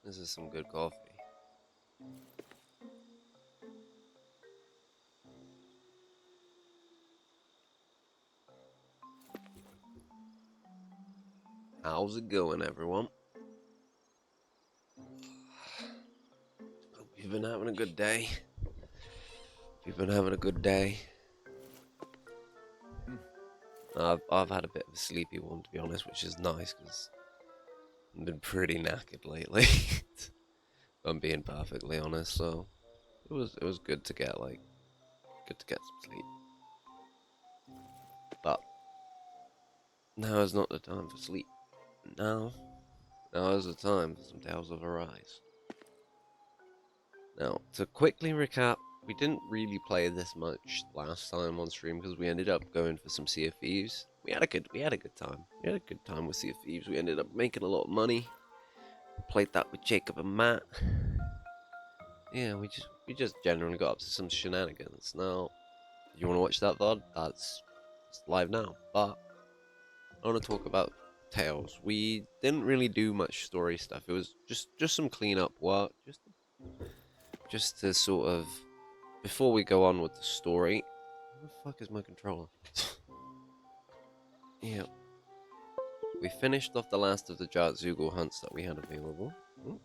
This is some good coffee. How's it going, everyone? been having a good day. You've been having a good day. I've had a bit of a sleepy one, to be honest, which is nice because I've been pretty knackered lately. If I'm being perfectly honest, so it was good to get some sleep. But now is not the time for sleep. Now is the time for some Tales of Arise. Now, to quickly recap, we didn't really play this much last time on stream because we ended up going for some Sea of Thieves. We had a good time. We had a good time with Sea of Thieves. We ended up making a lot of money. Played that with Jacob and Matt. Yeah, we just generally got up to some shenanigans. Now, if you want to watch that VOD, it's live now. But I want to talk about Tales. We didn't really do much story stuff. It was just some cleanup work, just to sort of, before we go on with the story. Where the fuck is my controller? Yeah. We finished off the last of the Jartzugel hunts that we had available. Ooh.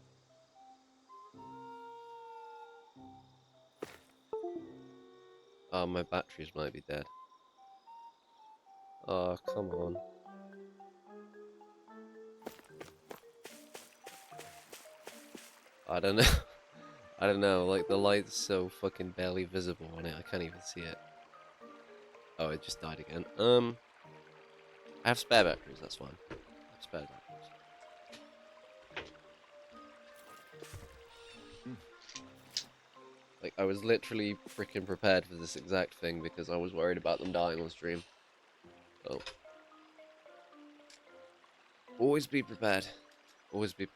My batteries might be dead. Oh, come on. I don't know. I don't know, like the light's so fucking barely visible on it, I can't even see it. Oh, it just died again. I have spare batteries, that's fine. I have spare batteries. Like, I was literally freaking prepared for this exact thing because I was worried about them dying on stream. So, always be prepared. Always be prepared.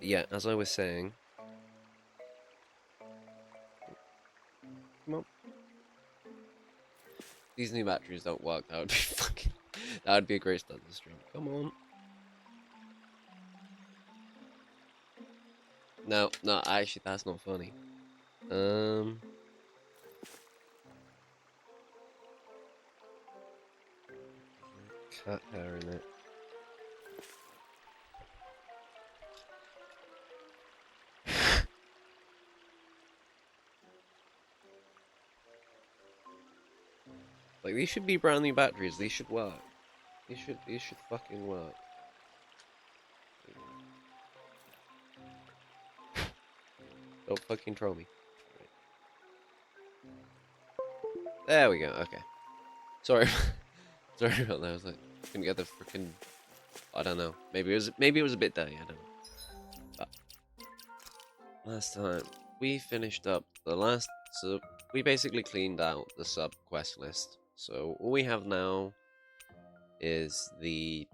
Yeah, as I was saying... Come on. These new batteries don't work, that would be fucking... That would be a great start to the stream. Come on. No, actually, that's not funny. Cat hair in it. Like, these should be brand new batteries. These should work. These should fucking work. Don't fucking troll me. There we go. Okay. Sorry. Sorry about that. I was like, couldn't get the freaking. I don't know. Maybe it was a bit dirty. I don't know. But last time we finished up the last. So we basically cleaned out the sub quest list. So all we have now is the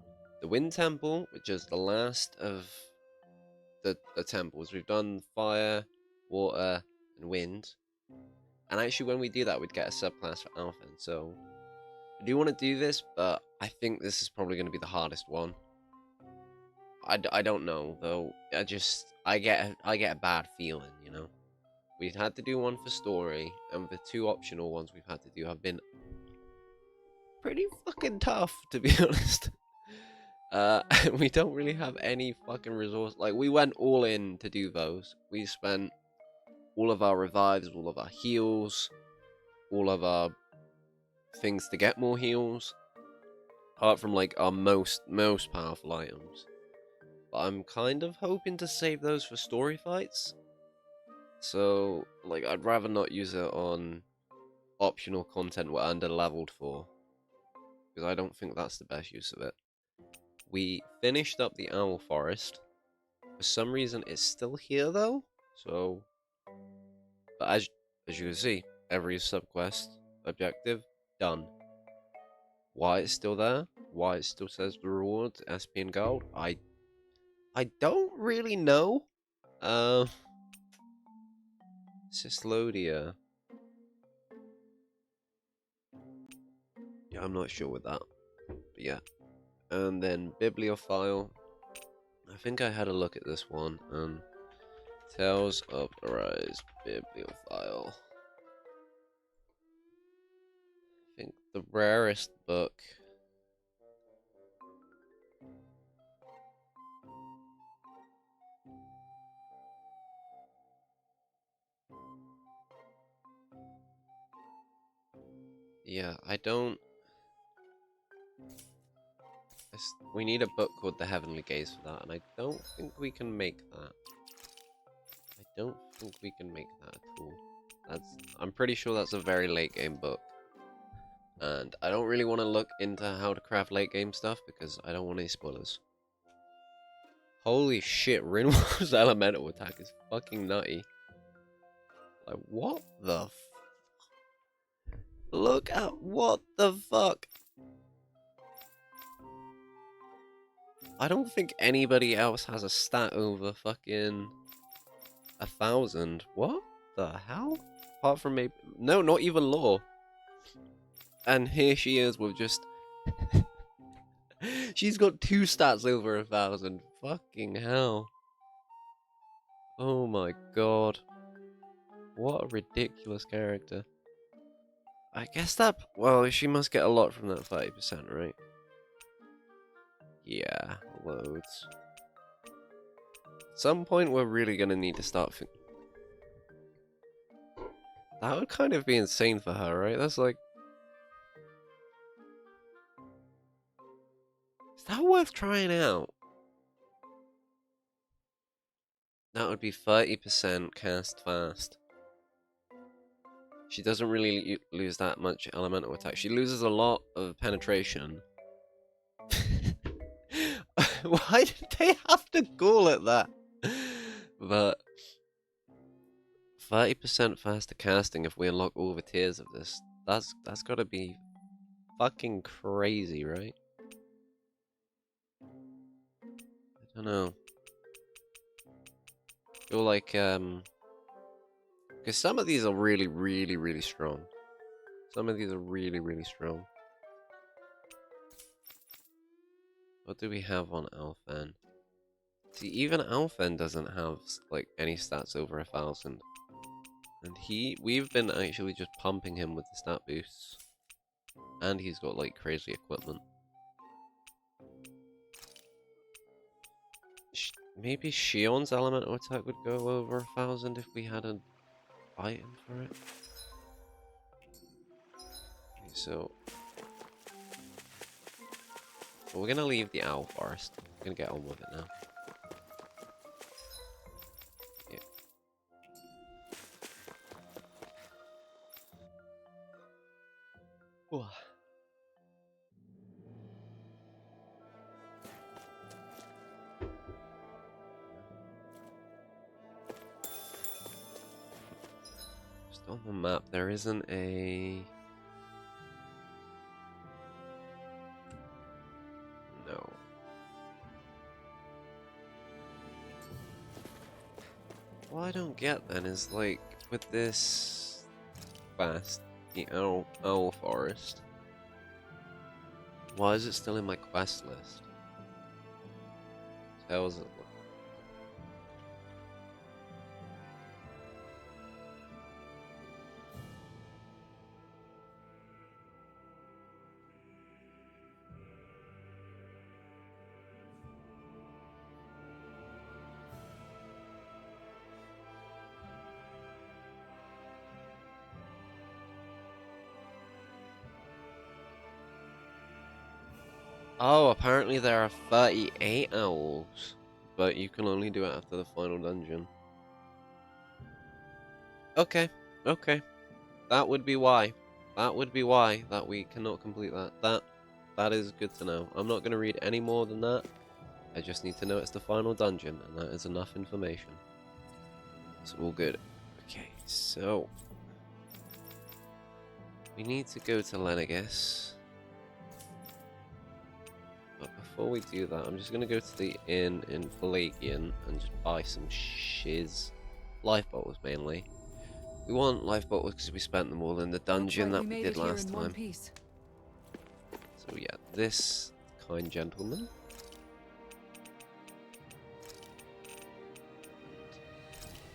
Wind Temple, which is the last of the temples. We've done fire, water, and wind. And actually, when we do that, we'd get a subclass for Alpha. So I do want to do this, but I think this is probably going to be the hardest one. I don't know though. I get a bad feeling, you know. We've had to do one for story, and the two optional ones we've had to do have been pretty fucking tough, to be honest. We don't really have any fucking resource. Like, we went all in to do those. We spent all of our revives, all of our heals, all of our things to get more heals, apart from like our most powerful items. But I'm kind of hoping to save those for story fights. So, like, I'd rather not use it on optional content we're under leveled for, because I don't think that's the best use of it. We finished up the Owl Forest. For some reason, it's still here though. So, but as you can see, every subquest objective done. Why it's still there? Why it still says the reward SP and gold? I don't really know. Cyslodia. Yeah, I'm not sure with that. But yeah. And then Bibliophile. I think I had a look at this one. Tales of Arise Bibliophile. I think the rarest book. Yeah, I don't... We need a book called The Heavenly Gaze for that, and I don't think we can make that. I don't think we can make that at all. I'm pretty sure that's a very late game book. And I don't really want to look into how to craft late game stuff because I don't want any spoilers. Holy shit, Rinwell's elemental attack is fucking nutty. Like, what the f... Look at what the fuck? I don't think anybody else has a stat over fucking 1,000. What the hell? Apart from maybe... No, not even law. And here she is with just... She's got 2 stats over 1,000. Fucking hell. Oh my god. What a ridiculous character. I guess that... Well, she must get a lot from that 30%, right? Yeah, loads. At some point, we're really gonna need to start... That would kind of be insane for her, right? That's like... Is that worth trying out? That would be 30% cast fast. She doesn't really lose that much elemental attack. She loses a lot of penetration. Why did they have to call it that? But 30% faster casting if we unlock all the tiers of this. That's gotta be fucking crazy, right? I don't know. I feel like because some of these are really, really, really strong. Some of these are really, really strong. What do we have on Alphen? See, even Alphen doesn't have like any stats over 1,000, and we've been actually just pumping him with the stat boosts, and he's got like crazy equipment. Maybe Shion's elemental attack would go over 1,000 if we had an item for it. Okay, so we're gonna leave the owl forest. We're gonna get on with it now. Yeah. Ooh. Just on the map, there isn't a... No. What I don't get then is like with this quest, the owl forest. Why is it still in my quest list? How is it? Oh, apparently there are 38 owls, but you can only do it after the final dungeon. Okay, okay. That would be why. That would be why that we cannot complete that. That is good to know. I'm not going to read any more than that. I just need to know it's the final dungeon, and that is enough information. It's all good. Okay, so... we need to go to Lenegis. But before we do that, I'm just going to go to the inn in Pelagian and just buy some shiz. Life bottles, mainly. We want life bottles because we spent them all in the dungeon that we did last time. So yeah, this kind gentleman.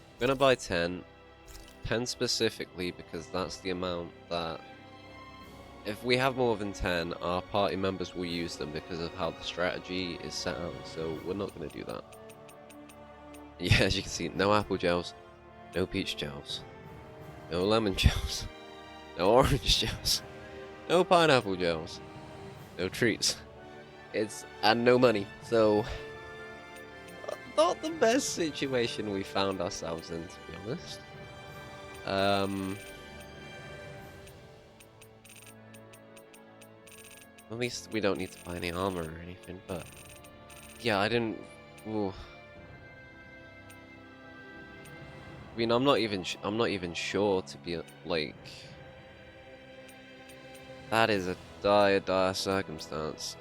I'm going to buy 10. 10 specifically because that's the amount that... if we have more than 10, our party members will use them because of how the strategy is set out, so we're not going to do that. Yeah, as you can see, no apple gels, no peach gels, no lemon gels, no orange gels. No pineapple gels. No treats. And no money. So not the best situation we found ourselves in, to be honest. At least we don't need to buy any armor or anything, but yeah, I didn't. Ooh. I mean, I'm not even sure to be like. That is a dire circumstance.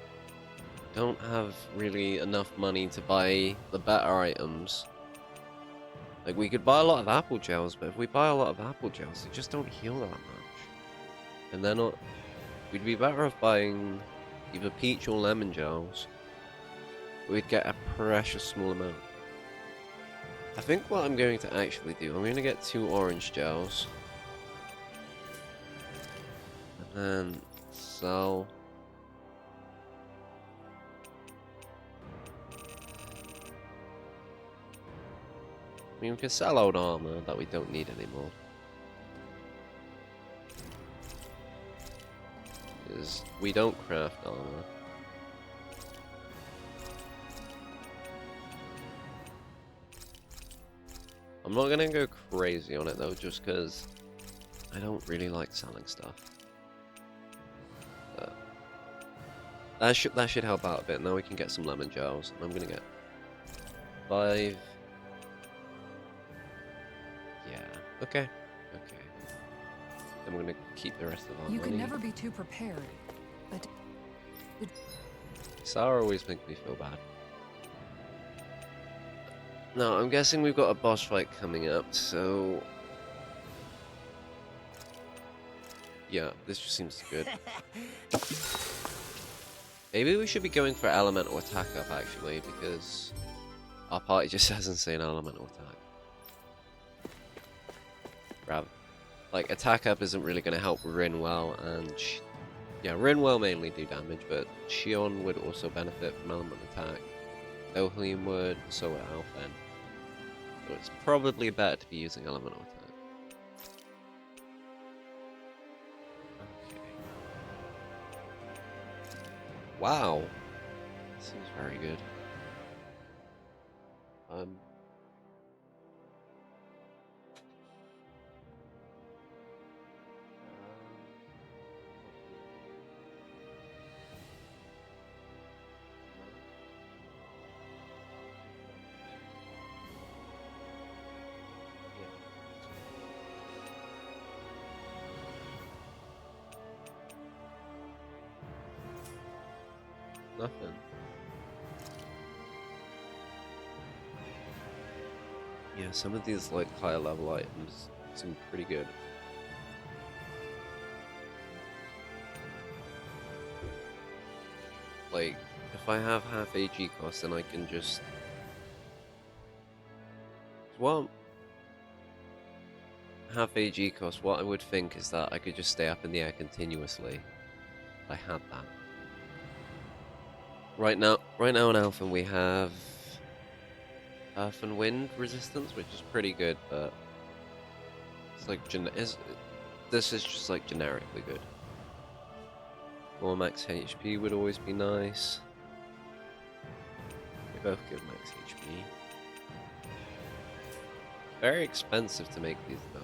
Don't have really enough money to buy the better items. Like, we could buy a lot of apple gels, but if we buy a lot of apple gels, they just don't heal that much. And they're not. We'd be better off buying either peach or lemon gels. We'd get a precious small amount. I think what I'm going to actually do, I'm going to get 2 orange gels. And then sell. I mean, we can sell old armor that we don't need anymore. Because we don't craft armor. I'm not gonna go crazy on it though, just because I don't really like selling stuff. But that should help out a bit. Now we can get some lemon gels. I'm gonna get 5. Yeah. Okay. Okay. Then we're gonna keep the rest of our money. You can never be too prepared, but Sarah always makes me feel bad. No, I'm guessing we've got a boss fight coming up, so yeah, this just seems good. Maybe we should be going for elemental attack up actually, because our party just has insane elemental attack. Grab. Like, attack up isn't really going to help Rinwell, and yeah, Rinwell mainly do damage, but Shion would also benefit from elemental attack. Ohlim would, so would Alphen. So it's probably better to be using elemental attack. Okay. Wow. Seems very good. Nothing. Yeah, some of these like higher level items seem pretty good. Like, if I have half AG cost, then I can just... Well, half AG cost, what I would think is that I could just stay up in the air continuously. I had that. Right now in Alpha we have Earth and Wind resistance, which is pretty good, but it's like this is just like generically good. More max HP would always be nice. They both give max HP. Very expensive to make these though.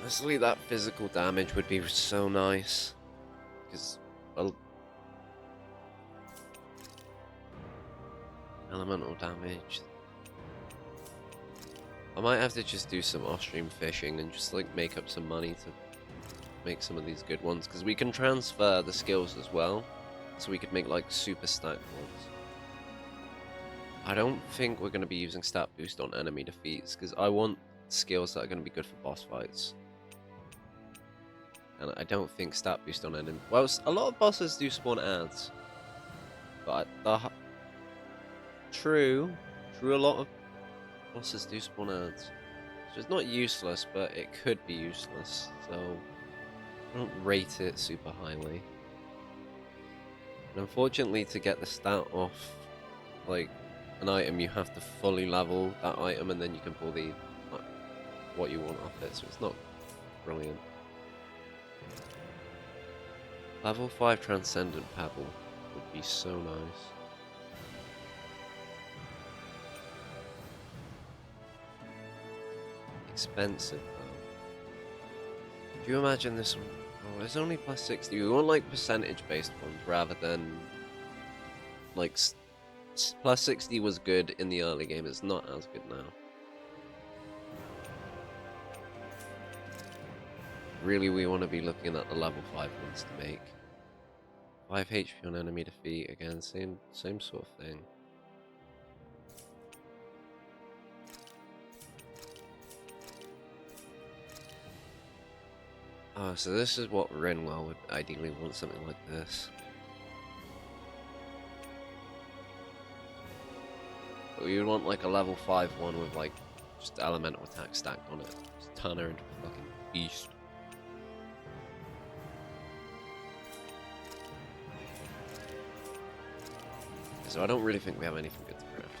Honestly, that physical damage would be so nice, because, well, elemental damage. I might have to just do some off-stream fishing and just like make up some money to make some of these good ones, because we can transfer the skills as well, so we could make like super stacked ones. I don't think we're going to be using stat boost on enemy defeats, because I want skills that are going to be good for boss fights. And I don't think stat boost on enemy... Well, a lot of bosses do spawn ads. But True, a lot of bosses do spawn ads. So it's not useless, but it could be useless. So I don't rate it super highly. And unfortunately, to get the stat off, like, an item, you have to fully level that item, and then you can pull the what you want off it. So it's not brilliant. Level 5 Transcendent Pebble would be so nice. Expensive though. Do you imagine this one? Oh, it's only plus 60. We want like percentage based ones rather than like plus 60 was good in the early game. It's not as good now. Really, we want to be looking at the level 5 ones to make. 5 HP on enemy defeat, again, same sort of thing. Oh, so this is what Renwell would ideally want, something like this. But we would want like a level 5 one with like just elemental attack stacked on it. Just turn her into a fucking beast. So I don't really think we have anything good to craft.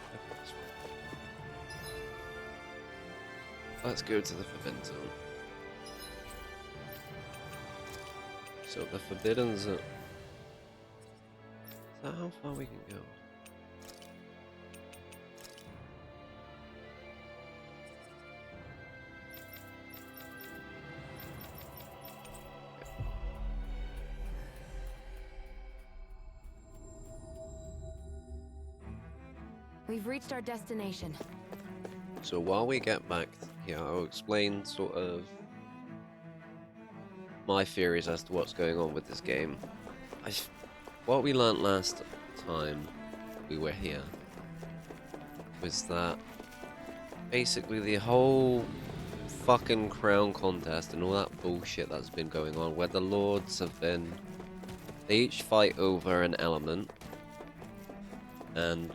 Let's go to the Forbidden Zone. So the Forbidden Zone... Is that how far we can go? We've reached our destination. So while we get back here, I'll explain sort of my theories as to what's going on with this game. What we learnt last time we were here was that basically the whole fucking crown contest and all that bullshit that's been going on, where the lords have been, they each fight over an element and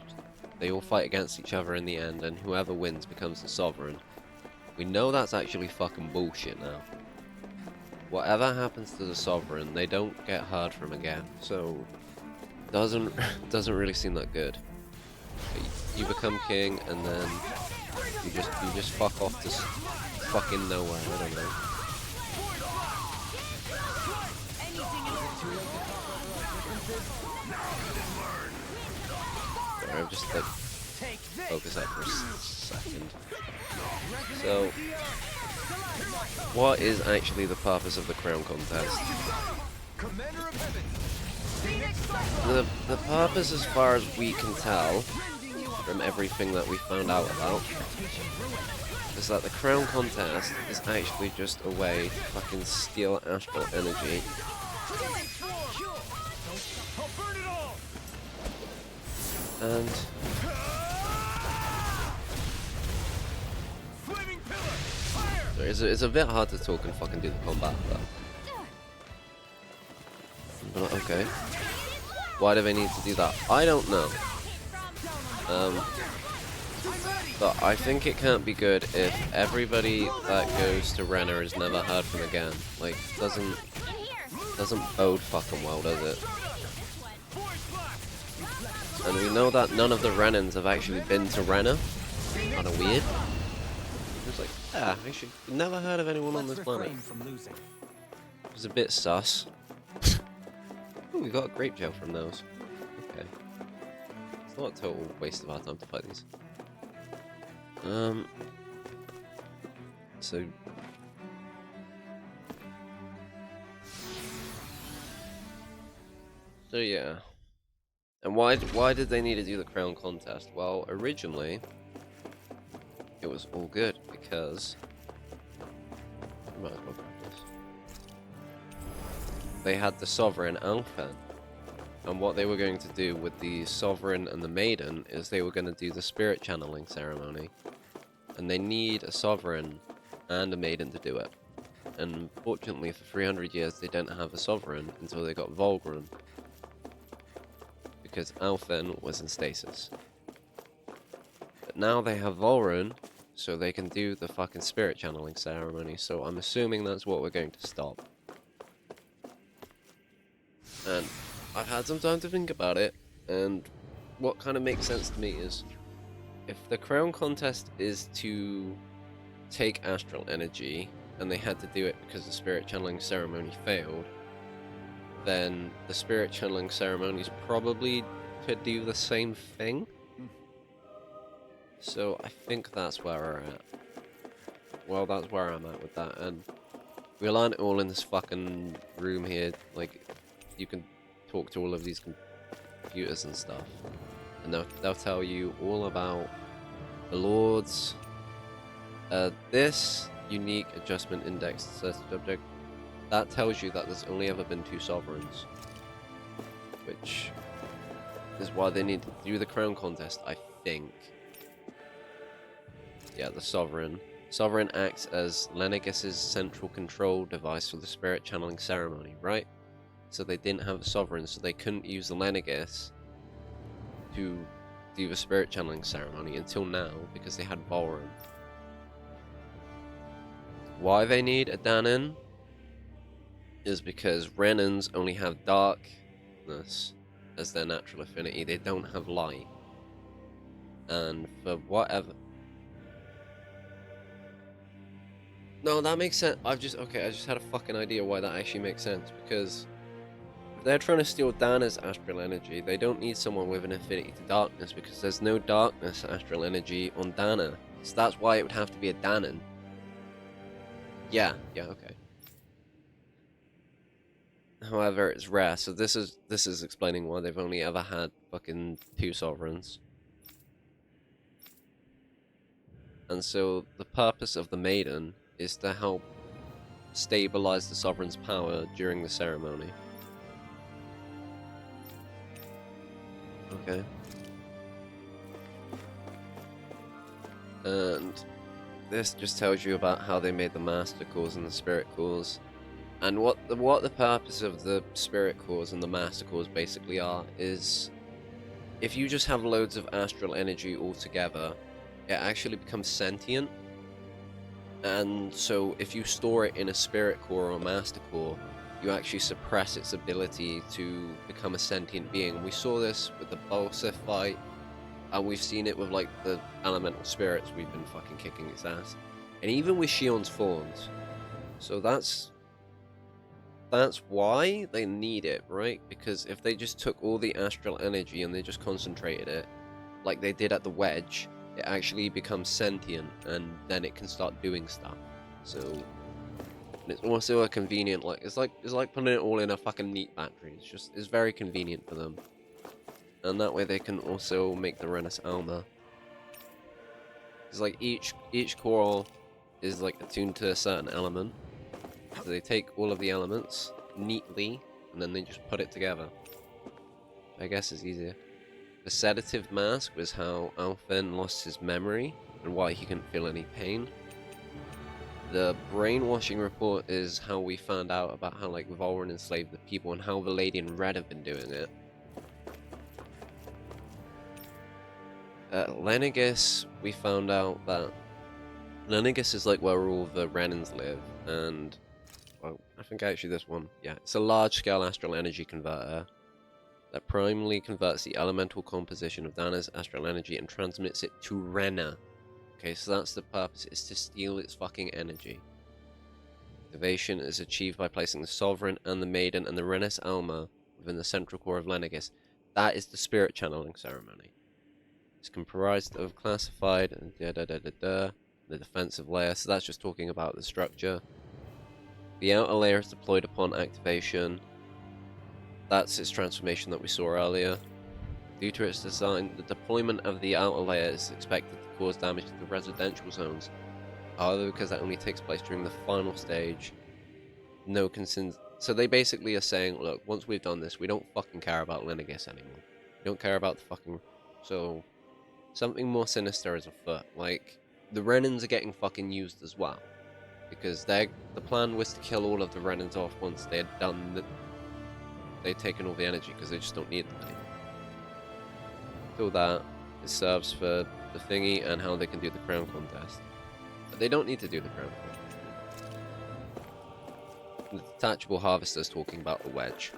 they all fight against each other in the end, and whoever wins becomes the sovereign. We know that's actually fucking bullshit now. Whatever happens to the sovereign, they don't get heard from again, so doesn't really seem that good. You become king, and then you just fuck off to fucking nowhere. I don't know. Sorry, I'm just like focus that for a second. So, what is actually the purpose of the crown contest? The purpose, as far as we can tell, from everything that we found out about, is that the crown contest is actually just a way to fucking steal astral energy. And it's a bit hard to talk and fucking do the combat, but okay. Why do they need to do that? I don't know. But I think it can't be good if everybody that goes to Rena is never heard from again. Like, doesn't bode fucking well, does it? And we know that none of the Renans have actually been to Rena. Kinda weird. It's like, yeah, actually, never heard of anyone on this planet. It was a bit sus. Ooh, we got a grape gel from those. Okay. It's not a total waste of our time to fight these. So... So yeah. And why did they need to do the crown contest? Well, originally, it was all good because might as well practice. They had the sovereign Alphen, and what they were going to do with the sovereign and the maiden is they were going to do the spirit channeling ceremony, and they need a sovereign and a maiden to do it. And fortunately, for 300 years, they didn't have a sovereign until they got Volgren, because Alphen was in stasis. But now they have Volgren, so they can do the fucking spirit channeling ceremony, so I'm assuming that's what we're going to stop. And I've had some time to think about it, and what kind of makes sense to me is if the crown contest is to take astral energy, and they had to do it because the spirit channeling ceremony failed, then the spirit channeling ceremony is probably to do the same thing. So I think that's where we're at. Well, that's where I'm at with that, and we'll learn it all in this fucking room here. Like, you can talk to all of these computers and stuff, and they'll tell you all about the lords. This unique adjustment index subject, that tells you that there's only ever been 2 sovereigns, which is why they need to do the crown contest, I think. Yeah, the sovereign. Sovereign acts as Lenegus's central control device for the spirit channeling ceremony, right? So they didn't have a sovereign, so they couldn't use the Lenegus to do the spirit channeling ceremony until now, because they had Valren. Why they need a Dahnan is because Renans only have darkness as their natural affinity. They don't have light. And for whatever... No, that makes sense. I just had a fucking idea why that actually makes sense. Because if they're trying to steal Dahna's astral energy, they don't need someone with an affinity to darkness, because there's no darkness astral energy on Dahna. So that's why it would have to be a Dahnan. Yeah, okay. However, it's rare, so this is explaining why they've only ever had fucking 2 sovereigns. And so the purpose of the maiden is to help stabilize the sovereign's power during the ceremony. Okay. And this just tells you about how they made the master cores and the spirit cores. And what the purpose of the spirit cores and the master cores basically are is, if you just have loads of astral energy all together, it actually becomes sentient. And so if you store it in a spirit core or a master core, you actually suppress its ability to become a sentient being. We saw this with the Balsa fight, and we've seen it with like the elemental spirits we've been fucking kicking its ass. And even with Shion's Fawns. So that's why they need it, right? Because if they just took all the astral energy and they just concentrated it, like they did at the Wedge, it actually becomes sentient, and then it can start doing stuff. So, and it's also a convenient, like it's like putting it all in a fucking meat battery. It's very convenient for them, and that way they can also make the Renas Alma. It's like each core is like attuned to a certain element. So they take all of the elements neatly, and then they just put it together. I guess it's easier. The sedative mask was how Alphen lost his memory, and why he couldn't feel any pain. The brainwashing report is how we found out about how like Valren enslaved the people, and how the Lady in Red have been doing it. At Lenegus, we found out that Lenegus is like where all the Renans live, and well, I think actually this one, yeah, it's a large-scale astral energy converter that primarily converts the elemental composition of Dahna's astral energy and transmits it to Rena. Okay, so that's the purpose, is to steal its fucking energy. Activation is achieved by placing the Sovereign and the Maiden and the Renas Alma within the central core of Lenegus. That is the spirit channeling ceremony. It's comprised of classified and the defensive layer, so that's just talking about the structure. The outer layer is deployed upon activation. That's its transformation that we saw earlier. Due to its design, the deployment of the outer layer is expected to cause damage to the residential zones. However, because that only takes place during the final stage, no concerns. So they basically are saying, look, once we've done this, we don't fucking care about Lenegus anymore. We don't care about the fucking... So, something more sinister is afoot. Like, the Renans are getting fucking used as well. Because the plan was to kill all of the Renans off once they had done they'd taken all the energy, because they just don't need them anymore. Till that, it serves for the thingy and how they can do the crown contest. But they don't need to do the crown contest. The detachable harvester's talking about the Wedge,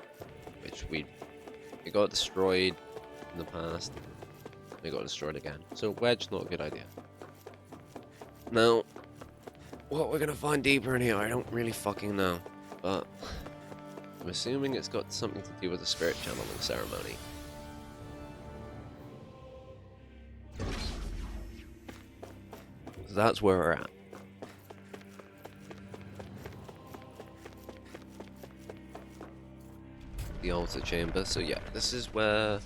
which it got destroyed in the past. They got destroyed again. So wedge, not a good idea. Now, what we're gonna find deeper in here, I don't really fucking know. But I'm assuming it's got something to do with the spirit channeling ceremony. So that's where we're at. The altar chamber. So yeah, this is where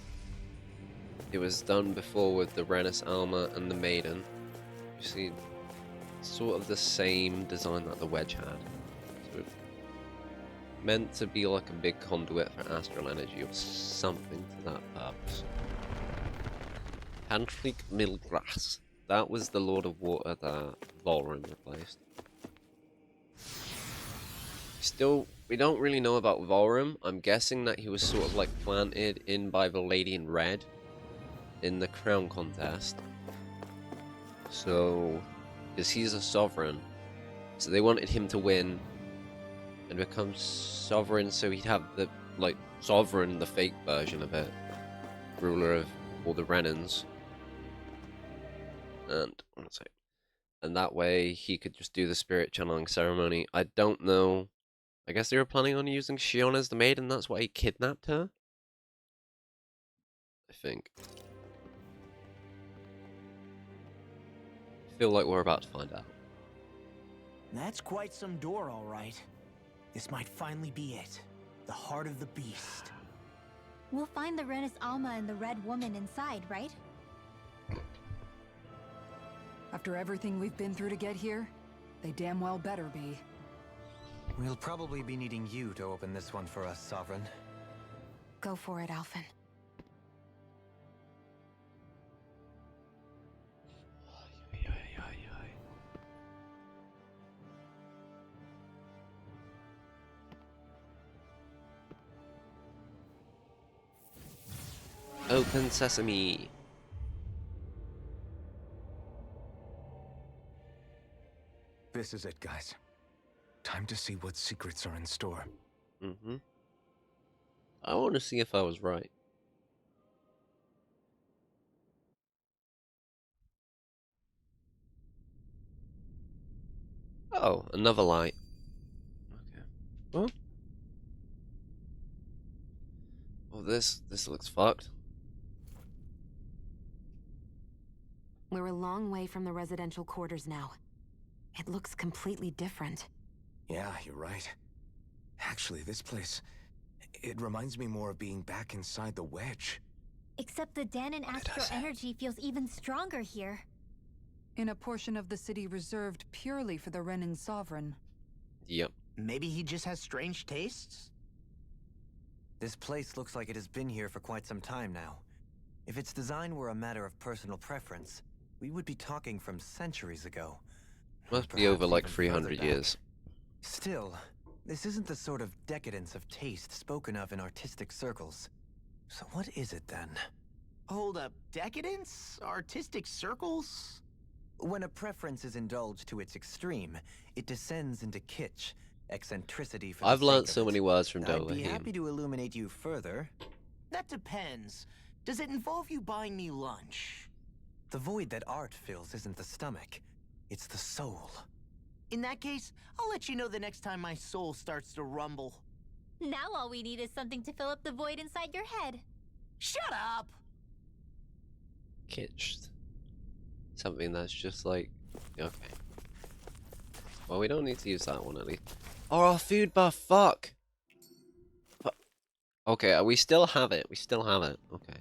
it was done before with the Renis Alma and the Maiden. You see, sort of the same design that the wedge had. So meant to be like a big conduit for astral energy or something to that purpose. Pantrik Milgras. That was the Lord of Water that Volrim replaced. We don't really know about Volrim. I'm guessing that he was sort of like planted in by the Lady in Red in the crown contest. So, because he's a sovereign. So they wanted him to win and become sovereign so he'd have the, like, sovereign, the fake version of it. Ruler of all the Renans. And, one sec. And that way he could just do the spirit channeling ceremony. I don't know. I guess they were planning on using Shion as the maiden, that's why he kidnapped her? I think. I feel like we're about to find out. That's quite some door, all right. This might finally be it. The heart of the beast. We'll find the Renis Alma and the Red Woman inside, right? After everything we've been through to get here, they damn well better be. We'll probably be needing you to open this one for us, Sovereign. Go for it, Alphen. Open sesame. This is it, guys. Time to see what secrets are in store. Mm-hmm. I want to see if I was right. Oh, another light. Okay. Well. Oh, this looks fucked. We're a long way from the residential quarters now. It looks completely different. Yeah, you're right. Actually, this place, it reminds me more of being back inside the wedge. Except the Dahnan astral energy feels even stronger here. In a portion of the city reserved purely for the Renan Sovereign. Yep. Maybe he just has strange tastes? This place looks like it has been here for quite some time now. If its design were a matter of personal preference, we would be talking from centuries ago. Must be over like Perhaps even 300 further back. years. Still, this isn't the sort of decadence of taste spoken of in artistic circles. So what is it then? Hold up, decadence? Artistic circles? When a preference is indulged to its extreme, it descends into kitsch, eccentricity for the I've learn't sake so of it. many words from I'd be happy Dolahim. to illuminate you further. That depends. Does it involve you buying me lunch? The void that art fills isn't the stomach, it's the soul. In that case, I'll let you know the next time my soul starts to rumble. Now all we need is something to fill up the void inside your head. Shut up! Kitsched. Something that's just like, okay. Well, we don't need to use that one at least. Oh, our food buff, fuck! Okay, we still have it. We still have it. Okay.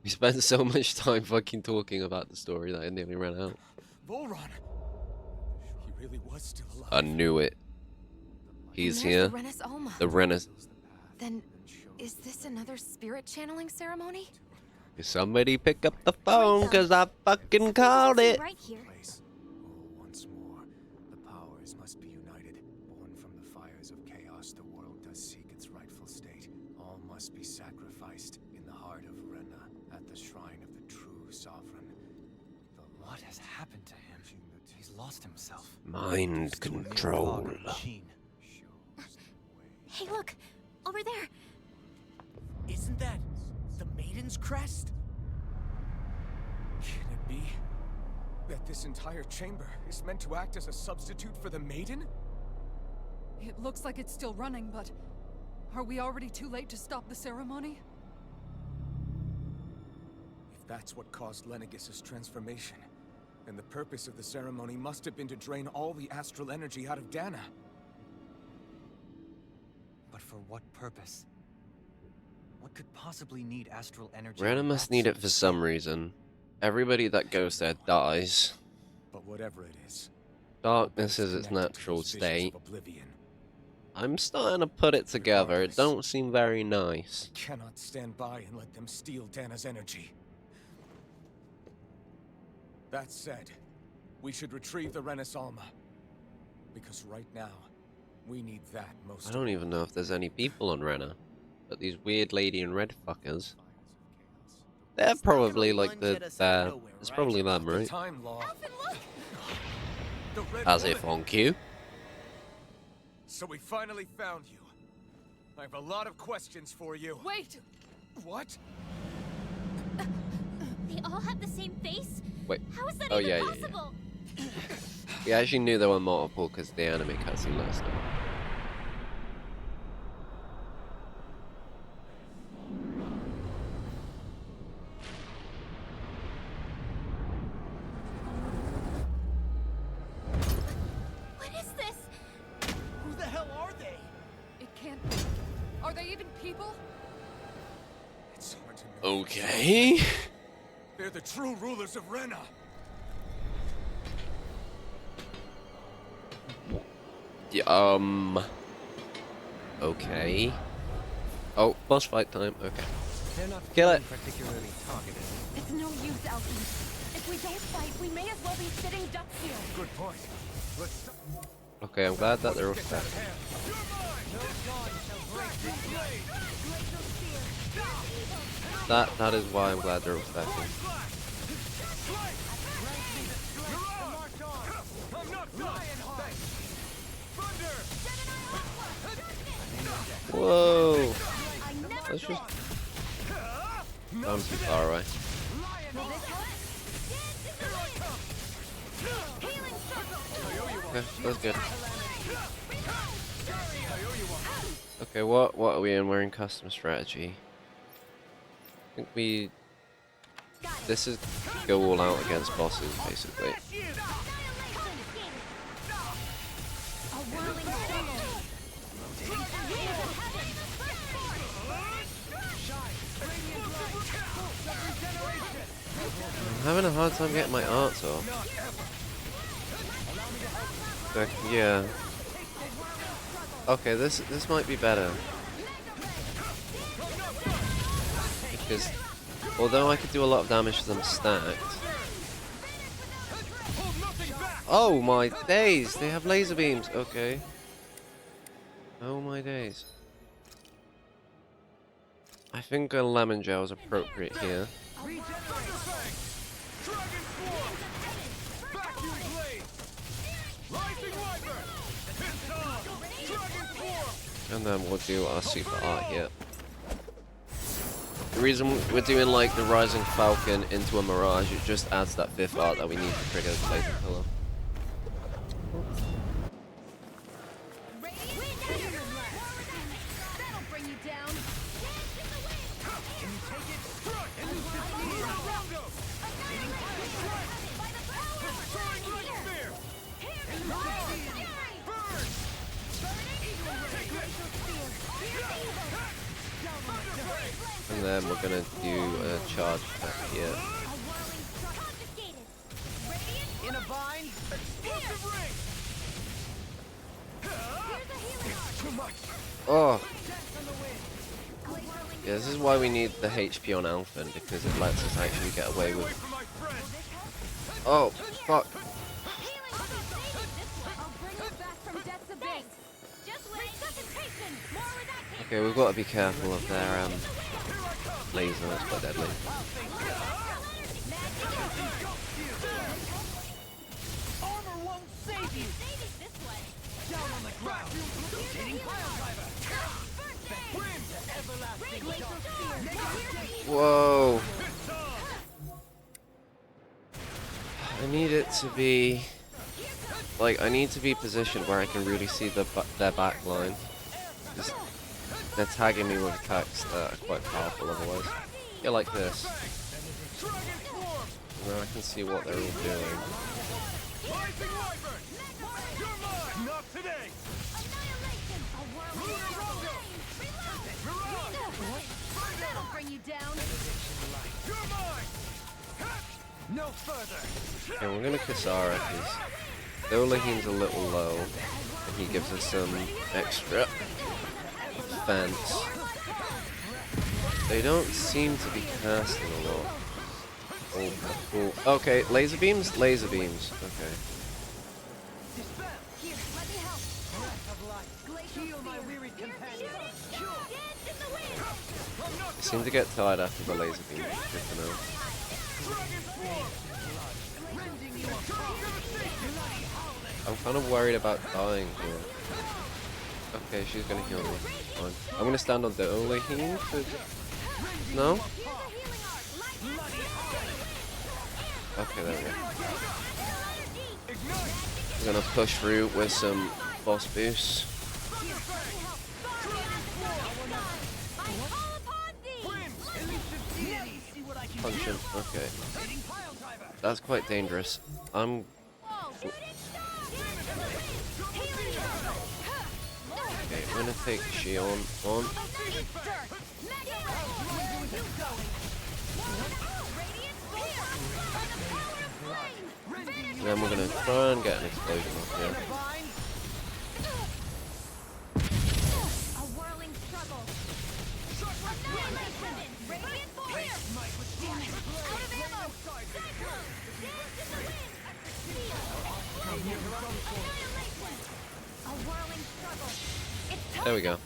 We spent so much time fucking talking about the story that it nearly ran out. Volron! He really was still alive. I knew it. He's And there's here. the Renis Alma. The Renis. Then, is this another spirit channeling ceremony? Somebody pick up the phone, cause I fucking called it. Right here. Place. Oh, once more, the powers must be united. Born from the fires of chaos, the world does seek its rightful state. All must be sacrificed in the heart of Rena, at the shrine of the true sovereign. What has happened to him? He's lost himself. Mind control. Hey, look! Over there! Isn't that the maiden? Maiden's crest? Can it be that this entire chamber is meant to act as a substitute for the Maiden? It looks like it's still running, but are we already too late to stop the ceremony? If that's what caused Lenegis' transformation, then the purpose of the ceremony must have been to drain all the astral energy out of Dahna. But for what purpose? What could possibly need astral energy? Rena on must that need sort it of for scale? some reason. Everybody that goes there dies. But whatever it is, Darkness is its natural state. I'm starting to put it together. It don't seem very nice. I cannot stand by and let them steal Dahna's energy. That said, we should retrieve the Renis Alma. Because right now, we need that most. I don't even know if there's any people on Rena. But these weird lady in red fuckers. They're probably like it's probably them, right? Time law. The Red As Woman. if on cue. So we finally found you. I have a lot of questions for you. Wait! What? They all have the same face? Wait. How is that Oh, even yeah. possible? We actually knew there were multiple because the anime cutscene last time. What is this? Who the hell are they? It can't be. Are they even people? It's hard to know. Okay. They're the true rulers of Rena. Yeah, okay. Oh, boss fight time. Okay. They're not Kill it. feeling particularly targeted. It's no use, Alfie. If we don't fight, we may as well be sitting ducks here. Good point. Let's Okay, I'm glad that they're all set. That is why I'm glad they're all set. Whoa! Let's just. I'm too far away. Okay, that's good. Okay, what are we in? We're in custom strategy. I think we. This is go all out against bosses, basically. I'm having a hard time getting my arts off. Yeah. Okay, this might be better. Because although I could do a lot of damage to them stacked. Oh my days! They have laser beams. Okay. Oh my days. I think a lemon gel is appropriate here. And then we'll do our super art here. The reason we're doing like the Rising Falcon into a Mirage, it just adds that 5th art that we need to trigger the laser pillar. And then we're gonna do a charge attack here. In a bind? Oh! Yeah, this is why we need the HP on Alphen, because it lets us actually get away with... Oh, fuck! Okay, we've got to be careful of their laser, that's quite deadly. Armor won't save you! Down on the ground! Rotating pile driver! Brim to ever Whoa. I need it to be... Like, I need to be positioned where I can really see their back line. They're tagging me with attacks that are quite powerful otherwise. Yeah, like this. Now I can see what they're all doing. Okay, we're gonna Kasara because Dolahin's a little low, and he gives us some extra defense. They don't seem to be casting a lot. Oh, cool. Okay, laser beams? Laser beams. Okay. I seem to get tired after the laser beam. Good to know. I'm kind of worried about dying here. Okay, she's gonna heal me. Fine. I'm gonna stand on the only heal. No? Okay, there we go. I'm gonna push through with some boss boosts. Punch him. Okay. That's quite dangerous. Okay, I'm gonna take Shion on. And then we're gonna try and get an explosion off here. There we go.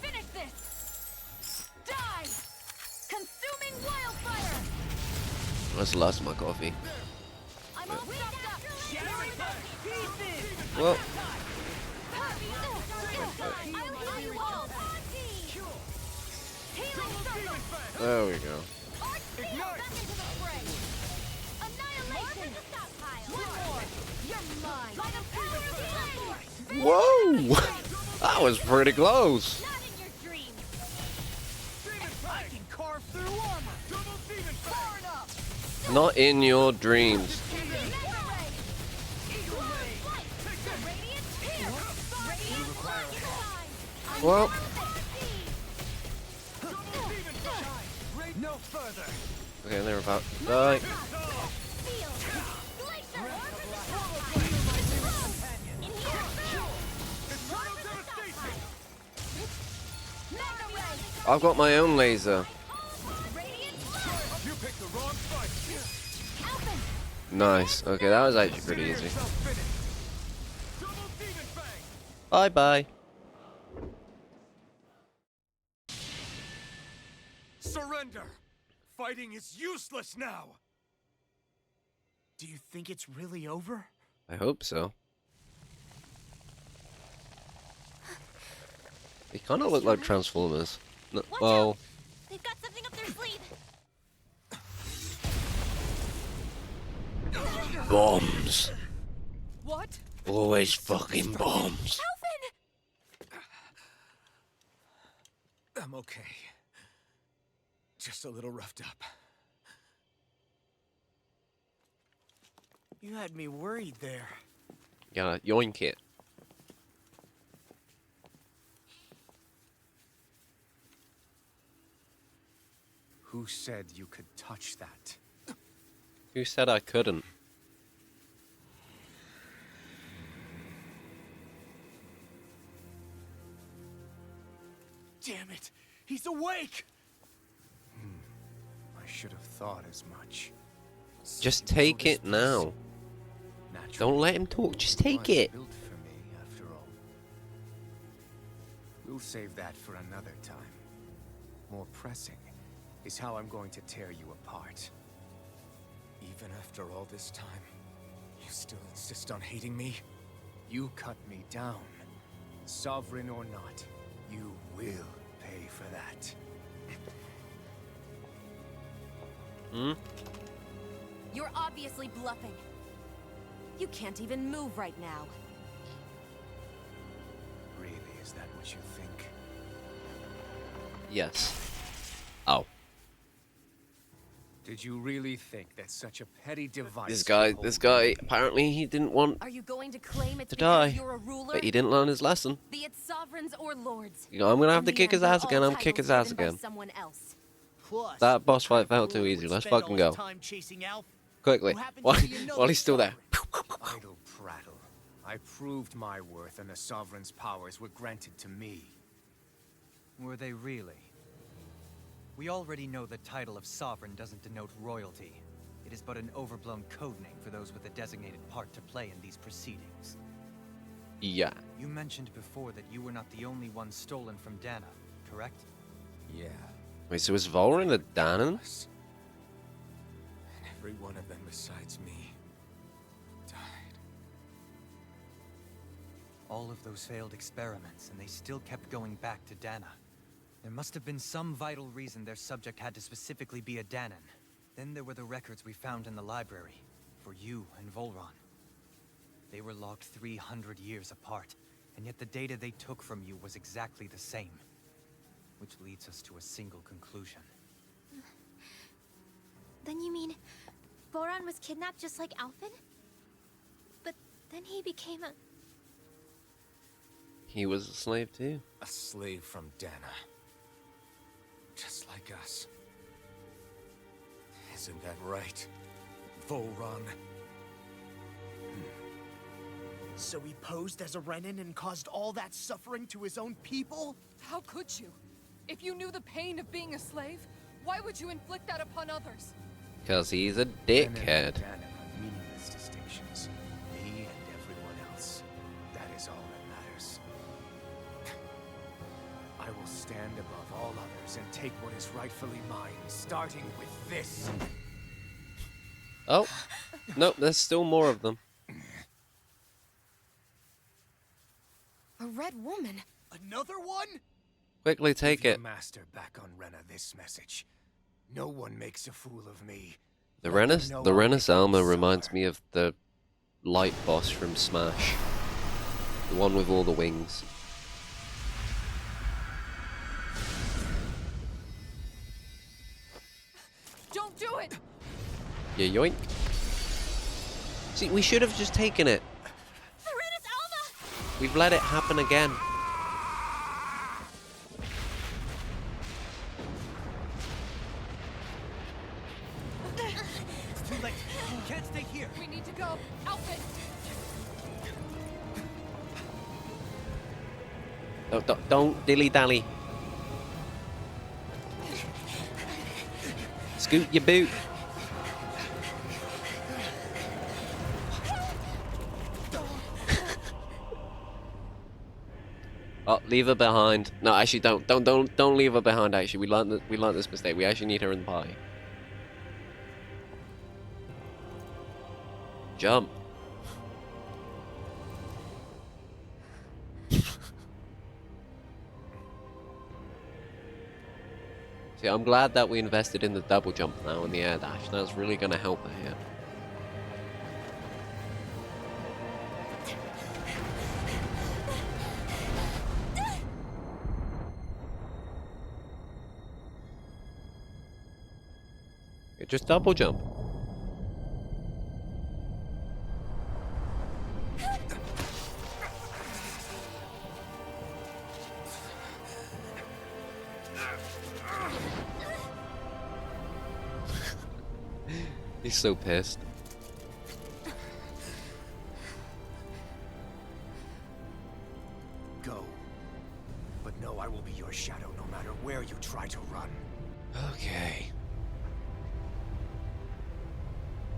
That's the last of my coffee. Well. There we go. Whoa! That was pretty close. Not in your dreams. Well. Okay, they're about to die. I've got my own laser. Nice. Okay, that was actually pretty easy. Bye bye. Surrender! Fighting is useless now! Do you think it's really over? I hope so. They kind of look like Transformers. No, well, They've got something up their sleeve. bombs. What? Always fucking bombs. I'm okay. Just a little roughed up. You had me worried there. Yeah, yoink it. Who said you could touch that? Who said I couldn't? Damn it! He's awake! I should have thought as much. Just take it now. Don't let him talk, just take it. Built for me, after all. We'll save that for another time. More pressing is how I'm going to tear you apart. Even after all this time, you still insist on hating me? You cut me down. Sovereign or not, you will pay for that. Hmm? You're obviously bluffing. You can't even move right now. Really, is that what you think? Yes. Oh. Did you really think that such a petty device... This guy, apparently he didn't want Are you going to claim it's to because die, you're a ruler? but he didn't learn his lesson. Be it sovereigns or lords. You know, I'm gonna have In to the kick his end, ass they're again. all I'm kick his titles ass given by again. someone else. Plus, That boss fight what kind felt of too fool easy. would Let's spend fucking all go. his time chasing Alf? Quickly. Who happens While, to be another while he's still there. Idle prattle. I proved my worth and the Sovereign's powers were granted to me. Were they really? We already know the title of Sovereign doesn't denote royalty. It is but an overblown codename for those with a designated part to play in these proceedings. Yeah. You mentioned before that you were not the only one stolen from Dahna, correct? Yeah. Wait, so is Volrin a Dahnan? And every one of them besides me died. All of those failed experiments, and they still kept going back to Dahna. There must have been some vital reason their subject had to specifically be a Dahnan. Then there were the records we found in the library, for you and Volron. They were logged 300 years apart, and yet the data they took from you was exactly the same. Which leads us to a single conclusion. Then you mean Voron was kidnapped just like Alphen? But then he became a... He was a slave too. A slave from Dahna. Just like us. Isn't that right, Volron? So he posed as a Renan and caused all that suffering to his own people? How could you? If you knew the pain of being a slave, why would you inflict that upon others? Because he's a Renan and dickhead. Dahna are meaningless distinctions. Me and everyone else. That is all that matters. I will stand above all others and take what is rightfully mine, starting with this. Oh. Nope, there's still more of them. A red woman. Another one? Quickly take Give it. your master back on Rena this message. No one makes a fool of me. The Let them Renas, know the I'll Renas become Alma Tsar. reminds me of the light boss from Smash. The one with all the wings. Don't do it! Yeah, yoink. See, we should have just taken it. The Renis Alma! We've let it happen again. It's too late. You can't stay here. We need to go. Alphen! Don't dilly-dally. Scoot your boot. Oh, leave her behind. No, actually, don't leave her behind. Actually, we learned this mistake. We actually need her in the party. Jump. See, I'm glad that we invested in the double jump now and the air dash. That's really going to help her here. Okay, just double jump. He's so pissed. Go. But know I will be your shadow no matter where you try to run. Okay.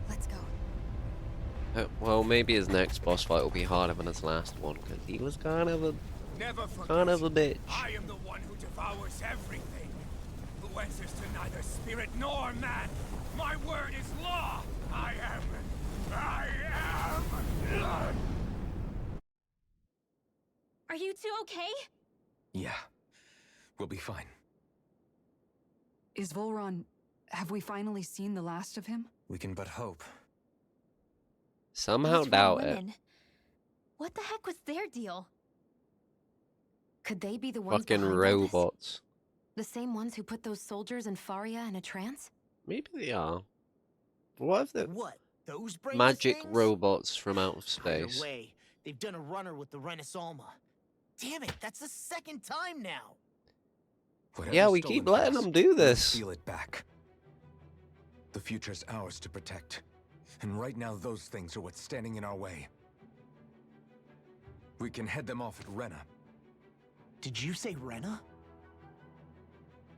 Let's go. Well, maybe his next boss fight will be harder than his last one, because he was kind of a Never forget. bitch. I am the one who devours everything. Who answers to neither spirit nor man. My word is law. I am. Are you two okay? Yeah. We'll be fine. Is Volron... Have we finally seen the last of him? We can but hope. Somehow These red doubt it. women, what the heck was their deal? Could they be the ones Fucking behind all this? robots. The same ones who put those soldiers in Faria in a trance? Maybe they are. What if the What? Those brainless magic things? robots from out of Either space? way, they've done a runner with the Renasalma. Damn it, that's the second time now. Whatever's Yeah, we stolen keep from letting us, them do we'll this. steal it back. The future's ours to protect. And right now, those things are what's standing in our way. We can head them off at Rena. Did you say Rena?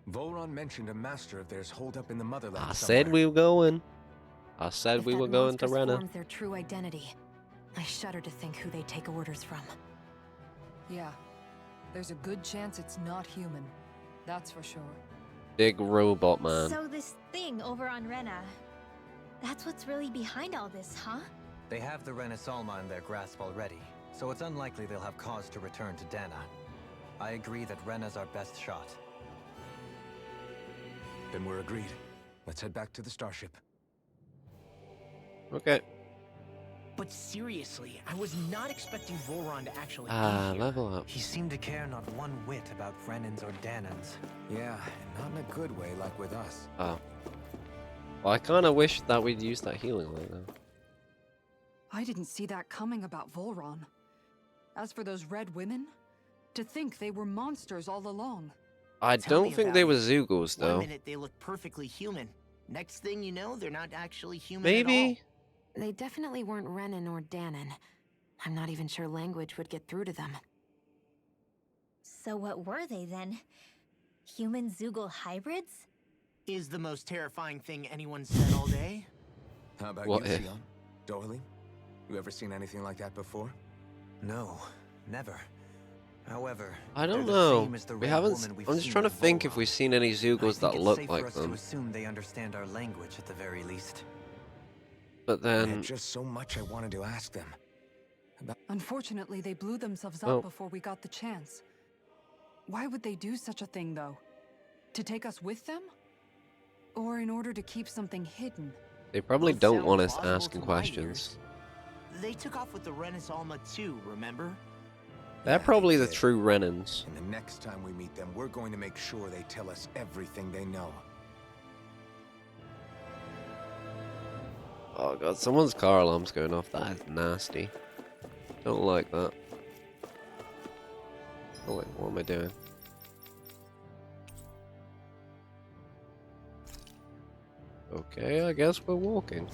Volron mentioned a master of theirs holed up in the motherland I somewhere. said we were going. I said If we that were going to monstrous Rena. form's their true identity, I shudder to think who they take orders from. Yeah. There's a good chance it's not human. That's for sure. Big robot man. So this thing over on Rena, that's what's really behind all this, huh? They have the Renasalma in their grasp already, so it's unlikely they'll have cause to return to Dahna. I agree that Rena's our best shot. Then we're agreed. Let's head back to the starship. Okay. But seriously, I was not expecting Volron to actually Ah, be here. level up. He seemed to care not one whit about Renans or Dahnans. Yeah, and not in a good way like with us. Oh. Well, I kind of wish that we'd use that healing light now. I didn't see that coming about Volron. As for those red women, to think they were monsters all along. I Tell me don't think about they it. were Zeugles, One though. minute they look perfectly human. Next thing you know, they're not actually human Maybe? They definitely weren't Renan or Dahnan. I'm not even sure language would get through to them. So what were they then? Human Zoogle hybrids? at all. Is the most terrifying thing anyone said all day. How about What you, if? Sion? Doherty? You ever seen anything like that before? No, never. However, I don't they're the know. same as the We red haven't. woman we've I'm just seen trying to with think if Volron. we've seen any I Zeugles think that it's look safe for like us to them. assume they understand our language at the very least. But I had then, just so much I wanted to ask them. Unfortunately, they blew themselves up Oh. before we got the chance. Why would they do such a thing, though? To take us with them? Or in order to keep something hidden? they probably Both don't sound want us plausible asking to my questions. ears. They took off with the Renasalma too, remember? They're Yeah, probably they the did. true Renans. And the next time we meet them, we're going to make sure they tell us everything they know. Oh god, someone's car alarm's going off. That is nasty. Don't like that. Oh wait, what am I doing? Okay, I guess we're walking.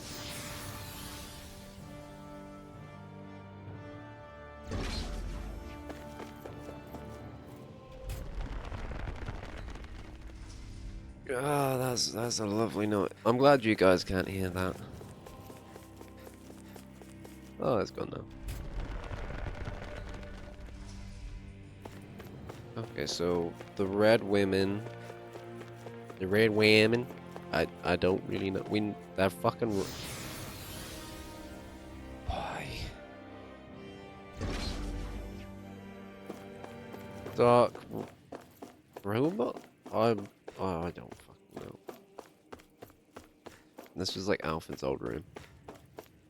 Ah, that's a lovely note. I'm glad you guys can't hear that. Oh, it's gone now. Okay, so the red women, I don't really know. They're fucking. Why? Dark robot? I don't fucking know. This was like Alpha's old room.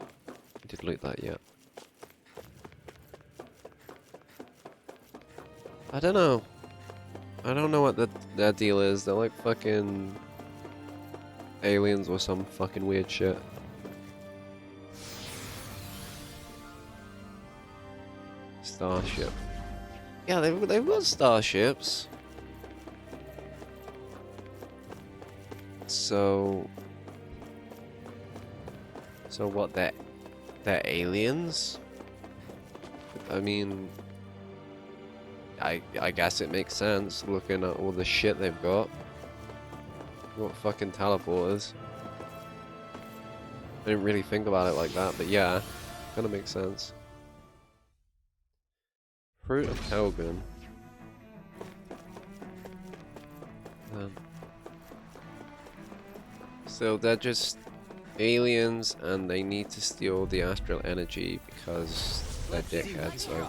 I didn't loot that yet. I don't know. I don't know what that deal is. They're like fucking aliens or some fucking weird shit. Starship. Yeah, they've got starships. So what? They're aliens? I mean, I guess it makes sense looking at all the shit they've got. What fucking teleporters? I didn't really think about it like that, but yeah, kind of makes sense. Fruit of Helgen. So they're just aliens, and they need to steal the astral energy because they're dickheads. So.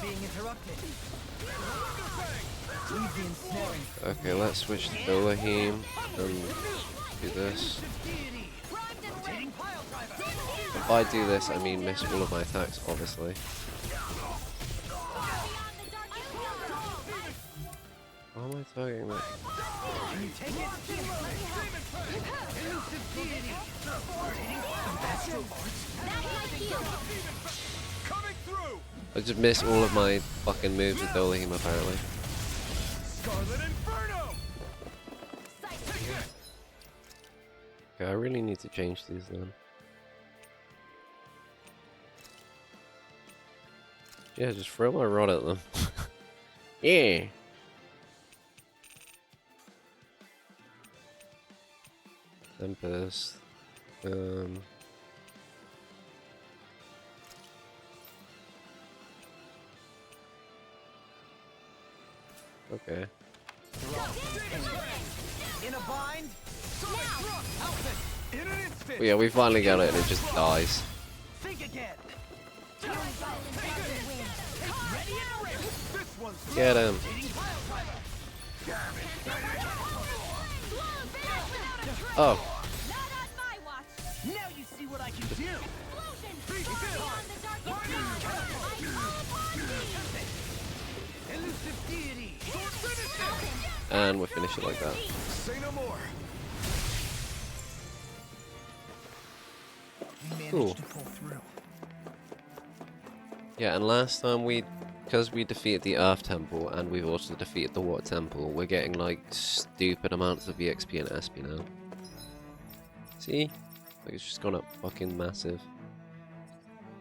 Being interrupted. Leave the ensnaring. Okay, let's switch to Dolahim and do this. If I do this, I mean miss all of my attacks, obviously. Why am I targeting that? Can you take it? Elusive deity. Astral coming through. I just missed all of my fucking moves with Dolahim, apparently. Scarlet Inferno. Okay, I really need to change these then. Yeah, just throw my rod at them. Yeah. Tempest. Okay. In a bind. In an instant. Well, yeah, we finally got it and it just dies. Think again. Get him. Oh. Now you see what I can do. Elusive deity. And we'll finish it like that. Say no more. We Cool. managed to pull through. Yeah, and last time because we defeated the Earth Temple and we've also defeated the Water Temple, we're getting like stupid amounts of EXP and SP now. See? Like it's just gone up fucking massive.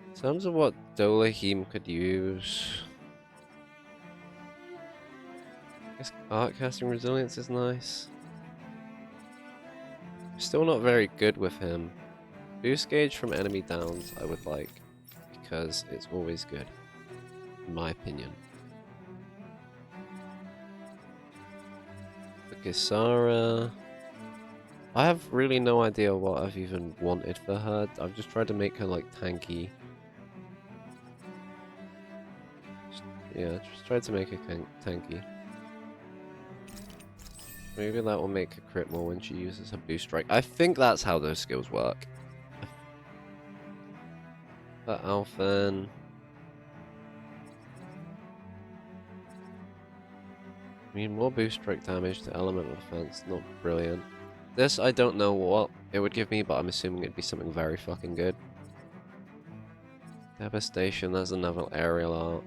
In terms of what Dolahim could use, I guess Art Casting Resilience is nice. Still not very good with him. Boost gauge from enemy downs I would like, because it's always good, in my opinion. Okay, Sarah. I have really no idea what I've even wanted for her. I've just tried to make her like tanky. Yeah, just tried to make her tanky. Maybe that will make her crit more when she uses her boost strike. I think that's how those skills work. But Alphen. I mean, more boost strike damage to elemental defense, not brilliant. This, I don't know what it would give me, but I'm assuming it'd be something very fucking good. Devastation, there's another aerial art.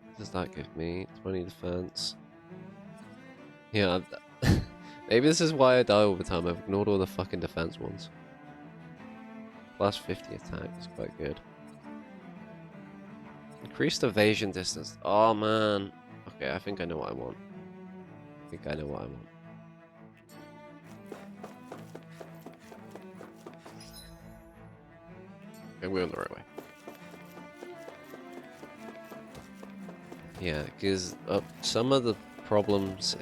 What does that give me? 20 defense. Yeah, maybe this is why I die all the time. I've ignored all the fucking defense ones. Plus 50 attack is quite good. Increased evasion distance. Oh man. Okay, I think I know what I want. I think I know what I want. Okay, we're on the right way. Yeah, because some of the problems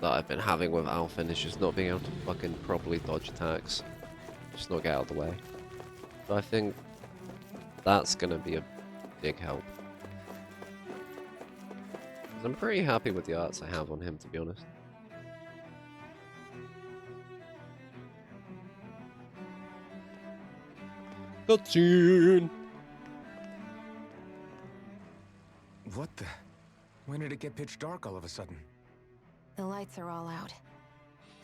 that I've been having with Alphen is just not being able to fucking properly dodge attacks. Just not get out of the way. So I think that's gonna be a big help. I'm pretty happy with the arts I have on him, to be honest. Cutscene! What the? When did it get pitch dark all of a sudden? The lights are all out.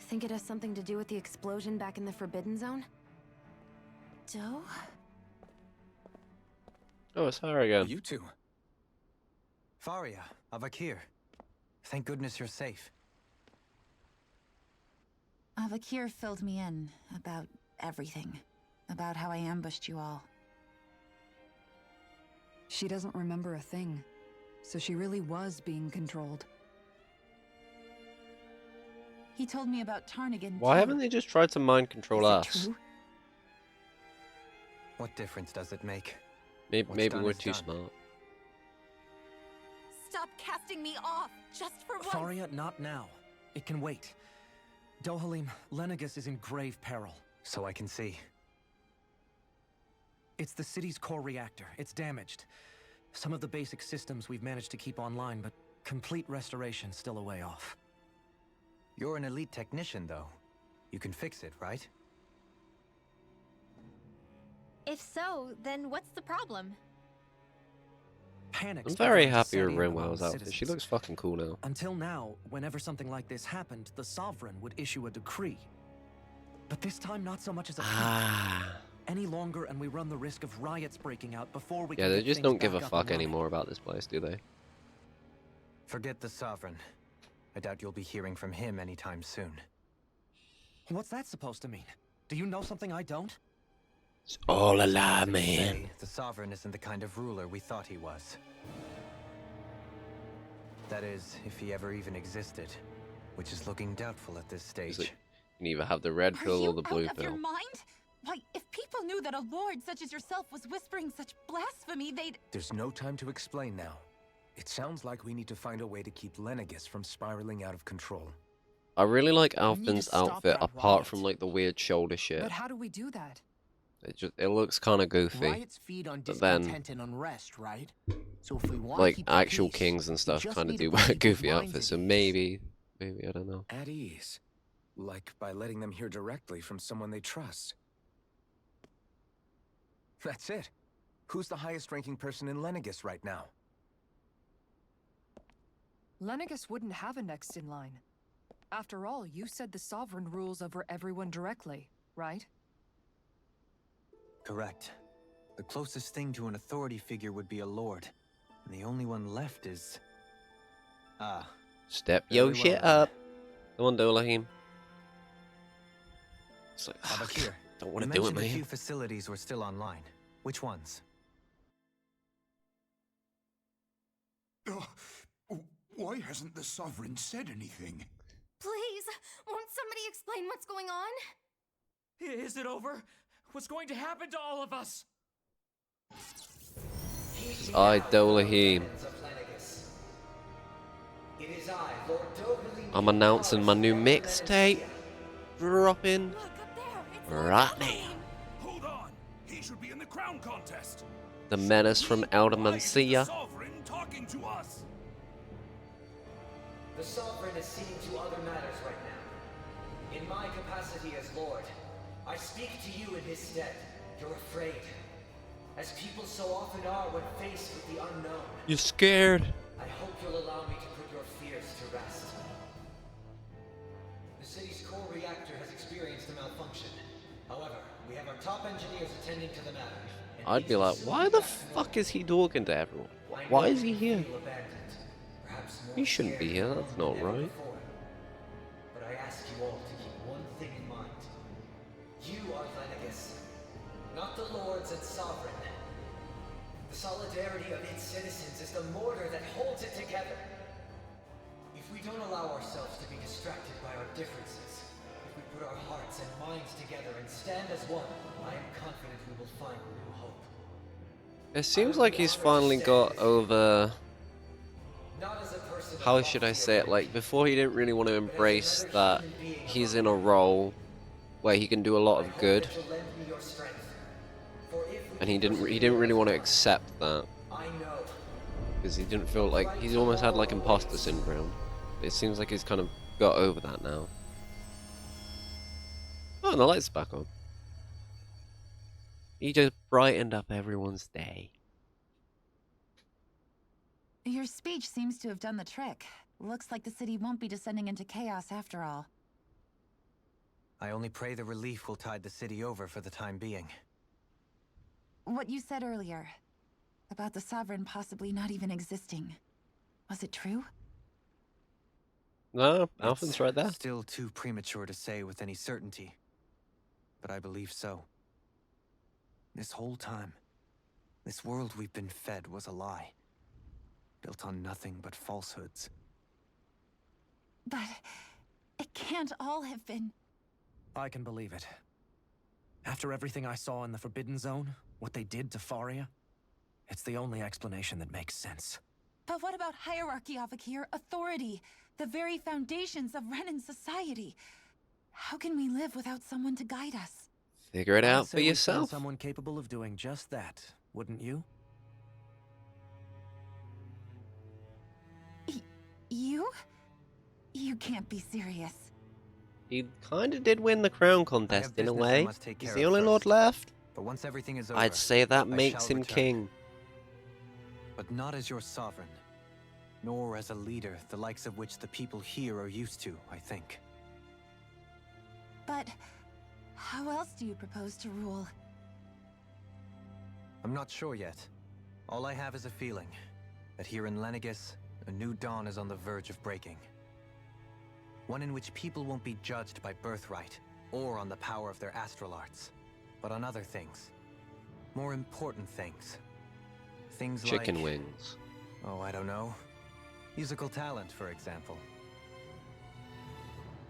Think it has something to do with the explosion back in the Forbidden Zone? Doe? Oh, it's her again. You two. Faria, Avakir. Thank goodness you're safe. Avakir filled me in about everything. About how I ambushed you all. She doesn't remember a thing, so she really was being controlled. He told me about Tarnigan. Why too. haven't they just tried to mind control Is it us? true? What difference does it make? Maybe, What's maybe done we're is too done. smart. Stop casting me off, just for once. Faria, not now. It can wait. Dohalim, Lenegus is in grave peril. So I can see. It's the city's core reactor. It's damaged. Some of the basic systems we've managed to keep online, but complete restoration's still a way off. You're an elite technician, though. You can fix it, right? If so, then what's the problem? Panic. I'm very happy with Rinwell's outfit. She looks fucking cool now. Until now, whenever something like this happened, the Sovereign would issue a decree. But this time, not so much as a any longer, and we run the risk of riots breaking out before we Yeah, can they get just things don't give a back up fuck and running. anymore about this place, do they? Forget the Sovereign. I doubt you'll be hearing from him anytime soon. What's that supposed to mean? Do you know something I don't? It's all a lie, Say, man. the Sovereign isn't the kind of ruler we thought he was. That is, if he ever even existed, which is looking doubtful at this stage. Like, you can either have the red Are pill you or the blue out of your pill. mind? Why, if people knew that a lord such as yourself was whispering such blasphemy, they'd... There's no time to explain now. It sounds like we need to find a way to keep Lenegis from spiraling out of control. I really like need to Alphen's stop outfit, that apart riot. from like the weird shoulder shit. But how do we do that? It looks kind of goofy. Riots feed on But then, discontent and unrest, right? So if we want like to keep the actual peace, kings and we stuff just kind of need to do put wear people's goofy minds outfits, at so ease. maybe I don't know. At ease. Like by letting them hear directly from someone they trust. That's it. Who's the highest ranking person in Lenegis right now? Lenegis wouldn't have a next in line. After all, you said the Sovereign rules over everyone directly, right? Correct. The closest thing to an authority figure would be a lord. And the only one left is... Step Very yo well shit then. up. Come on, Dolahim. It's like, Abakir, don't want you to do it, mentioned a few man. facilities were still online. Which ones? Why hasn't the Sovereign said anything? Please, won't somebody explain what's going on? Is it over? What's going to happen to all of us? I, Dolahim. I'm announcing my new mixtape. Dropping Look up there, it's right now. Hold on! He should be in the crown contest! The menace from Elde Why is the Menancia. Sovereign talking to us? The Sovereign is seeing to other matters right now. In my capacity as Lord, I speak to you in his stead. You're afraid. As people so often are when faced with the unknown. You're scared. I hope you'll allow me to put your fears to rest. The city's core reactor has experienced a malfunction. However, we have our top engineers attending to the matter. and I'd be these like, why the facilities fuck is he talking to everyone? I Why know is he you here? feel abandoned, perhaps more He shouldn't be scared here, that's than not ever right. before. But I ask you all to keep one thing in mind. You are Lenegis, not the lords and sovereign. The solidarity of its citizens is the mortar that holds it together. If we don't allow ourselves to be distracted by our differences, if we put our hearts and minds together and stand as one, I am confident we will find new hope. It seems like he's finally got over. Not as a person How should I say it? Like, before he didn't really want to embrace that he's in a role where he can do a lot of good, to lend me your strength. For if we and he didn't really want to accept that I know because he didn't feel like he's almost had like imposter syndrome. It seems like he's kind of got over that now. Oh, and the lights are back on. He just brightened up everyone's day. Your speech seems to have done the trick. Looks like the city won't be descending into chaos after all. I only pray the relief will tide the city over for the time being. What you said earlier, about the Sovereign possibly not even existing. Was it true? No, Alphen's It's right there. Still too premature to say with any certainty. But I believe so. This whole time, this world we've been fed was a lie. Built on nothing but falsehoods. But it can't all have been... I can believe it. After everything I saw in the Forbidden Zone, what they did to Faria, it's the only explanation that makes sense. But what about hierarchy, Avakir? Authority? The very foundations of Renan society? How can we live without someone to guide us? Figure it I'd out say for we found yourself. someone capable of doing just that, wouldn't you? You? You can't be serious. He kind of did win the crown contest in a way. He's the only lord left. But once everything is over, I'd say that I makes shall him return. king. But not as your sovereign, nor as a leader the likes of which the people here are used to, I think. But how else do you propose to rule? I'm not sure yet. All I have is a feeling that here in Lenegis, a new dawn is on the verge of breaking. One in which people won't be judged by birthright or on the power of their astral arts, but on other things. More important things. Things Chicken like... wings. Oh, I don't know. Musical talent, for example.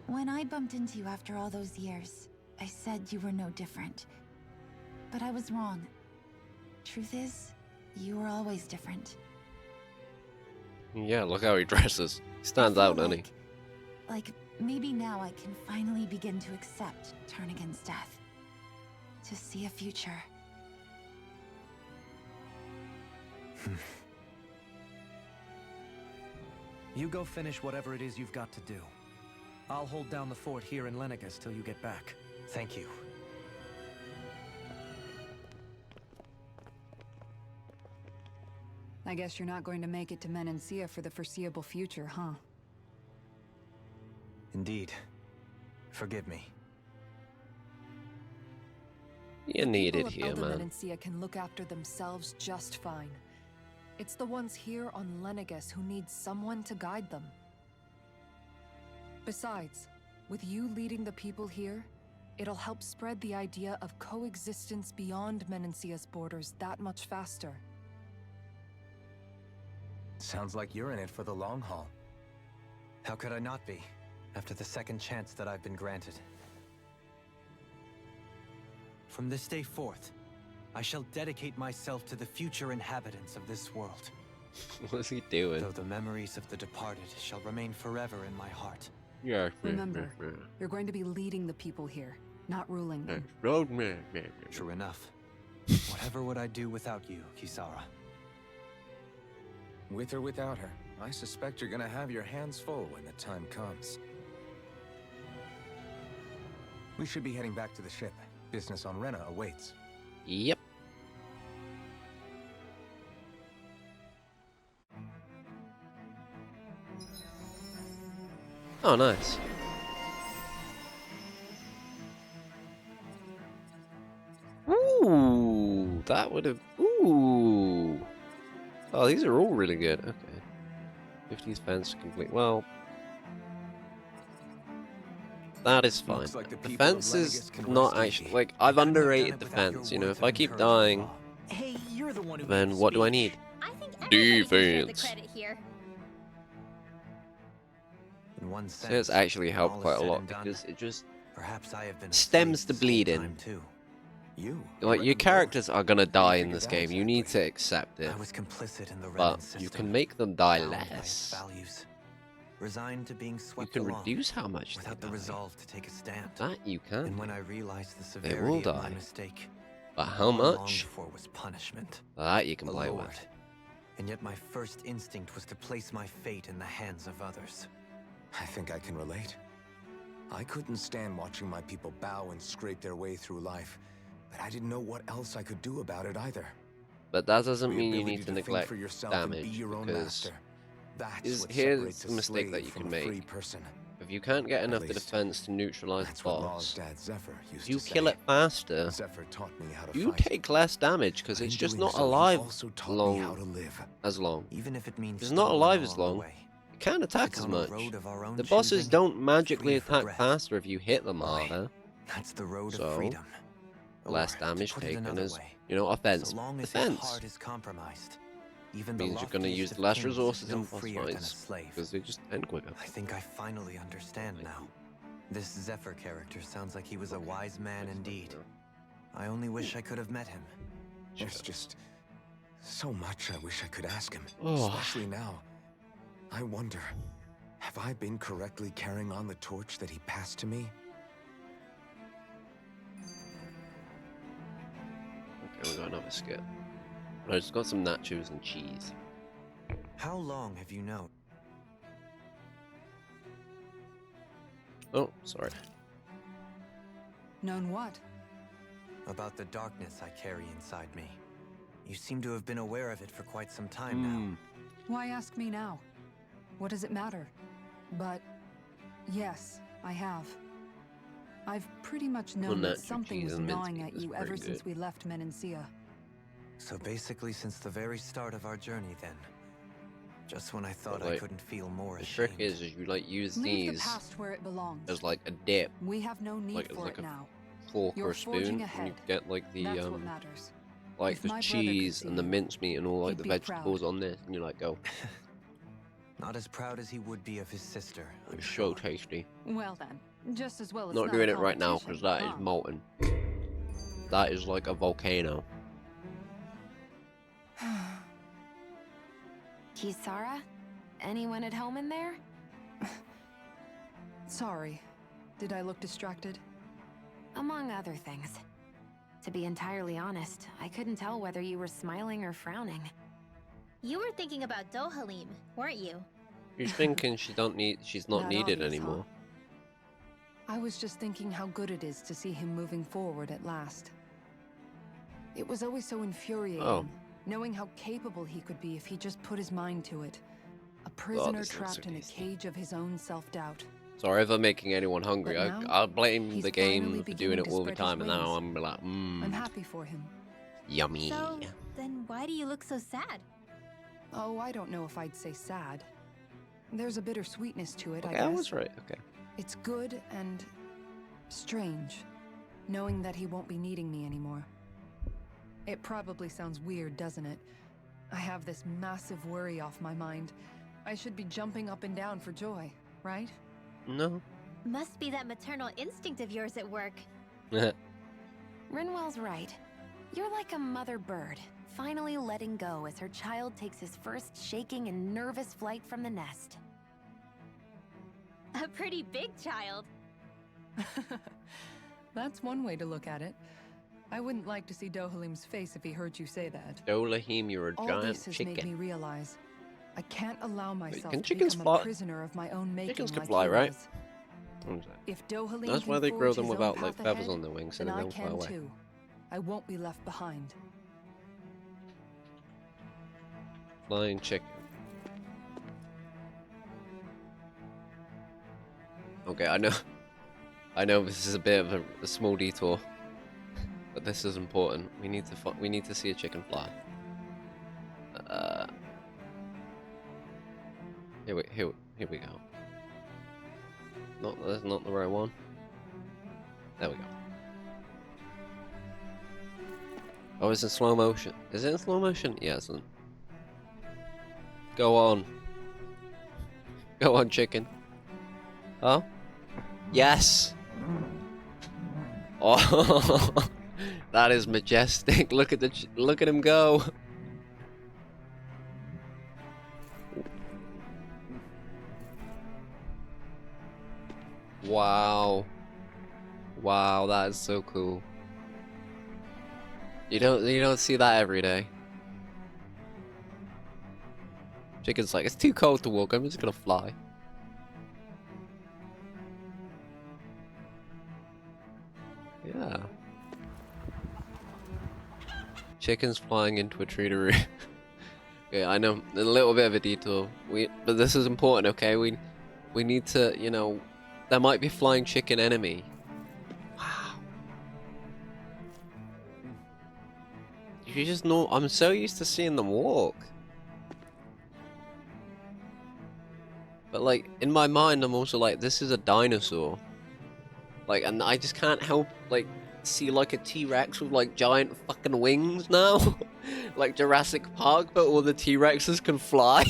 When I bumped into you after all those years, I said you were no different. But I was wrong. Truth is, you were always different. Yeah, look how he dresses. He stands out, doesn't he? Like, maybe now I can finally begin to accept turn against death. To see a future. You go finish whatever it is you've got to do. I'll hold down the fort here in Lenegis till you get back. Thank you. I guess you're not going to make it to Menancia for the foreseeable future, huh? Indeed. Forgive me. You need it People here, of Elde man. Menancia can look after themselves just fine. It's the ones here on Lenegis who need someone to guide them. Besides, with you leading the people here, it'll help spread the idea of coexistence beyond Menancia's borders that much faster. Sounds like you're in it for the long haul. How could I not be, after the second chance that I've been granted? From this day forth, I shall dedicate myself to the future inhabitants of this world. What's he doing? Though the memories of the departed shall remain forever in my heart. Yeah. Remember, you're going to be leading the people here, not ruling them. True enough. Whatever would I do without you, Kisara? With or without her, I suspect you're gonna have your hands full when the time comes. We should be heading back to the ship. Business on Rena awaits. Yep. Oh, nice. Ooh, that would have. Ooh. Oh, these are all really good. Okay. 50s fence complete. Well, that is fine. Looks like the The people of fence is Lenegis can not rest actually easy. like I've Couldn't have done underrated it the without your fence. You know, words if I of keep encouragement, dying, Law. Hey, you're the one who then gave what do I speech. need? I think everybody deserves the Defense. credit here. In one So sense, it's actually when helped all is quite a said lot and done, because it just perhaps I have been stems asleep the this whole bleeding. time too. You? like your characters are gonna die in this game. You need to accept it, I was complicit in the Renan but system, you can make them die bound by its less. values, resigned to being You swept can along reduce how much they without the die. resolve to take a stand. That you can. And when do. I realized the They severity will of my die. mistake, But how all I longed much? for was punishment. That you can A play lord. with. And yet my first instinct was to place my fate in the hands of others. I think I can relate. I couldn't stand watching my people bow and scrape their way through life, but I didn't know what else I could do about it either. But that doesn't The mean you ability need to think neglect for yourself and be damage, your own because master. That's what here's separates the mistake that slave you from can a free make. person. If you can't get enough to least, defense to neutralize the That's what Law's boss, dad Zephyr used you to kill say. it faster, Zephyr taught me how to you fight. take less damage because But it's in just doing not so, he alive also taught me how to long live. as long. Even if it means It's not stumbling alive as along the long. way. It can't attack as Take on a much. road of our own The bosses choosing, don't magically free for attack breath. faster if you hit them Boy, harder. That's the road So, of freedom. Less Or, damage to put it taken another as, way, you know, offense. so long as his Defense heart is compromised, even the means you're going to loftiest use of less kings resources is no in boss freer than a fights slave. because they just end quicker. I think I finally understand now. This Zephyr character sounds like he was a wise man indeed. I only wish I could have met him. There's just so much I wish I could ask him, Oh. especially now. I wonder, have I been correctly carrying on the torch that he passed to me? And we got another skip. I just got some nachos and cheese. How long have you known? Oh, sorry. Known what? About the darkness I carry inside me. You seem to have been aware of it for quite some time now. Why ask me now? What does it matter? But yes, I have. I've pretty much known that something was gnawing at you ever since we left Menancia. So basically since the very start of our journey then. Just when I thought I couldn't feel more ashamed. The trick is you like use Leave these the past where it belongs. as like a dip. We have no need Like, for like it a now. fork You're or a spoon, forging and you ahead. get like the That's what matters. like If the my brother could cheese see and the you, mincemeat and all like he'd the be vegetables proud. on this, and you like go. Not as proud as he would be of his sister. It's so tasty. Well then, just as well as Not doing it right now because that is molten. That is like a volcano. Kisara? Anyone at home in there? Sorry. Did I look distracted? Among other things. To be entirely honest, I couldn't tell whether you were smiling or frowning. You were thinking about Dohalim, weren't you? You're thinking she's not That needed obvious, anymore. I was just thinking how good it is to see him moving forward at last. It was always so infuriating, knowing how capable he could be if he just put his mind to it. A prisoner this looks so trapped in a tasty. cage of his own self-doubt. Sorry if I'm making anyone hungry. But now, I blame he's the game finally for doing beginning it to all the spread his time, and now wings. I'm like, I'm happy for him. yummy. So, then why do you look so sad? Oh, I don't know if I'd say sad. There's a bittersweetness to it, Okay, I guess. I was right. Okay. It's good and strange, knowing that he won't be needing me anymore. It probably sounds weird, doesn't it? I have this massive worry off my mind. I should be jumping up and down for joy, right? No. Must be that maternal instinct of yours at work. Rinwell's right. You're like a mother bird, finally letting go as her child takes his first shaking and nervous flight from the nest. A pretty big child. That's one way to look at it. I wouldn't like to see Dohalim's face if he heard you say that. Dolahim, you're a All giant this has made me chicken. realize I can't allow myself can to chickens become fly? a prisoner of my own making. Chickens can like fly, he right? was. What was that? If Dohalim That's can why they grow forge them his own without like path feathers ahead, on their wings, so then they I don't fly can away. too. I won't be left behind. Flying chicken. Okay, I know this is a bit of a small detour, but this is important. We need to see a chicken fly. Here we go. That's not the right one. There we go. Oh, it's in slow motion. Is it in slow motion? Yeah, it's in. Go on. Go on, chicken. Oh? Yes! Oh, that is majestic. Look at him go. Wow. Wow, that is so cool. You don't see that every day. Chicken's like, it's too cold to walk, I'm just gonna fly. Yeah. Chicken's flying into a tree to roost. Okay, I know, a little bit of a detour. But this is important, okay? We need to, you know, there might be flying chicken enemy. Wow. You just know, I'm so used to seeing them walk. But like, in my mind, I'm also like, this is a dinosaur. Like, and I just can't help, like, see like a T-Rex with like giant fucking wings now. Like Jurassic Park, but all the T-Rexes can fly.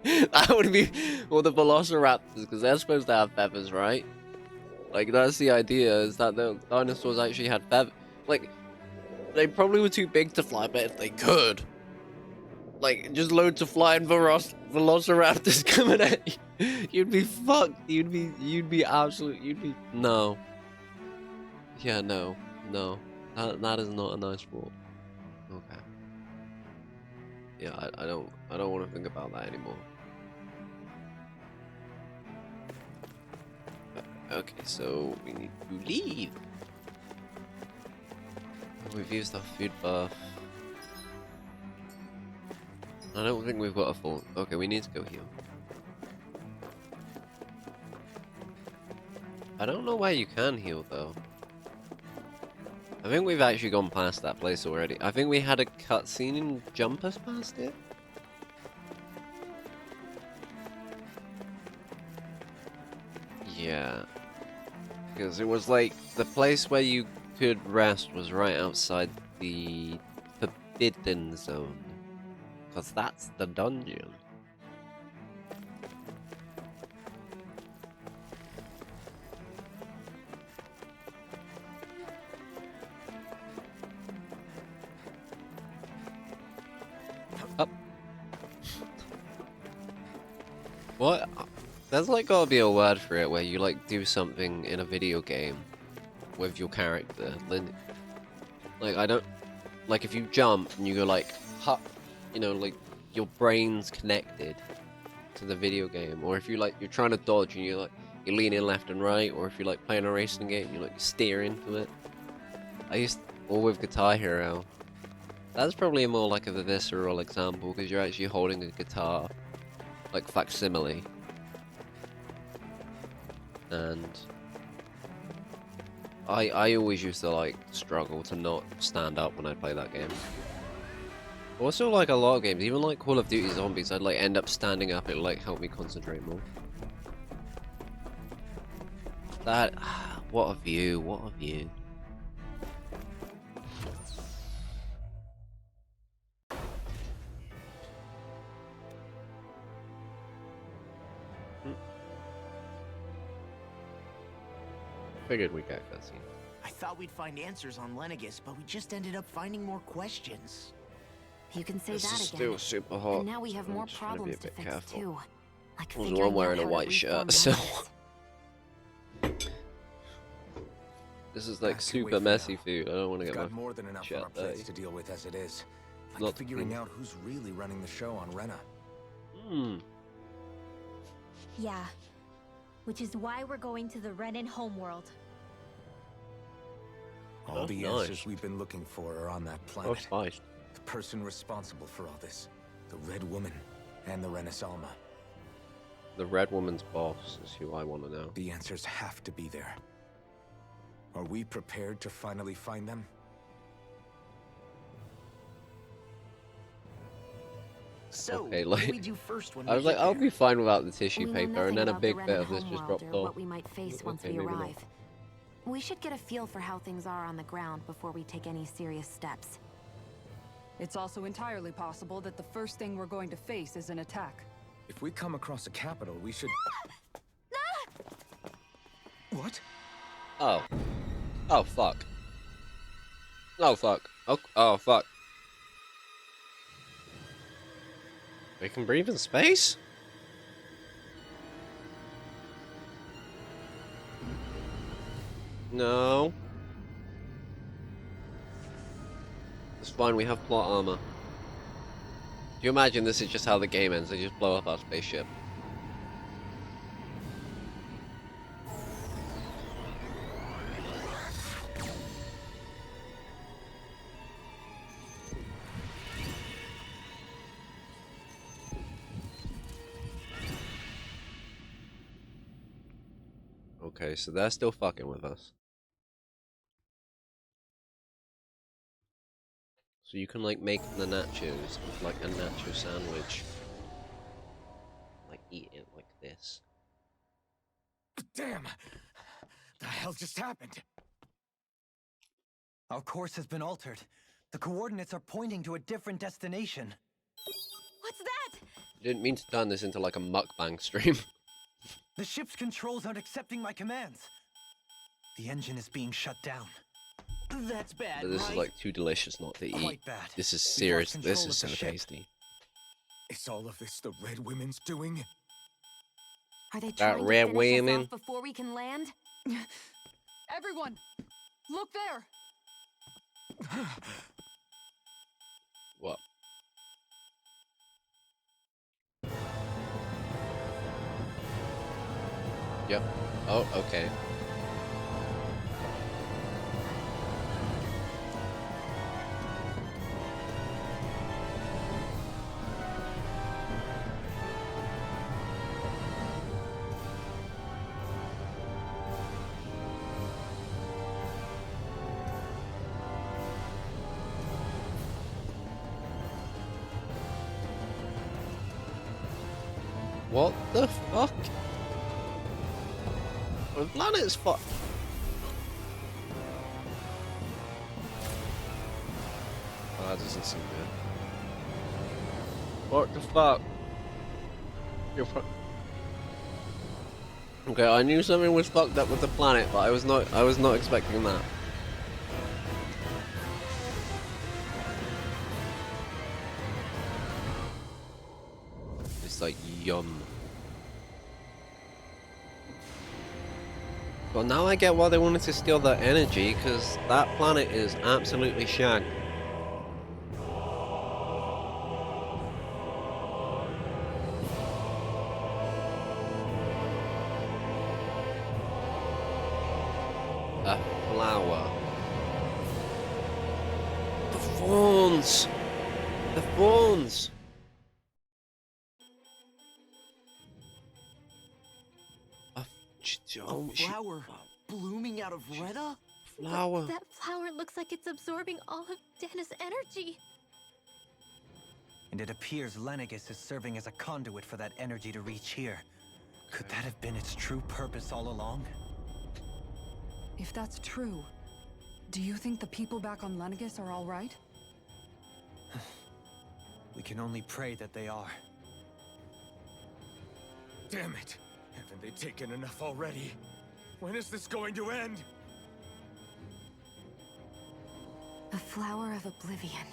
That would be, or the Velociraptors, because they're supposed to have feathers, right? Like, that's the idea, is that the dinosaurs actually had feathers. Like, they probably were too big to fly, but if they could, like, just loads of flying Velociraptors coming at you, you'd be fucked. You'd be no. Yeah, no. That is not a nice thought. Okay. Yeah, I don't want to think about that anymore. Okay, so we need to leave. We've used our food buff. I don't think we've got a full. Okay, we need to go heal. I don't know where you can heal though. I think we've actually gone past that place already. I think we had a cutscene and jump us past it. Yeah. Because it was like the place where you could rest was right outside the forbidden zone. Because that's the dungeon. Up. What? There's like gotta be a word for it where you like do something in a video game with your character. Like I don't like if you jump and you go like hop, you know, like your brain's connected to the video game, or if you like you're trying to dodge and you're leaning left and right, or if you're like playing a racing game, you like steer into it. Or with Guitar Hero. That's probably more like a visceral example because you're actually holding a guitar, like facsimile. And I always used to like struggle to not stand up when I play that game. Also, like a lot of games, even like Call of Duty Zombies, I'd like end up standing up. It like help me concentrate more. That what a view! What a view! Figured we'd get a cutscene. I thought we'd find answers on Lenegis, but we just ended up finding more questions. You can say This that is again. still super hot. And now we have I'm more just trying to be a problems to bit fix careful. too. Like There's figuring one wearing out a how white to shirt, reform so Lenegis. this is like Back to super wait for messy now. food. I don't want to We've get got my more than enough on shirt our plates dirty. to deal with as it is. Not Like figuring clean. out who's really running the show on Rena. Hmm. Yeah. Which is why we're going to the Renan homeworld. All Oh, the nice. answers we've been looking for are on that Oh, planet. nice. The person responsible for all this. The Red Woman and the Renasalma. The red woman's boss is who I want to know. The answers have to be there. Are we prepared to finally find them? So, Okay, what like do we do first when I we was like, get I'll there? be fine without the tissue We know paper, and nothing then a about the big bit Renan of this just homeworld dropped or off. what we might face once Okay, we maybe not. arrive. We should get a feel for how things are on the ground before we take any serious steps. It's also entirely possible that the first thing we're going to face is an attack. If we come across a capital, we should... What? Oh. Oh fuck. Oh fuck. Oh fuck. We can breathe in space? No. It's fine, we have plot armor. Do you imagine this is just how the game ends? They just blow up our spaceship. Okay, so they're still fucking with us. So you can like make the nachos like a nacho sandwich. Like eat it like this. Damn! The hell just happened? Our course has been altered. The coordinates are pointing to a different destination. What's that? Didn't mean to turn this into like a mukbang stream. The ship's controls aren't accepting my commands. The engine is being shut down. That's bad, But this right? is like too delicious not to eat. Quite bad. This is We've serious. lost This control is so of the ship. tasty. Is all of this the Red Women's doing? Are they That trying to red finish women. us off before we can land? Everyone, look there! Yep. Oh, okay. What the fuck? The planet's fucked. Oh, that doesn't seem good. What the fuck? Okay, I knew something was fucked up with the planet, but I was not expecting that. It's like yum. Well, now I get why they wanted to steal that energy, because that planet is absolutely shagged. A flower. The fawns! The fawns! A flower blooming out of Rena? Flower. That flower looks like it's absorbing all of Dahna's energy. And it appears Lenegis is serving as a conduit for that energy to reach here. Could that have been its true purpose all along? If that's true, do you think the people back on Lenegis are all right? We can only pray that they are. Damn it! Haven't they taken enough already? When is this going to end? The flower of oblivion.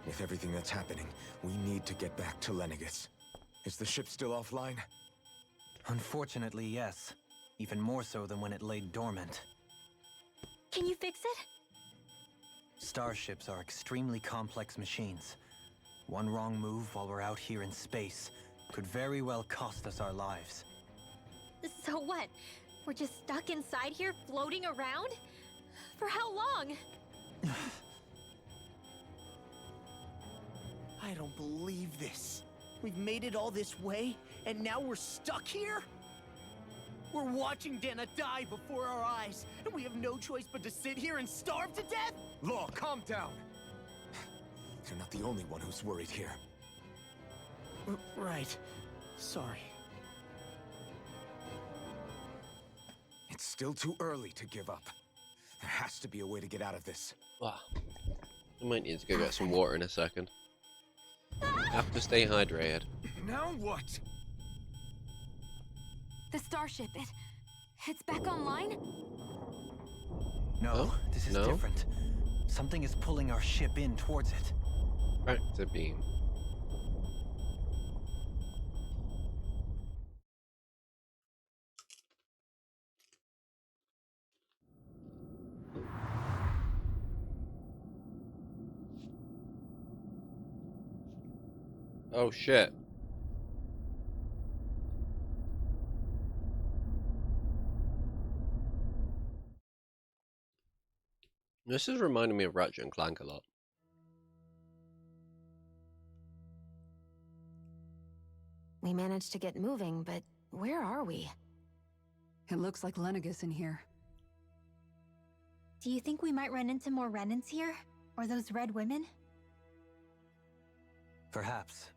With everything that's happening, we need to get back to Lenegis. Is the ship still offline? Unfortunately, yes. Even more so than when it lay dormant. Can you fix it? Starships are extremely complex machines. One wrong move while we're out here in space could very well cost us our lives. So what? We're just stuck inside here, floating around? For how long? I don't believe this. We've made it all this way, and now we're stuck here? We're watching Dahna die before our eyes, and we have no choice but to sit here and starve to death? Law, calm down! You're not the only one who's worried here. Right. Sorry. It's still too early to give up. There has to be a way to get out of this. Wow. I might need to go get some water in a second. Have to stay hydrated. Now what? The starship, it's back online? No, this is different. Something is pulling our ship in towards it. Tractor beam. Oh shit. This is reminding me of Ratchet and Clank a lot. We managed to get moving, but where are we? It looks like Lenegis in here. Do you think we might run into more Renans here? Or those red women? Perhaps.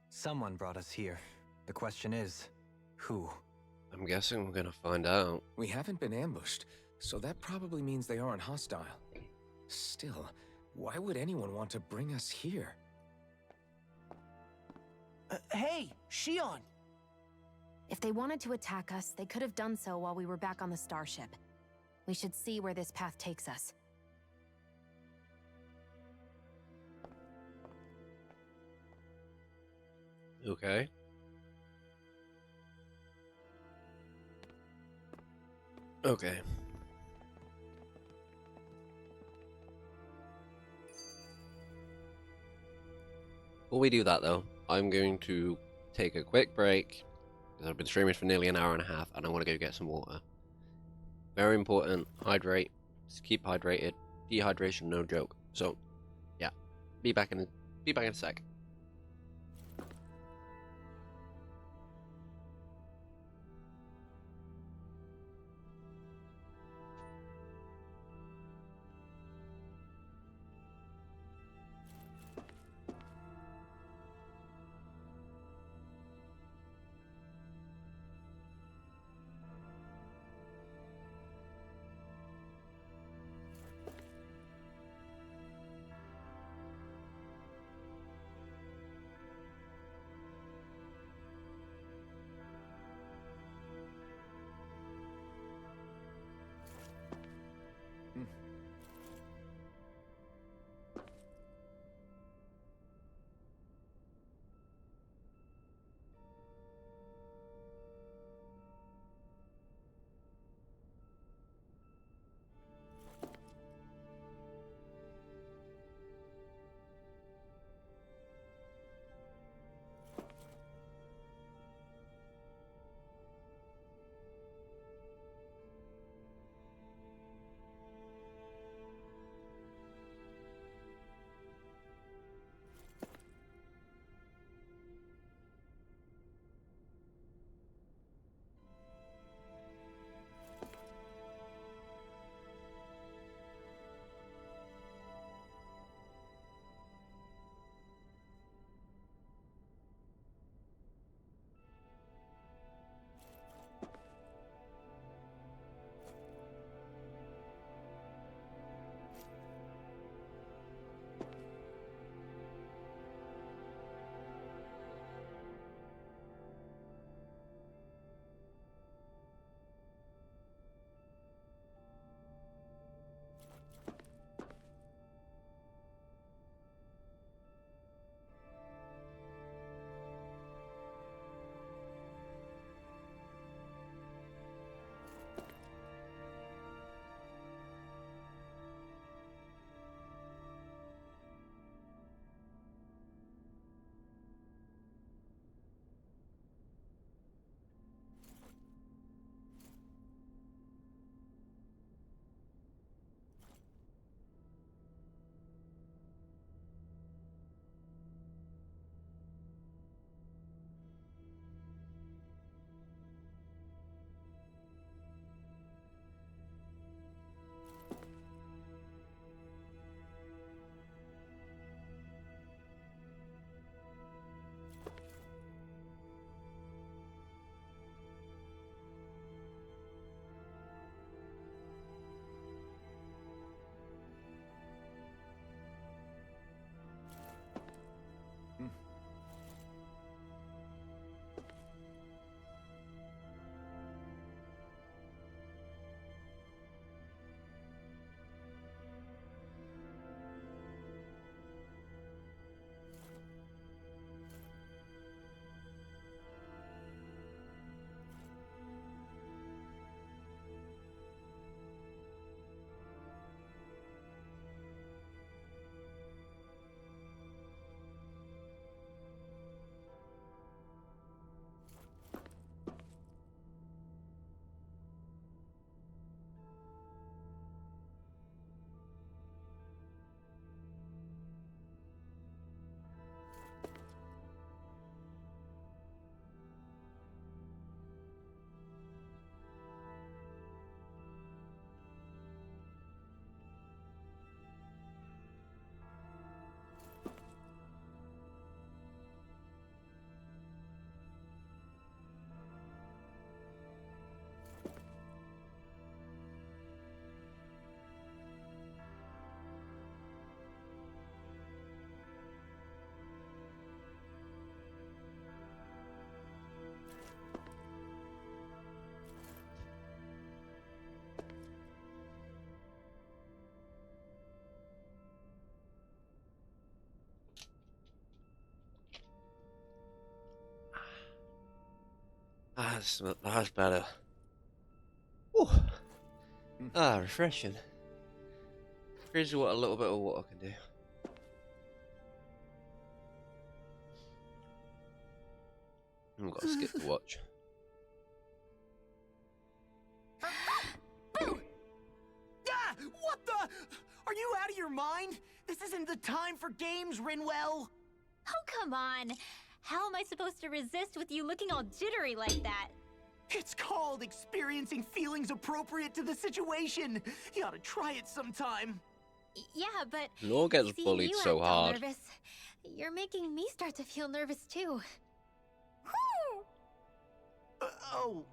Someone brought us here. The question is, who? I'm guessing we're gonna find out. We haven't been ambushed, so that probably means they aren't hostile. Still, why would anyone want to bring us here? Hey, Shion! If they wanted to attack us, they could have done so while we were back on the starship. We should see where this path takes us. Okay. Okay. Before we do that though, I'm going to take a quick break because I've been streaming for nearly an hour and a half, and I want to go get some water. Very important. Hydrate. Just keep hydrated. Dehydration, no joke. So, yeah, be back in a sec. That's better. Ooh. Refreshing. Crazy what a little bit of water can do. I've got to skip to watch. Ah, what the? Are you out of your mind? This isn't the time for games, Rinwell. Oh, come on. How am I supposed to resist with you looking all jittery like that? It's called experiencing feelings appropriate to the situation. You ought to try it sometime. Yeah, but Law gets seeing bullied you so act all hard. nervous, you're making me start to feel nervous too. Oh,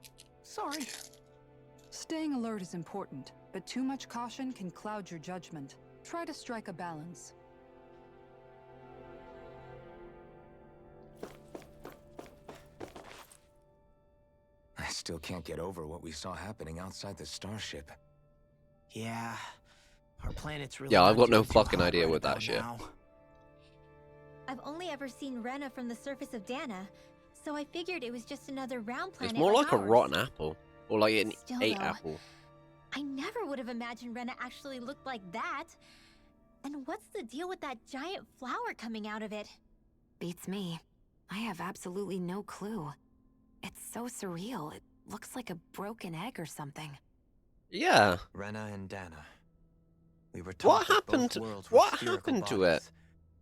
sorry. Staying alert is important, but too much caution can cloud your judgment. Try to strike a balance. I still can't get over what we saw happening outside the starship. Yeah, our planet's really Yeah, I've not got no doing too fucking hot idea right what that about shit. now. I've only ever seen Rena from the surface of Dahna, so I figured it was just another round planet. It's more like a ours. rotten apple. Or like an Still, ate though, apple. I never would have imagined Rena actually looked like that. And what's the deal with that giant flower coming out of it? Beats me. I have absolutely no clue. It's so surreal. It looks like a broken egg or something. Yeah. Rena and Dahna. We were taught What that happened? both worlds were What spherical happened to bodies it?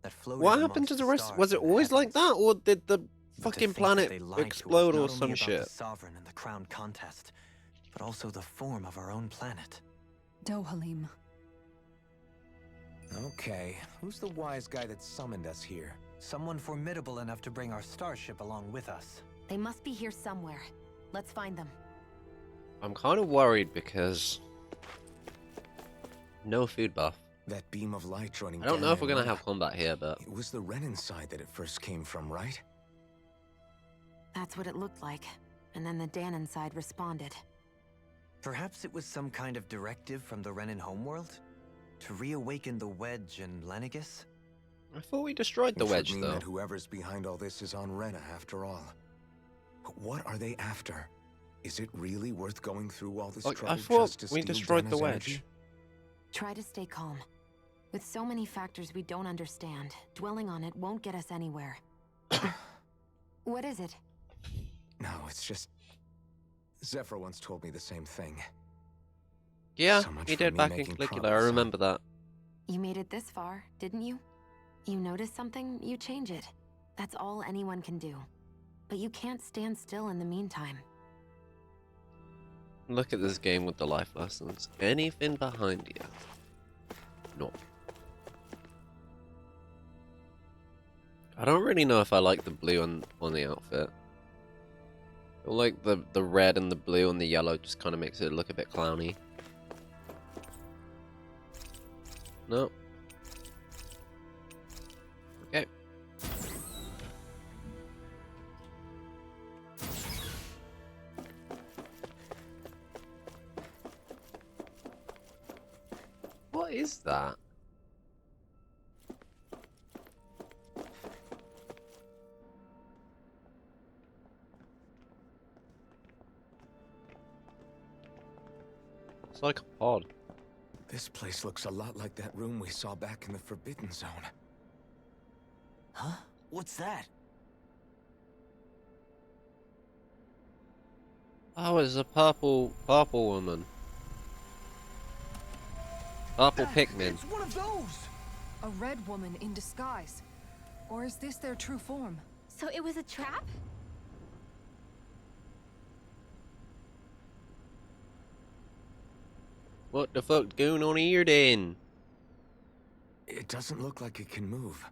that floated What happened amongst to the the rest? stars Was it in the always like heavens. that, or did the But to fucking think that planet they lied to us explode not or only some about shit? the Sovereign and the crown contest, but also the form of our own planet. Dohalim. Okay, who's the wise guy that summoned us here? Someone formidable enough to bring our starship along with us. They must be here somewhere. Let's find them. I'm kind of worried because no food buff. That beam of light joining I don't know if we're Dahna gonna and have Rena. combat here, but It was the Renan side that it first came from, right? That's what it looked like. And then the Dahnan side responded. Perhaps it was some kind of directive from the Renan homeworld? To reawaken the Wedge and Lenegis? I thought we destroyed the Which would wedge mean though. that whoever's behind all this is on Rena after all. But what are they after? Is it really worth going through all this Like, trouble I thought just to we steal destroyed the Dahna's wedge. energy? Try to stay calm. With so many factors we don't understand, dwelling on it won't get us anywhere. What is it? No, it's just... Zephyr once told me the same thing. Yeah, So much he for did me back in making Calaglia. I progress, huh? remember that. You made it this far, didn't you? You notice something, you change it. That's all anyone can do. But you can't stand still in the meantime. Look at this game with the life lessons. Anything behind you? No. I don't really know if I like the blue on the outfit. I feel like the red and the blue and the yellow just kind of makes it look a bit clowny. No. Okay. What is that? It's like a pod. This place looks a lot like that room we saw back in the Forbidden Zone. Huh? What's that? Oh, it's a purple woman. Purple Pikmin. It's one of those! A red woman in disguise. Or is this their true form? So it was a trap? What the fuck going on here then? It doesn't look like it can move.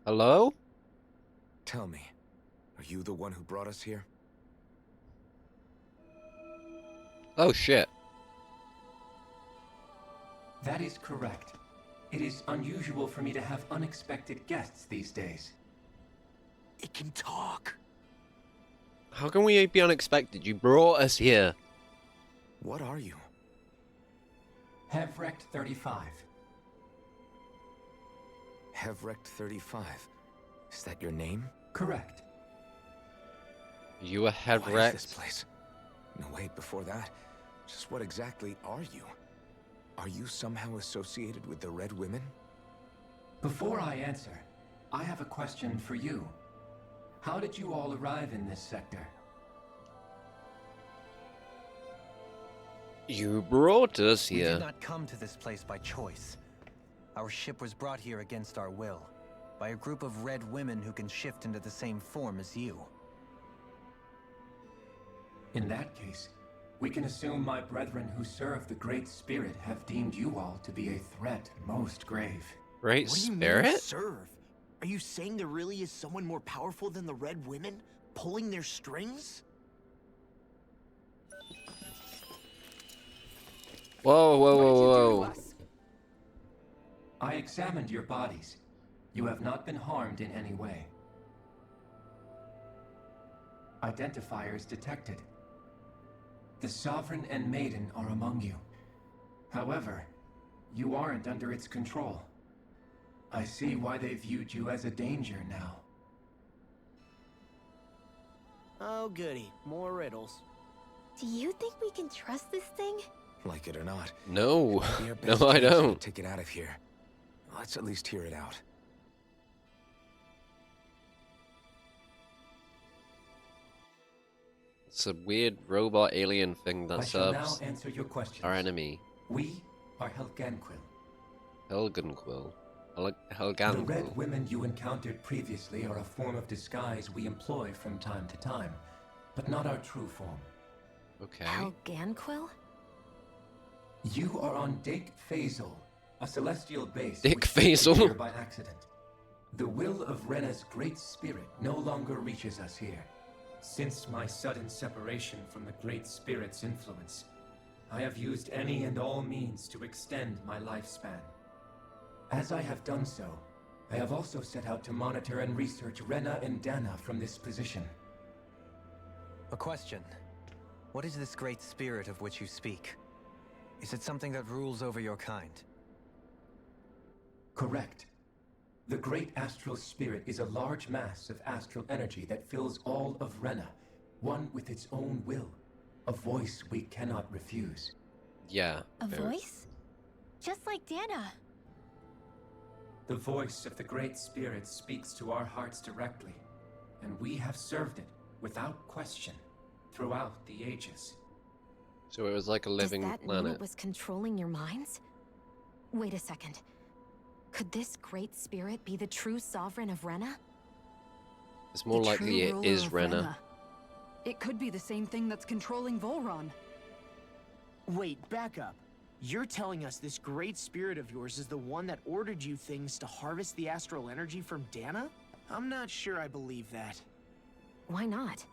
Hello? Tell me, are you the one who brought us here? Oh shit. That is correct. It is unusual for me to have unexpected guests these days. It can talk. How can we be unexpected? You brought us here. What are you? Hevrect 35. Hevrect 35. Is that your name? Correct. You a head What wreck? is this place? No, wait, before that. Just what exactly are you? Are you somehow associated with the Red Women? Before I answer, I have a question for you. How did you all arrive in this sector? You brought us We here. did not come to this place by choice. Our ship was brought here against our will, by a group of red women who can shift into the same form as you. In that case, we can assume my brethren who serve the Great Spirit have deemed you all to be a threat most grave. Great What do you mean, Spirit? serve? Are you saying there really is someone more powerful than the red women, pulling their strings? Whoa, whoa, whoa, whoa. I examined your bodies. You have not been harmed in any way. Identifiers detected. The Sovereign and Maiden are among you. However, you aren't under its control. I see why they viewed you as a danger now. Oh, goody. More riddles. Do you think we can trust this thing? Like it or not. No. Be our No, best I chance to don't. Take it out of here. Let's at least hear it out. It's a weird robot alien thing that I shall now serves answer your questions. our enemy. We are Helganquil. Helganquil. The Helganquil. red women you encountered previously are a form of disguise we employ from time to time, but not our true form. Okay. Helganquil? You are on Dake Phasal, a celestial base Dick which we Phasal? here by accident. The will of Rena's great spirit no longer reaches us here. Since my sudden separation from the Great Spirit's influence, I have used any and all means to extend my lifespan. As I have done so, I have also set out to monitor and research Rena and Dahna from this position. A question. What is this great spirit of which you speak? Is it something that rules over your kind? Correct. The great astral spirit is a large mass of astral energy that fills all of Rena, one with its own will, a voice we cannot refuse. Yeah. A very- voice? Just like Dahna. The voice of the great spirit speaks to our hearts directly, and we have served it without question throughout the ages. So it was like a living Does that mean planet. it was controlling your minds? Wait a second. Could this great spirit be the true sovereign of Rena? It's more The likely true it ruler is of Rena. It could be the same thing that's controlling Volron. Wait, back up. You're telling us this great spirit of yours is the one that ordered you things to harvest the astral energy from Dahna? I'm not sure I believe that. Why not?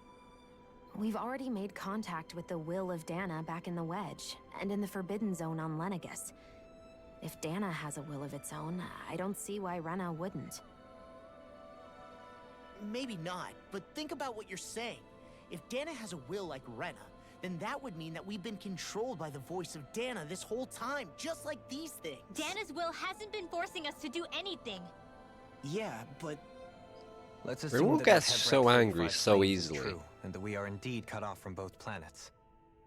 We've already made contact with the will of Dahna back in the Wedge, and in the Forbidden Zone on Lenegus. If Dahna has a will of its own, I don't see why Rena wouldn't. Maybe not, but think about what you're saying. If Dahna has a will like Rena, then that would mean that we've been controlled by the voice of Dahna this whole time, just like these things. Dana's will hasn't been forcing us to do anything. Yeah, but Let's We assume won't that get that so Hebrek angry 35 so claims is easily. true, and that we are indeed cut off from both planets.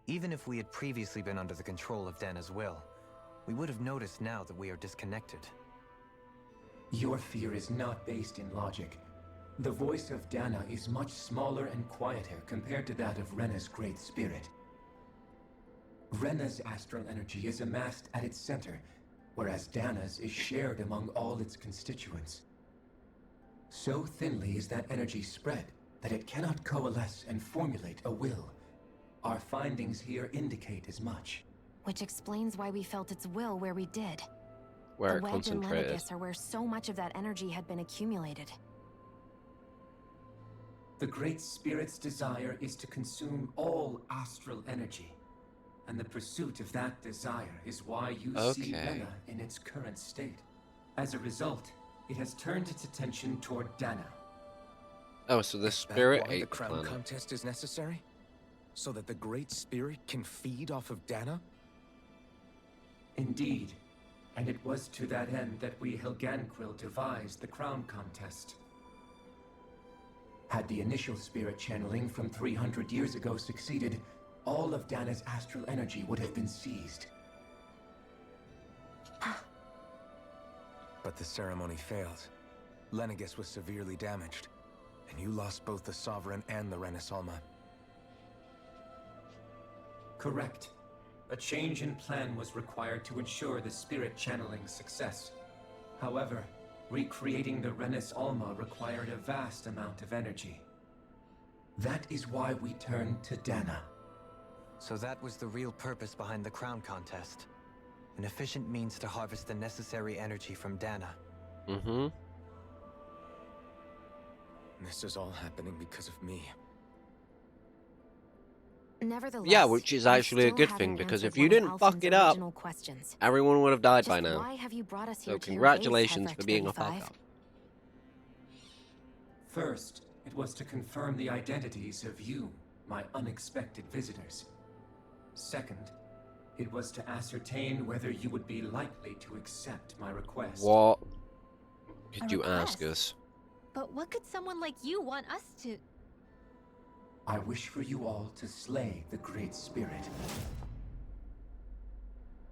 Even if we had previously been under the control of Dahna's will, we would have noticed now that we are disconnected. Your fear is not based in logic. The voice of Dahna is much smaller and quieter compared to that of Rena's great spirit. Rena's astral energy is amassed at its center, whereas Dahna's is shared among all its constituents. So thinly is that energy spread that it cannot coalesce and formulate a will. Our findings here indicate as much. Which explains why we felt its will where we did. Where the it Wedge and concentrated. Lenegus are where so much of that energy had been accumulated. The Great Spirit's desire is to consume all astral energy. And the pursuit of that desire is why you see Okay. Rena in its current state. As a result, it has turned its attention toward Dahna. Oh, so the That spirit why the ate the crown planet. contest is necessary? So that the Great Spirit can feed off of Dahna? Indeed. And it was to that end that we Helganquil devised the crown contest. Had the initial spirit channeling from 300 years ago succeeded, all of Dahna's astral energy would have been seized. But the ceremony failed. Lenegis was severely damaged, and you lost both the Sovereign and the Renasalma. Correct. A change in plan was required to ensure the spirit channeling's success. However, recreating the Renis Alma required a vast amount of energy. That is why we turned to Dahna. So that was the real purpose behind the crown contest. An efficient means to harvest the necessary energy from Dahna. Mm-hmm. This is all happening because of me. Nevertheless, Yeah, which is I actually a still good haven't thing, because answered if you one of didn't fuck Alfen's it up, original questions. everyone would have died by Just now. why have you brought us So here to your congratulations base, for being a Hevric 35? fuck up. First, it was to confirm the identities of you, my unexpected visitors. Second, it was to ascertain whether you would be likely to accept my request. What A did you ask request? us? But what could someone like you want us to... I wish for you all to slay the Great Spirit.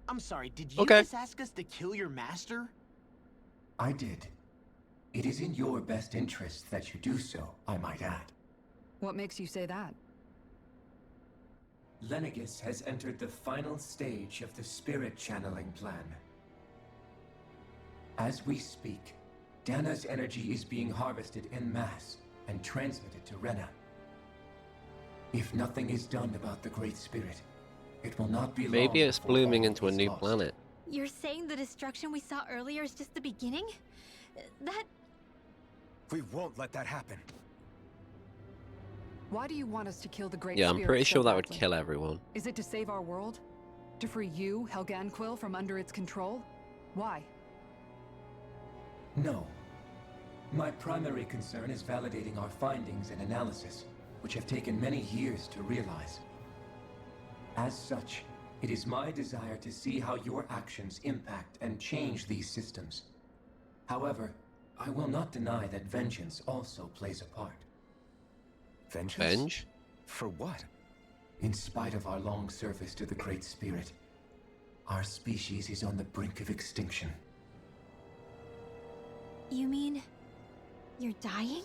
I'm sorry, did you Okay. just ask us to kill your master? I did. It is in your best interest that you do so, I might add. What makes you say that? Lenegis has entered the final stage of the spirit channeling plan. As we speak, Dahna's energy is being harvested en masse and transmitted to Rena. If nothing is done about the Great Spirit, it will not be Maybe long it's before blooming all into a is new lost. planet. You're saying the destruction we saw earlier is just the beginning? That... We won't let that happen. Why do you want us to kill the Great Yeah, I'm Spirit pretty so sure that would badly? kill everyone. Is it to save our world? To free you, Helganquil, from under its control? Why? No. My primary concern is validating our findings and analysis, which have taken many years to realize. As such, it is my desire to see how your actions impact and change these systems. However, I will not deny that vengeance also plays a part. Vengeance? Venge? For what? In spite of our long service to the Great Spirit, our species is on the brink of extinction. You mean... you're dying?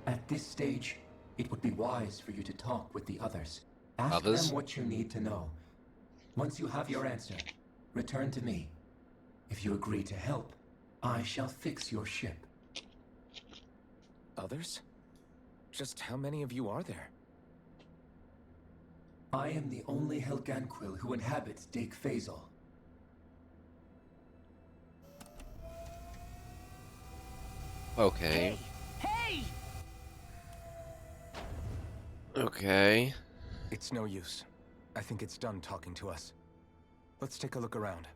At this stage, it would be wise for you to talk with the others. Ask Others? them what you need to know. Once you have your answer, return to me. If you agree to help, I shall fix your ship. Others? Just how many of you are there? I am the only Helganquil who inhabits Dake Faisal. Okay. Hey! Okay. It's no use. I think it's done talking to us. Let's take a look around.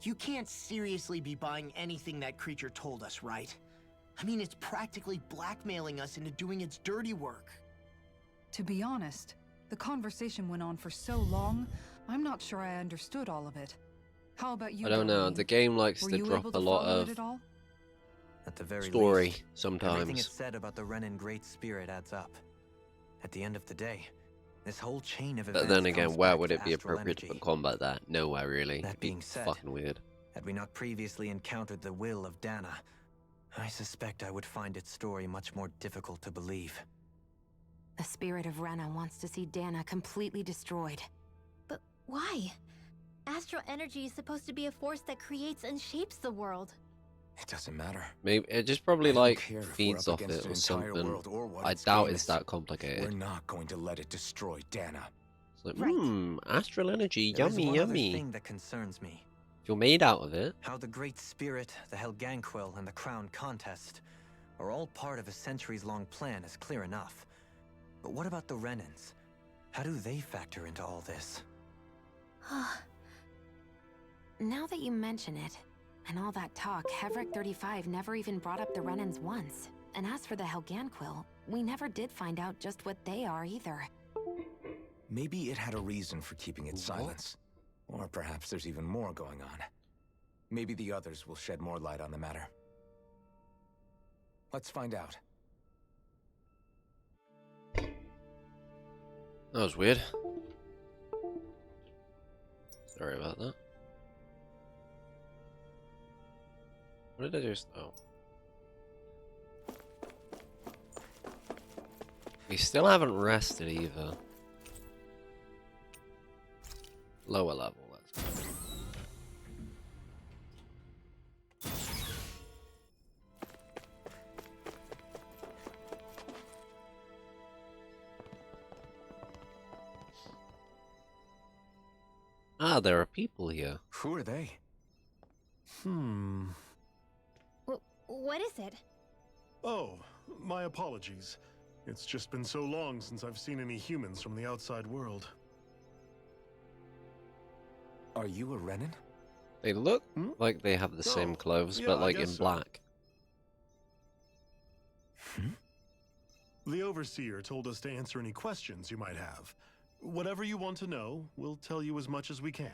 You can't seriously be buying anything that creature told us, right? I mean, it's practically blackmailing us into doing its dirty work. To be honest, the conversation went on for so long, I'm not sure I understood all of it. How about you, I don't know. Doreen? The game likes Were to you drop able a to lot follow of it at all? At the very story least, everything sometimes. it's said about the Renan Great Spirit adds up. At the end of the day, this whole chain of events But then again, comes where back would to it be astral appropriate to energy. put combat that? Nowhere really. That It'd be being said, fucking weird. Had we not previously encountered the will of Dahna, I suspect I would find its story much more difficult to believe. The spirit of Rena wants to see Dahna completely destroyed. But why? Astral energy is supposed to be a force that creates and shapes the world. It doesn't matter. Maybe it just probably I don't like care if we're feeds up off against it an or entire something. world or what I its doubt game it's is. that complicated. We're not going to let it destroy Dahna. It's like, Right. astral energy, There is yummy, one other yummy. thing that concerns me. If you're made out of it, How the Great Spirit, the Helganquil, and the Crown Contest are all part of a centuries-long plan is clear enough. But what about the Renans? How do they factor into all this? Now that you mention it, and all that talk, Hevric 35 never even brought up the Renans once. And as for the Helganquil, we never did find out just what they are either. Maybe it had a reason for keeping its silence. Or perhaps there's even more going on. Maybe the others will shed more light on the matter. Let's find out. That was weird. Sorry about that. What did I just... Oh. We still haven't rested either. Lower level, let's go. Ah, there are people here. Who are they? What is it? Oh, my apologies. It's just been so long since I've seen any humans from the outside world. Are you a Renan? They look like they have the same clothes, yeah, but I like in guess so. black. The Overseer told us to answer any questions you might have. Whatever you want to know, we'll tell you as much as we can.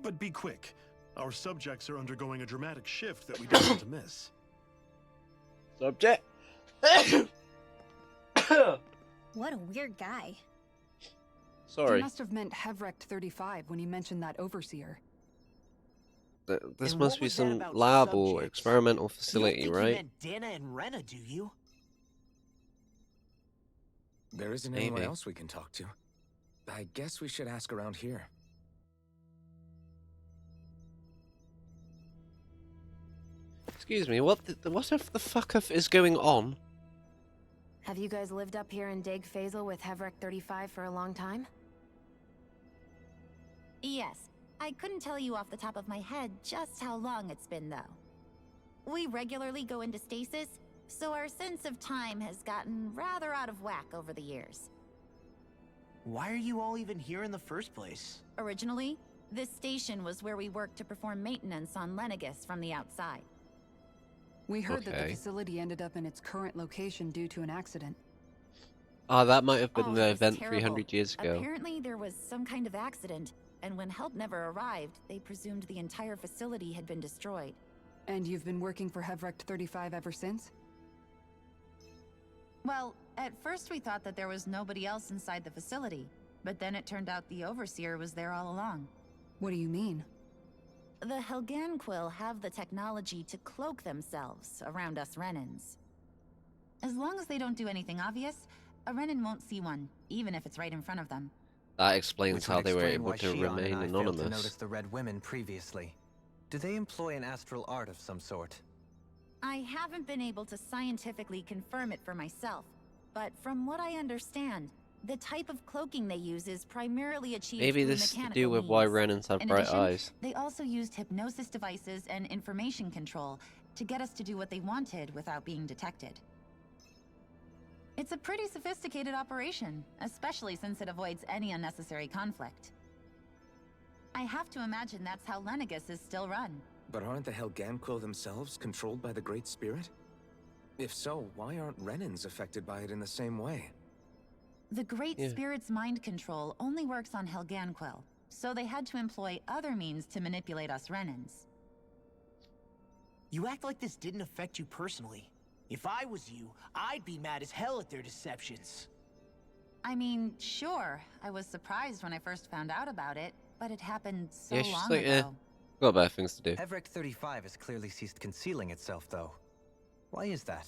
But be quick. Our subjects are undergoing a dramatic shift that we don't want to miss. Subject? What a weird guy. Sorry. He must have meant Hevrect 35 when he mentioned that Overseer. This And must what be was that some about lab or subjects? experimental facility, You don't right? think he meant Dahna and Rena, do you? There isn't Maybe. anyone else we can talk to. I guess we should ask around here. Excuse me, what if the fuck is going on? Have you guys lived up here in Dag Fazel with Hevrect 35 for a long time? Yes. I couldn't tell you off the top of my head just how long it's been, though. We regularly go into stasis, so our sense of time has gotten rather out of whack over the years. Why are you all even here in the first place? Originally, this station was where we worked to perform maintenance on Lenagus from the outside. We heard that the Okay. facility ended up in its current location due to an accident. Ah, that might have been Oh, the it was event terrible. 300 years ago. Apparently there was some kind of accident, and when help never arrived, they presumed the entire facility had been destroyed. And you've been working for Hevrect 35 ever since? Well, at first we thought that there was nobody else inside the facility, but then it turned out the Overseer was there all along. What do you mean? The Helganquil have the technology to cloak themselves around us Renans. As long as they don't do anything obvious, a Renan won't see one, even if it's right in front of them. That explains Which how would they were explain able why to Shion remain and I failed to anonymous. notice the Red Women previously. Do they employ an astral art of some sort? I haven't been able to scientifically confirm it for myself, but from what I understand, the type of cloaking they use is primarily achieved Maybe through this is to mechanical do with why means. Renans have In bright addition, eyes. they also used hypnosis devices and information control to get us to do what they wanted without being detected. It's a pretty sophisticated operation, especially since it avoids any unnecessary conflict. I have to imagine that's how Lenagus is still run. But aren't the Helganquil themselves controlled by the Great Spirit? If so, why aren't Renans affected by it in the same way? The Great Spirit's mind control only works on Helganquil, so they had to employ other means to manipulate us Renans. You act like this didn't affect you personally. If I was you, I'd be mad as hell at their deceptions. I mean, sure, I was surprised when I first found out about it, but it happened so Yeah, she's long like, ago. got better things to do. Hevrect 35 has clearly ceased concealing itself, though. Why is that?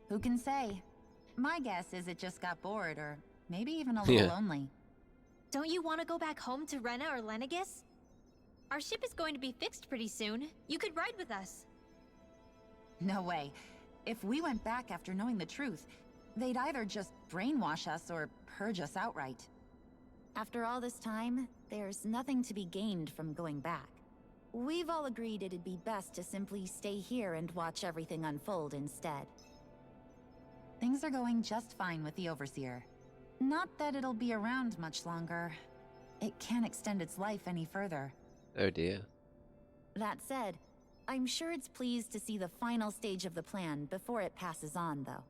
Who can say? My guess is it just got bored, or maybe even a little lonely. Don't you want to go back home to Rena or Lenagus? Our ship is going to be fixed pretty soon. You could ride with us. No way. If we went back after knowing the truth, they'd either just brainwash us or purge us outright. After all this time, there's nothing to be gained from going back. We've all agreed it'd be best to simply stay here and watch everything unfold instead. Things are going just fine with the Overseer. Not that it'll be around much longer. It can't extend its life any further. Oh dear. That said, I'm sure it's pleased to see the final stage of the plan before it passes on, though.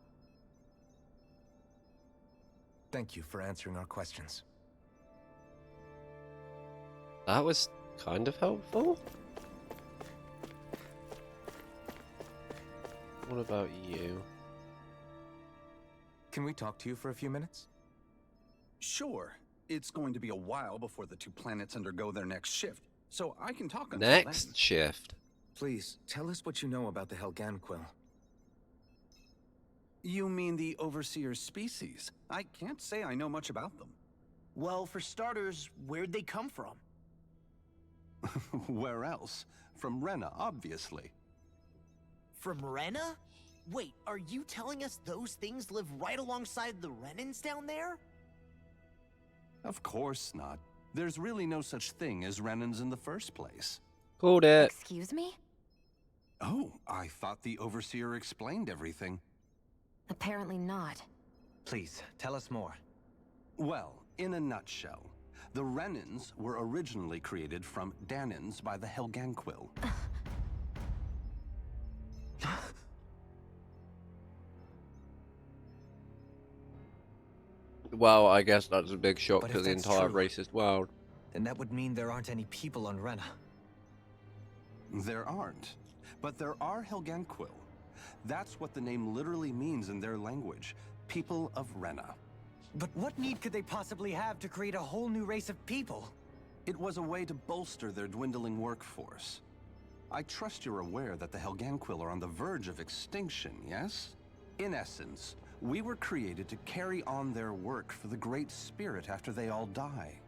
Thank you for answering our questions. That was kind of helpful. What about you? Can we talk to you for a few minutes? Sure, it's going to be a while before the two planets undergo their next shift, so I can talk until then. Next shift. Please, tell us what you know about the Helganquil. You mean the Overseer's species? I can't say I know much about them. Well, for starters, where'd they come from? Where else? From Rena, obviously. From Rena? Wait, are you telling us those things live right alongside the Renans down there? Of course not. There's really no such thing as Renans in the first place. Called it. Excuse me? Oh, I thought the Overseer explained everything. Apparently not. Please, tell us more. Well, in a nutshell, the Renans were originally created from Dahnans by the Helganquil. Well, I guess that's a big shock But to if the that's entire true, racist world. Then that would mean there aren't any people on Rena. There aren't, but there are Helganquil. That's what the name literally means in their language, people of Rena. But what need could they possibly have to create a whole new race of people? It was a way to bolster their dwindling workforce. I trust you're aware that the Helganquil are on the verge of extinction, yes? In essence, we were created to carry on their work for the Great Spirit after they all die.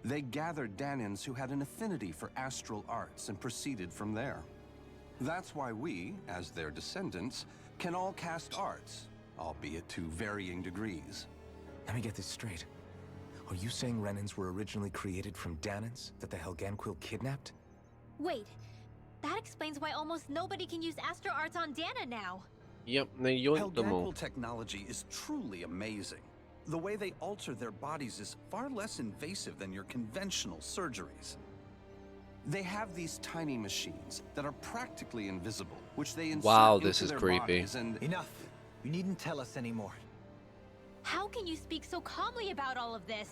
They gathered Dahnans who had an affinity for astral arts and proceeded from there. That's why we, as their descendants, can all cast arts, albeit to varying degrees. Let me get this straight. Are you saying Renans were originally created from Dahnans that the Helganquil kidnapped? Wait, that explains why almost nobody can use astral arts on Dahna now. Yep, they yoinked them all. Helganquil technology is truly amazing. The way they alter their bodies is far less invasive than your conventional surgeries. They have these tiny machines that are practically invisible, which they insert this into is their creepy. bodies and... Enough! You needn't tell us anymore. How can you speak so calmly about all of this?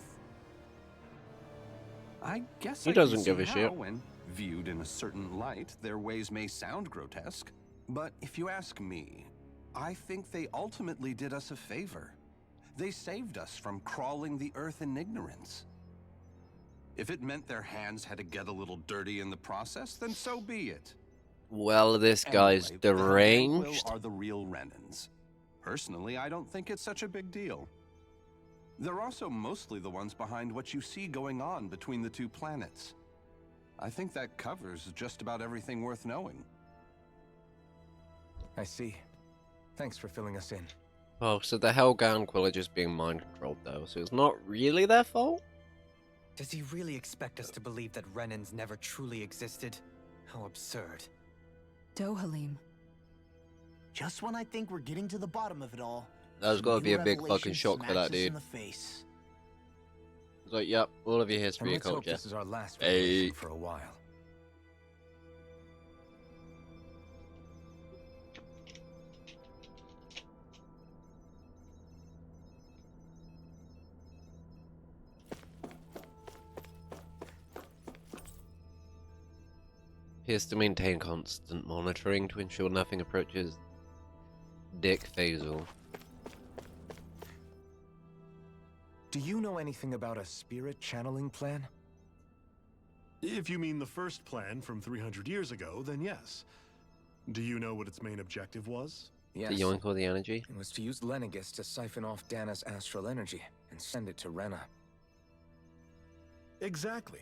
I guess He I can doesn't give see a how, shit. when viewed in a certain light, their ways may sound grotesque. But if you ask me, I think they ultimately did us a favor. They saved us from crawling the earth in ignorance. If it meant their hands had to get a little dirty in the process, then so be it. Well, this guy's Anyway, the Helganquil deranged. are the real Renans. Personally, I don't think it's such a big deal. They're also mostly the ones behind what you see going on between the two planets. I think that covers just about everything worth knowing. I see. Thanks for filling us in. Oh, so the Helganquil are just being mind controlled though, so it's not really their fault? Does he really expect us to believe that Renans never truly existed? How absurd. Dohalim. Just when I think we're getting to the bottom of it all, That's gotta be a big revelation fucking shock for smacks that us dude. in the face. It's like, yep, all of your history And and let's hope culture. this is our last Hey. revelation for a while. Appears to maintain constant monitoring to ensure nothing approaches Dick Faisal. Do you know anything about a spirit channeling plan? If you mean the first plan from 300 years ago, then yes. Do you know what its main objective was? Yes. The yoink or the energy? It was to use Lenegis to siphon off Dana's astral energy and send it to Rena. Exactly.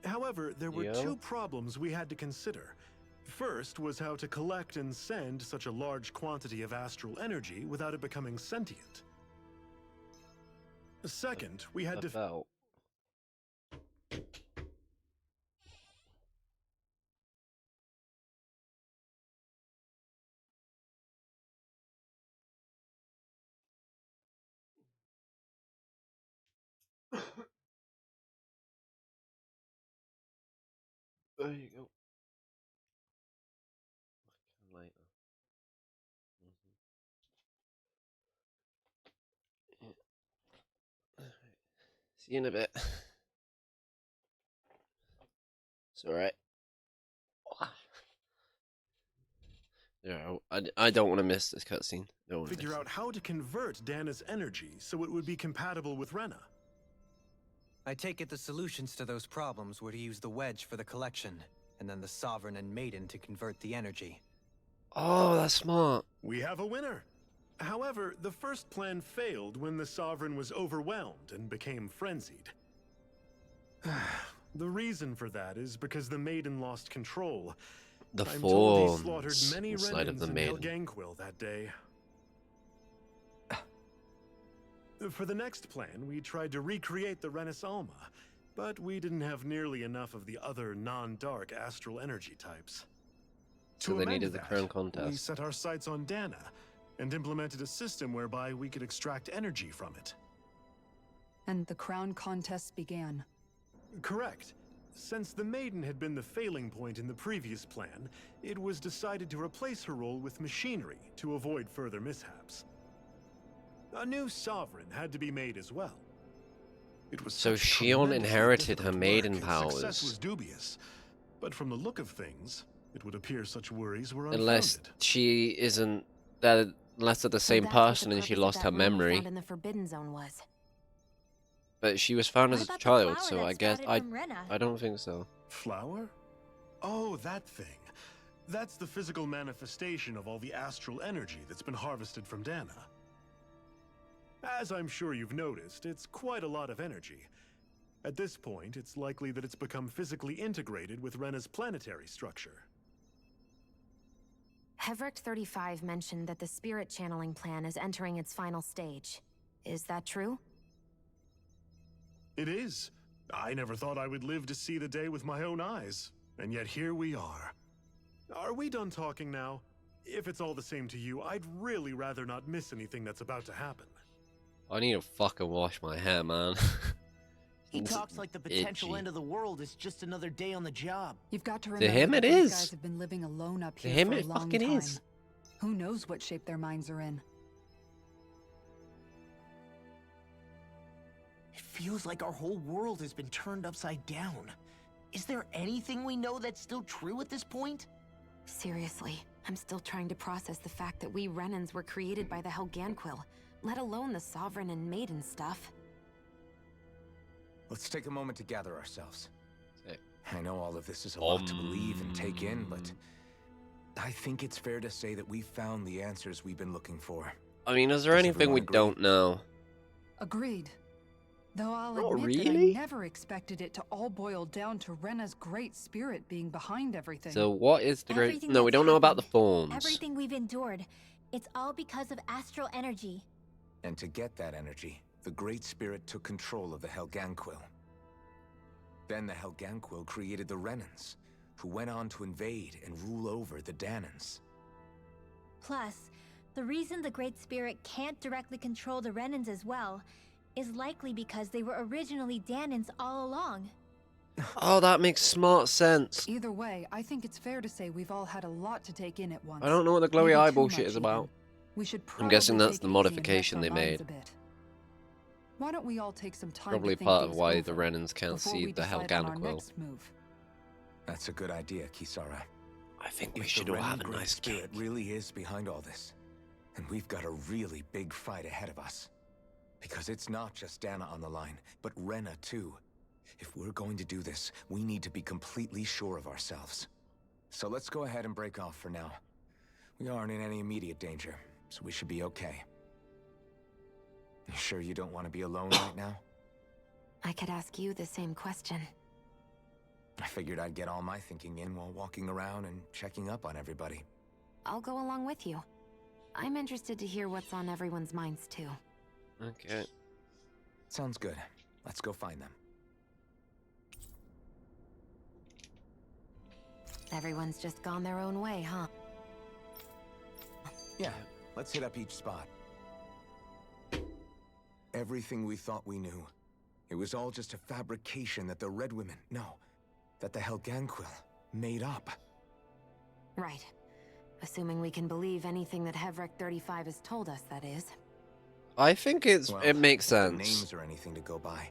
However, there were two problems we had to consider. First was how to collect and send such a large quantity of astral energy without it becoming sentient. Second, we had to... There you go. Later. See you in a bit. It's alright. Yeah, I don't want to miss this cutscene. figure out how to convert Dana's energy so it would be compatible with Rena. I take it the solutions to those problems were to use the wedge for the collection, and then the Sovereign and Maiden to convert the energy. Oh, that's smart. We have a winner. However, the first plan failed when the Sovereign was overwhelmed and became frenzied. The reason for that is because the Maiden lost control. The I'm told he forms slaughtered many inside of Renans the in Maiden. Helganquil that day. For the next plan, we tried to recreate the Renis Alma, but we didn't have nearly enough of the other non-dark astral energy types. So To they amend needed the that, crown we contest. set our sights on Dahna and implemented a system whereby we could extract energy from it. And the crown contest began. Correct. Since the Maiden had been the failing point in the previous plan, it was decided to replace her role with machinery to avoid further mishaps. A new Sovereign had to be made as well. It was So such Shion tremendously inherited her difficult maiden work, powers. Success was dubious, but from the look of things, it would appear such worries were Unless unfounded. she isn't that, unless they're the same that's what the person and she purpose of lost that her room we memory. found in the Forbidden Zone was. But she was found What as a about the child, flower so that I guess sprouted from Rena? I don't think so. Flower? Oh, that thing. That's the physical manifestation of all the astral energy that's been harvested from Dahna. As I'm sure you've noticed, it's quite a lot of energy. At this point, it's likely that it's become physically integrated with Rena's planetary structure. Hevrecht 35 mentioned that the spirit channeling plan is entering its final stage. Is that true? It is. I never thought I would live to see the day with my own eyes, and yet here we are. Are we done talking now? If it's all the same to you, I'd really rather not miss anything that's about to happen. I need to fucking wash my hair, man. He It's talks like the potential itchy. end of the world is just another day on the job. You've got to To remember him that it these is. guys have been living alone up To here him for a it long fucking time. is. Who knows what shape their minds are in? It feels like our whole world has been turned upside down. Is there anything we know that's still true at this point? Seriously, I'm still trying to process the fact that we Renans were created by the Helganquil, let alone the Sovereign and Maiden stuff. Let's take a moment to gather ourselves. Okay. I know all of this is a lot to believe and take in, but I think it's fair to say that we've found the answers we've been looking for. I mean, is there Does anything we everyone agree? don't know? Agreed. Though I'll Not admit that I really. never expected it to all boil down to Rena's great spirit being behind everything. So what is the great? Everything No, we that's don't know about the happened, forms. Everything we've endured, it's all because of astral energy. And to get that energy, the Great Spirit took control of the Helganquil. Then the Helganquil created the Renans, who went on to invade and rule over the Dahnans. Plus, the reason the Great Spirit can't directly control the Renans as well is likely because they were originally Dahnans all along. Oh, that makes smart sense. Either way, I think it's fair to say we've all had a lot to take in at once. I don't know what the glowy Maybe eye too bullshit much is even. about. We should I'm guessing probably that's take the it easy and modification rest they our minds made. a bit. Why don't we all take some time Probably to think part of things why over the Renans can't before see we the decide on our Helganquil. next move? That's a good idea, Kisara. I think we If should the all Renan have a Great nice Spirit cake. really is behind all this, and we've got a really big fight ahead of us. Because it's not just Dahna on the line, but Rena too. If we're going to do this, we need to be completely sure of ourselves. So let's go ahead and break off for now. We aren't in any immediate danger, so we should be okay. You sure you don't want to be alone right now? I could ask you the same question. I figured I'd get all my thinking in while walking around and checking up on everybody. I'll go along with you. I'm interested to hear what's on everyone's minds too. Okay. Sounds good. Let's go find them. Everyone's just gone their own way, huh? Yeah, let's hit up each spot. Everything we thought we knew. It was all just a fabrication that the Red Women, no, that the Helganquil made up. Right. Assuming we can believe anything that Hevrecht 35 has told us, that is. I think it makes if the sense. names or anything to go by,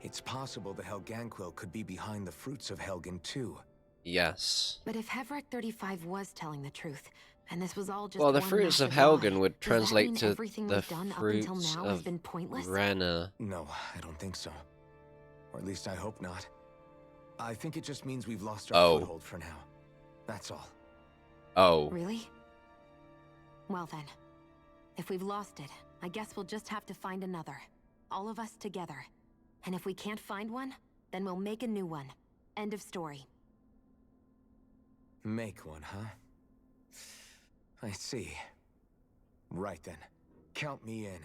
it's possible the Helganquil could be behind the fruits of Helgen too. Yes. But if Hevrecht 35 was telling the truth, and this was all just Well, the one fruits of massive lie, Helgen would does that translate mean to everything the we've done up until fruits now has of been pointless? Rena. No, I don't think so. Or at least I hope not. I think it just means we've lost our foothold for now. That's all. Oh. Really? Well then, if we've lost it, I guess we'll just have to find another. All of us together. And if we can't find one, then we'll make a new one. End of story. Make one, huh? I see. Right then. Count me in.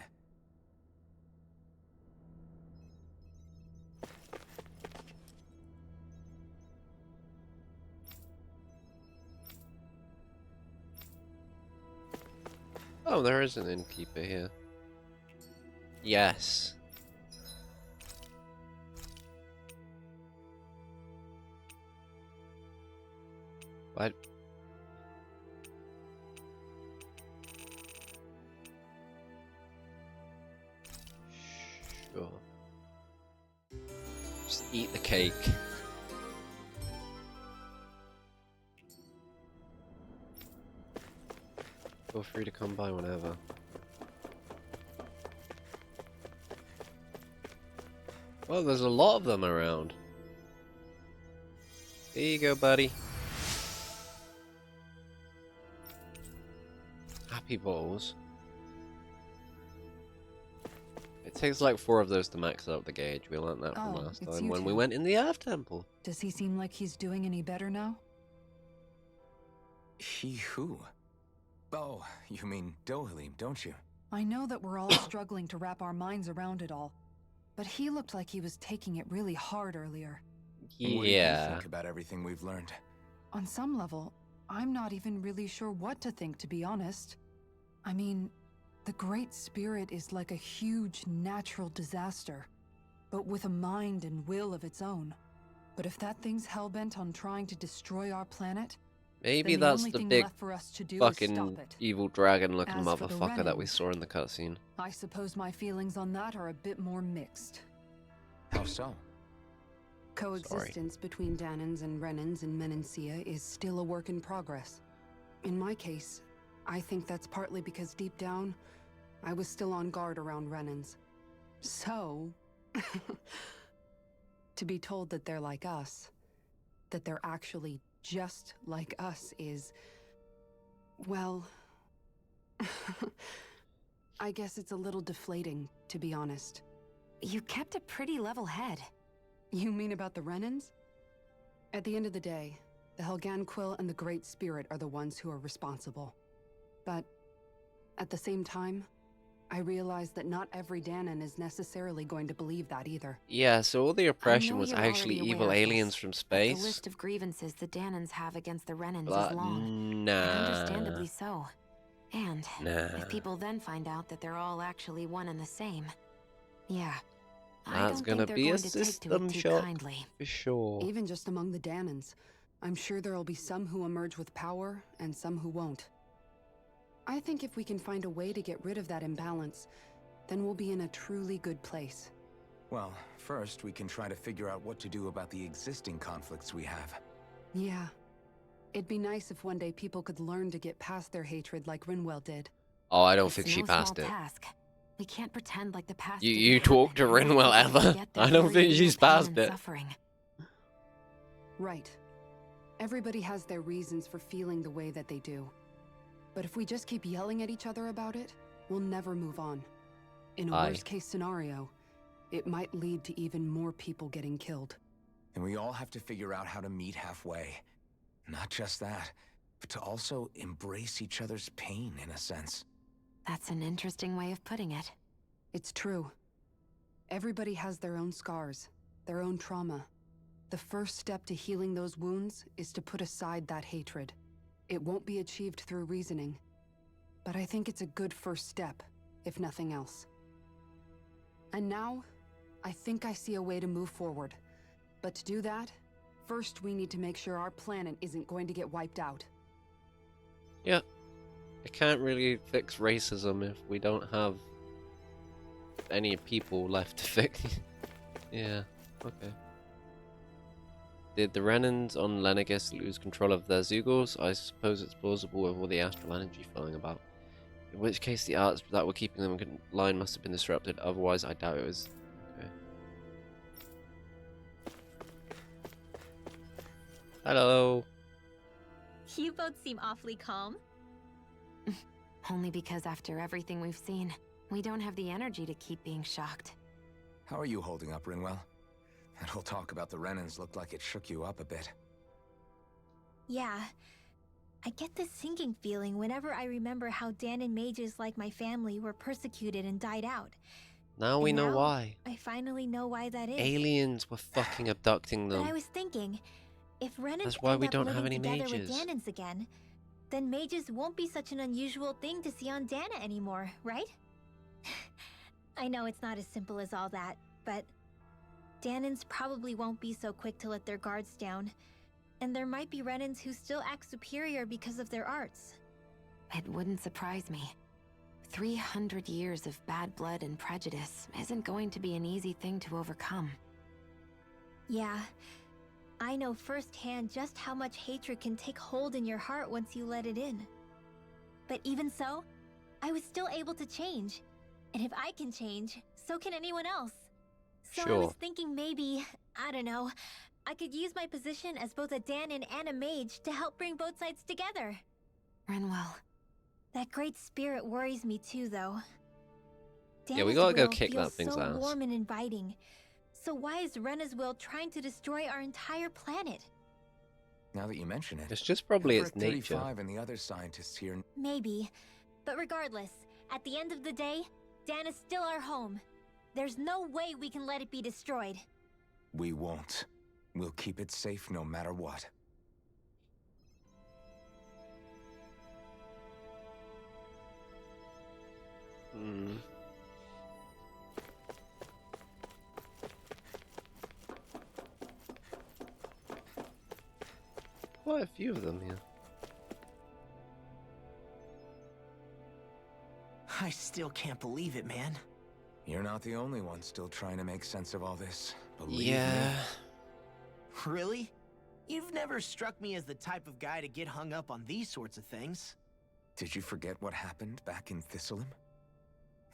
Oh, there is an innkeeper here. Yes. What? Sure. Just eat the cake. Feel free to come by whenever. Well, there's a lot of them around. Here you go, buddy. Happy balls. It takes like 4 of those to max out the gauge. We learned that from last time when we went in the Earth Temple. Does he seem like he's doing any better now? He who? Oh, you mean Dohalim, don't you? I know that we're all struggling to wrap our minds around it all, but he looked like he was taking it really hard earlier. Yeah. What do you think about everything we've learned? On some level, I'm not even really sure what to think, to be honest. I mean, the Great Spirit is like a huge natural disaster, but with a mind and will of its own. But if that thing's hellbent on trying to destroy our planet, maybe then the that's only the thing big left for us to do is fucking stop it. evil dragon-looking As for the motherfucker that we Renans, saw in the cutscene. I suppose my feelings on that are a bit more mixed. How so? Coexistence between Dahnans and Renans in Menancia is still a work in progress. In my case, I think that's partly because deep down, I was still on guard around Renans. So, to be told that they're like us, that they're actually just like us is, well, I guess it's a little deflating, to be honest. You kept a pretty level head. You mean about the Renans? At the end of the day, the Helganquil and the Great Spirit are the ones who are responsible. But at the same time, I realize that not every Dahnan is necessarily going to believe that either. Yeah, so all the oppression was you're actually already evil aware of aliens this, from but space. the list of grievances the Dahnans have against the Renans But is long. nah. And understandably so. And Nah. if people then find out that they're all actually one and the same, yeah, I That's don't gonna think they're be going a to take to system it too shock kindly. for sure. Even just among the Dahnans, I'm sure there'll be some who emerge with power and some who won't. I think if we can find a way to get rid of that imbalance, then we'll be in a truly good place. Well, first we can try to figure out what to do about the existing conflicts we have. Yeah. It'd be nice if one day people could learn to get past their hatred like Rinwell did. Oh, I don't It's think she no passed small it. task. We can't pretend like the past You didn't talk to happen, and Rinwell let people ever? forget their I don't very think real she's pain passed and it. suffering. Right. Everybody has their reasons for feeling the way that they do. But if we just keep yelling at each other about it, we'll never move on. In a Aye. worst-case scenario, it might lead to even more people getting killed. And we all have to figure out how to meet halfway. Not just that, but to also embrace each other's pain in a sense. That's an interesting way of putting it. It's true. Everybody has their own scars, their own trauma. The first step to healing those wounds is to put aside that hatred. It won't be achieved through reasoning, but I think it's a good first step, if nothing else. And now, I think I see a way to move forward. But to do that, first we need to make sure our planet isn't going to get wiped out. Yeah. I can't really fix racism if we don't have any people left to fix. Yeah, okay. Did the Renans on Lenegis lose control of their Zeugles? I suppose it's plausible with all the astral energy flowing about. In which case the arts that were keeping them in line must have been disrupted, otherwise I doubt it was. Okay. Hello. You both seem awfully calm. Only because after everything we've seen, we don't have the energy to keep being shocked. How are you holding up, Rinwell? That whole talk about the Renans looked like it shook you up a bit. Yeah. I get this sinking feeling whenever I remember how Dahnan mages like my family were persecuted and died out. Now we know now, why. I finally know why that is. Aliens were fucking abducting them. But I was thinking, if Renans That's why end we up don't living have any together mages. with Dahnans again, then mages won't be such an unusual thing to see on Dahna anymore, right? I know it's not as simple as all that, but Dahnans probably won't be so quick to let their guards down. And there might be Renans who still act superior because of their arts. It wouldn't surprise me. 300 years of bad blood and prejudice isn't going to be an easy thing to overcome. Yeah, I know firsthand just how much hatred can take hold in your heart once you let it in. But even so, I was still able to change. And if I can change, so can anyone else. So I was thinking maybe, I don't know, I could use my position as both a Dahnan and a mage to help bring both sides together. Renwell. That great spirit worries me too, though. Yeah, we Dahna's gotta go will kick that feels thing's so ass. warm and inviting. So why is Rena's will trying to destroy our entire planet? Now that you mention it, It's just probably its Everett nature. 35 and the other scientists here. Maybe. But regardless, at the end of the day, Dahna's still our home. There's no way we can let it be destroyed. We won't. We'll keep it safe no matter what. Quite a few of them here. I still can't believe it, man. You're not the only one still trying to make sense of all this. Believe Yeah. me. Really? You've never struck me as the type of guy to get hung up on these sorts of things. Did you forget what happened back in Thistleum?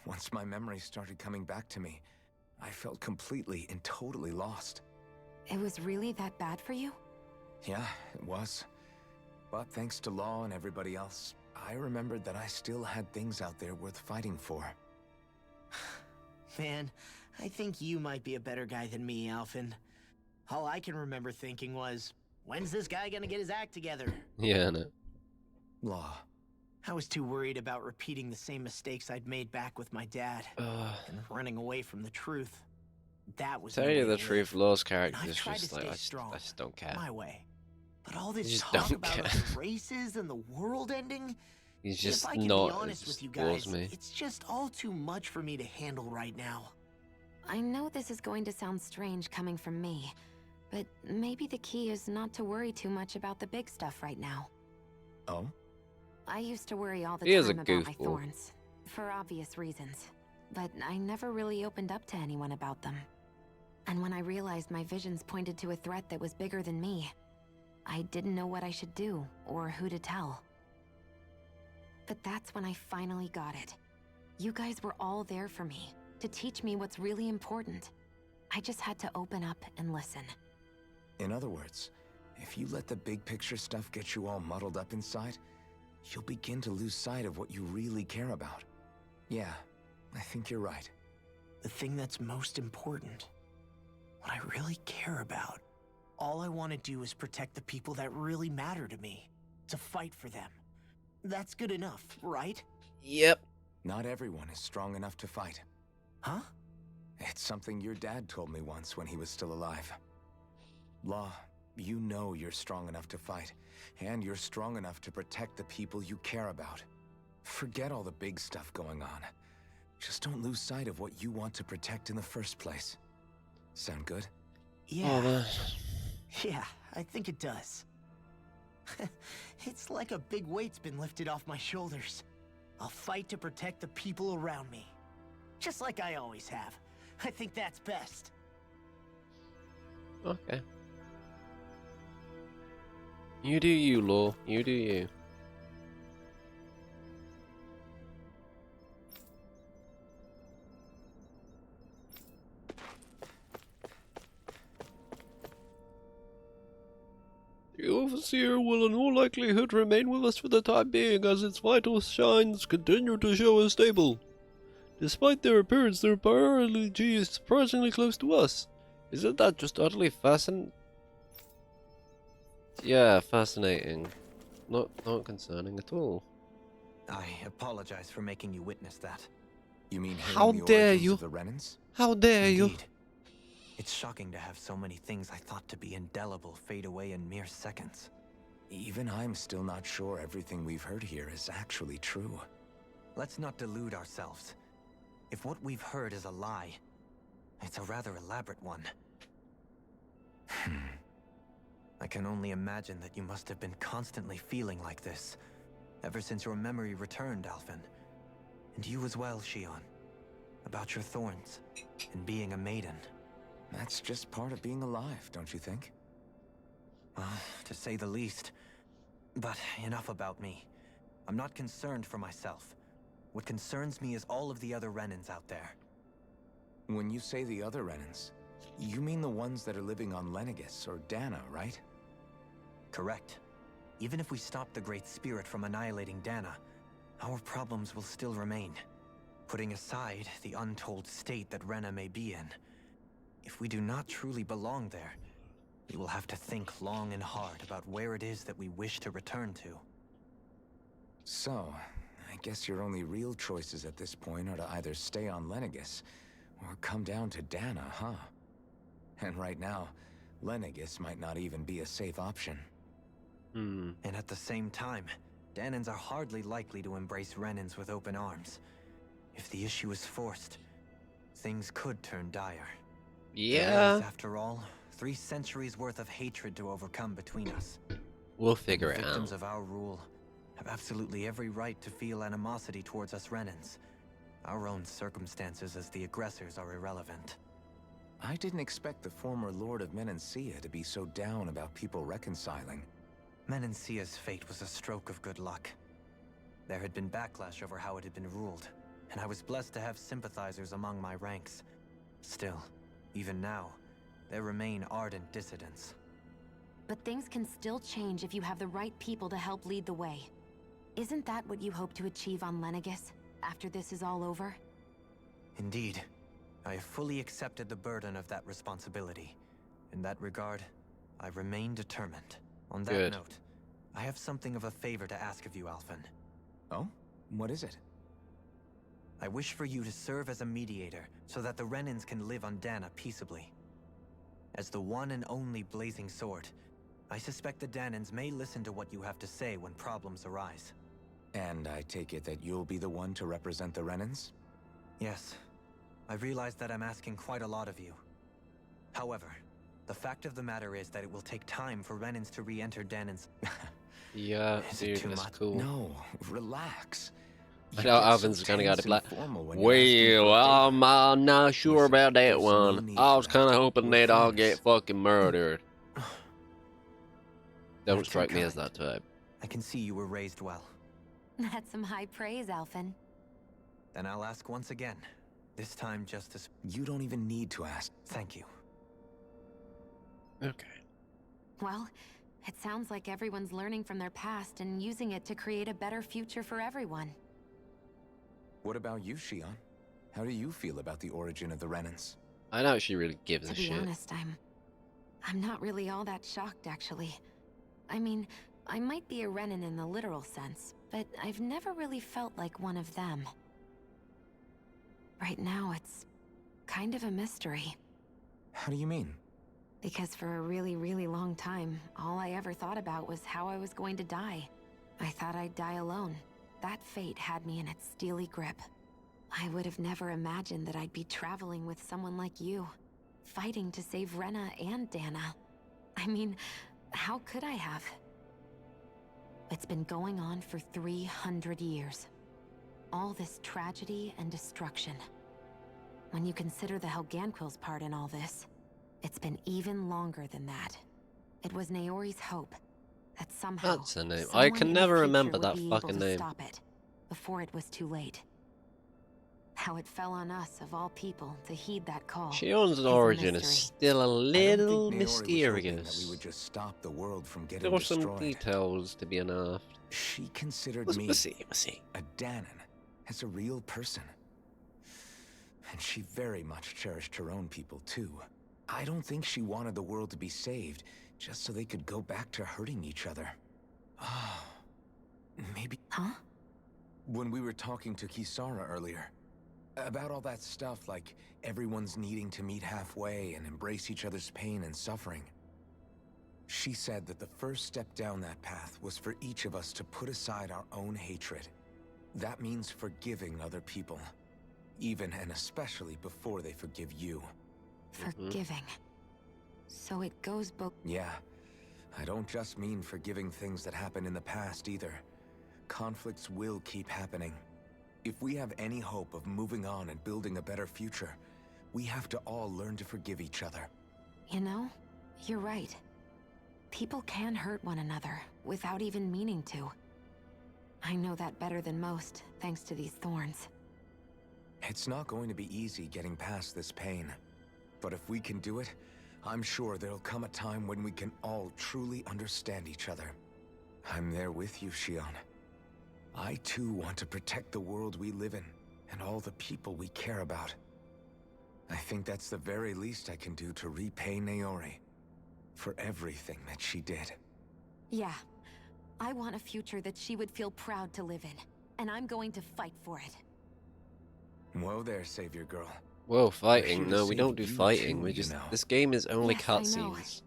Once my memory started coming back to me, I felt completely and totally lost. It was really that bad for you? Yeah, it was. But thanks to Law and everybody else, I remembered that I still had things out there worth fighting for. Man, I think you might be a better guy than me, Alphen. All I can remember thinking was, when's this guy gonna get his act together? Yeah, no. Law. I was too worried about repeating the same mistakes I'd made back with my dad and running away from the truth. That was Tell no you way the to truth, live. Law's And character I is tried just to like, stay I strong, just don't care. my way. But all You this just talk don't about care. other races and the world ending, He's if just I can not be honest with you towards guys, me. it's just all too much for me to handle right now. I know this is going to sound strange coming from me, but maybe the key is not to worry too much about the big stuff right now. Oh? I used to worry all the He is a time about my goofball. thorns, for obvious reasons, but I never really opened up to anyone about them. And when I realized my visions pointed to a threat that was bigger than me, I didn't know what I should do or who to tell. But that's when I finally got it. You guys were all there for me, to teach me what's really important. I just had to open up and listen. In other words, if you let the big picture stuff get you all muddled up inside, you'll begin to lose sight of what you really care about. Yeah, I think you're right. The thing that's most important, what I really care about. All I want to do is protect the people that really matter to me, to fight for them. That's good enough, right? Yep. Not everyone is strong enough to fight. Huh? It's something your dad told me once when he was still alive. Law, you know you're strong enough to fight, and you're strong enough to protect the people you care about. Forget all the big stuff going on. Just don't lose sight of what you want to protect in the first place. Sound good? Yeah. man. Yeah, I think it does. It's like a big weight's been lifted off my shoulders. I'll fight to protect the people around me. Just like I always have. I think that's best. Okay. You do you, Law. You do you. The Overseer will in all likelihood remain with us for the time being, as its vital signs continue to show us stable. Despite their appearance, their biology is surprisingly close to us. Isn't that just utterly fascinating? Yeah, fascinating. Not concerning at all. I apologize for making you witness that. You mean How hearing the dare origins you? of the Renans? How dare you? Indeed. It's shocking to have so many things I thought to be indelible fade away in mere seconds. Even I'm still not sure everything we've heard here is actually true. Let's not delude ourselves. If what we've heard is a lie, it's a rather elaborate one. I can only imagine that you must have been constantly feeling like this, ever since your memory returned, Alphen. And you as well, Shion. About your thorns, and being a maiden. That's just part of being alive, don't you think? Well, to say the least. But enough about me. I'm not concerned for myself. What concerns me is all of the other Renans out there. When you say the other Renans, you mean the ones that are living on Lenegis or Dahna, right? Correct. Even if we stop the Great Spirit from annihilating Dahna, our problems will still remain. Putting aside the untold state that Rena may be in, if we do not truly belong there, we will have to think long and hard about where it is that we wish to return to. So, I guess your only real choices at this point are to either stay on Lenegis, or come down to Dahna, huh? And right now, Lenegis might not even be a safe option. And at the same time, Dahnans are hardly likely to embrace Renans with open arms. If the issue is forced, things could turn dire. Yeah. There is, after all, 3 centuries worth of hatred to overcome between us. We'll figure it Victims out. of our rule have absolutely every right to feel animosity towards us Renans. Our own circumstances as the aggressors are irrelevant. I didn't expect the former Lord of Menancia to be so down about people reconciling. Menancia's fate was a stroke of good luck. There had been backlash over how it had been ruled, and I was blessed to have sympathizers among my ranks. Still, even now, there remain ardent dissidents. But things can still change if you have the right people to help lead the way. Isn't that what you hope to achieve on Lenegis, after this is all over? Indeed. I have fully accepted the burden of that responsibility. In that regard, I remain determined. On that Good. note, I have something of a favor to ask of you, Alphen. Oh? What is it? I wish for you to serve as a mediator, so that the Renans can live on Dahna peaceably. As the one and only Blazing Sword, I suspect the Dahnans may listen to what you have to say when problems arise. And I take it that you'll be the one to represent the Renans? Yes. I realize that I'm asking quite a lot of you. However, the fact of the matter is that it will take time for Renans to re-enter Dahnan's... Yeah, Is it dude, too that's much? cool. No, relax. I You know get Alvin's so kind of got tense it black. and formal when you're asking for Well, a favor. I'm not sure Listen, about that there's no one. need I for was that. kind of hoping We're they'd all friends. get fucking murdered. Don't That's strike me kind. as that type. I can see you were raised well. That's some high praise, Alphen. Then I'll ask once again. This time just as... You don't even need to ask. Thank you. Okay. Well, it sounds like everyone's learning from their past and using it to create a better future for everyone. What about you, Shion? How do you feel about the origin of the Renans? I doubt she really gives To a be shit. honest, I'm not really all that shocked, actually. I mean, I might be a Renan in the literal sense, but I've never really felt like one of them. Right now, it's kind of a mystery. How do you mean? Because for a really, really long time, all I ever thought about was how I was going to die. I thought I'd die alone. That fate had me in its steely grip. I would have never imagined that I'd be traveling with someone like you, fighting to save Rena and Dahna. I mean, how could I have? It's been going on for 300 years. All this tragedy and destruction. When you consider the Helganquil's part in all this, it's been even longer than that. It was Naori's hope that somehow That's her name. I someone can in the never future remember would that be able fucking to name. stop it before it was too late. How it fell on us, of all people, to heed that call. Shion's is a origin is mystery. still a little I don't think Naori was hoping mysterious. that we would just stop the world from getting There are some destroyed. details to be unearthed. She considered We'll me see. a Dahnan, as a real person. And she very much cherished her own people, too. I don't think she wanted the world to be saved, just so they could go back to hurting each other. Oh, maybe... Huh? When we were talking to Kisara earlier, about all that stuff like everyone's needing to meet halfway and embrace each other's pain and suffering. She said that the first step down that path was for each of us to put aside our own hatred. That means forgiving other people, even and especially before they forgive you. Forgiving. So it goes both... Yeah, I don't just mean forgiving things that happened in the past either. Conflicts will keep happening. If we have any hope of moving on and building a better future, we have to all learn to forgive each other. You know, you're right. People can hurt one another without even meaning to. I know that better than most, thanks to these thorns. It's not going to be easy getting past this pain. But if we can do it, I'm sure there'll come a time when we can all truly understand each other. I'm there with you, Shion. I too want to protect the world we live in, and all the people we care about. I think that's the very least I can do to repay Naori for everything that she did. Yeah. I want a future that she would feel proud to live in, and I'm going to fight for it. Whoa there, Savior Girl. Whoa, fighting? We're here No, to we save don't do you fighting. too, We just... you know. This game is only Yes, I know. cutscenes.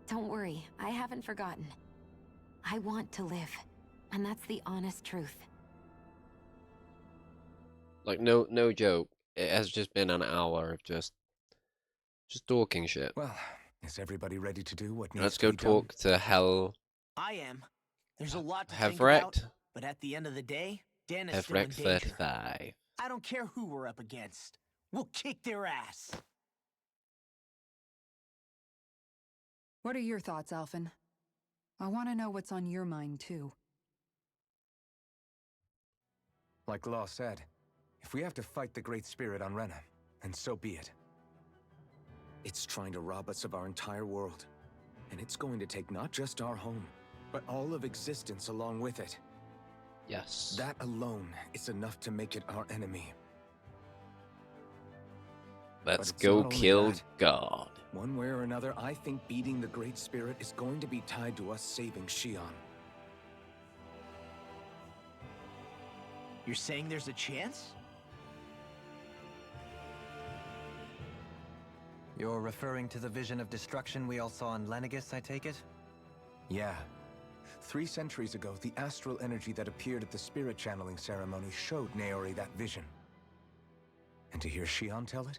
Don't worry, I haven't forgotten. I want to live, and that's the honest truth. Like, no joke. It has just been an hour of just talking shit. Well, is everybody ready to do what needs Let's to go be talk to Hell. I am. There's a lot to Have think about, wrecked. but at the end of the day, Dan is Have still in wrecked danger. 35. I don't care who we're up against. We'll kick their ass. What are your thoughts, Alphen? I want to know what's on your mind, too. Like Law said, if we have to fight the Great Spirit on Rena, then so be it. It's trying to rob us of our entire world. And it's going to take not just our home, but all of existence along with it. Yes. That alone is enough to make it our enemy. Let's But it's go not only kill that. God. One way or another, I think beating the Great Spirit is going to be tied to us saving Shion. You're saying there's a chance? You're referring to the vision of destruction we all saw in Lenegis, I take it? Yeah. 3 centuries ago, the astral energy that appeared at the spirit channeling ceremony showed Naori that vision. And to hear Shion tell it,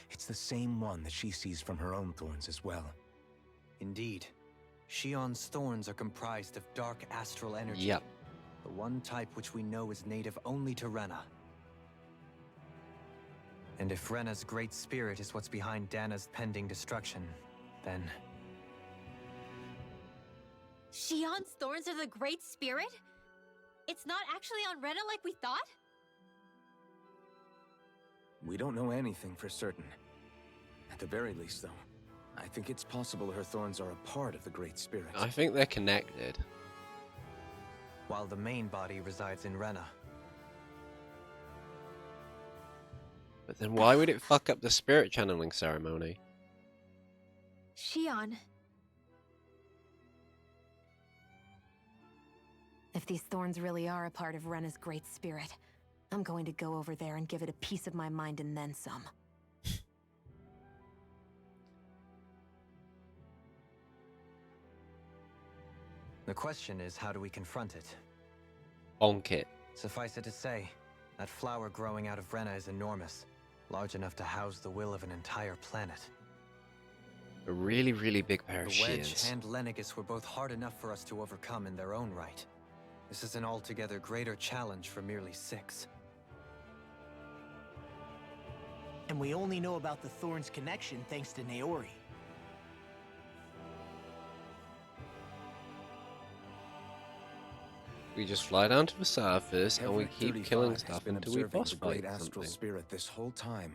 it's the same one that she sees from her own thorns as well. Indeed. Shion's thorns are comprised of dark astral energy. Yep. The one type which we know is native only to Rena. And if Rena's great spirit is what's behind Dana's pending destruction, then... Shion's thorns are the Great Spirit? It's not actually on Rena like we thought? We don't know anything for certain. At the very least, though, I think it's possible her thorns are a part of the Great Spirit. I think they're connected. While the main body resides in Rena. But then why would it fuck up the spirit channeling ceremony? Shion. If these thorns really are a part of Rena's great spirit, I'm going to go over there and give it a piece of my mind and then some. The question is, how do we confront it? Bonk it. Suffice it to say, that flower growing out of Rena is enormous, large enough to house the will of an entire planet. A really, really big pair of The Wedge shears. and Lenegis were both hard enough for us to overcome in their own right. This is an altogether greater challenge for merely 6. And we only know about the Thorns connection thanks to Naori. We just fly down to the surface and we Everett keep 35 killing has stuff been until we observing boss the great fight astral something. spirit this whole time.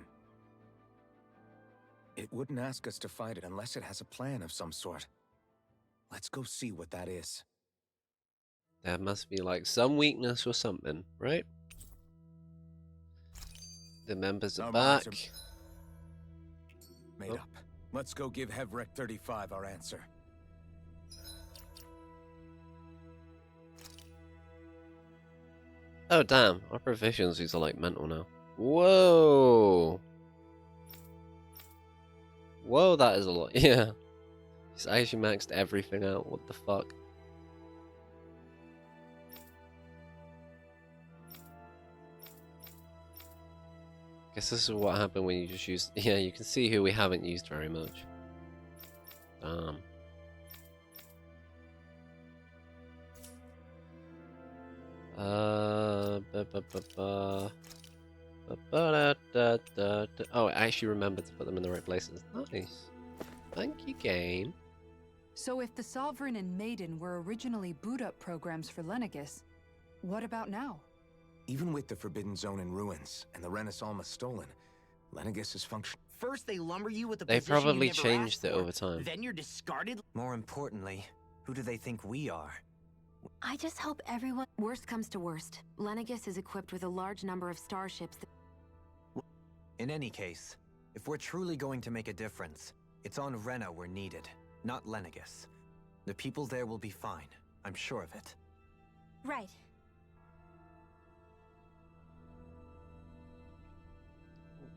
It wouldn't ask us to fight it unless it has a plan of some sort. Let's go see what that is. There must be like some weakness or something, right? The members are back. Made up. Let's go give Hevrek 35 our answer. Oh damn, our proficiencies are like mental now. Whoa! Whoa, that is a lot. Yeah. He's actually maxed everything out. What the fuck? Guess this is what happened when you just use. Yeah, you can see who we haven't used very much. Damn. Oh, I actually remembered to put them in the right places. Nice. Thank you, game. So if the Sovereign and Maiden were originally boot-up programs for Lenagus, what about now? Even with the Forbidden Zone in ruins and the Renaissance stolen, Lenagus' function. First they lumber you with the They position you probably never changed asked it for, over time. Then you're discarded. More importantly, who do they think we are? I just hope everyone. Worst comes to worst, Lenagus is equipped with a large number of starships that... In any case, if we're truly going to make a difference, it's on Rena we're needed, not Lenagus. The people there will be fine, I'm sure of it. Right.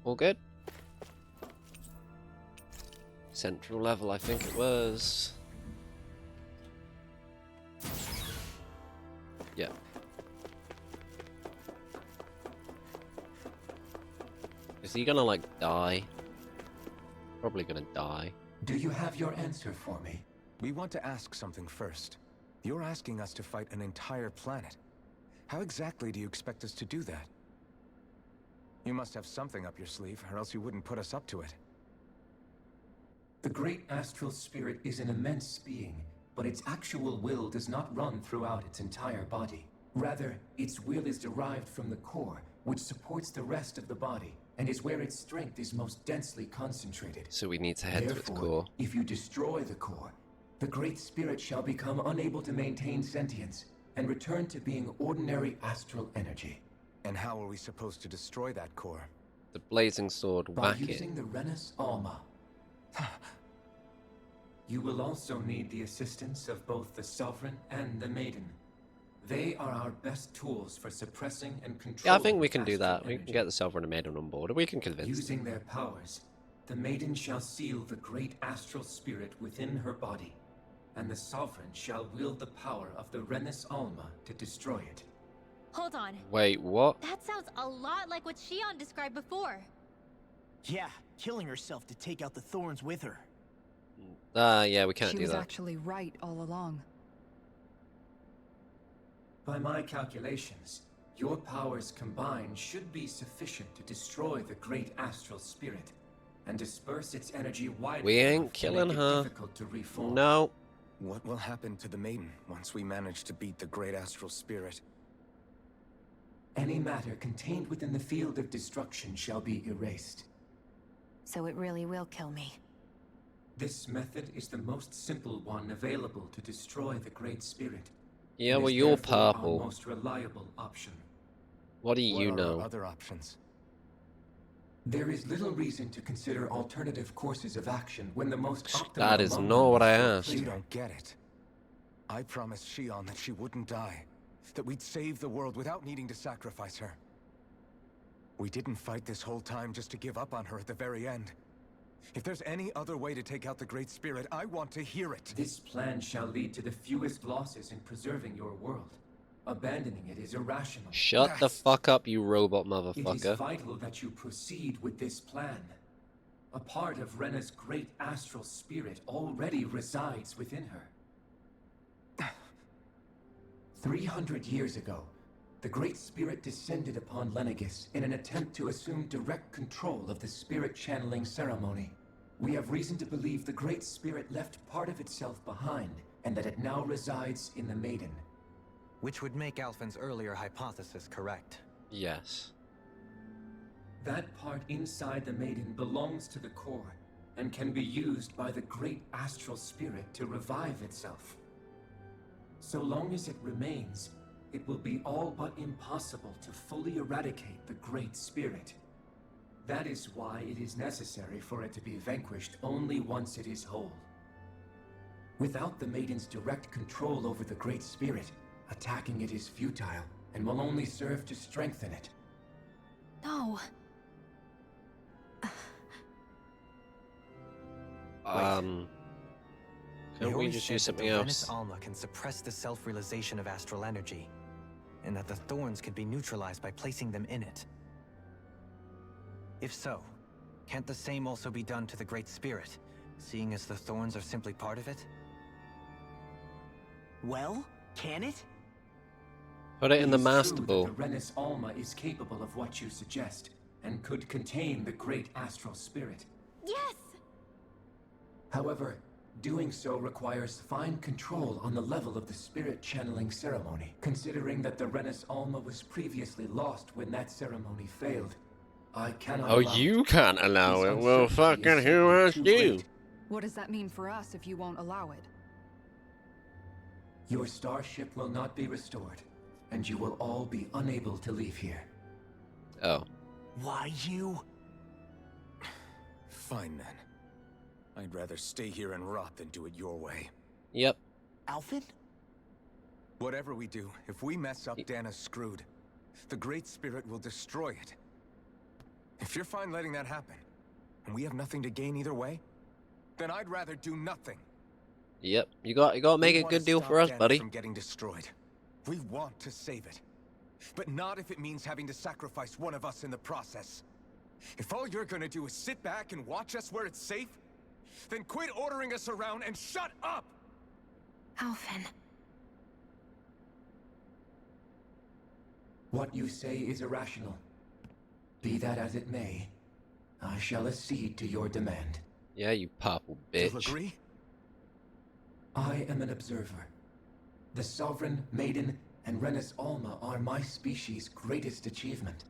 All good? Central level, I think it was. Yeah. Is he gonna like die? Probably gonna die. Do you have your answer for me? We want to ask something first. You're asking us to fight an entire planet. How exactly do you expect us to do that? You must have something up your sleeve, or else you wouldn't put us up to it. The great astral spirit is an immense being, but its actual will does not run throughout its entire body. Rather, its will is derived from the core, which supports the rest of the body, and is where its strength is most densely concentrated. So we need to head to its core. If you destroy the core, the great spirit shall become unable to maintain sentience, and return to being ordinary astral energy. And how are we supposed to destroy that core? The blazing sword, By whack it. using the Renas Alma. You will also need the assistance of both the Sovereign and the Maiden. They are our best tools for suppressing and controlling. Yeah, I think we can do astral that. We energy. can get the Sovereign and Maiden on board, or we can convince Using them. their powers, the Maiden shall seal the great astral spirit within her body, and the Sovereign shall wield the power of the Renas Alma to destroy it. Hold on. Wait, what? That sounds a lot like what Shion described before. Yeah, killing herself to take out the thorns with her. Yeah, we can't She do was that. actually right all along. By my calculations, your powers combined should be sufficient to destroy the great astral spirit and disperse its energy widely. We ain't enough to killing make it her. difficult to reform. No. What will happen to the Maiden once we manage to beat the great astral spirit? Any matter contained within the field of destruction shall be erased. So it really will kill me. This method is the most simple one available to destroy the great spirit. Yeah, and well, is you're therefore our purple. most reliable option. What do you What are our know? other options? There is little reason to consider alternative courses of action when the most optimal That is among not them what I is still asked. You clear. don't get it. I promised Shion that she wouldn't die. That we'd save the world without needing to sacrifice her. We didn't fight this whole time just to give up on her at the very end. If there's any other way to take out the Great Spirit, I want to hear it. This plan shall lead to the fewest losses in preserving your world. Abandoning it is irrational. Shut the fuck up, you robot It is motherfucker. vital that you proceed with this plan. A part of Rena's great astral spirit already resides within her. 300 years ago, the Great Spirit descended upon Lenagus in an attempt to assume direct control of the spirit channeling ceremony. We have reason to believe the Great Spirit left part of itself behind, and that it now resides in the Maiden. Which would make Alphen's earlier hypothesis correct. Yes. That part inside the maiden belongs to the core and can be used by the great astral spirit to revive itself. So long as it remains, it will be all but impossible to fully eradicate the great spirit. That is why it is necessary for it to be vanquished only once it is whole. Without the maiden's direct control over the great spirit, attacking it is futile and will only serve to strengthen it. No. Can't we just use something else? The Alma can suppress the self-realization of astral energy, and that the thorns can be neutralized by placing them in it. If so, can't the same also be done to the Great Spirit, seeing as the thorns are simply part of it? Well, can it? Put it in the is master true ball. that the Renan Alma is capable of what you suggest, and could contain the great astral spirit. Yes! However, doing so requires fine control on the level of the spirit channeling ceremony. Considering that the Renan Alma was previously lost when that ceremony failed, I cannot Oh, allow you it. can't allow This it? Well, uncertainty fucking is who simply asked too you? great. What does that mean for us if you won't allow it? Your starship will not be restored, and you will all be unable to leave here. Oh. Why you? Fine then. I'd rather stay here and rot than do it your way. Yep. Alphen? Whatever we do, if we mess up, Dahna's screwed. The Great Spirit will destroy it. If you're fine letting that happen, and we have nothing to gain either way, then I'd rather do nothing. Yep. You got to make a good deal for us, buddy. From getting destroyed. We want to save it, but not if it means having to sacrifice one of us in the process. If all you're gonna do is sit back and watch us where it's safe, then quit ordering us around and shut up! Alphen. What you say is irrational. Be that as it may, I shall accede to your demand. Yeah, you purple bitch. You'll agree? I am an observer. The Sovereign, Maiden, and Renan Alma are my species' greatest achievement.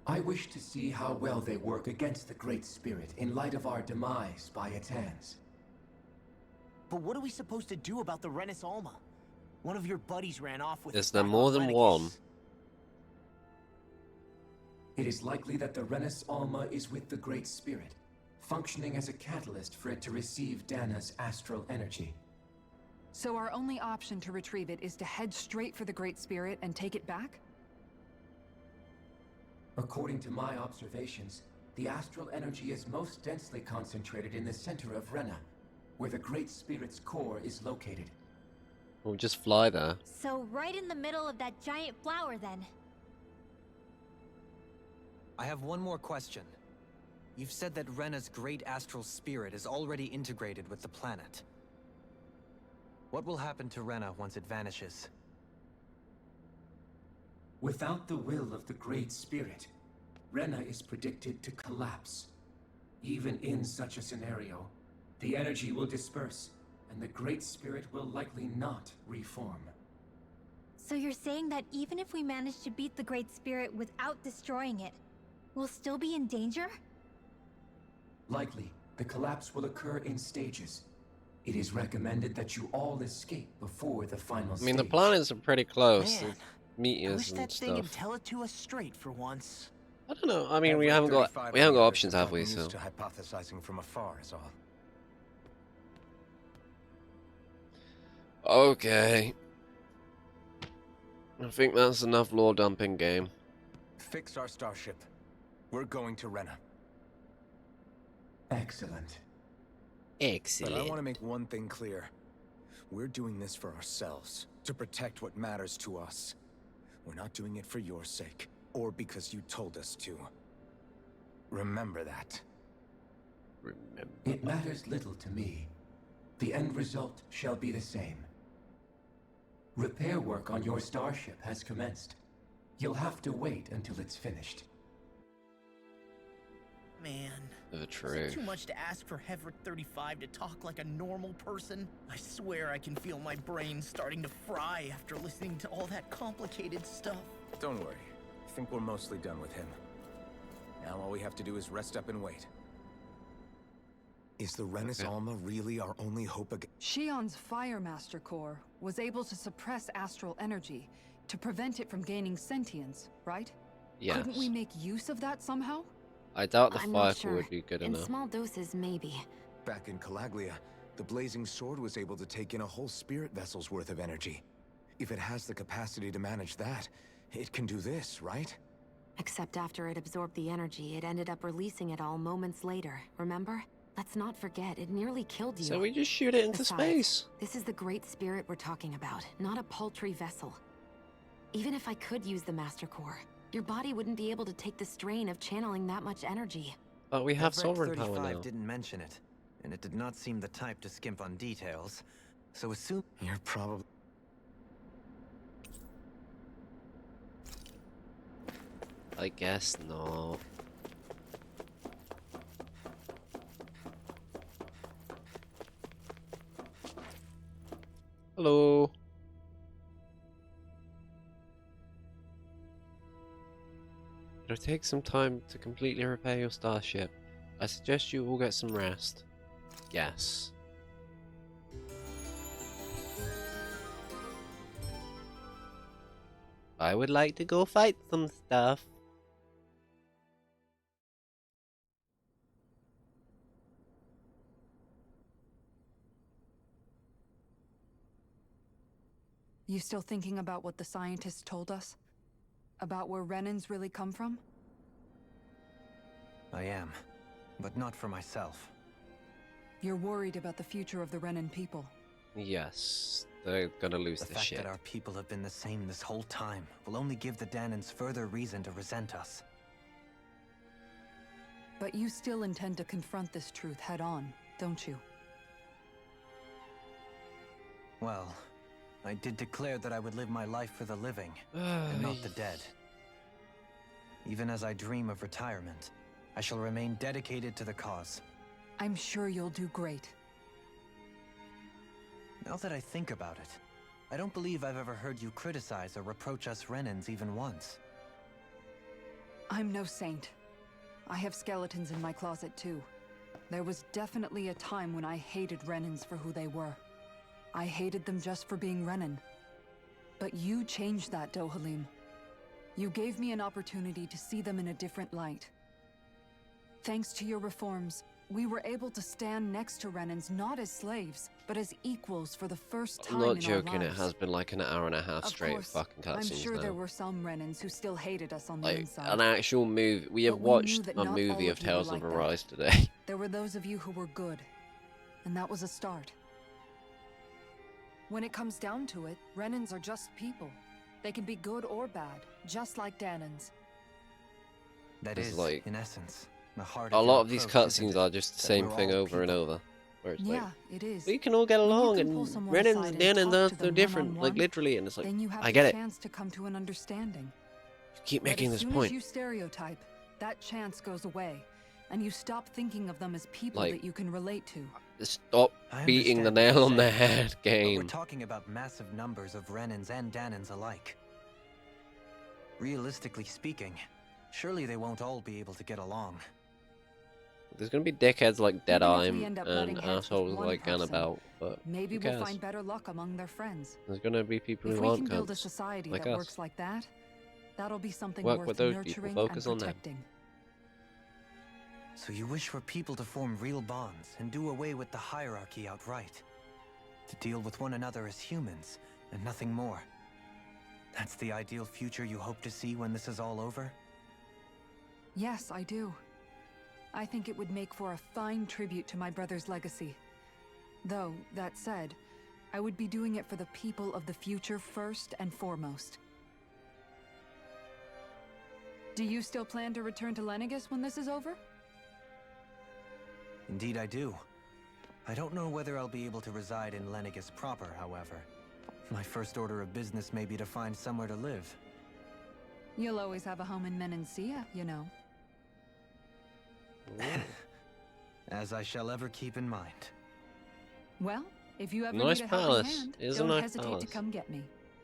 I wish to see how well they work against the Great Spirit in light of our demise by its hands. But what are we supposed to do about the Renan Alma? One of your buddies ran off with Is it there back more on than Lenegis. one? It is likely that the Renan Alma is with the Great Spirit, functioning as a catalyst for it to receive Dahna's astral energy. So our only option to retrieve it is to head straight for the Great Spirit and take it back? According to my observations, the astral energy is most densely concentrated in the center of Rena, where the Great Spirit's core is located. We'll just fly there. So right in the middle of that giant flower then. I have one more question. You've said that Rena's great astral spirit is already integrated with the planet. What will happen to Rena once it vanishes? Without the will of the Great Spirit, Rena is predicted to collapse. Even in such a scenario, the energy will disperse, and the Great Spirit will likely not reform. So you're saying that even if we manage to beat the Great Spirit without destroying it, we'll still be in danger? Likely, the collapse will occur in stages. It is recommended that you all escape before the final I mean, the stage. planets are pretty close. Man, The meteors I wish and that thing would stuff. tell it to us straight for once. I don't know. I mean, we Every haven't got 35 we haven't got years options, have have we? gotten So used to hypothesizing from afar is all. okay. I think that's enough lore dumping, game. Fix our starship. We're going to Rena. Excellent. But I Excellent. want to make one thing clear. We're doing this for ourselves, to protect what matters to us. We're not doing it for your sake, or because you told us to. Remember that. Remember. It matters little to me. The end result shall be the same. Repair work on your starship has commenced. You'll have to wait until it's finished. Man, The is it truth. too much to ask for Hevert 35 to talk like a normal person? I swear I can feel my brain starting to fry after listening to all that complicated stuff. Don't worry. I think we're mostly done with him. Now all we have to do is rest up and wait. Is the Renaissance really our only hope against... Shion's Fire Master Core was able to suppress astral energy to prevent it from gaining sentience, right? Yes. Couldn't we make use of that somehow? I doubt the I'm fire not core sure. would be good In enough. small doses, maybe. Back in Calaglia, the Blazing Sword was able to take in a whole spirit vessel's worth of energy. If it has the capacity to manage that, it can do this, right? Except after it absorbed the energy, it ended up releasing it all moments later, remember? Let's not forget, it nearly killed you. So we just shoot it into Besides, space. This is the Great Spirit we're talking about, not a paltry vessel. Even if I could use the Master Core, your body wouldn't be able to take the strain of channeling that much energy. But we have Everett sovereign power 35 now. didn't mention it, and it did not seem the type to skimp on details. So assume you're probably... I guess not. Hello. It'll take some time to completely repair your starship. I suggest you all get some rest. Yes. I would like to go fight some stuff. You still thinking about what the scientists told us? About where Renans really come from? I am, but not for myself. You're worried about the future of the Renan people. Yes, they're gonna lose The this fact shit. that our people have been the same this whole time will only give the Dahnans further reason to resent us. But you still intend to confront this truth head on, don't you? Well, I did declare that I would live my life for the living, and not the dead. Even as I dream of retirement, I shall remain dedicated to the cause. I'm sure you'll do great. Now that I think about it, I don't believe I've ever heard you criticize or reproach us Renans even once. I'm no saint. I have skeletons in my closet too. There was definitely a time when I hated Renans for who they were. I hated them just for being Renan. But you changed that, Dohalim. You gave me an opportunity to see them in a different light. Thanks to your reforms, we were able to stand next to Renans not as slaves, but as equals for the first time I'm not in joking, our it lives. has been like an hour and a half Of straight course, fucking I'm cutscenes sure now. there were some Renans who still hated us on the Like, inside. an actual movie. We have But we knew watched that a not movie all of of you were Tales of like that. Arise today. There were those of you who were good, and that was a start. When it comes down to it, Renans are just people. They can be good or bad, just like Dahnans. That It's is, like- in essence, the heart A of lot your of these approach, isn't cutscenes it? are just the That same we're thing all over and people. over. Where it's like, Yeah, it is. we can all get When you along, can and pull someone Renan's aside and Dan and talk us, to they're them different, like one-on-one, literally, and it's like, then you have I the get it. chance to come to an understanding. Keep But making as this soon point. as you stereotype, that chance goes away, and you stop thinking of them as people Like- that you can relate to. Stop I beating the understand what nail you're on the saying, head, but we're game. talking about massive numbers of Renans and Dahnans alike. Realistically speaking, surely they won't all be able to get along. There's gonna be dickheads like Even if Deadeye we end up butting and heads with assholes one like person, Ganabelt, but Maybe who we'll cares? find better luck among their friends. There's gonna be people If who we aren't can build a cunts, society like that us. works like that, that'll be something Work worth with those people, nurturing focus and on them. protecting. So you wish for people to form real bonds and do away with the hierarchy outright. To deal with one another as humans, and nothing more. That's the ideal future you hope to see when this is all over? Yes, I do. I think it would make for a fine tribute to my brother's legacy. Though, that said, I would be doing it for the people of the future first and foremost. Do you still plan to return to Lenagus when this is over? Indeed I do. I don't know whether I'll be able to reside in Lenagus proper, however. My first order of business may be to find somewhere to live. You'll always have a home in Menancia, you know. As I shall ever keep in mind. Well, if you ever Nice need a helping palace. hand, It is a don't nice hesitate palace. to come get me.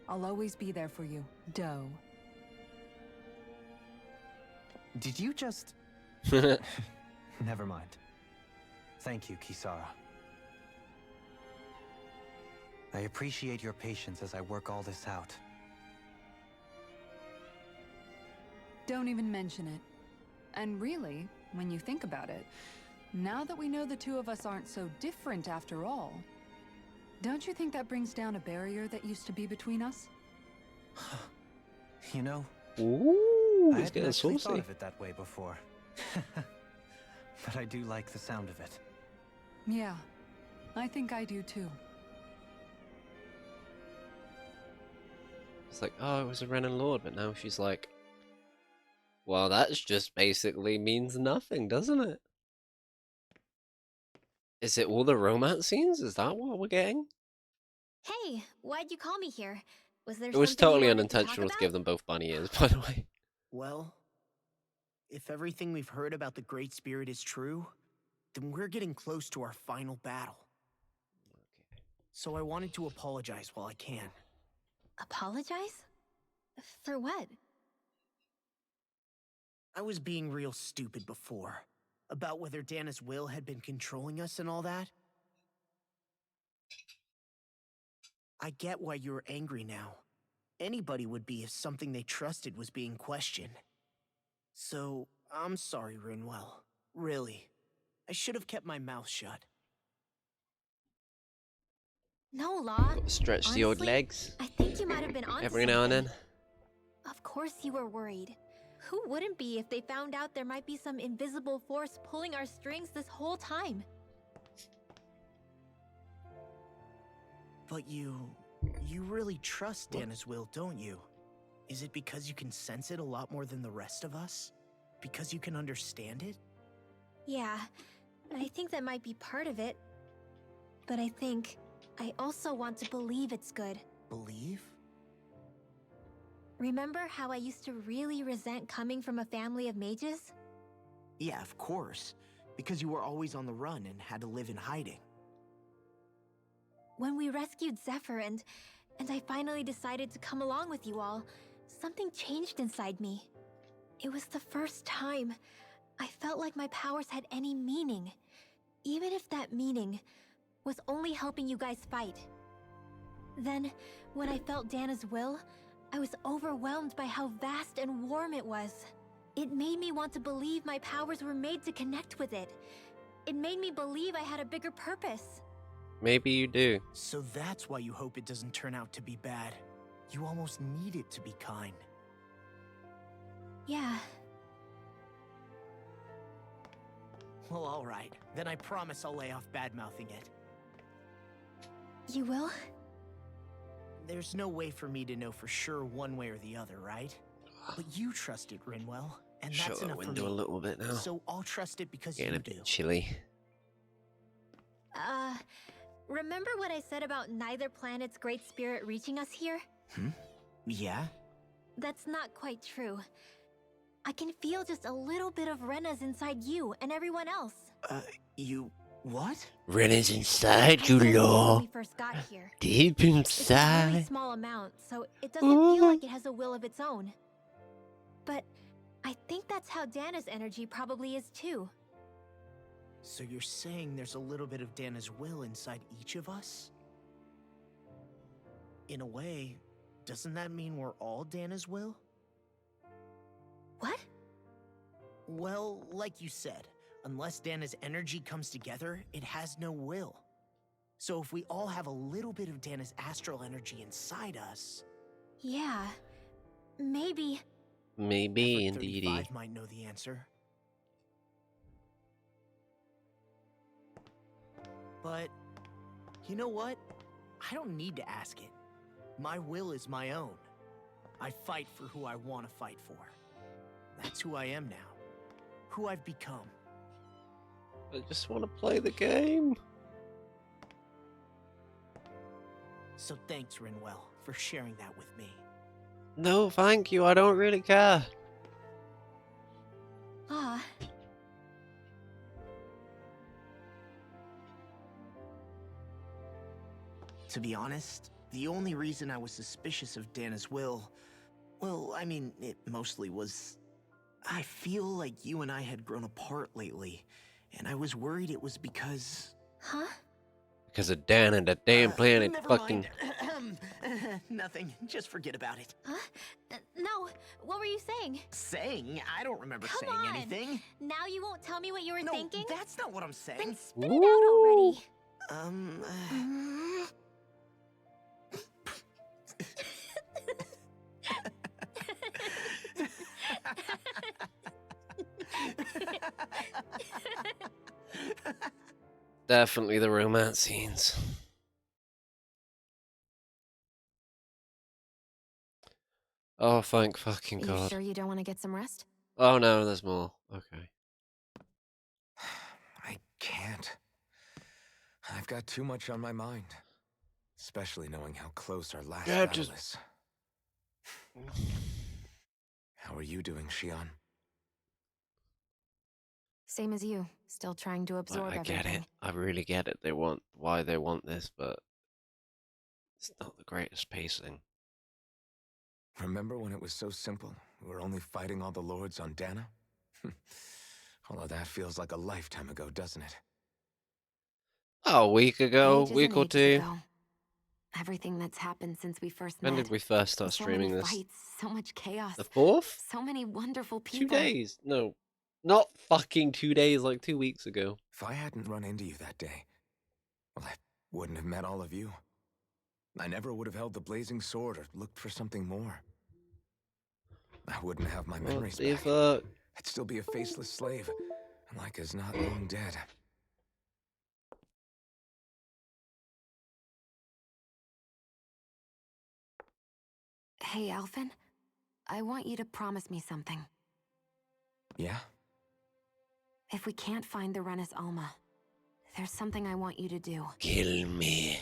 I'll always be there for you, Doe. Did you just... Never mind. Thank you, Kisara. I appreciate your patience as I work all this out. Don't even mention it. And really, when you think about it, now that we know the two of us aren't so different after all, don't you think that brings down a barrier that used to be between us? You know, Ooh, I he's hadn't getting actually saucy. thought of it that way before. But I do like the sound of it. Yeah, I think I do too. It's like, oh, it was a Renan Lord, but now she's like, well, that's just basically means nothing, doesn't it? Is it all the romance scenes? Is that what we're getting? Hey, why'd you call me here? Was there It was something you totally wanted to talk unintentional to about? give them both bunny ears, by the way. Well, if everything we've heard about the Great Spirit is true, then we're getting close to our final battle. So I wanted to apologize while I can. Apologize? For what? I was being real stupid before, about whether Dana's will had been controlling us and all that. I get why you're angry now. Anybody would be if something they trusted was being questioned. So, I'm sorry, Rinwell. Really. I should have kept my mouth shut. No, Law. Got to stretch the old Honestly, legs I think you might have been onto every now and something. then. Of course you were worried. Who wouldn't be if they found out there might be some invisible force pulling our strings this whole time? But you really trust Dana's will, don't you? Is it because you can sense it a lot more than the rest of us? Because you can understand it? Yeah, I think that might be part of it. But I think I also want to believe it's good. Believe? Remember how I used to really resent coming from a family of mages? Yeah, of course. Because you were always on the run and had to live in hiding. When we rescued Zephyr and I finally decided to come along with you all, something changed inside me. It was the first time I felt like my powers had any meaning, even if that meaning was only helping you guys fight. Then, when I felt Dana's will, I was overwhelmed by how vast and warm it was. It made me want to believe my powers were made to connect with it. It made me believe I had a bigger purpose. Maybe you do. So that's why you hope it doesn't turn out to be bad. You almost need it to be kind. Yeah. Well, alright. Then I promise I'll lay off bad-mouthing it. You will? There's no way for me to know for sure one way or the other, right? But you trust it, Rinwell, and Shut that's that enough for me. window a little bit now. So I'll trust it because Getting you a do. bit chilly. Remember what I said about neither planet's great spirit reaching us here? Yeah? That's not quite true. I can feel just a little bit of Rena's inside you and everyone else. You... what? Rena's inside you, I sensed it Law. when we first got here. Deep It's a really inside. small amount, so it doesn't feel like it has a will of its own. But I think that's how Dana's energy probably is too. So you're saying there's a little bit of Dana's will inside each of us? In a way, doesn't that mean we're all Dana's will? What? Well, like you said, unless Dana's energy comes together, it has no will. So if we all have a little bit of Dana's astral energy inside us... Yeah. Maybe. Maybe, Effort indeedy. 35 might know the answer. But, you know what? I don't need to ask it. My will is my own. I fight for who I want to fight for. That's who I am now. Who I've become. I just want to play the game. So thanks, Rinwell, for sharing that with me. No, thank you. I don't really care. Ah. To be honest, the only reason I was suspicious of Dana's will, well, I mean, it mostly was... I feel like you and I had grown apart lately, and I was worried it was because... Huh? Because of Dan and the damn planet never fucking... mind. Nothing. Just forget about it. Huh? No. What were you saying? Saying? I don't remember Come saying on. anything. Now you won't tell me what you were thinking? That's not what I'm saying. Then spit it out already. Definitely the romance scenes. Oh, thank fucking You God. sure you don't want to get some rest? Oh no, there's more. Okay. I can't. I've got too much on my mind. Especially knowing how close our last battle is. How are you doing, Xion? Same as you. Still trying to absorb I get everything. it. I really get it. They want why they want this, but it's not the greatest pacing. Remember when it was so simple? We were only fighting all the lords on Dahna? Although that feels like a lifetime ago, doesn't it? Oh, a week ago, Ages week and or ages two. ago. Everything that's happened since we first When met. did we first start so streaming many this? Fights, so much chaos. The 4th? So many wonderful 2 people. days. No. Not fucking 2 days, like 2 weeks ago. If I hadn't run into you that day, well, I wouldn't have met all of you. I never would have held the blazing sword or looked for something more. I wouldn't have my memories back. I'd still be a faceless slave, like as not long dead. Hey, Alphen. I want you to promise me something. Yeah? If we can't find the Renis Alma, there's something I want you to do. Kill me.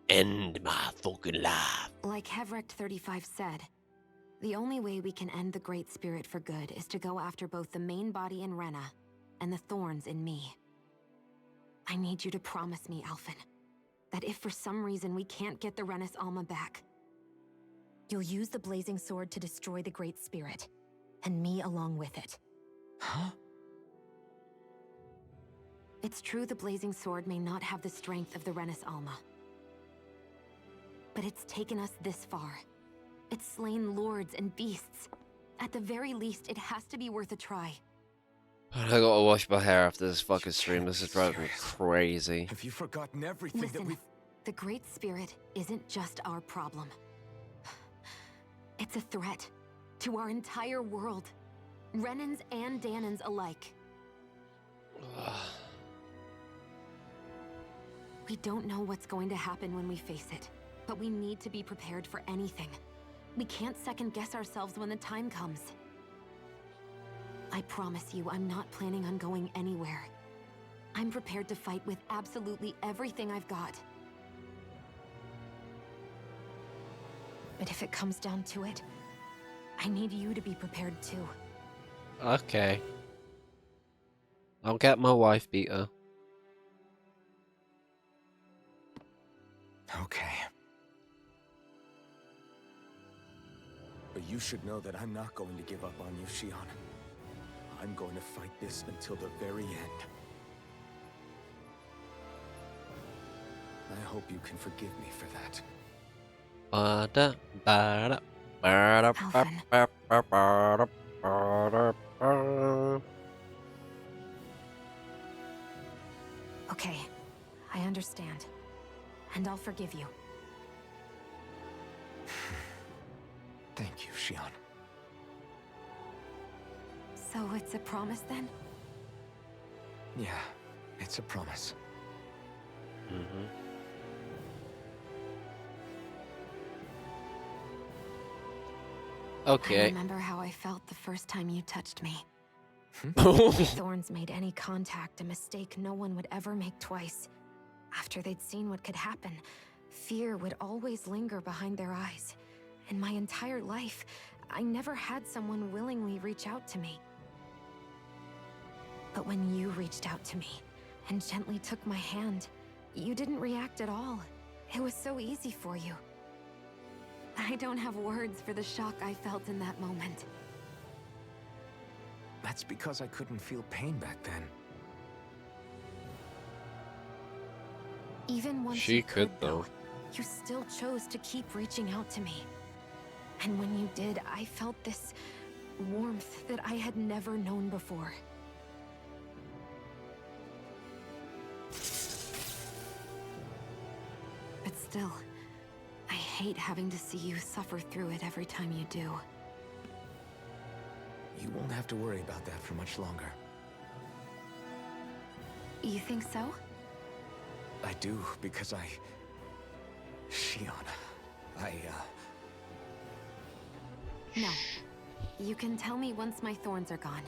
End my fucking life. Like Hevrect 35 said, the only way we can end the Great Spirit for good is to go after both the main body in Rena and the thorns in me. I need you to promise me, Alphen, that if for some reason we can't get the Renis Alma back, you'll use the blazing sword to destroy the Great Spirit, and me along with it. Huh? It's true the blazing sword may not have the strength of the Renis Alma. But it's taken us this far. It's slain lords and beasts. At the very least, it has to be worth a try. I gotta wash my hair after this fucking stream. This is driving me crazy. Have you forgotten everything Listen, that we've... the Great Spirit isn't just our problem. It's a threat to our entire world. Renans and Dahnans alike. We don't know what's going to happen when we face it, but we need to be prepared for anything. We can't second-guess ourselves when the time comes. I promise you, I'm not planning on going anywhere. I'm prepared to fight with absolutely everything I've got. But if it comes down to it, I need you to be prepared too. Okay. I'll get my wife beater. Okay. But you should know that I'm not going to give up on you, Xion. I'm going to fight this until the very end. I hope you can forgive me for that. Okay, I understand. And I'll forgive you. Thank you, Xion. So it's a promise then? Yeah, it's a promise. Okay. I remember how I felt the first time you touched me. The thorns made any contact a mistake no one would ever make twice. After they'd seen what could happen, fear would always linger behind their eyes. In my entire life, I never had someone willingly reach out to me. But when you reached out to me and gently took my hand, you didn't react at all. It was so easy for you. I don't have words for the shock I felt in that moment. That's because I couldn't feel pain back then. Even once She you could, though. You still chose to keep reaching out to me. And when you did, I felt this warmth that I had never known before. But still, I hate having to see you suffer through it every time you do. You won't have to worry about that for much longer. You think so? I do, because Shion, No. You can tell me once my thorns are gone.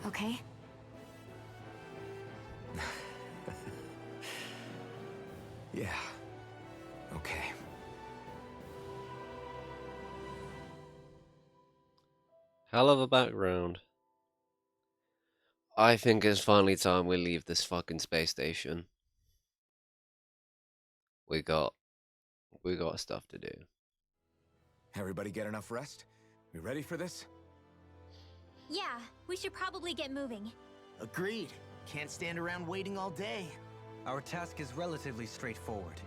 Okay? Yeah. Okay. Hell of a background. I think it's finally time we leave this fucking space station. We got stuff to do. Everybody get enough rest? We ready for this? Yeah, we should probably get moving. Agreed. Can't stand around waiting all day. Our task is relatively straightforward.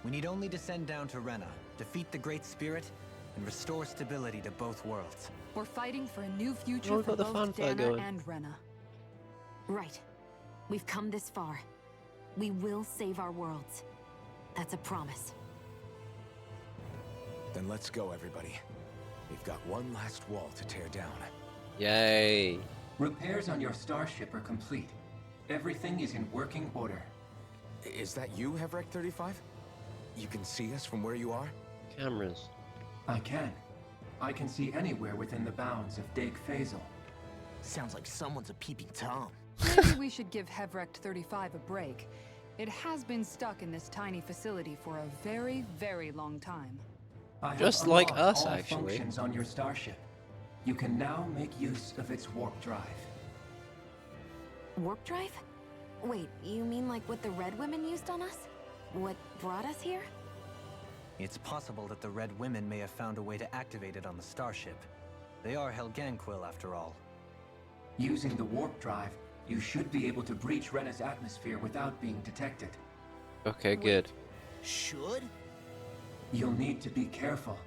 We need only descend down to Rena, defeat the Great Spirit, and restore stability to both worlds. We're fighting for a new future Oh, we've for got the both fanfare Dahna going. and Rena. Right. We've come this far. We will save our worlds. That's a promise. Then let's go, everybody. We've got one last wall to tear down. Yay! Repairs on your starship are complete. Everything is in working order. Is that you, Hevrek 35? You can see us from where you are? Cameras. I can. I can see anywhere within the bounds of Dake Faisal. Sounds like someone's a peeping Tom. Maybe we should give Hevrect 35 a break. It has been stuck in this tiny facility for a very, very long time. I have Just like unlocked us, all actually. functions on your starship. You can now make use of its warp drive. Warp drive? Wait, you mean like what the Red Women used on us? What brought us here? It's possible that the Red Women may have found a way to activate it on the starship. They are Helganquil, after all. Using the warp drive, you should be able to breach Rena's atmosphere without being detected. Okay, good. Should? You'll need to be careful.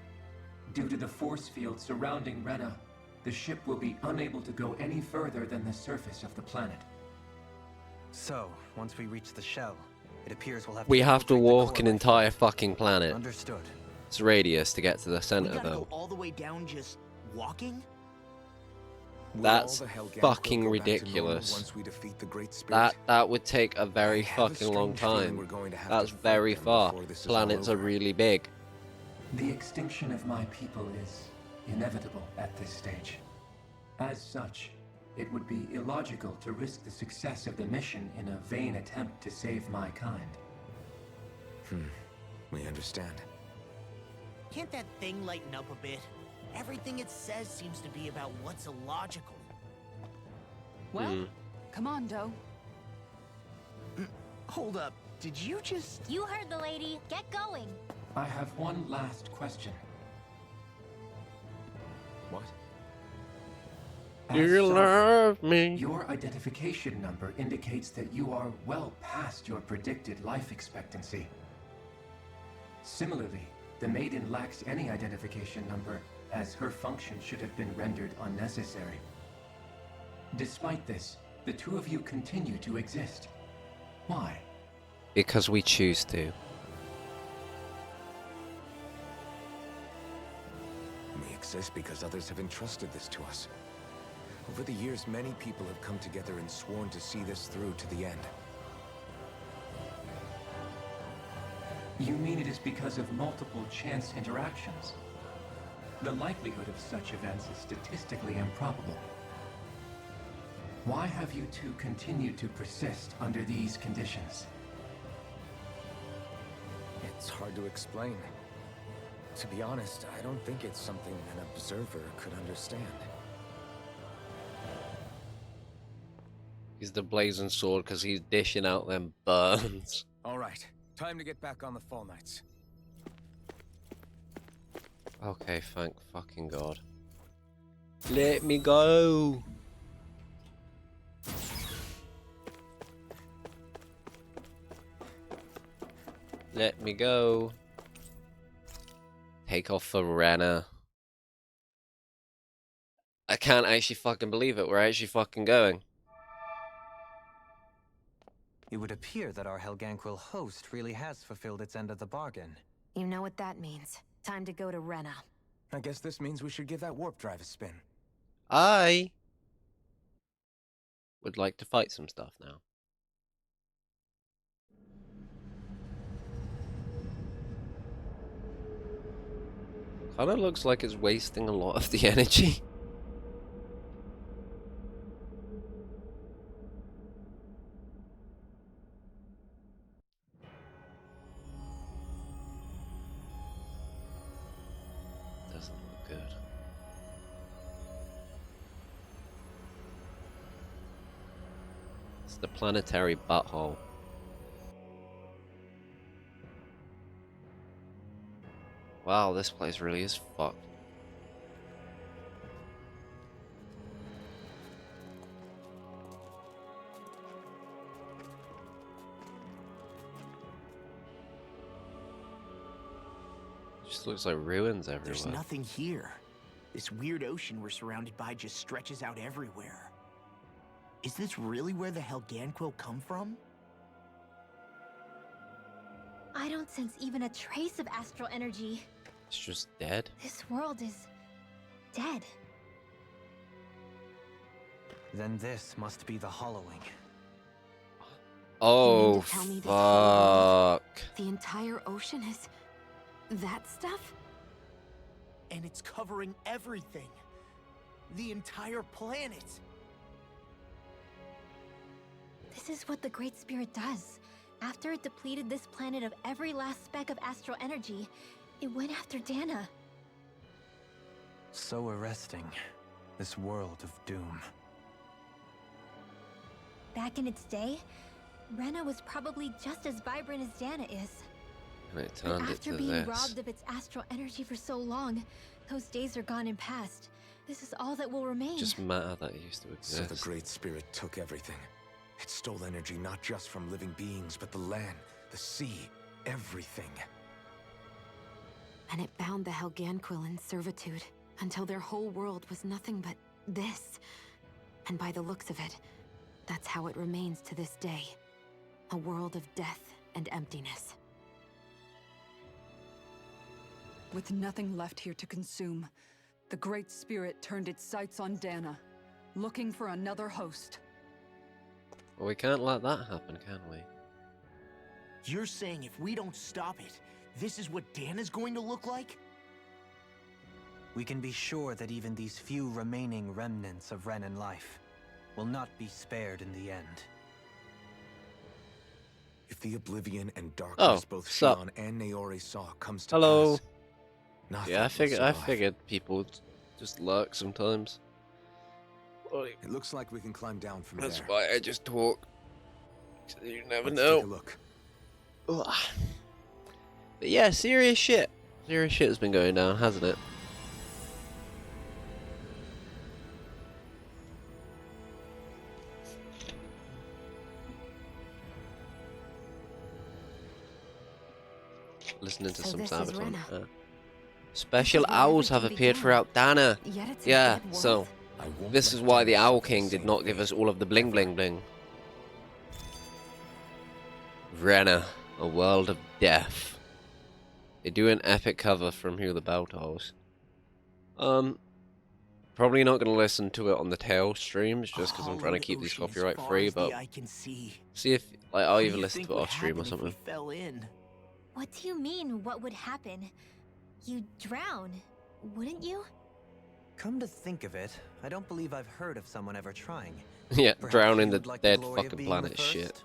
Due to the force field surrounding Rena, the ship will be unable to go any further than the surface of the planet. So, once we reach the shell, it appears we'll have We have to infiltrate the walk core an life entire form. fucking planet. Understood. It's radius to get to the We center, gotta though. go all the way down just walking? That's Will all the Helganquil fucking go back to normal ridiculous. once we defeat the Great Spirit? That would take a very I have a fucking long strange feeling time. we're going to have That's to fight very them far. before this is all Planets are over. really big. The extinction of my people is inevitable at this stage. As such, it would be illogical to risk the success of the mission in a vain attempt to save my kind. We understand. Can't that thing lighten up a bit? Everything it says seems to be about what's illogical. Well, come on, Doe. Hold up, did you just... You heard the lady. Get going. I have one last question. What? Do you love me? Your identification number indicates that you are well past your predicted life expectancy. Similarly, the maiden lacks any identification number, as her function should have been rendered unnecessary. Despite this, the two of you continue to exist. Why? Because we choose to. We exist because others have entrusted this to us. Over the years, many people have come together and sworn to see this through to the end. You mean it is because of multiple chance interactions? The likelihood of such events is statistically improbable. Why have you two continued to persist under these conditions? It's hard to explain. To be honest, I don't think it's something an observer could understand. He's the blazing sword because he's dishing out them burns. All right, Time to get back on the Fall Knights. Okay, thank fucking God. Let me go. Let me go. Take off for Rena. I can't actually fucking believe it. We're actually fucking going. It would appear that our Helganquil host really has fulfilled its end of the bargain. You know what that means. Time to go to Rena. I guess this means we should give that warp drive a spin. I would like to fight some stuff now. Kinda looks like it's wasting a lot of the energy. Doesn't look good. It's the planetary butthole. Wow, this place really is fucked. Just looks like ruins everywhere. There's nothing here. This weird ocean we're surrounded by just stretches out everywhere. Is this really where the Helganquil come from? I don't sense even a trace of astral energy. It's just dead. This world is dead. Then this must be the hollowing. Oh, Tell me this whole world, fuck. the entire ocean is that stuff? And it's covering everything. The entire planet. This is what the Great Spirit does. After it depleted this planet of every last speck of astral energy, it went after Dahna. So arresting. This world of doom. Back in its day, Rena was probably just as vibrant as Dahna is. And it But turned it after to being this. robbed of its astral energy for so long, those days are gone and past. This is all that will remain. Just matter that it used to So exist. the Great Spirit took everything. It stole energy not just from living beings, but the land, the sea, everything. And it bound the Helganquil in servitude until their whole world was nothing but this. And by the looks of it, that's how it remains to this day. A world of death and emptiness. With nothing left here to consume, the Great Spirit turned its sights on Dahna, looking for another host. Well, we can't let that happen, can we? You're saying if we don't stop it, this is what Dahna's going to look like? We can be sure that even these few remaining remnants of Renan life will not be spared in the end. If the Oblivion and Darkness both sup? Shion and Naori saw comes to Hello. pass, nothing Yeah, I will figured survive. people just lurk sometimes. It looks like we can climb down from That's there. why I just talk. You never Let's know. take a look. Ugh. But yeah, serious shit. Serious shit has been going down, hasn't it? Listening to So some this is Sabbath on. Rena. Special where owls have everything appeared began. throughout Dahna. Yet it's a Yeah, dead world. so I won't this let is why the Dahna Owl suffer King the did same not give fate. us all of the bling bling bling. Rena, a world of death. They do an epic cover from Who the Bell Tolls. Probably not going to listen to it on the tail streams just because I'm trying to keep these copyright free, but see if like I'll even listen to it off stream or something. Fell in. What do you mean, what would happen? You'd drown, wouldn't you? Come to think of it, I don't believe I've heard of someone ever trying. Yeah, Perhaps drown in you the would like dead glory of fucking being planet the shit. first?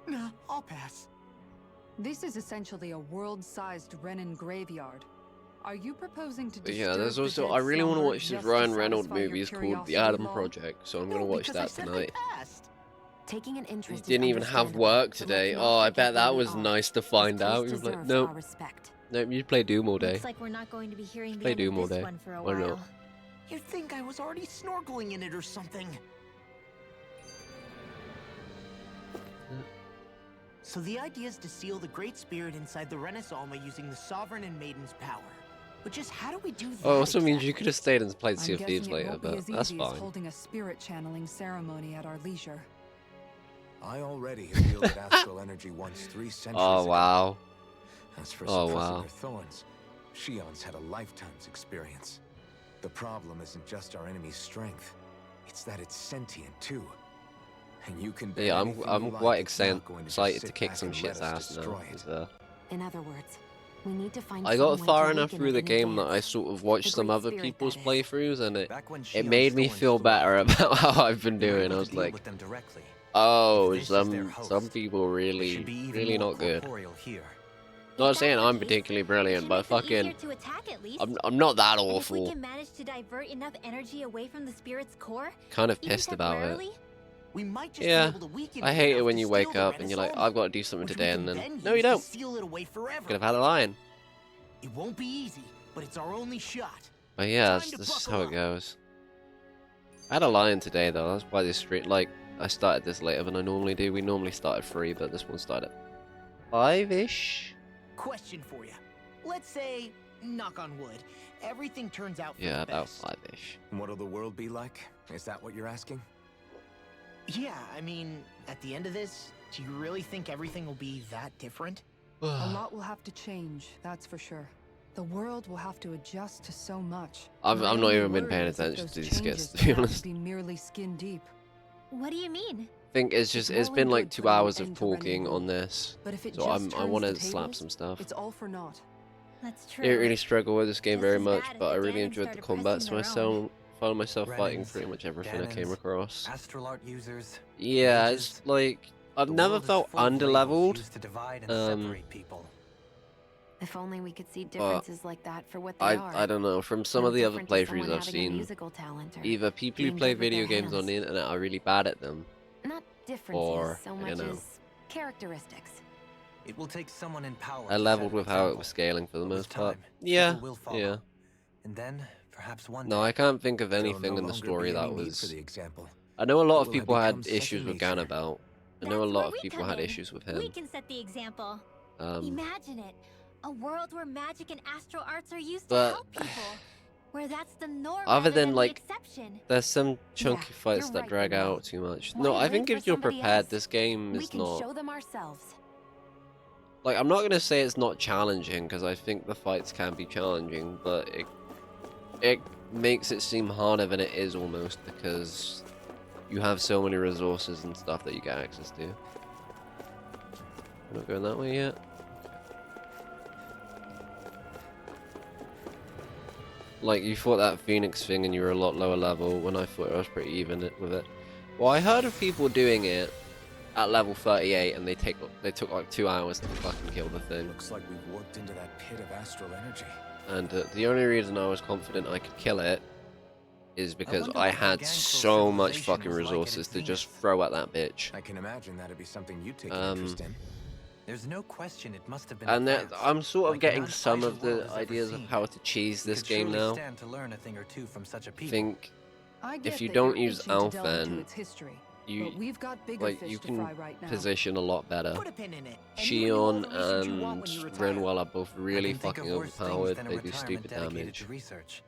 Nah, I'll pass. This is essentially a world-sized Renan graveyard. Are you proposing to But disturb yeah, there's the also dead I really want to slumber watch this just to Ryan Reynolds satisfy your movie. It's called The curiosity, Adam lol? Project, so I'm No, gonna watch because that I said I tonight. passed. Taking an He interest didn't is even have understandable, work but today. let's Oh, not I forget bet that where we was are. nice to This find place out. He was like, deserves nope, our respect. nope, you play Doom all day. Looks like we're not going to be hearing the Play end of Doom all this day. one for a Why not? while. You'd think I was already snorkeling in it or something. So the idea is to seal the Great Spirit inside the Renaissance using the Sovereign and Maiden's power. But just how do we do that? Oh, also means you could have stayed and played Sea I'm of Thieves guessing it later, won't be but as that's easy as fine. holding a spirit channeling ceremony at our leisure. I already have wielded astral energy once 3 centuries Oh, ago. wow. As for Oh, suppressing wow. her thorns, Shion's had a lifetime's experience. The problem isn't just our enemy's strength, it's that it's sentient too. And you can bet Yeah, anything I'm you quite like it's not going to just excited to sit kick back some and let shit's us ass now. destroy it. 'Cause, In other words, we need to find I some got way far to enough weaken through it the in game that advance. I sort of watched The some Great other Spirit, people's that is. playthroughs, and Back when it Shion's made me thorns feel still better active, about how I've been we were doing. able I to was deal like, with them directly. oh, If this is their some host, people it really, should be even really more not good. corporeal here. Not If saying that's the I'm case, particularly it brilliant, should but make them easier fucking, to attack at least. I'm not that And if we awful. can manage to divert enough energy away from the spirit's core, Kind of even pissed about it. temporarily, We might just Yeah, be able to weaken I it hate it enough when to you steal wake the up and you're like, Renaissance, I've got to do something which today, we and can then, then no, you use to don't. seal it away forever. Could have had a line. It won't be easy, but it's our only shot. But yeah, Time this to is buckle how it up. goes. I had a lion today though, that's why this street, like, I started this later than I normally do. We normally start at 3, but this one started at 5-ish. Question for you. Let's say, knock on wood, everything turns out for Yeah, the about best. 5-ish. What'll the world be like? Is that what you're asking? Yeah, I mean, at the end of this, do you really think everything will be that different? A lot will have to change, that's for sure. The world will have to adjust to so much. I've My not only even been worry paying is that attention those to these changes skits, to be turn out honest. be merely skin deep. what do you mean? I think it's just, it's well been and like good 2 putting an hours of end to Renan talking rule. on this. But if it So just I turns want the to slap tables, some stuff. it's all for naught. That's I true. didn't really struggle with this game Just very as much, bad if but I the really Dahnan enjoyed the started combat, pressing so I their own. found myself fighting Renans, pretty much everything I came Dahnans, across. Astral art users. Yeah, mages. it's like, I've The never world is felt full of labels underleveled. used to divide and separate people. If only we could see differences like that for what they I are. don't know, from some No of the other different to someone playthroughs I've having a seen, musical talent or either people who being play good with their video games on hands. the internet are really bad at them. Not differences Or, so I much don't know. as characteristics. It will take someone in power. I to leveled set an with how it example. was scaling for the But with most part. time, Yeah, people will follow. yeah. And then, perhaps one No, day, I can't think of There'll anything no in the longer story be any that need was... for the example. I know a lot It of will people have had become issues second with nature. Ganabout. I know a That's lot where of we people come had in. issues with We him. can set the example. Um, Imagine it. A world where magic and astral arts are used But- to help people. Where that's the norm Other rather than, than like, the exception. there's some chunky Yeah, fights you're that right, drag Manuel. out too much. Why No, I wait think for if you're somebody prepared, else? this game We is can not... show them ourselves. Like, I'm not gonna say it's not challenging, because I think the fights can be challenging, but it makes it seem harder than it is almost, because you have so many resources and stuff that you get access to. We're not going that way yet. Like, you fought that Phoenix thing and you were a lot lower level, when I thought I was pretty even with it. Well, I heard of people doing it at level 38 and they took like 2 hours to fucking kill the thing. Looks like we've warped into that pit of astral energy. And the only reason I was confident I could kill it is because wonder I what had Helghan so much civilization fucking was like at resources its to just zenith. throw at that bitch. I can imagine that'd be something you'd take an interest in. There's no question it must have been And that, advanced, I'm sort of like getting none some either of world the has ever ideas of seen. how to cheese You this could game surely now. stand to learn a thing or two from such a I people. think I get if you that don't you're use itching to delve into Alphen, its history, you but we've got bigger like fish you to can fry right now. position a lot better. Put a pin in it. And you can do all Shion the research you want and when you retire. Renwell are both really I can think of fucking worse things overpowered. than a They do retirement stupid dedicated damage. to research.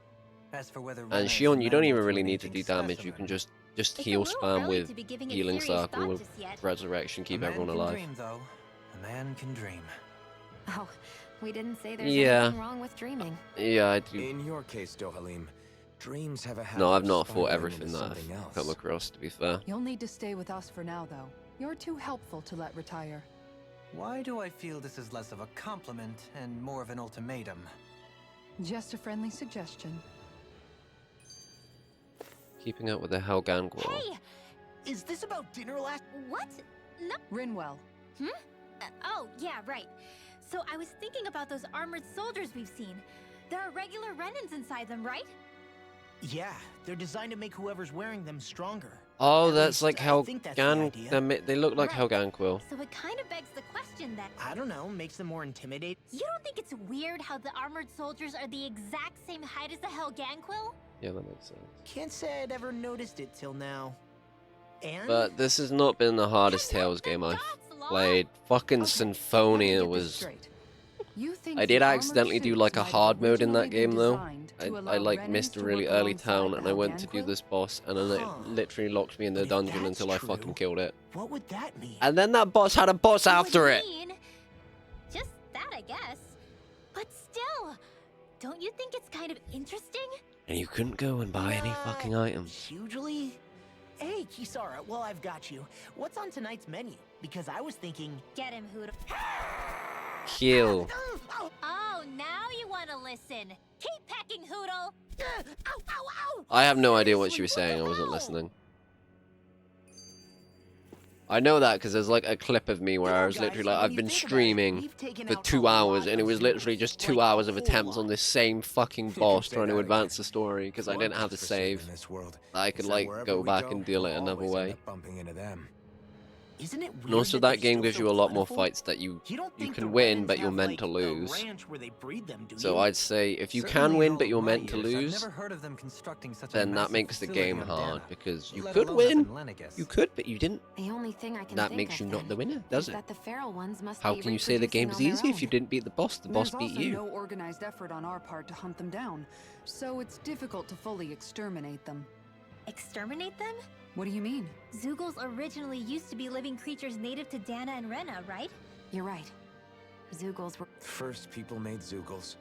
As for whether And Rena is Shion, you don't amenable even to really an need to aging do damage. You specimen. can just It's a heal little spam early with to be giving it healing serious circle thought with just yet. resurrection, keep a man everyone can alive. dream, though. A man can dream. Oh, we didn't say there's Yeah. anything wrong with dreaming. Yeah, I do. In your case, Dohalim, dreams have a habit No, I've of not fought spiraling everything into that I've something else. come across, to be fair. You'll need to stay with us for now, though. You're too helpful to let retire. Why do I feel this is less of a compliment and more of an ultimatum? Just a friendly suggestion. Keeping up with the Helghan Gual. Hey! Is this about dinner last? What? No. Rinwell. Oh, yeah, right. So I was thinking about those armored soldiers we've seen. There are regular Renans inside them, right? Yeah, they're designed to make whoever's wearing them stronger. Oh, At that's least, like I think that's the idea. They look like Right. Helganquil. So it kind of begs the question that... I don't know, makes them more intimidating. You don't think it's weird how the armored soldiers are the exact same height as the Helganquil? Yeah, that makes sense. Can't say I'd ever noticed it till now. And But this has not been the hardest Tales game I've played. Fucking Symphonia was... You think I did the armored accidentally do suits like a might have hard mode in that originally game been though. designed to I allow like Renans missed a to really work early alongside town the and I went to do Helganquil? this boss and then it literally locked me in the But if dungeon that's until I true, fucking killed it. what would that mean? And then that boss had a boss after it! Just that, I guess. But still, don't you think it's kind of interesting? And you couldn't go and buy any fucking items. Hugely? Hey, Kisara, well, I've got you. What's on tonight's menu? Because I was thinking... Get him, Hoodle. Kill. Oh, now you want to listen. Keep pecking, Hoodle. I have no idea what she was saying, I wasn't listening. I know that because there's like a clip of me where I was literally like, I've been streaming for 2 hours and it was literally just 2 hours of attempts on this same fucking boss trying to advance the story because I didn't have the save. I could like go back and deal it another way. Bumping into them. Isn't it weird And also that that they're game still gives so you a lot more plentiful? fights that you don't think can the win Renans but you're have, meant like, to a lose. ranch where they breed them, do So you? I'd say if you Certainly can in win all but you're my meant to years, I've lose, never heard of them constructing such a then that massive makes the facility game on hard Dahna, because you let could alone win. up in Lenegis. You could, but you didn't. The only thing I can That think makes you of not then the winner, does is it? that the feral ones must How be can you say the reproducing game's on their easy if you own. didn't beat the boss? The boss There's beat also you. no organized effort on our part to hunt them down, so it's difficult to fully exterminate them. Exterminate them? What do you mean? Zeugles originally used to be living creatures native to Dahna and Rena, right? You're right. Zeugles were... First people made Zeugles.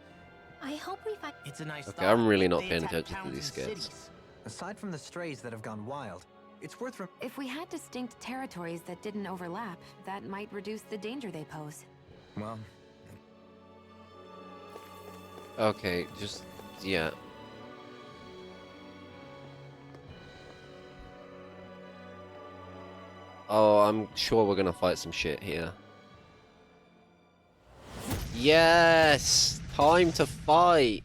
I hope we find... It's a nice Okay, I'm really not They paying attack attention to towns these and skits. cities. Aside from the strays that have gone wild, it's worth If we had distinct territories that didn't overlap, that might reduce the danger they pose. Well, Okay, just yeah. Oh, I'm sure we're gonna fight some shit here. Yes! Time to fight!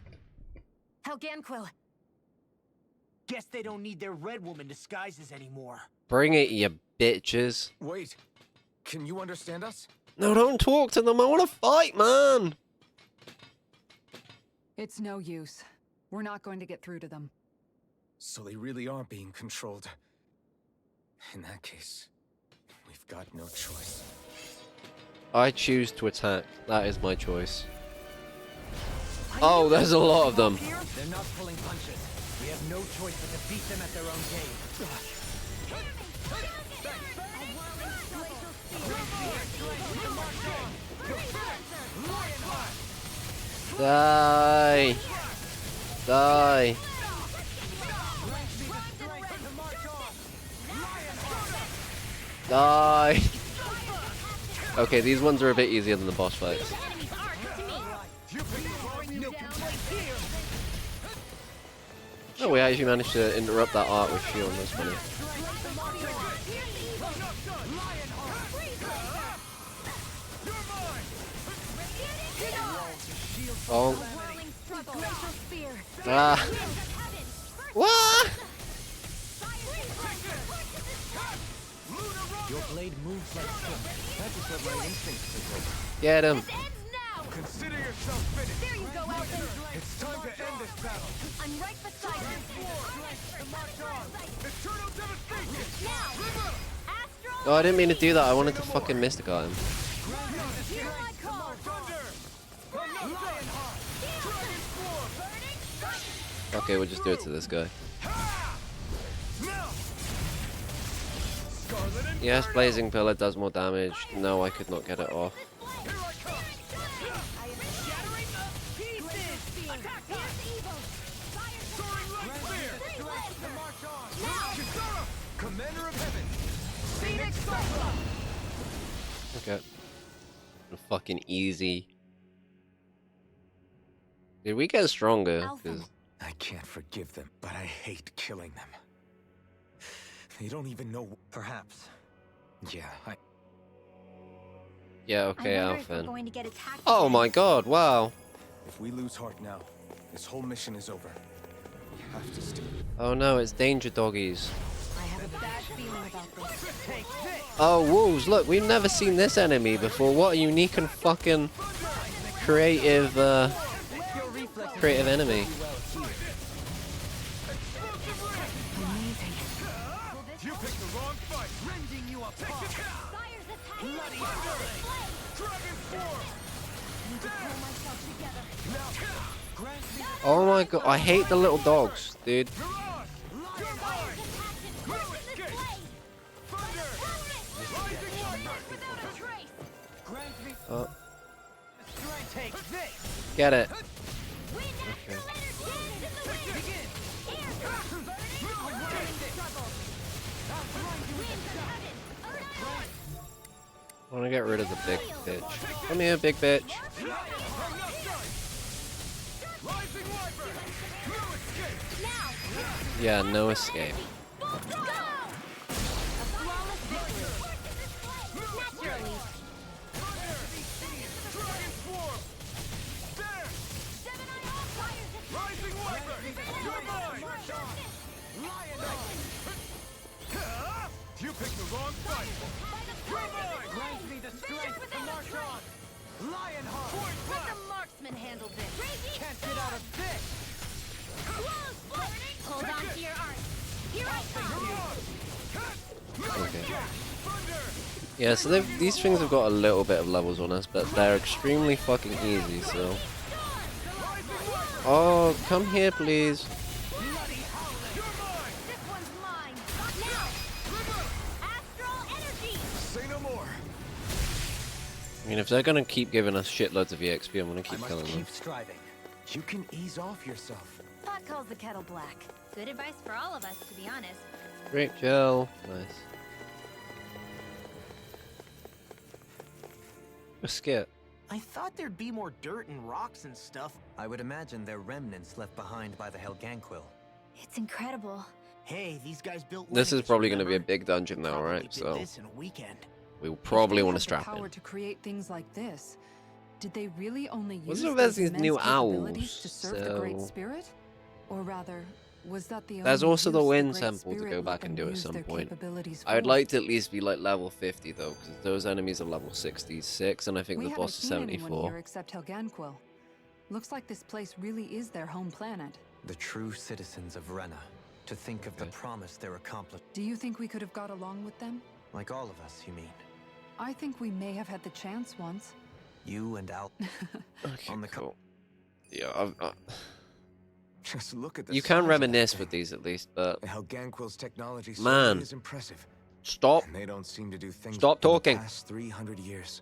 Helganquil! Guess they don't need their red woman disguises anymore. Bring it, you bitches. wait. Can you understand us? No, don't talk to them. I want to fight, man! It's no use. We're not going to get through to them. So they really are being controlled. In that case, we've got no choice. I choose to attack. That is my choice. Oh, there's a lot of them. They're not pulling punches. We have no choice but to beat them at their own game. Die! Die! Die! Okay, these ones are a bit easier than the boss fights. Oh, we actually managed to interrupt that art with shield. That's funny. Oh. Ah. What? Your blade moves like silk. That is what my instincts suggest. Get him. Consider yourself finished. There you go, Elton. It's time to end this battle. I'm right beside you. Eternal devastation. Now, Astral. Oh, I didn't mean to do that. I wanted to fucking mysticate him. Hear my call. Okay, we'll just do it to this guy. Yes, Blazing Pillar does more damage. No, I could not get it off. Okay. Fucking easy. Did we get stronger? 'Cause I can't forgive them, but I hate killing them. They don't even know. Perhaps. Yeah, yeah, okay, I wonder if we're Alphen. going to get attacked Oh again. my god, wow. If we lose heart now, this whole mission is over. We have to stay. Oh no, it's danger doggies. I have a bad feeling about this. Oh, wolves! Look, we've never seen this enemy before. What a unique and fucking creative, creative enemy. You picked the wrong fight. Rending you apart. Bloody Dragon form. Need to pull myself together. Oh my god, I hate the little dogs, dude. Oh. Get it. Okay. I want to get rid of the big bitch. Come here, big bitch. Yeah, no escape. You picked the wrong fight. Grant me the strength to march on. Lionheart. Let the marksman handle this. Can't get out of this. Hold on to your arms. Here I come. Okay. Yeah, so these things have got a little bit of levels on us, but they're extremely fucking easy, so... Oh, come here, please. I mean, if they're gonna keep giving us shitloads of EXP, I'm gonna keep killing them. Keep striving. You can ease off yourself. Pot calls the kettle black. Good advice for all of us, to be honest. Great gel. Nice. A skit. I thought there'd be more dirt and rocks and stuff. I would imagine they're remnants left behind by the Helganquil. It's incredible. Hey, these guys built. This is probably gonna be a big dungeon now, right? So This in a weekend. we'll probably want to If they had strap the power in. to create things like this, did they really only use What's up with those these immense new capabilities owls? to serve the Great So- Spirit? Or rather, was that the There's only also the use wind Great temple to Spirit go let back and them do at use some their point. capabilities I would for? like to at least be like level 50 though, because those enemies are level 66, and I think We the haven't boss is seen anyone 74. here except Helganquil. Looks like this place really is their home planet. The true citizens of Rena. To think of the promise they're accomplishing. Do you think we could have got along with them? Like all of us, you mean? I think we may have had the chance once. You and Al. Okay, on the cool. Yeah, Just look at the you size can of that reminisce thing. with these at least, but The Helganquil's technology Man. certainly is impressive. stop. And they don't seem to do things Stop in the talking. past 300 years.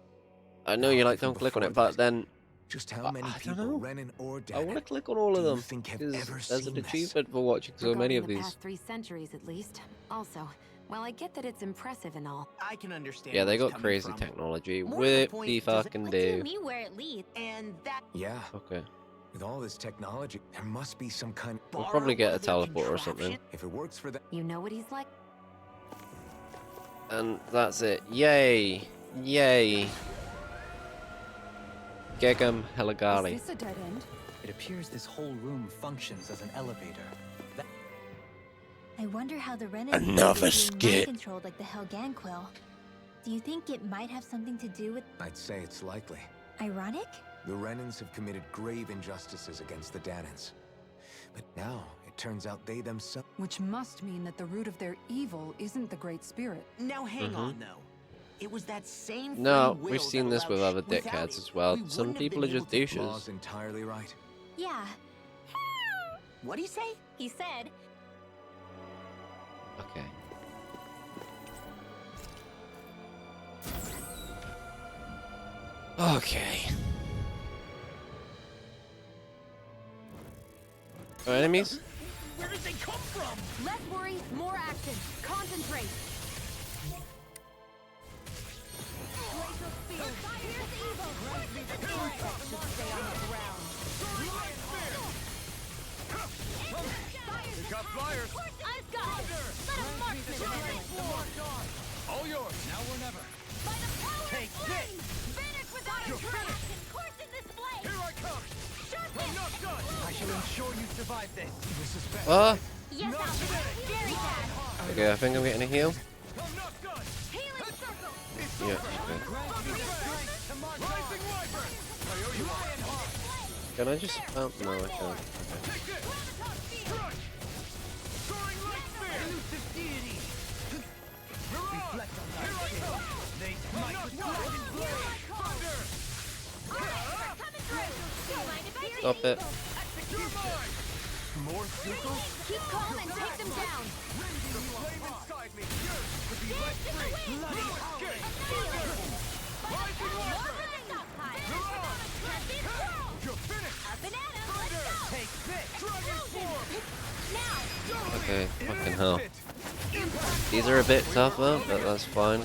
I know you like Even don't click on it, before but then Just how many I don't people, know. Renan or I want to Dahnan, click on all of do you them. think have Because ever there's an seen this? achievement for watching so many of Regarding the these. past 3 centuries at least. Also, while I get that it's impressive and all, I can understand. Yeah, they where it's got coming crazy from. technology. More to the Whip point, the does it- fucking What do you do. mean where it leads? And that Yeah, Okay. with all this technology, there must be some kind We'll borrow probably get one a of their teleport or something. contraptions? If it works for them, you know what he's like? And that's it. Yay! Yay! Gegum Is Helagali. this a dead end? It appears this whole room functions as an elevator. I wonder how the Renan Another is being skit. mind-controlled like the Helganquil. Do you think it might have something to do with I'd say it's likely. ironic? The Renans have committed grave injustices against the Dahnans. But now, it turns out they themselves... Which must mean that the root of their evil isn't the Great Spirit. Now hang Mhm. on though. It was that same No, free will we've seen that this with allowed other without dickheads it, as well. we Some wouldn't have people been are just able to- douches. Law's entirely right. Yeah. What'd he say? He said, Okay. Okay. Oh, enemies? Where did they come from? Less worry, more action. Concentrate. They got flyers. I've got it! Let a marksman handle it! All yours. Now or never. By the power Take of flame! Vanish without a You're trace! And course in this flame! Here I come. Shut I'm not done. I shall ensure you survive this. This is bad. Yes, Alpha. Very bad. Okay, I think I'm getting a heal. Yeah, okay. Can I just... Oh, no, I can't. Okay. Stop it. Keep calm and take them down. Okay, fucking hell. These are a bit tougher, but that's fine.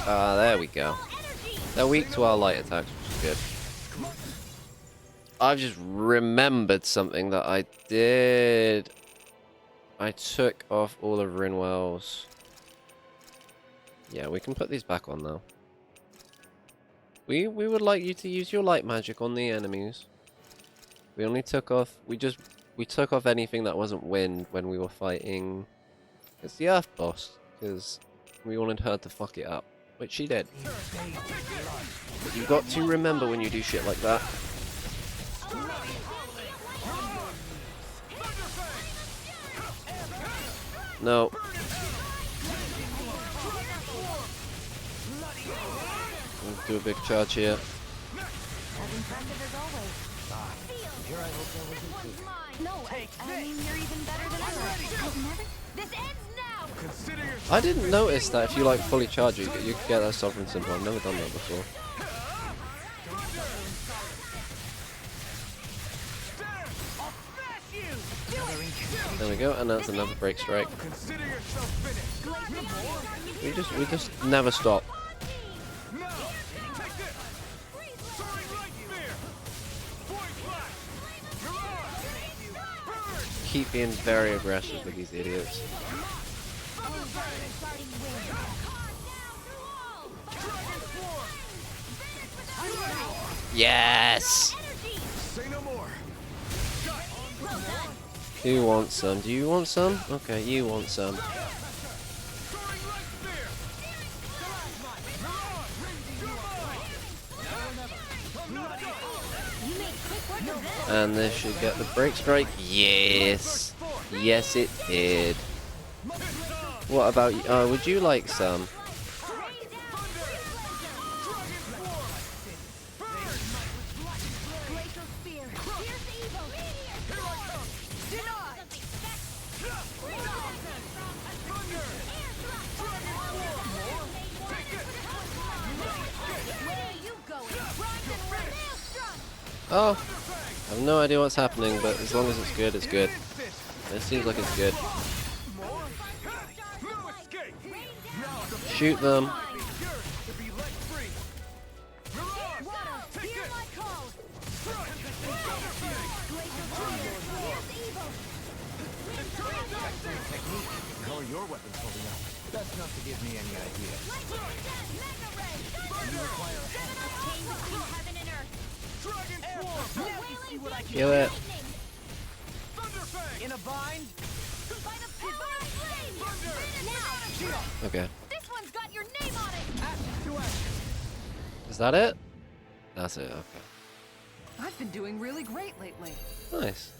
There we go. They're weak to our light attacks, which is good. I've just remembered something that I did. I took off all of Rinwell's. Yeah, we can put these back on now. We would like you to use your light magic on the enemies. We only took off. We took off anything that wasn't wind when we were fighting. It's the Earth boss, because we wanted her to fuck it up, which she did. But you got to remember when you do shit like that. No. Let's do a big charge here. I didn't notice that if you like fully charge it, you can get that sovereign symbol. I've never done that before. There we go, and that's another break strike. We just never stop. Keep being very aggressive with these idiots. Yes! Who wants some? Do you want some? Okay, you want some. And this should get the break strike. Yes! Yes, it did. What about you? Would you like some? Oh, I have no idea what's happening, but as long as it's good, it's good. It seems like it's good. Shoot them. How are your weapons holding up? That's not to give me any idea. You require Kill it. In a bind. Okay. This one's got your name on it. Is that it? That's it, okay. I've been doing really great lately. Nice.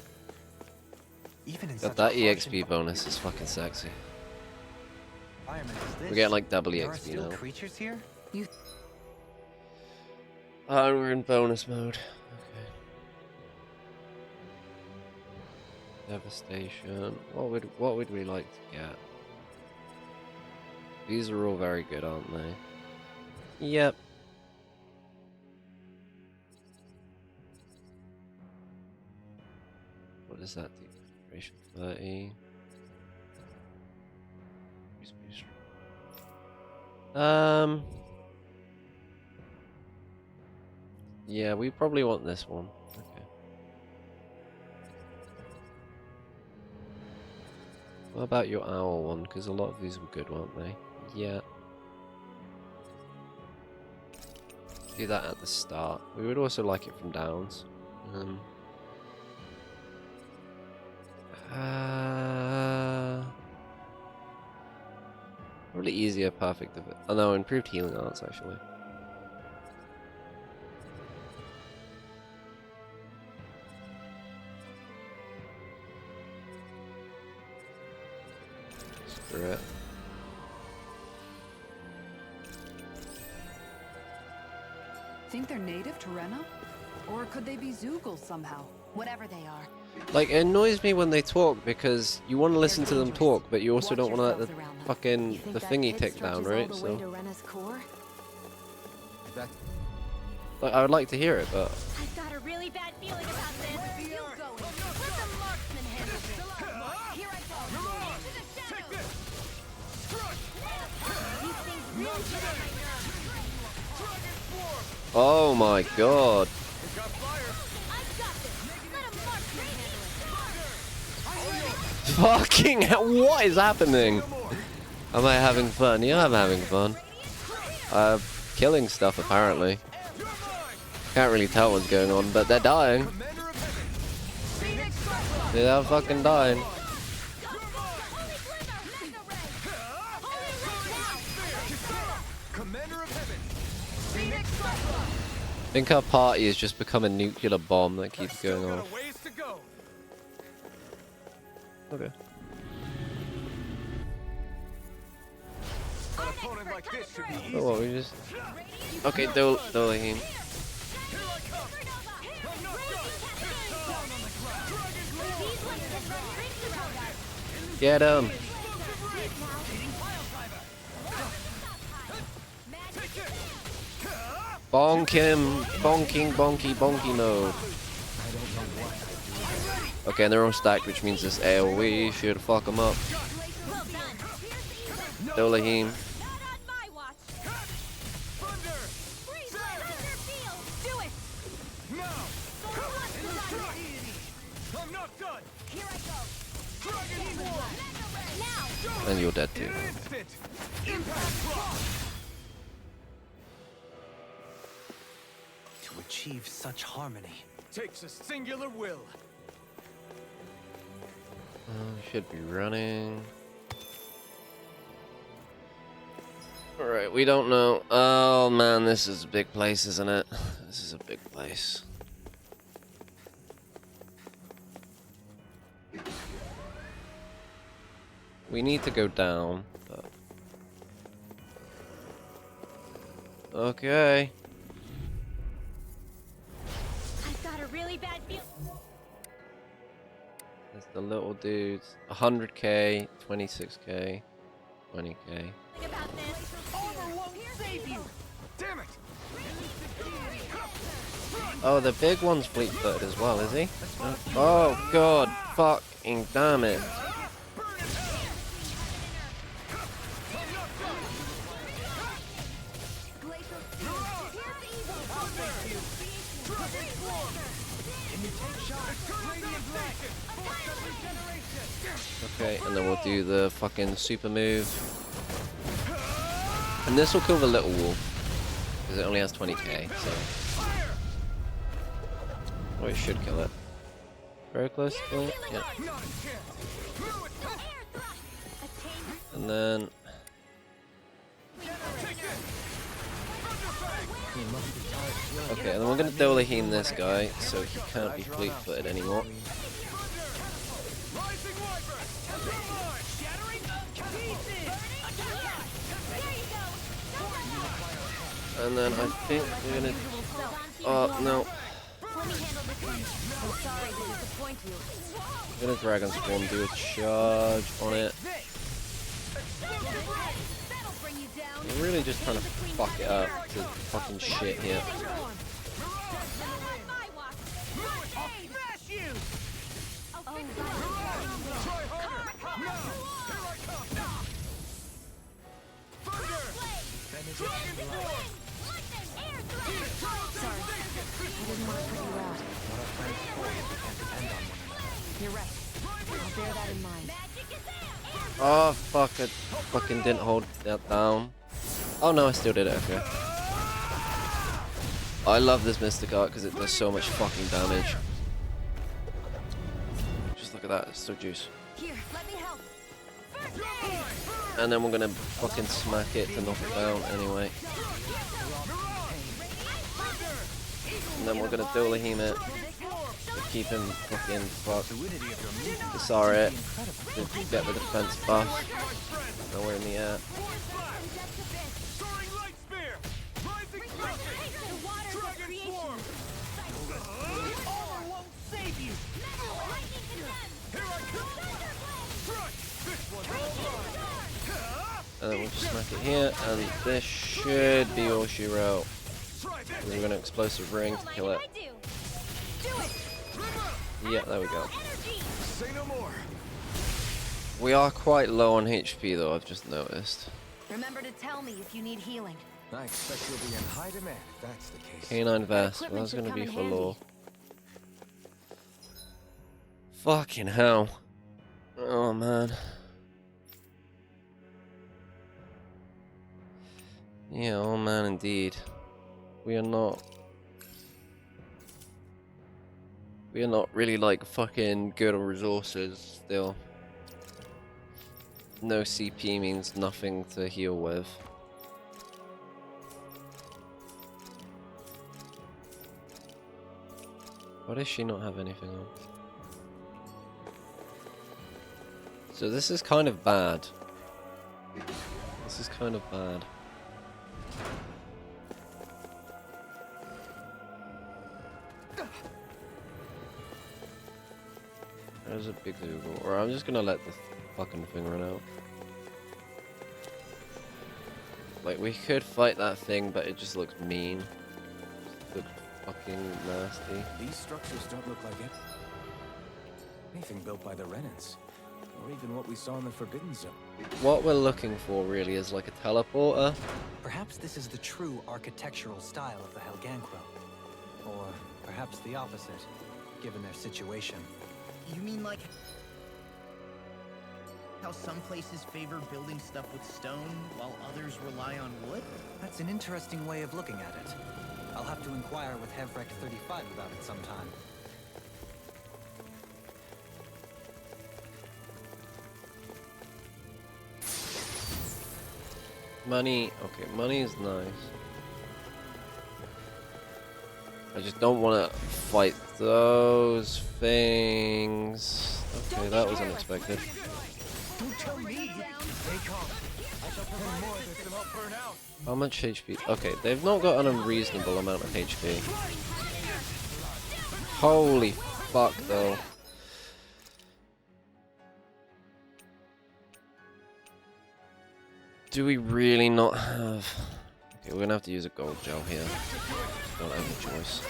Even in Got that EXP bonus is fucking sexy. We're getting like double EXP now. Creatures here? We're in bonus mode. Okay. Devastation. What would we like to get? These are all very good, aren't they? Yep. What does that do? Duration 30. Yeah, we probably want this one. Okay. What about your owl one? Because a lot of these were good, weren't they? Yeah. Do that at the start. We would also like it from downs. Probably easier, perfect. Oh no, improved healing arts actually. Screw it. Think they're native to Rena? Or could they be Zoogle somehow? Whatever they are. Like, it annoys me when they talk because you want to listen to them talk, but you also don't want to let the fucking the thingy tick down, right? So, like, I would like to hear it, but I've got a really bad feeling about this. You go in. Let the marksman handle this. Here I go. Into the shadows. These things really get on my nerves. oh my god. I've got this. Let a marksman handle it. Fucking hell, what is happening? Am I having fun? Yeah, I'm having fun. Killing stuff apparently. Can't really tell what's going on, but they're dying. They're fucking dying. I think our party has just become a nuclear bomb that keeps going on. Okay. Oh, what, we just... Okay, Dolahim. Get him! Bonk him! Bonky mode. Okay, and they're all stacked, which means this AoE should fuck them up. Dolahim. And you're dead too. To achieve such harmony takes a singular will. Should be running. Alright, we don't know. Oh man, this is a big place, isn't it? This is a big place. We need to go down, but... Okay. I've got a really bad feeling. There's the little dudes. 100k, 26k, 20k. About this. Armor won't save you. Damn it! Oh, the big one's fleet-footed as well, is he? Oh god, fucking damn it. Okay, and then we'll do the fucking super move. And this will kill the little wolf. Because it only has 20k, so... Oh, it should kill it. Very close to kill it? Yeah. And then... Okay, and then we're gonna Dolahim this guy, so he can't be fleet-footed anymore. And then I think we're gonna... Oh, no. I'm gonna Dragon Swarm, do a charge on it. We're really just trying to fuck it up to fucking shit here. You're right. I'll bear that in mind. Oh fuck, I fucking didn't hold that down. Oh no, I still did it, okay. I love this Mystic Art because it does so much fucking damage. Just look at that, it's so juice. Here, let me help. And then we're gonna fucking smack it to knock it down anyway. And then we're gonna Dolahim it to keep him fucking fucked. Disar it to get the defense buff. Now we're in the air. And then we'll just smack it here, and this should be all she wrote. And then we're gonna explosive ring to kill it. Yeah, there we go. We are quite low on HP though, I've just noticed. Remember to tell me if you need healing. I expect you'll be in high demand if that's the case. Canine vest, well, that's gonna be for law. Fucking hell. Oh man. Yeah, oh man, indeed. We are not really like fucking good on resources still. No CP means nothing to heal with. Why does she not have anything on? So this is kind of bad. This is kind of bad. There's a big Google. Or I'm just gonna let the fucking thing run out. Like, we could fight that thing, but it just looks mean. It looks fucking nasty. These structures don't look like it. Anything built by the Renans. Or even what we saw in the Forbidden Zone. What we're looking for really is like a teleporter. Perhaps this is the true architectural style of the Helganquil. Or perhaps the opposite, given their situation. You mean like how some places favor building stuff with stone while others rely on wood? That's an interesting way of looking at it. I'll have to inquire with Hevrek 35 about it sometime. Money, okay, money is nice. I just don't want to fight those things. Okay, that was unexpected. Don't tell me. Stay calm. I shall prevent more of this and I'll burn out. How much HP? Okay, they've not got an unreasonable amount of HP. Holy fuck, though. Do we really not have... Okay, we're gonna have to use a gold gel here. Don't have a choice.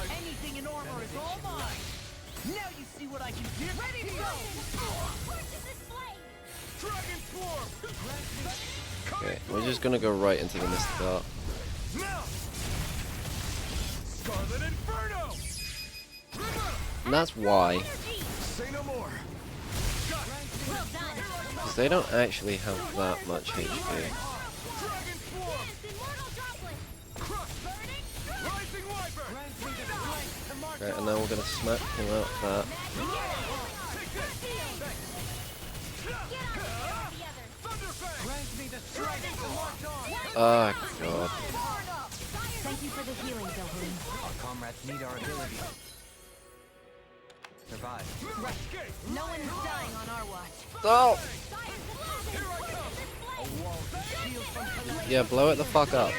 Anything in armor is all mine. Now you see what I can do. Ready to go. Dragon swarm. Okay, we're just gonna go right into the Mystic Art. Now. Scarlet Inferno. And that's why. Say no more. Because they don't actually have that much HP. Okay, and then we're gonna smack him out of that. Oh god. Thank you for the healing, Dahnan. Our comrades need our ability. Survive. No one's dying on our watch. Oh! Yeah, blow it the fuck up.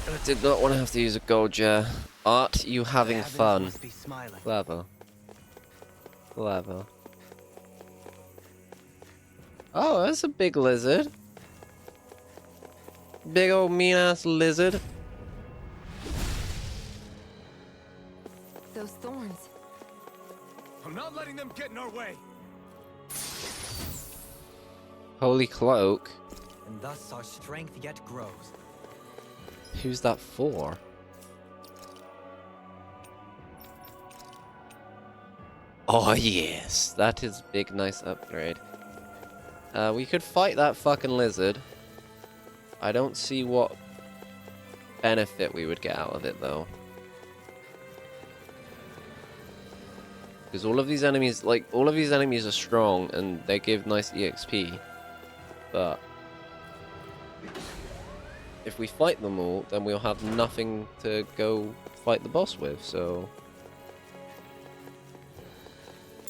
I did not want to have to use a gold jar. Art, you having fun? Clever. Clever. Oh, that's a big lizard. Big old mean ass lizard. Those thorns. I'm not letting them get in our way. Holy cloak. And thus our strength yet grows. Who's that for? Oh yes, that is a big nice upgrade. We could fight that fucking lizard. I don't see what benefit we would get out of it though. Because all of these enemies, are strong and they give nice EXP. But if we fight them all, then we'll have nothing to go fight the boss with, so...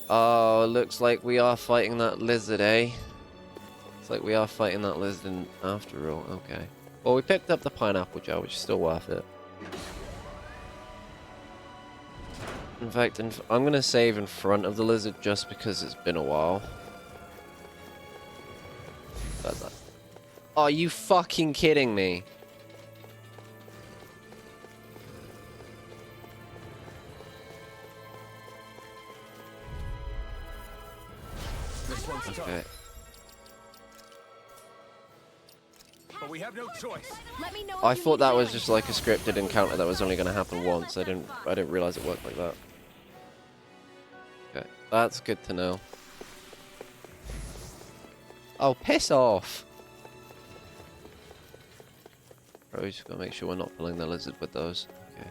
Oh, looks like we are fighting that lizard, eh? Looks like we are fighting that lizard after all, okay. Well, we picked up the pineapple jar, which is still worth it. In fact, I'm gonna save in front of the lizard just because it's been a while. Are you fucking kidding me? Okay. But we have no choice. I thought that was just like a scripted encounter that was only going to happen once. I didn't realize it worked like that. Okay, that's good to know. Oh, piss off! Probably just gotta make sure we're not pulling the lizard with those. Okay.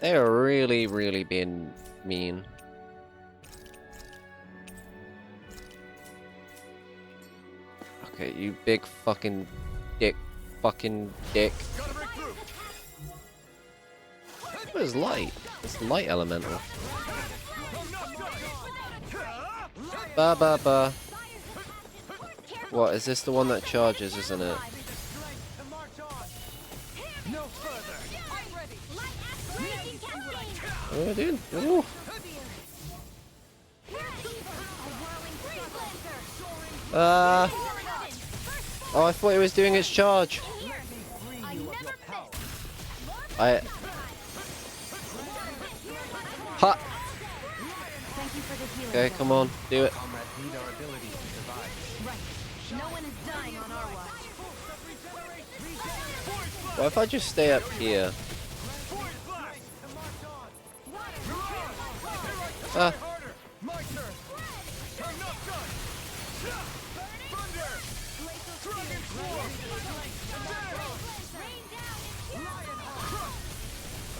They are really, really being mean. Okay, you big fucking dick. What is light? It's light elemental. Ba. What, is this the one that charges, isn't it? Oh, dude. Ooh. Oh, I thought it was doing its charge. Ha! Okay, come on, do it. What if I just stay up here? Ah.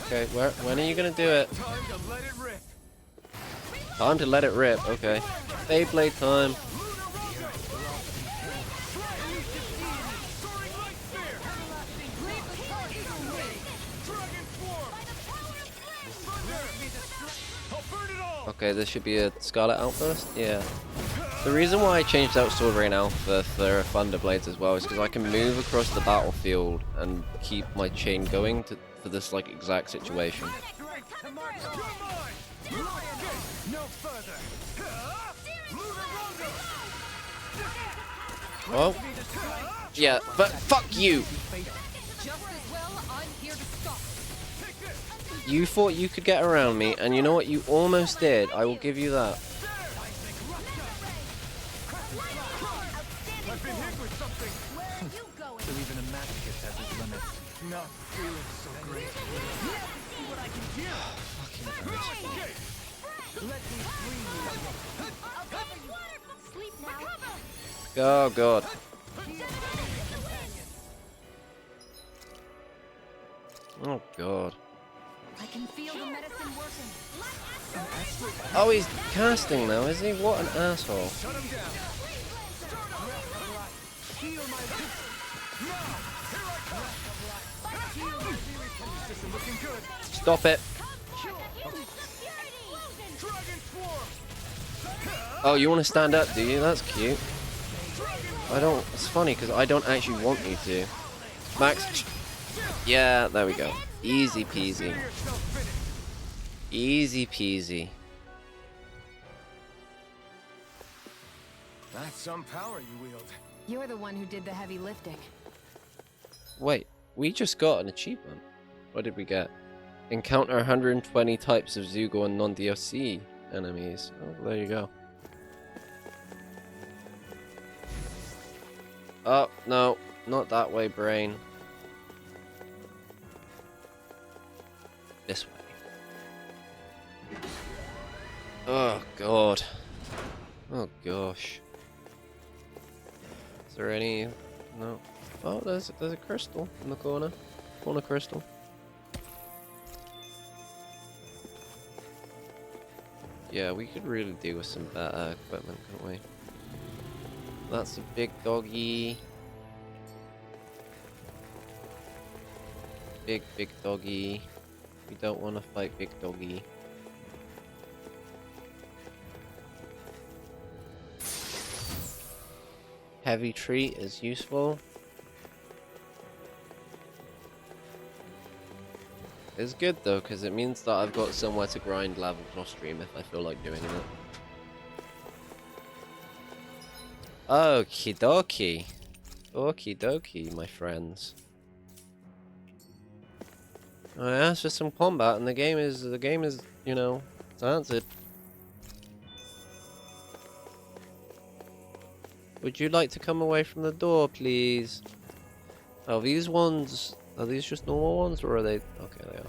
Okay, when are you gonna do it? Time to let it rip, okay. Beyblade time. Okay, this should be a Scarlet Outburst? Yeah. The reason why I changed out Sword Rain Alpha for Thunder Blades as well is because I can move across the battlefield and keep my chain going for this like exact situation. Well, yeah, but fuck you! You thought you could get around me, and you know what? You almost did. I will give you that. So even a match gets at its limits. Not feeling so great. See what I can do. Let me free you. Sleep now. Oh god. Oh god. I can feel the medicine working. Oh, he's casting now, is he? What an asshole. Stop it. Oh, you want to stand up, do you? That's cute. I don't... It's funny, because I don't actually want you to. Max... Yeah, there we go. Easy peasy. Easy peasy. That's some power you wield. You're the one who did the heavy lifting. Wait, we just got an achievement. What did we get? Encounter 120 types of Zugo and non-DLC enemies. Oh, there you go. Oh, no. Not that way, brain. This way. Oh god. Oh gosh. Is there any? No. Oh, there's a crystal in the corner. Corner crystal. Yeah, we could really do with some better equipment, couldn't we? That's a big doggy. Big doggy. We don't want to fight big doggy. Heavy treat is useful. It's good though, because it means that I've got somewhere to grind levels or stream if I feel like doing it. Okie dokie. Okie dokie, my friends. I asked for some combat, and the game is, you know, it's answered. Would you like to come away from the door, please? Oh, these ones, are these just normal ones, or are they? Okay, they are.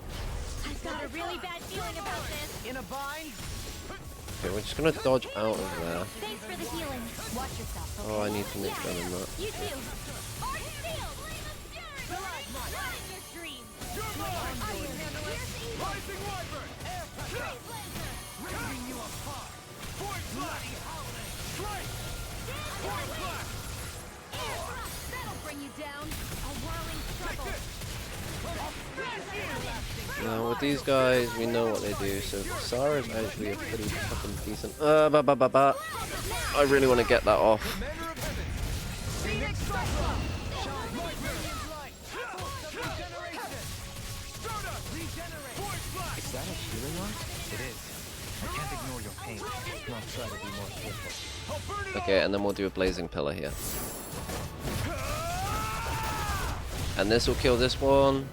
I've got a really bad feeling about this. In a bind? Okay, we're just gonna dodge out of there. Thanks for the healing. Watch yourself. Oh, I need to nick them in that. You too. Art Steel, Run in your dreams. Rising Wyvern! Air pressure! Ripping you apart! Void bloody howling! Strike! Void blast! That'll bring you down. A whirling struggle. Now with these guys, we know what they do. So Saar is actually a pretty fucking decent. I really want to get that off. Is that a healing art? It is. I can't ignore your pain. Not try to be more careful. Okay, and then we'll do a blazing pillar here. And this will kill this one.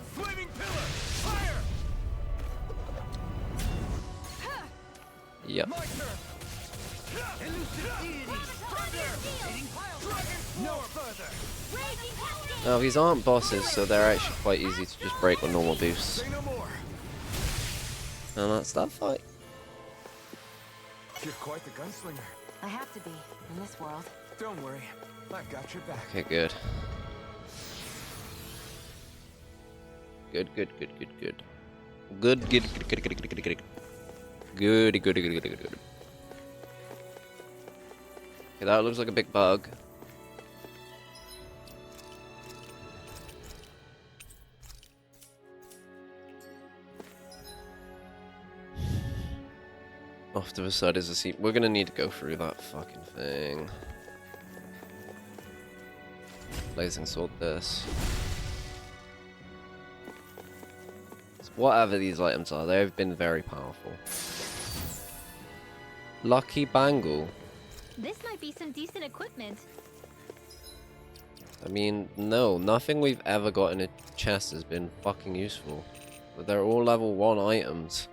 Yep. Now these aren't bosses, so they're actually quite easy to just break with normal boosts. And that's that fight. You're quite the gunslinger. I have to be, in this world. Don't worry, I've got your back. Okay, good. Good. Good. Okay, that looks like a big bug. Off to the side is a seat. We're gonna need to go through that fucking thing. Blazing sword this. Whatever these items are, they've been very powerful. Lucky bangle. This might be some decent equipment. I mean, no, nothing we've ever got in a chest has been fucking useful. But they're all level 1 items.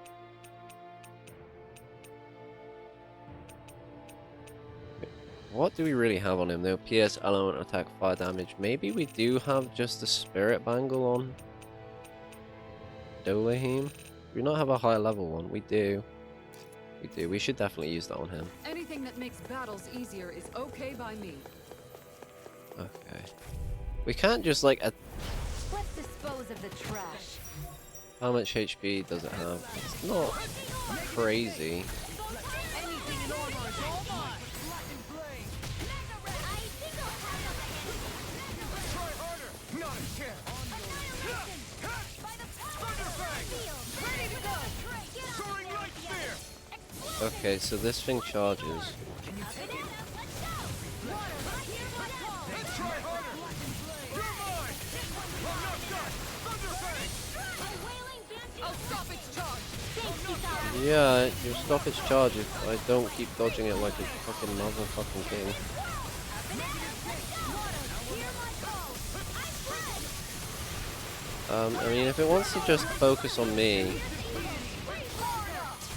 What do we really have on him? No PS, element, attack, fire damage. Maybe we do have just the spirit bangle on Dolahim. Do we not have a higher level one? We do. We should definitely use that on him. Anything that makes battles easier is okay by me. Okay. We can't just like Let's dispose of the trash. How much HP does it have? It's not crazy. Okay, so this thing charges. Yeah, you stop its charge if I don't keep dodging it like a fucking motherfucking king. I mean, if it wants to just focus on me.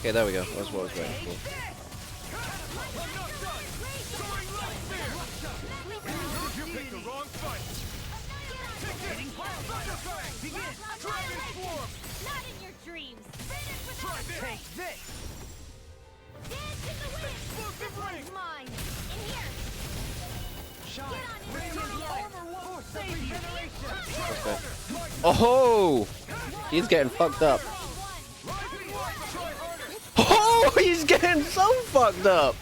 Okay, there we go. That's what I was waiting for. Take this! Dance in the wind! This one's mine! In here! Shine! Okay. Oh! He's getting fucked up. Oh! He's getting so fucked up!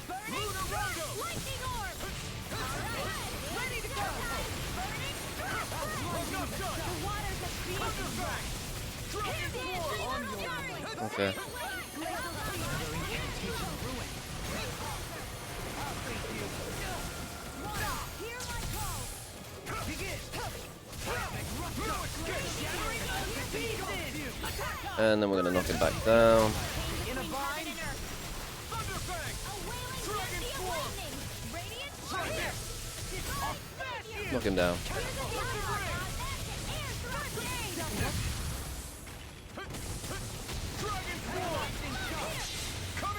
Okay. And then we're gonna knock him back down. Knock him down.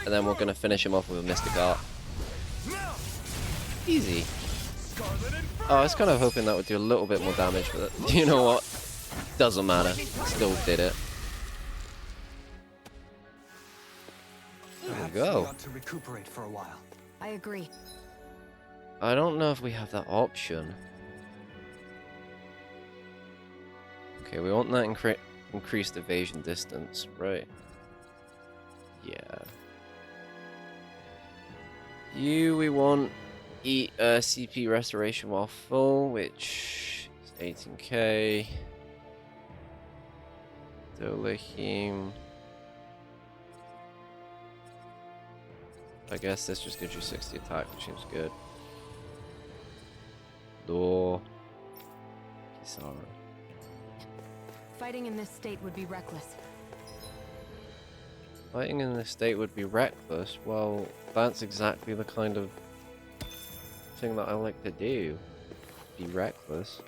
And then we're gonna finish him off with a Mystic Art. Easy. Oh, I was kind of hoping that would do a little bit more damage, but you know what? Doesn't matter. Still did it. There we go. We ought to recuperate for a while. I agree. I don't know if we have that option. Okay, we want that increased evasion distance, right? Yeah. We want CP restoration while full, which is 18k. Dolahim. I guess this just gives you 60 attack, which seems good. Door. Kisara. Fighting in this state would be reckless. Fighting in this state would be reckless. Well, that's exactly the kind of thing that I like to do. Be reckless.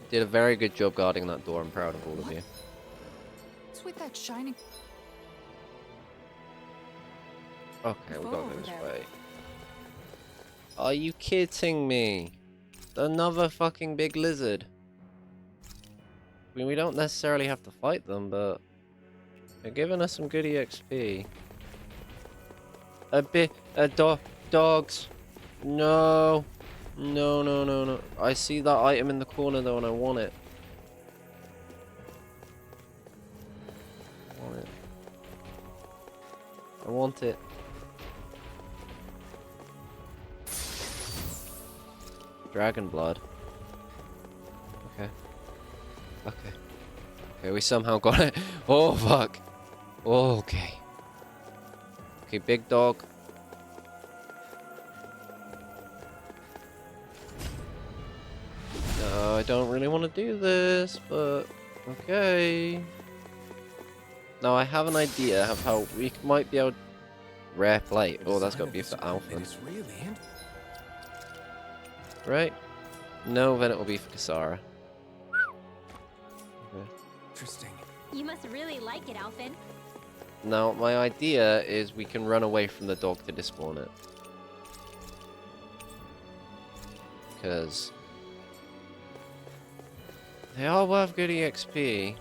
You did a very good job guarding that door. I'm proud of all of you. What's with that shining? Okay, we gotta go this way. Are you kidding me? Another fucking big lizard. I mean, we don't necessarily have to fight them, but they're giving us some good EXP. Dogs. No. No. I see that item in the corner though, and I want it. I want it. Dragon blood. Okay. Okay, we somehow got it. Oh, fuck. Okay. Okay, big dog. No, I don't really want to do this, but okay. Now I have an idea of how we might be able to rare plate. Oh, that's got to be for Alpha. Right? No, then it will be for Kisara. Okay. Interesting. You must really like it, Alphen. Now, my idea is we can run away from the dog to despawn it. Because they all worth good EXP.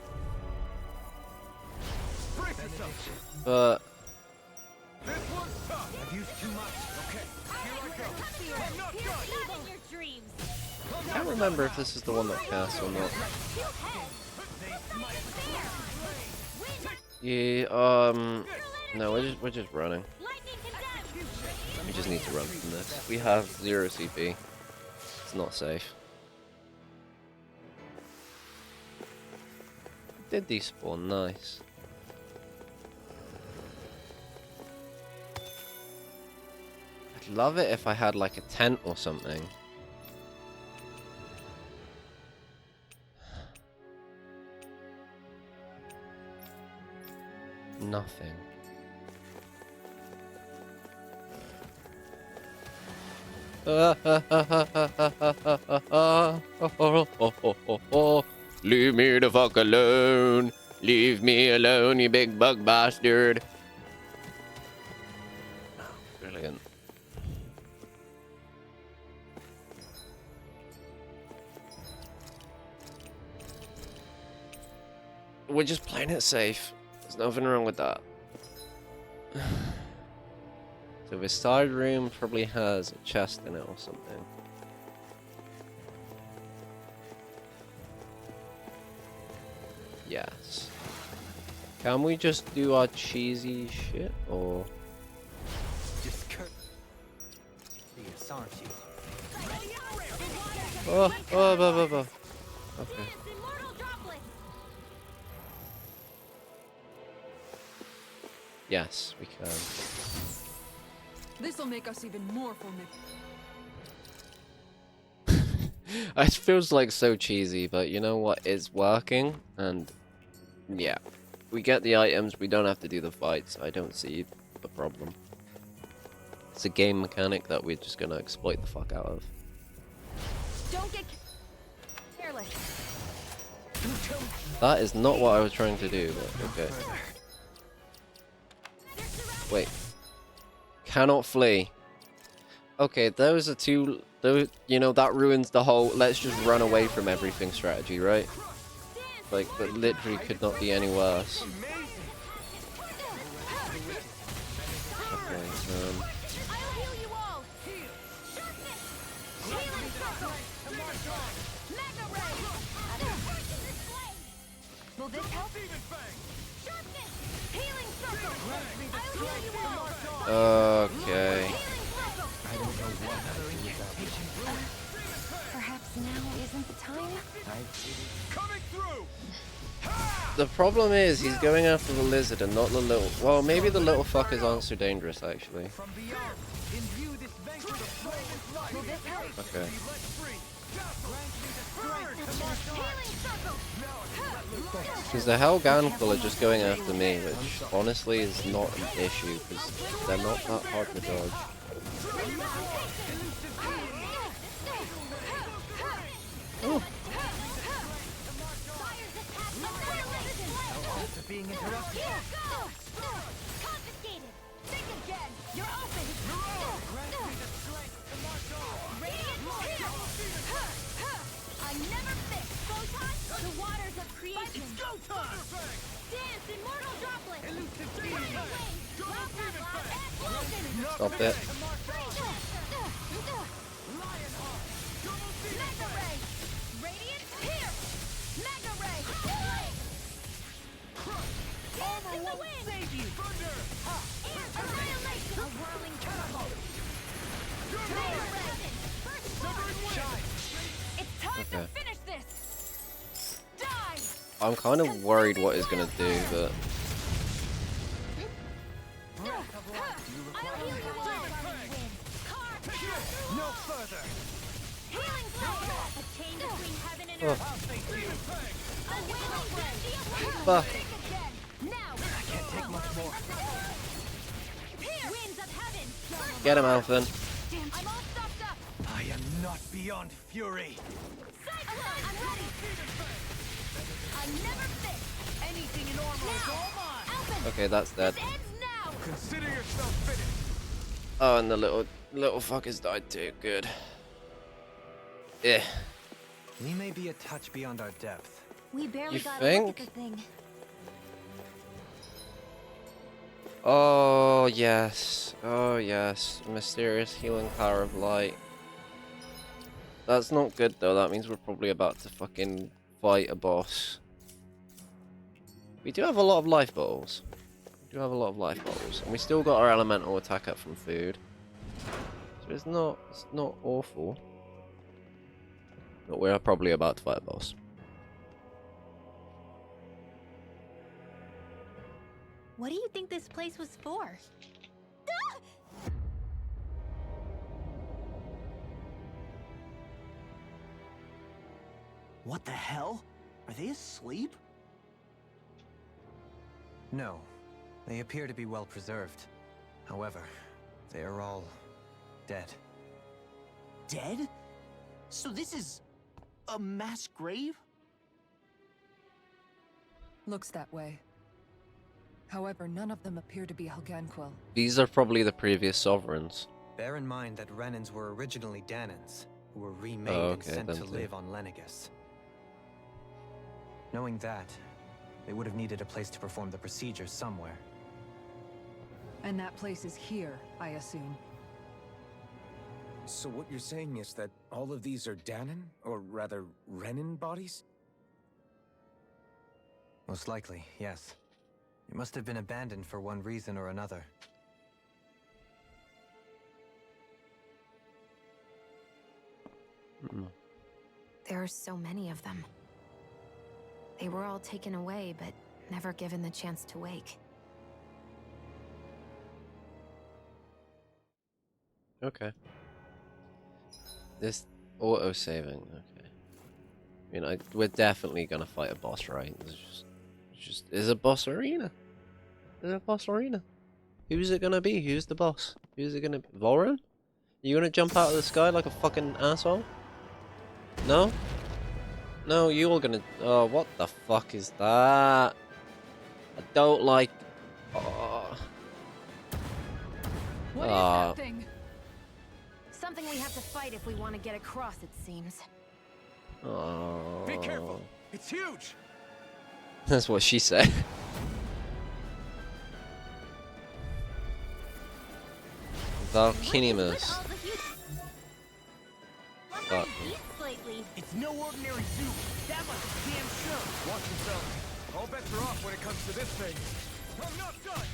But I've used too much. Okay, here I go. I can't remember if this is the one that casts or not. Yeah, no, we're just running. We just need to run from this. We have 0 CP. It's not safe. Did despawn, nice. I'd love it if I had like a tent or something. Nothing. Leave me the fuck alone. Leave me alone, you big bug bastard. Brilliant. we're just playing it safe. There's nothing wrong with that. So this side room probably has a chest in it or something. Yes. Can we just do our cheesy shit, or? Just aren't you? Oh, oh. Okay. Yes, we can. This'll make us even more formidable. It feels like so cheesy, but you know what? It's working, and yeah. We get the items, we don't have to do the fights. I don't see the problem. It's a game mechanic that we're just gonna exploit the fuck out of. Don't get careless. That is not what I was trying to do, but okay. Wait. Cannot flee. Okay, those are two... Those, you know, that ruins the whole let's just run away from everything strategy, right? Like, that literally could not be any worse. Okay, Will this help? Okay. Perhaps now isn't the time? The problem is he's going after the lizard and not the little... Well, maybe the little fuckers aren't so dangerous, actually. Okay. Because the Helganful are just going after me, which honestly is not an issue, because they're not that hard to dodge. Oh. Being interrupted. Confiscated. Think again. You're open. I never miss. Photon, the waters of creation. It's go time. Dance, immortal droplet. Stop it. Mega ray. Radiant here. Mega ray. Save you! Annihilation! A whirling turbo! It's time to finish this! Die! I'm kind of worried what he's gonna do, but... I'll heal you all! No further! Healing flow! A chain between heaven and earth! A wailing Fuck. I can't take much more. Winds of heaven. Get him, Alphen. I'm all stopped up. I am not beyond fury. I'm ready. I never fit. Anything in armor is all mine. Okay, that's dead. Now. Consider yourself finished. Oh, and the little fuckers died too. Good. Yeah. We may be a touch beyond our depth. We barely You got a look at think? the thing. Oh, yes. Oh, yes. Mysterious healing power of light. That's not good, though. That means we're probably about to fucking fight a boss. We do have a lot of life bottles. And we still got our elemental attack up from food. So it's not awful. But we're probably about to fight a boss. What do you think this place was for? What the hell? Are they asleep? No. They appear to be well preserved. However, they are all dead. Dead? So this is a mass grave? Looks that way. However, none of them appear to be Helganquil. These are probably the previous sovereigns. Bear in mind that Renans were originally Dahnans, who were remade Oh, and okay, sent them to too. live on Lenegus. Knowing that, They would have needed a place to perform the procedure somewhere. And that place is here, I assume. So what you're saying is that all of these are Dahnan, or rather, Renan bodies? Most likely, yes. It must have been abandoned for one reason or another. There are so many of them. They were all taken away, but never given the chance to wake. Okay. This auto-saving, okay. I mean, we're definitely gonna fight a boss, right? There's a boss arena. There's a boss arena. Who's it gonna be? Who's the boss? Who's it gonna be? Voron? You gonna jump out of the sky like a fucking asshole? No? No, you all gonna... Oh, what the fuck is that? I don't like... Oh. What is that thing? Something we have to fight if we want to get across, it seems. Oh. Be careful! It's huge! That's what she said. Valkinimus. Fuck. It's no ordinary zoo. That much is damn sure. Watch yourself. All bets are off when it comes to this thing. I'm not done!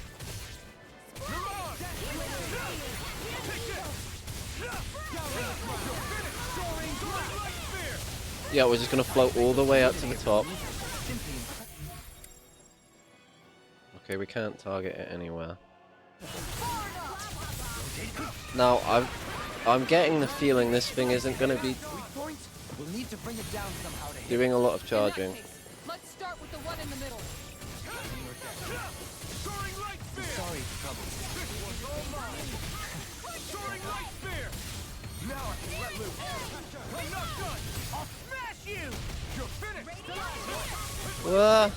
Yeah, we're just gonna float all the way up to the top. Okay, we can't target it anywhere. Now, I'm getting the feeling this thing isn't gonna be doing a lot of charging. Let's start with the one in the middle. Sorry, trouble. Now I can let loose. I'm not done! I'll smash you! You're finished! Whoa.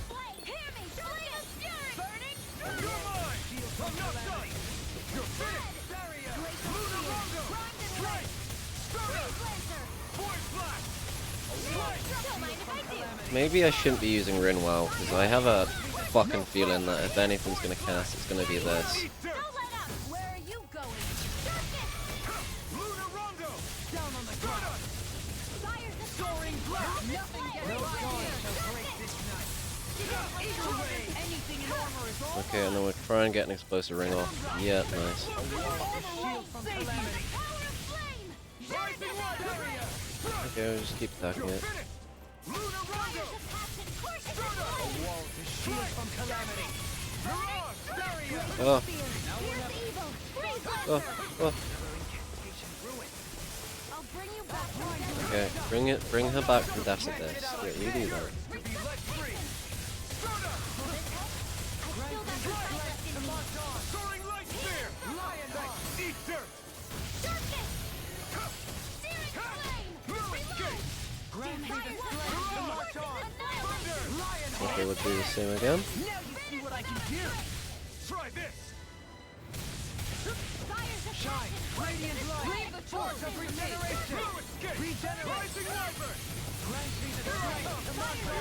You're mine! I'm not done! You're finished! Strike! Void flash! Maybe I shouldn't be using Rin well, because I have a fucking feeling that if anything's gonna cast, it's gonna be this. Okay, and then we'll try and get an explosive ring off. Yeah, nice. Okay, we'll just keep attacking it. Oh. Oh, oh. Okay, bring her back from death's abyss. Yeah, you do that. Okay, we'll do the same again. Try this! Shine! Radiant light! The torch of regeneration! Rising Wyvern! Grant me the strength to march on!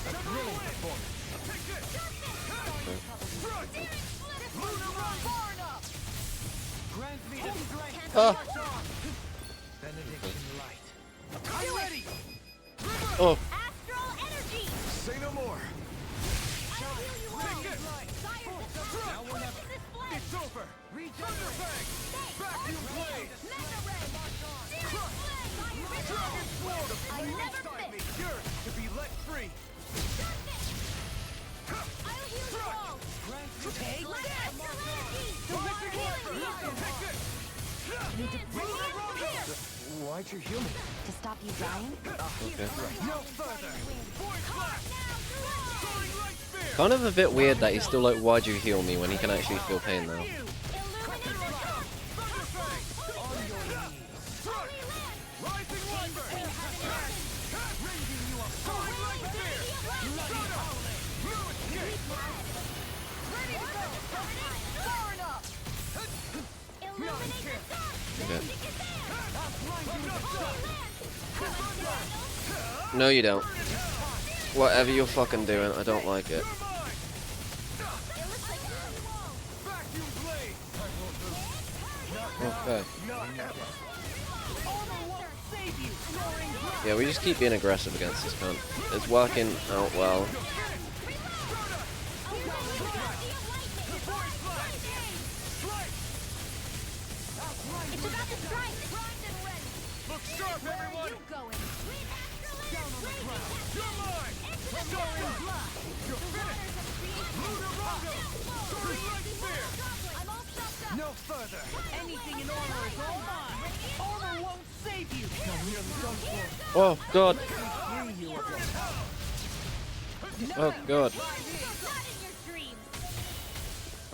That's a brilliant performance! Take this! Strike! Lunar run! Far enough! Grant me the strength to Oh. march on! Benediction light! I'm ready! Oh. Astral energy! Say no more! Take this! Now we're not... It's over! Thunderfang! Vacuum blade! Dragon sword of flame inside me! Yours to be let free! Take that! Rising Wyvern! Take this! Why'd you heal me? To stop you dying? Okay. No further! Void flash! Soaring light spear! Kind of a bit weird that he's still like, why'd you heal me when he can actually feel pain now. Okay. No, you don't. Whatever you're fucking doing, I don't like it. Okay. Yeah, we just keep being aggressive against this cunt. It's working out well. No further. Anything in armor is all mine. Armor won't save you. Oh god. Oh god.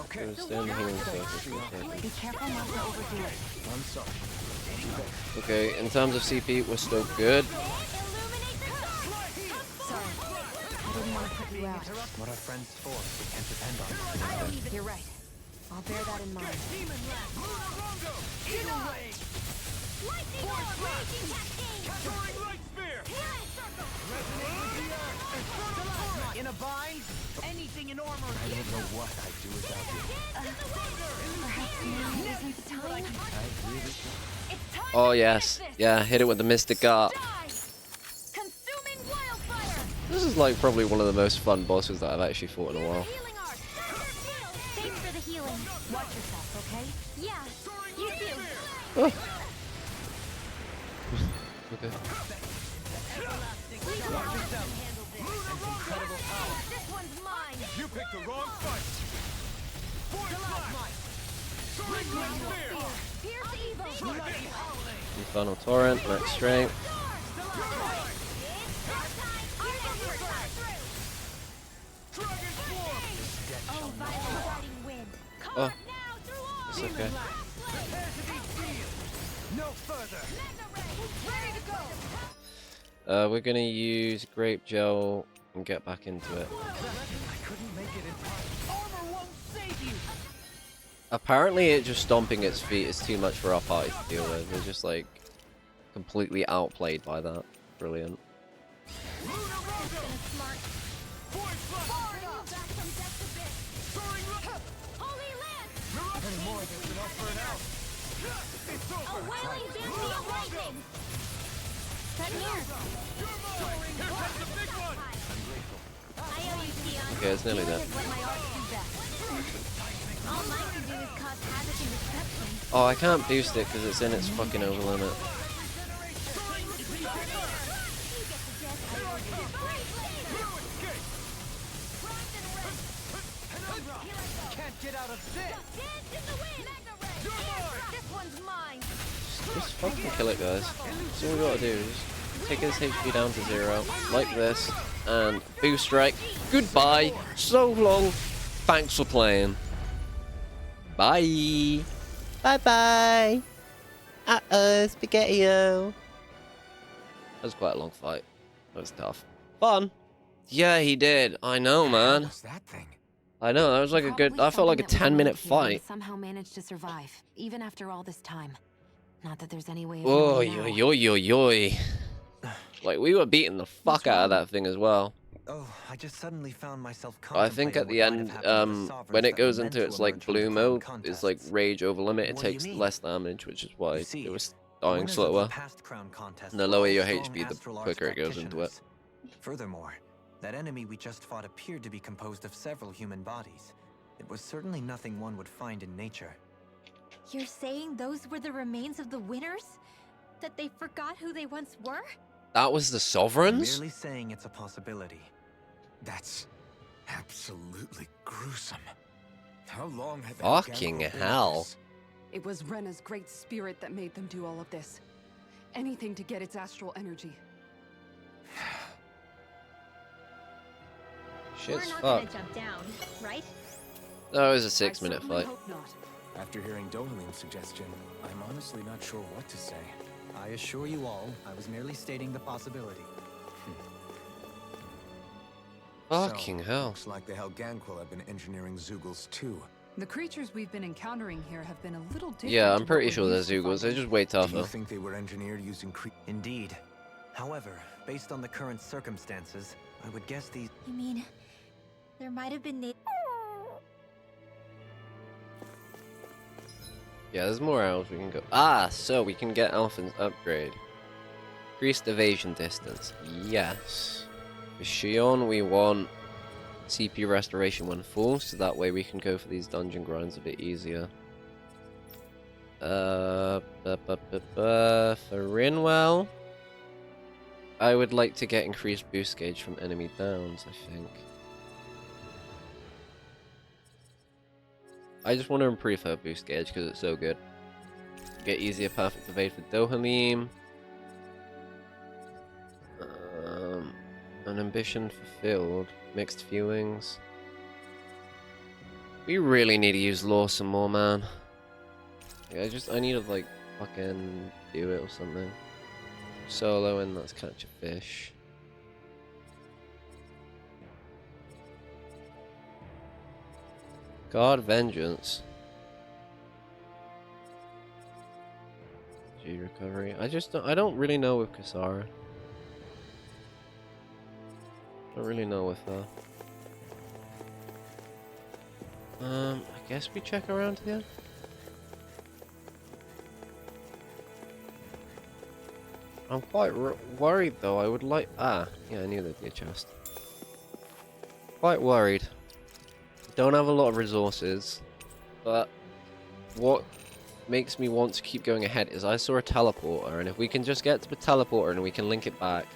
Okay. Stand healing circle. Be careful not to overdo it. I'm sorry. Okay, in terms of CP, we're still good. What are friends for? We can't depend on them. You're right. I'll bear that in mind. In a bind? Anything in armor. I don't know what I'd do without you. Perhaps now isn't the time. I really... Oh yes. Yeah, hit it with the Mystic Art. This is like probably one of the most fun bosses that I've actually fought in a while. Thanks for the healing. Watch yourself, okay? Yeah, you too. Oh. Okay. This one's mine. You picked the wrong fight. Pierce evil. Infernal Torrent, max strength. Oh, it's okay. We're gonna use grape gel and get back into it. Apparently, it just stomping its feet is too much for our party to deal with. We're just like completely outplayed by that. Brilliant. Okay, it's nearly dead. Oh, I can't boost it because it's in its fucking over limit. Just fucking kill it, guys. That's all we gotta do. Just take his HP down to 0, like this, and boost strike. Goodbye. So long. Thanks for playing. Bye. Bye bye. Spaghetti-o. That was quite a long fight. That was tough. Fun. Yeah, he did. I know, man. What's that thing? I know. That was like a good. I felt like a 10-minute fight. Somehow managed to survive, even after all this time. Not that there's any way of Oh, knowing now. yo. Like, we were beating the fuck out of that thing as well. Oh, I just suddenly found myself I think at the end, when it goes into its like blue mode, it's like rage over limit. It takes less damage, which is why it was dying slower. And the lower your HP, the quicker it goes into it. Furthermore, that enemy we just fought appeared to be composed of several human bodies. It was certainly nothing one would find in nature. You're saying those were the remains of the winners? That they forgot who they once were? That was the Sovereigns? Merely saying it's a possibility. That's absolutely gruesome. How long have Fucking hell. It was Rena's great spirit that made them do all of this. Anything to get its astral energy. Shit's We're not gonna fucked. jump down, right? No, it was a 6-minute fight. After hearing Dohalim's suggestion, I'm honestly not sure what to say. I assure you all, I was merely stating the possibility. Fucking hell. Looks like the Helganquil have been engineering Zeugles too. The creatures we've been encountering here have been a little different. Yeah, I'm to pretty what sure we're they're used to Zeugles. They're fighting. just way Do you tougher. think they were engineered using Indeed. However, based on the current circumstances, I would guess these... You mean, there might have been Yeah, there's more elves we can go. Ah, so we can get Alphin's upgrade. Increased evasion distance. Yes. For Shion, we want CP restoration when full, so that way we can go for these dungeon grinds a bit easier. For Rinwell, I would like to get increased boost gauge from enemy downs, I think. I just want to improve her boost gauge because it's so good. Get easier perfect evade for Dohalim. An ambition fulfilled. Mixed feelings. We really need to use law some more, man. Like, I need to like fucking do it or something. Solo and let's catch a fish. God vengeance. G recovery. I don't really know with Kasara. Don't really know with her. I guess we check around here. I'm quite worried though. I would like. Yeah, I knew there'd be a chest. Quite worried. Don't have a lot of resources, but what makes me want to keep going ahead is I saw a teleporter, and if we can just get to the teleporter and we can link it back,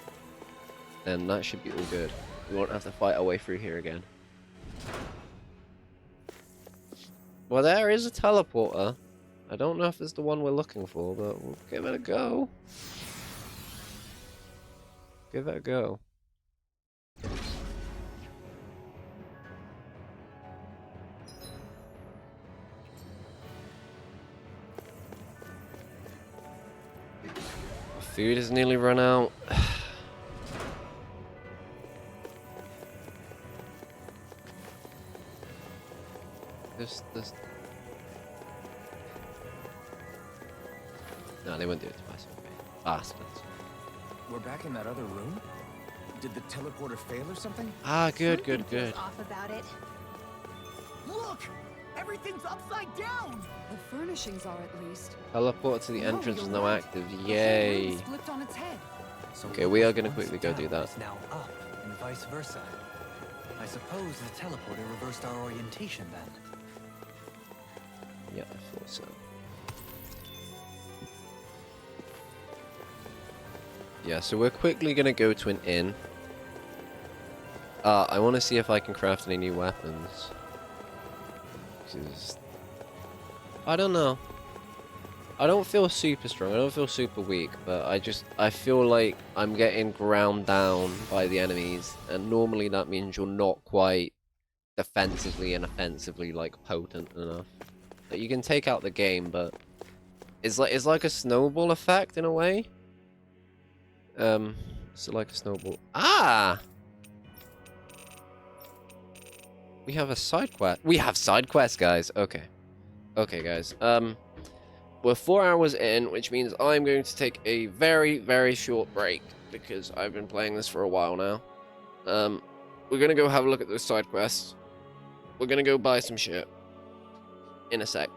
then that should be all good. We won't have to fight our way through here again. Well, there is a teleporter. I don't know if it's the one we're looking for, but we'll give it a go. Give it a go. Food has nearly run out. this. No, they won't do it twice. Bastards. We're back in that other room? Did the teleporter fail or something? Ah, good. off about it. Look! Everything's upside down! The furnishings are at least. Teleport to the entrance is now active. Yay. Flipped on its head. Okay, we are going to quickly go do that. Is now up, and vice versa. I suppose the teleporter reversed our orientation then. Yeah, I thought so. Yeah, so we're quickly going to go to an inn. I want to see if I can craft any new weapons. Because I don't know. I don't feel super strong. I don't feel super weak, but I feel like I'm getting ground down by the enemies, and normally that means you're not quite defensively and offensively like potent enough. Like, you can take out the game, but it's like a snowball effect in a way. So like a snowball. Ah! We have a side quest. We have side quests, guys. Okay. Okay, guys. We're 4 hours in, which means I'm going to take a very, very short break because I've been playing this for a while now. We're gonna go have a look at those side quests. We're gonna go buy some shit. In a sec.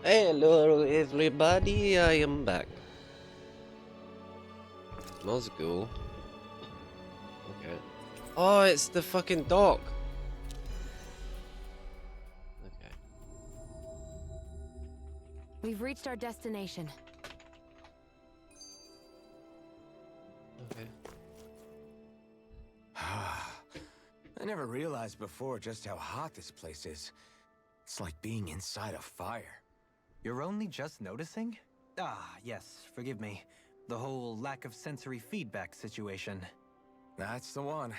Hello everybody, I am back. Nazgul. Okay. Oh, it's the fucking dock. Okay. We've reached our destination. Okay. I never realized before just how hot this place is. It's like being inside a fire. You're only just noticing? Ah, yes, forgive me. The whole lack of sensory feedback situation. That's the one.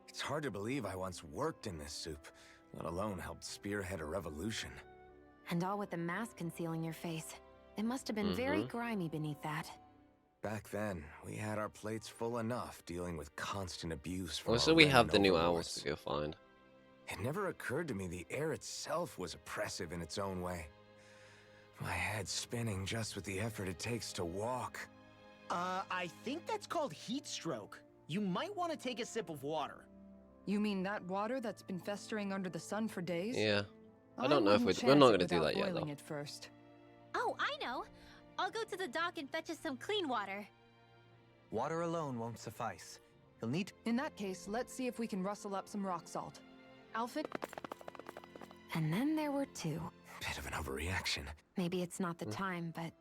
It's hard to believe I once worked in this soup, let alone helped spearhead a revolution. And all with the mask concealing your face. It must have been very grimy beneath that. Back then, we had our plates full enough dealing with constant abuse from Also, our we Renan have the new overlords. owls to go find. It never occurred to me the air itself was oppressive in its own way. My head's spinning just with the effort it takes to walk. I think that's called heat stroke. You might want to take a sip of water. You mean that water that's been festering under the sun for days? Yeah. I don't know if we're not going to do that yet, though. It first. Oh, I know. I'll go to the dock and fetch us some clean water. Water alone won't suffice. You'll need... In that case, let's see if we can rustle up some rock salt. Alfred? And then there were two. Bit of an overreaction. Maybe it's not the time, but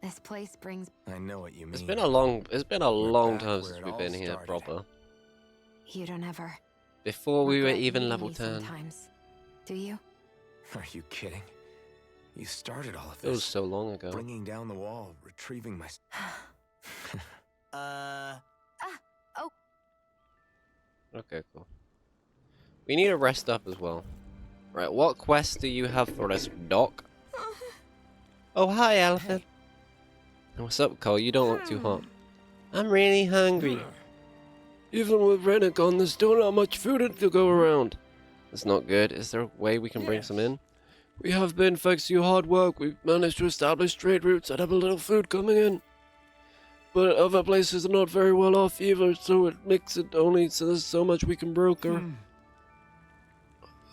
this place brings... I know what you mean. It's been a long back time where since it we've all been here started. proper. You don't ever... Before we were regret even meeting level me 10. Sometimes. Do you? Are you kidding? You started all of It was this. so long ago. Bringing down the wall, retrieving my... Oh. Okay, cool. We need to rest up as well. Right, what quest do you have for us, Doc? Oh, hi, Alfred. What's up, Cole? You don't look too hot. I'm really hungry. Even with Rena gone, there's still not much food to go around. That's not good. Is there a way we can bring some in? We have been, thanks to your hard work. We've managed to establish trade routes and have a little food coming in. But other places are not very well off either, so it makes it only so there's so much we can broker.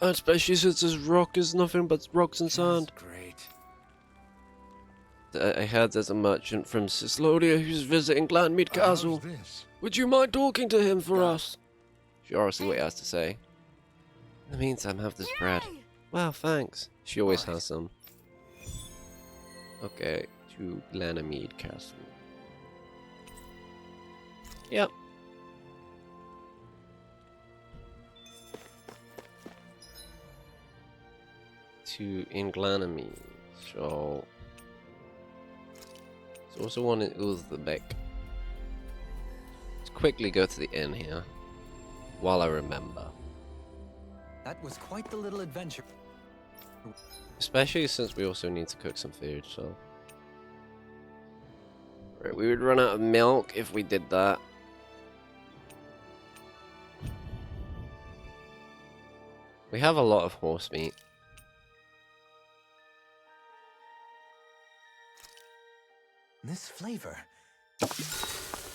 Especially since this rock is nothing but rocks and sand. Great. I heard there's a merchant from Cyslodia who's visiting Glanmead Castle. Would you mind talking to him for us? Sure, I'll see what he has to say. In the meantime, have this bread. Wow, thanks. She always has some. Okay, to Glanmead Castle. Yep. To Glanmead. So there's also one in Ulthbeck. Let's quickly go to the inn here while I remember. That was quite the little adventure. Especially since we also need to cook some food, so. Right, we would run out of milk if we did that. We have a lot of horse meat. This flavor.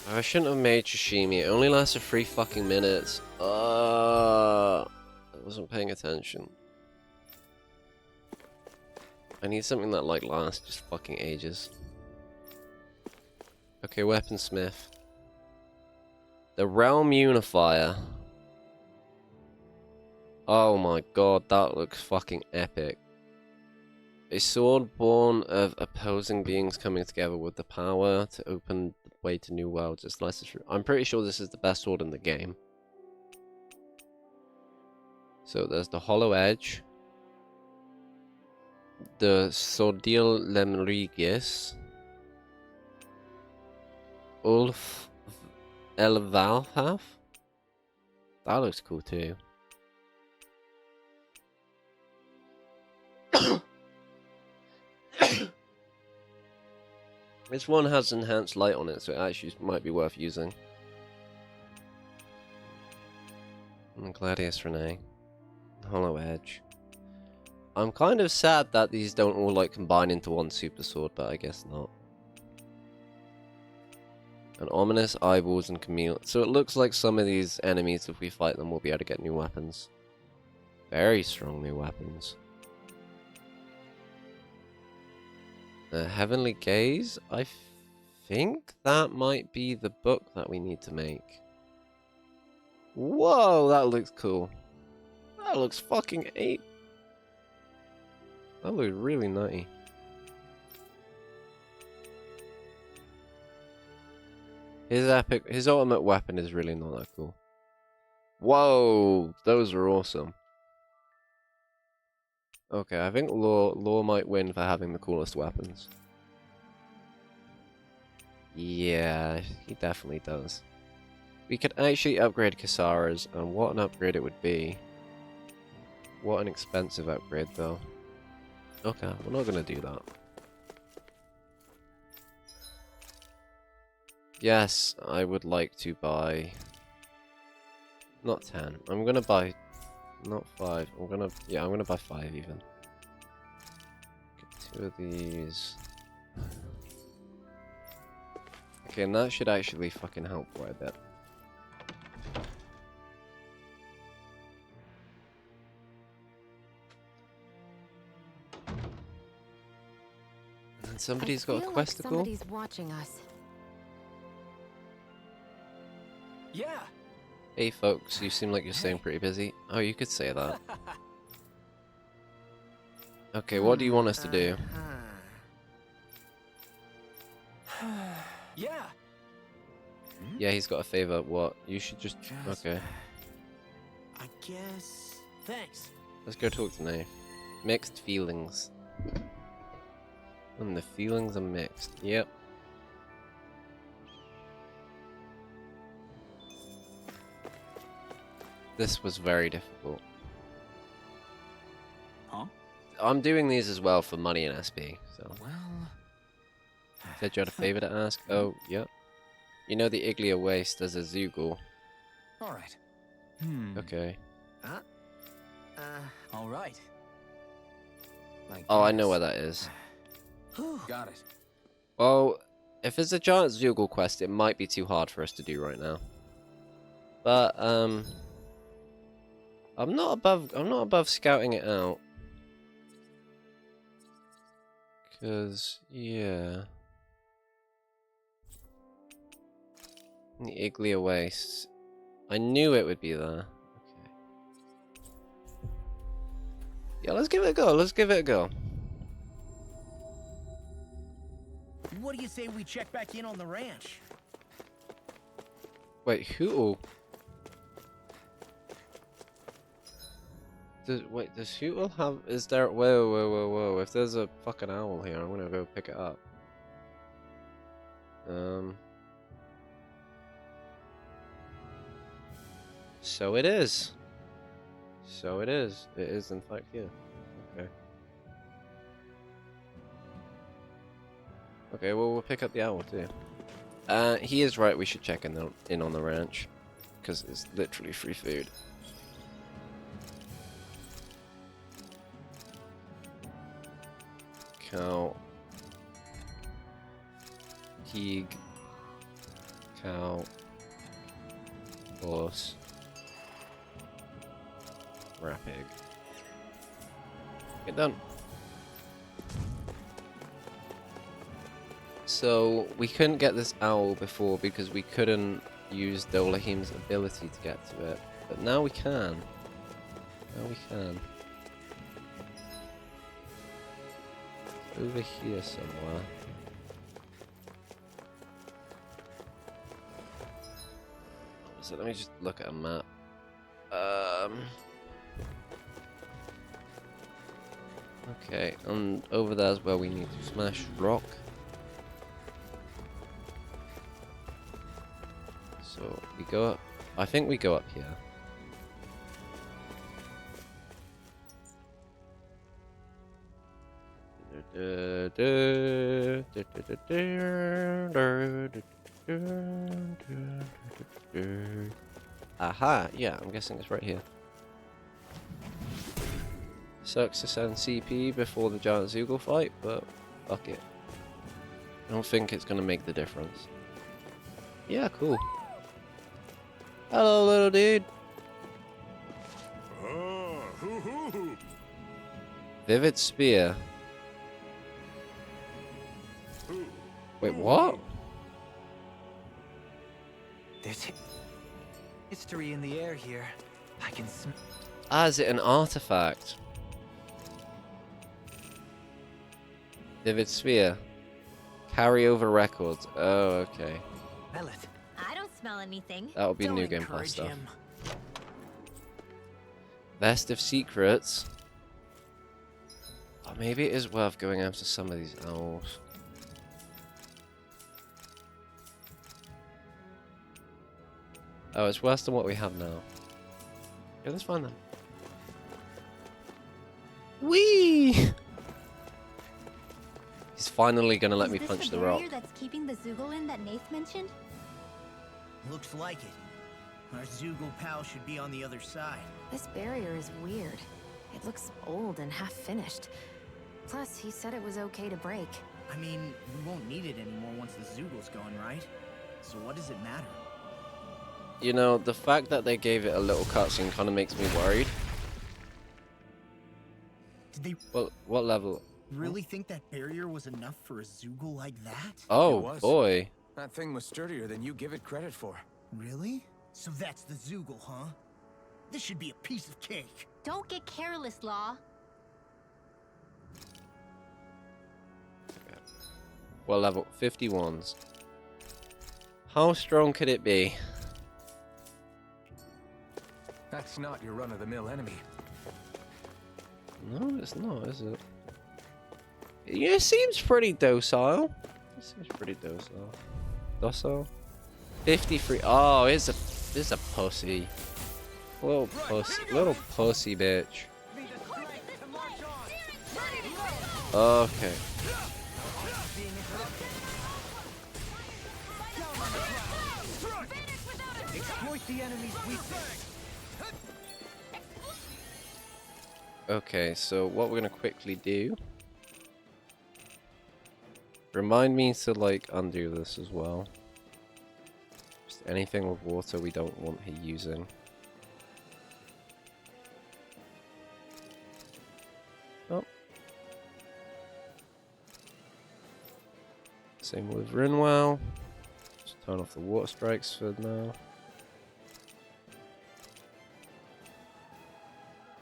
I shouldn't have made sashimi. It only lasted 3 fucking minutes. I wasn't paying attention. I need something that like lasts just fucking ages. Okay, weaponsmith. The Realm Unifier. Oh my god, that looks fucking epic. A sword born of opposing beings coming together with the power to open the way to new worlds. It's licensed. I'm pretty sure this is the best sword in the game. So there's the Hollow Edge. The Sordil Lemrigis. Ulf Elvalhaf. That looks cool too. This one has enhanced light on it, so it actually might be worth using. And Gladius Renee. Hollow Edge. I'm kind of sad that these don't all like combine into one super sword, but I guess not. And Ominous Eyeballs and Camille. So it looks like some of these enemies, if we fight them, will be able to get new weapons. Very strong new weapons. Heavenly Gaze? I think that might be the book that we need to make. Whoa, that looks cool. That looks fucking ape. That looks really nutty. His ultimate weapon is really not that cool. Whoa, those are awesome. Okay, I think Law might win for having the coolest weapons. Yeah, he definitely does. We could actually upgrade Kasara's, and what an upgrade it would be. What an expensive upgrade, though. Okay, we're not gonna do that. Yes, I would like to buy... Not 10. I'm gonna buy... Not 5. I'm gonna buy 5 even. Get 2 of these. Okay, and that should actually fucking help quite a bit. And somebody's got a quest to go. Somebody's watching us. Yeah. Hey folks, you seem like you're staying pretty busy. Oh, you could say that. Okay, what do you want us to do? Yeah. Yeah, he's got a favor. What? You should just... Okay. I guess... Thanks. Let's go talk to Nate. Mixed feelings. And the feelings are mixed. Yep. This was very difficult. Huh? I'm doing these as well for money and SP, so... Well... Said you had a favor to ask? Oh, yep. You know the Iglia Waste as a Zoogle. Alright. Okay. Alright. Oh, I know where that is. Got it. Well, if it's a giant Zoogle quest, it might be too hard for us to do right now. But, I'm not above scouting it out. 'Cause, yeah. The Iglia Wastes. I knew it would be there. Okay. Yeah, let's give it a go. Let's give it a go. What do you say we check back in on the ranch? Wait, who? Does Hootle have... Is there... Whoa. If there's a fucking owl here, I'm gonna go pick it up. So it is. So it is. It is, in fact, here. Okay. Okay, well, we'll pick up the owl, too. He is right, we should check in on the ranch. Because it's literally free food. Cow. Pig. Cow. Horse. Rapig. Get done. So, we couldn't get this owl before because we couldn't use Dolahim's ability to get to it. But now we can. Now we can. Over here somewhere. So let me just look at a map. Okay, and over there's where we need to smash rock. So we go up. I think we go up here. Aha, yeah, I'm guessing it's right here. Sucks to send CP before the giant Zoogle fight, but fuck it. I don't think it's gonna make the difference. Yeah, cool. Hello, little dude. Vivid Spear. Wait, what? There's history in the air here. I can smell. Ah, is it an artifact? Vivid sphere. Carryover records. Oh, okay. Smell it. I don't smell anything. That'll be new game pass stuff. Vest of secrets. Oh, maybe it is worth going after some of these owls. Oh, it's worse than what we have now. Yeah, let's find them. Whee! He's finally gonna let me punch the rock. That's keeping the Zugolin that Nath mentioned? Looks like it. Our Zugol pal should be on the other side. This barrier is weird. It looks old and half-finished. Plus, he said it was okay to break. I mean, we won't need it anymore once the Zugol's gone, right? So what does it matter? You know, the fact that they gave it a little cutscene kind of makes me worried. Did they what level? really think that barrier was enough for a Zugol like that? Oh, boy. That thing was sturdier than you give it credit for. Really? So that's the Zugol, huh? This should be a piece of cake. Don't get careless, Law. What level? 51s. How strong could it be? That's not your run-of-the-mill enemy. No, it's not, is it? Yeah, it seems pretty docile. It seems pretty docile. Docile? 53. Oh, it's a pussy. Little pussy bitch. Okay. Exploit the enemy's weakness. Okay, so what we're gonna quickly do. Remind me to like undo this as well. Just anything with water we don't want him using. Oh. Same with Rinwell. Just turn off the water strikes for now.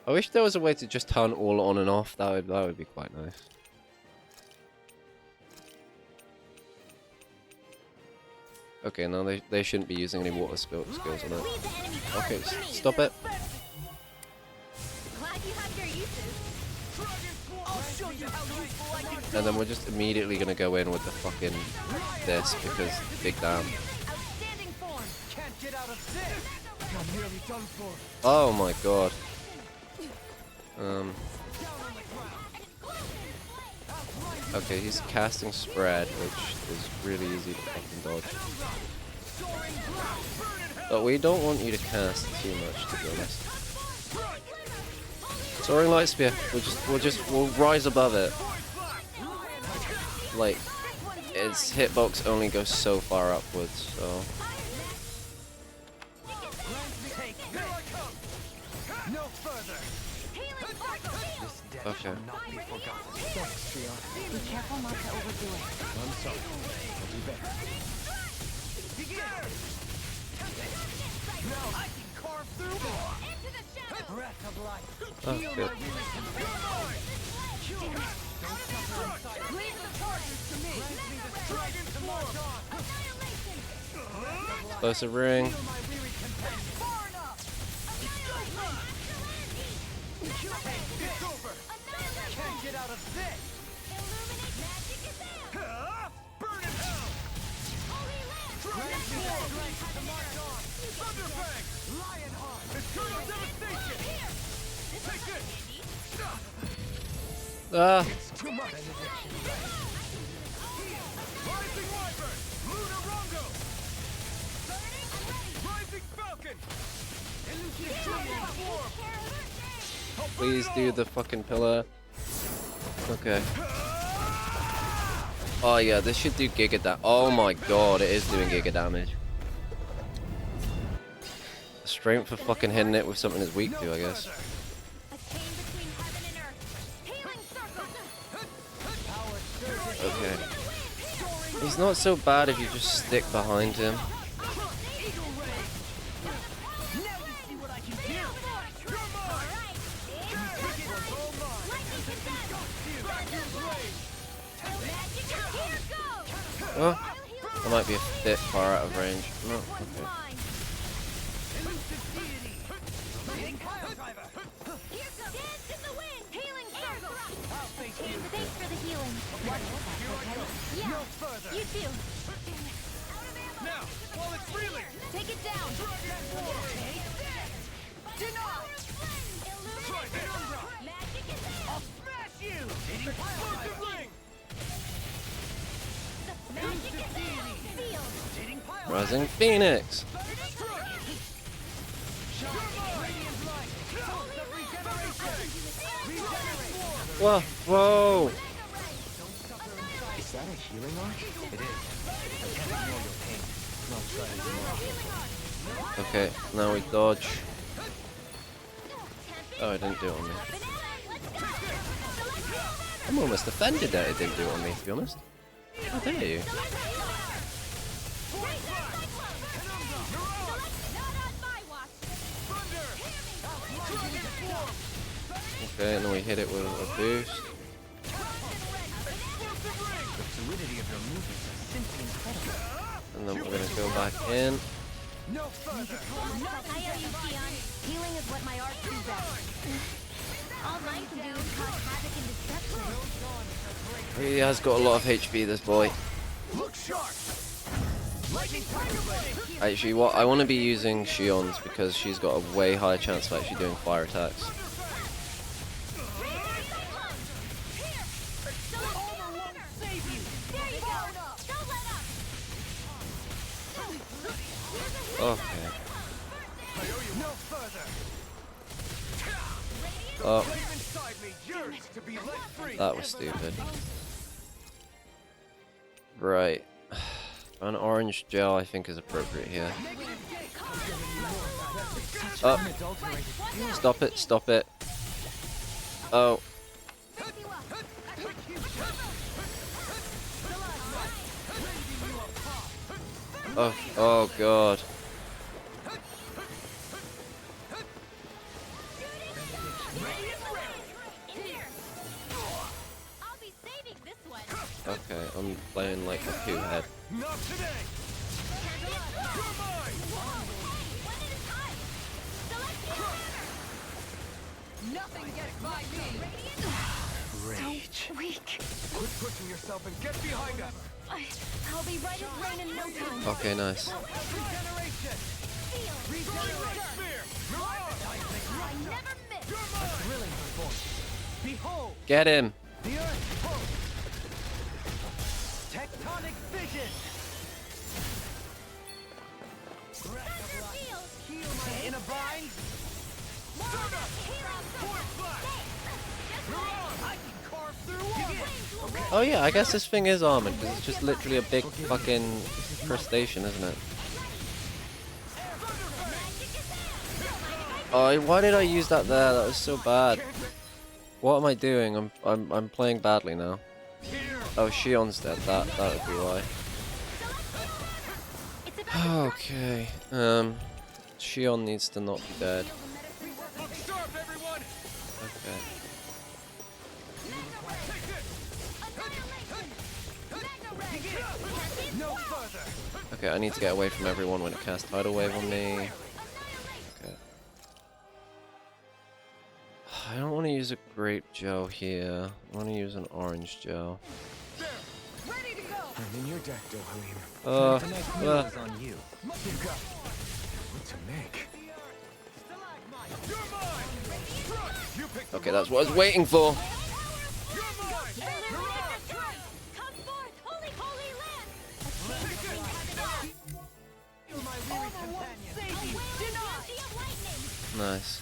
I wish there was a way to just turn all on and off. That would be quite nice. Okay, now they shouldn't be using any water skills on it. Okay, stop it. And then we're just immediately gonna go in with the fucking this because big damn. Oh my god. Okay, he's casting spread, which is really easy to fucking dodge. But we don't want you to cast too much, to be honest. Soaring light spear. We'll rise above it. Like, its hitbox only goes so far upwards, so. Okay. Be careful not to overdo it. I'm sorry. I'll do better. Now I can carve through more. Breath of life. Oh, good. Explosive ring. Get out of this! Burn it out! Thunderfang! Lionheart! Eternal devastation! Take this! Ah. It's too much! Rising Wyvern! Lunar Rongo! Rising Falcon! Please do the fucking pillar. Okay. Oh yeah, this should do giga damage. Oh my god, it is doing giga damage. Strength for fucking hitting it with something it's weak to, I guess. Okay. He's not so bad if you just stick behind him. Oh, I might be a bit far out of range. No, okay. Thanks for the healing. Yeah, you too. Now, while it's reeling, Take it down. try this. I'll smash you. Explosive ring. Rising Phoenix. Whoa, whoa. Is that a healing arch? It is. I can't ignore your pain. Not try to ignore. Okay, now we dodge. Oh, it didn't do it on me. I'm almost offended that it didn't do it on me, to be honest. How dare you? Okay, and then we hit it with a boost. The fluidity of your movements is simply incredible. And then we're gonna go back in. No further. I owe you, Sion. Healing is what my art do best. All mine can do is cause havoc and destruction. He has got a lot of HP, this boy. Look sharp. Lightning tiger blade. Actually, what I want to be using Shion's because she's got a way higher chance of actually doing fire attacks. Okay. Oh. That was stupid. Right. An orange gel I think is appropriate here. Oh. Stop it, stop it. Oh. Oh, oh god. Okay, I'm playing like a two head. Not today. Nothing gets by me. Rage. So weak. Quit pushing yourself and get behind us. I'll be right as rain in no time. Okay, nice. Regeneration. Spear. I never miss. A thrilling performance. Behold. Get him. The earth pulse. Tectonic vision. In a bind. Oh yeah, I guess this thing is armored because it's just literally a big fucking crustacean, isn't it? Oh, why did I use that there? That was so bad. What am I doing? I'm playing badly now. Oh, Shion's dead. That would be why. Okay. Shion needs to not be dead. Okay. Okay, I need to get away from everyone when it casts Tidal Wave on me. Okay. I don't want to use a grape gel here. I want to use an orange gel. I'm in your deck, Dohalim. On you. What to make? Okay, that's what I was waiting for. Nice.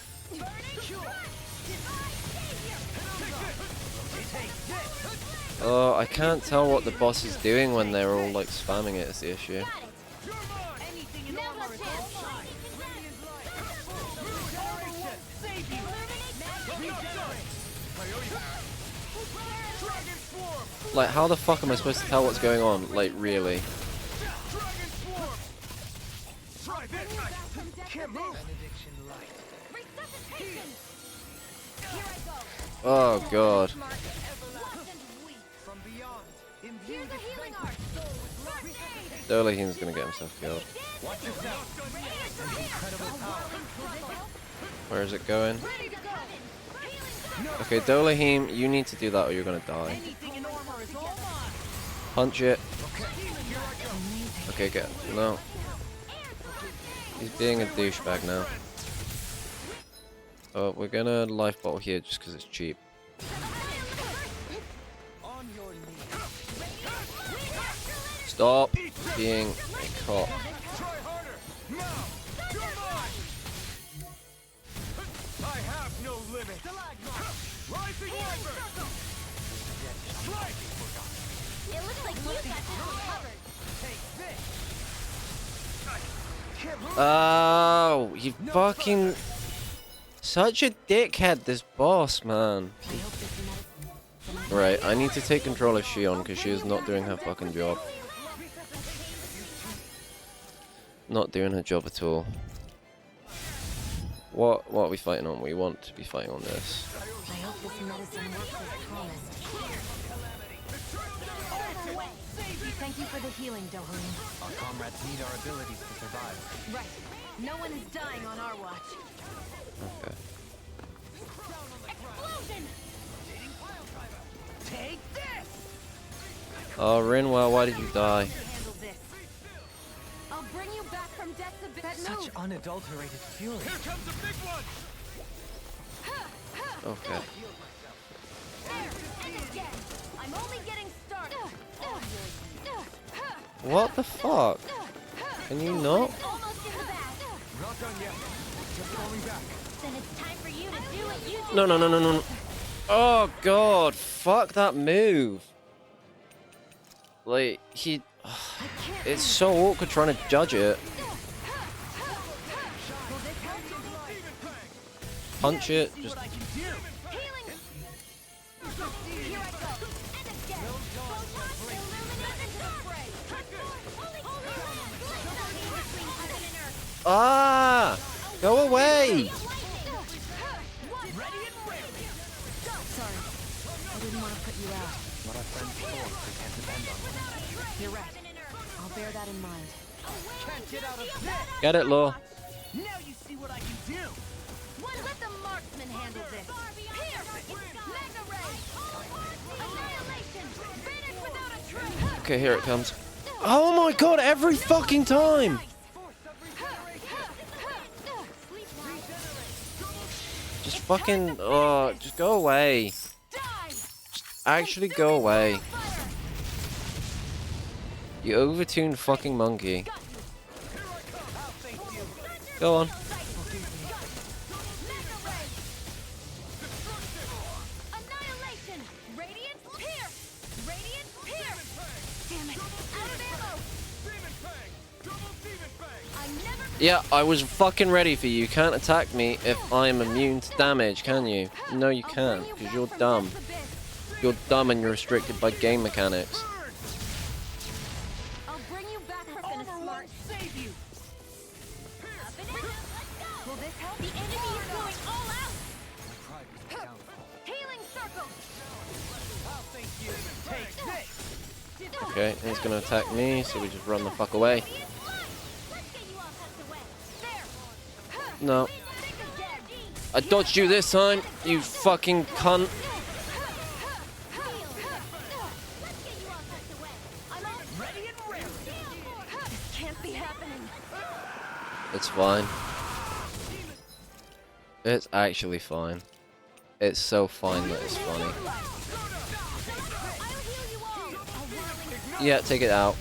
Oh, I can't tell what the boss is doing when they're all like spamming it is the issue. Like, how the fuck am I supposed to tell what's going on? Like, really? Oh god. Dolahim's gonna get himself killed. Where is it going? Okay, Dolahim, you need to do that or you're gonna die. Punch it. Okay, good. No. He's being a douchebag now. Oh, we're gonna life bottle here just because it's cheap. Stop being a cop. Oh, you fucking... Such a dickhead, this boss, man. Right, I need to take control of Shion because she is not doing her fucking job. Not doing her job at all. What are we fighting on? We want to be fighting on this. I hope this medicine works as promised. Thank you for the healing, Dohalim. Our comrades need our abilities to survive. Right. No one is dying on our watch. Okay. Explosion! Take this! Oh, Rinwell, why did you die? I'll bring you back from death's abyss. Such unadulterated fury. Here comes the big one! Okay. I'm only getting started. What the fuck? Can you not? Almost in the bag. Not done yet. Just going back. Then it's time for you to do what you do. No, no, no, no, no. Oh god, fuck that move. Like, he... It's so awkward trying to judge it. Punch it, just... Ah! Go away! Sorry. I didn't want to put you out. What our friends for, we can't depend on one. You're right. I'll bear that in mind. Can't get out of this! Get it, Law. Now you see what I can do! Let the marksman handle this. Mega ray. Annihilation. Finish without a trace. Okay, here it comes. Oh my god, every fucking time! Just fucking... just go away. Just actually go away. You overtuned fucking monkey. Go on. Annihilation. Radiant pierce. Radiant pierce. Damn it. Out of ammo. I never... Yeah, I was fucking ready for you. You can't attack me if I'm immune to damage, can you? No, you can't, because you're dumb. You're dumb and you're restricted by game mechanics. I'll bring you back for finish smart. Save you! Will this help? The enemy is going all out. Healing circle. I'll thank you. Take this! Okay, he's gonna attack me, so we just run the fuck away. No. I dodged you this time, you fucking cunt. This can't be happening. It's fine. It's actually fine. It's so fine that it's funny. Yeah, take it out.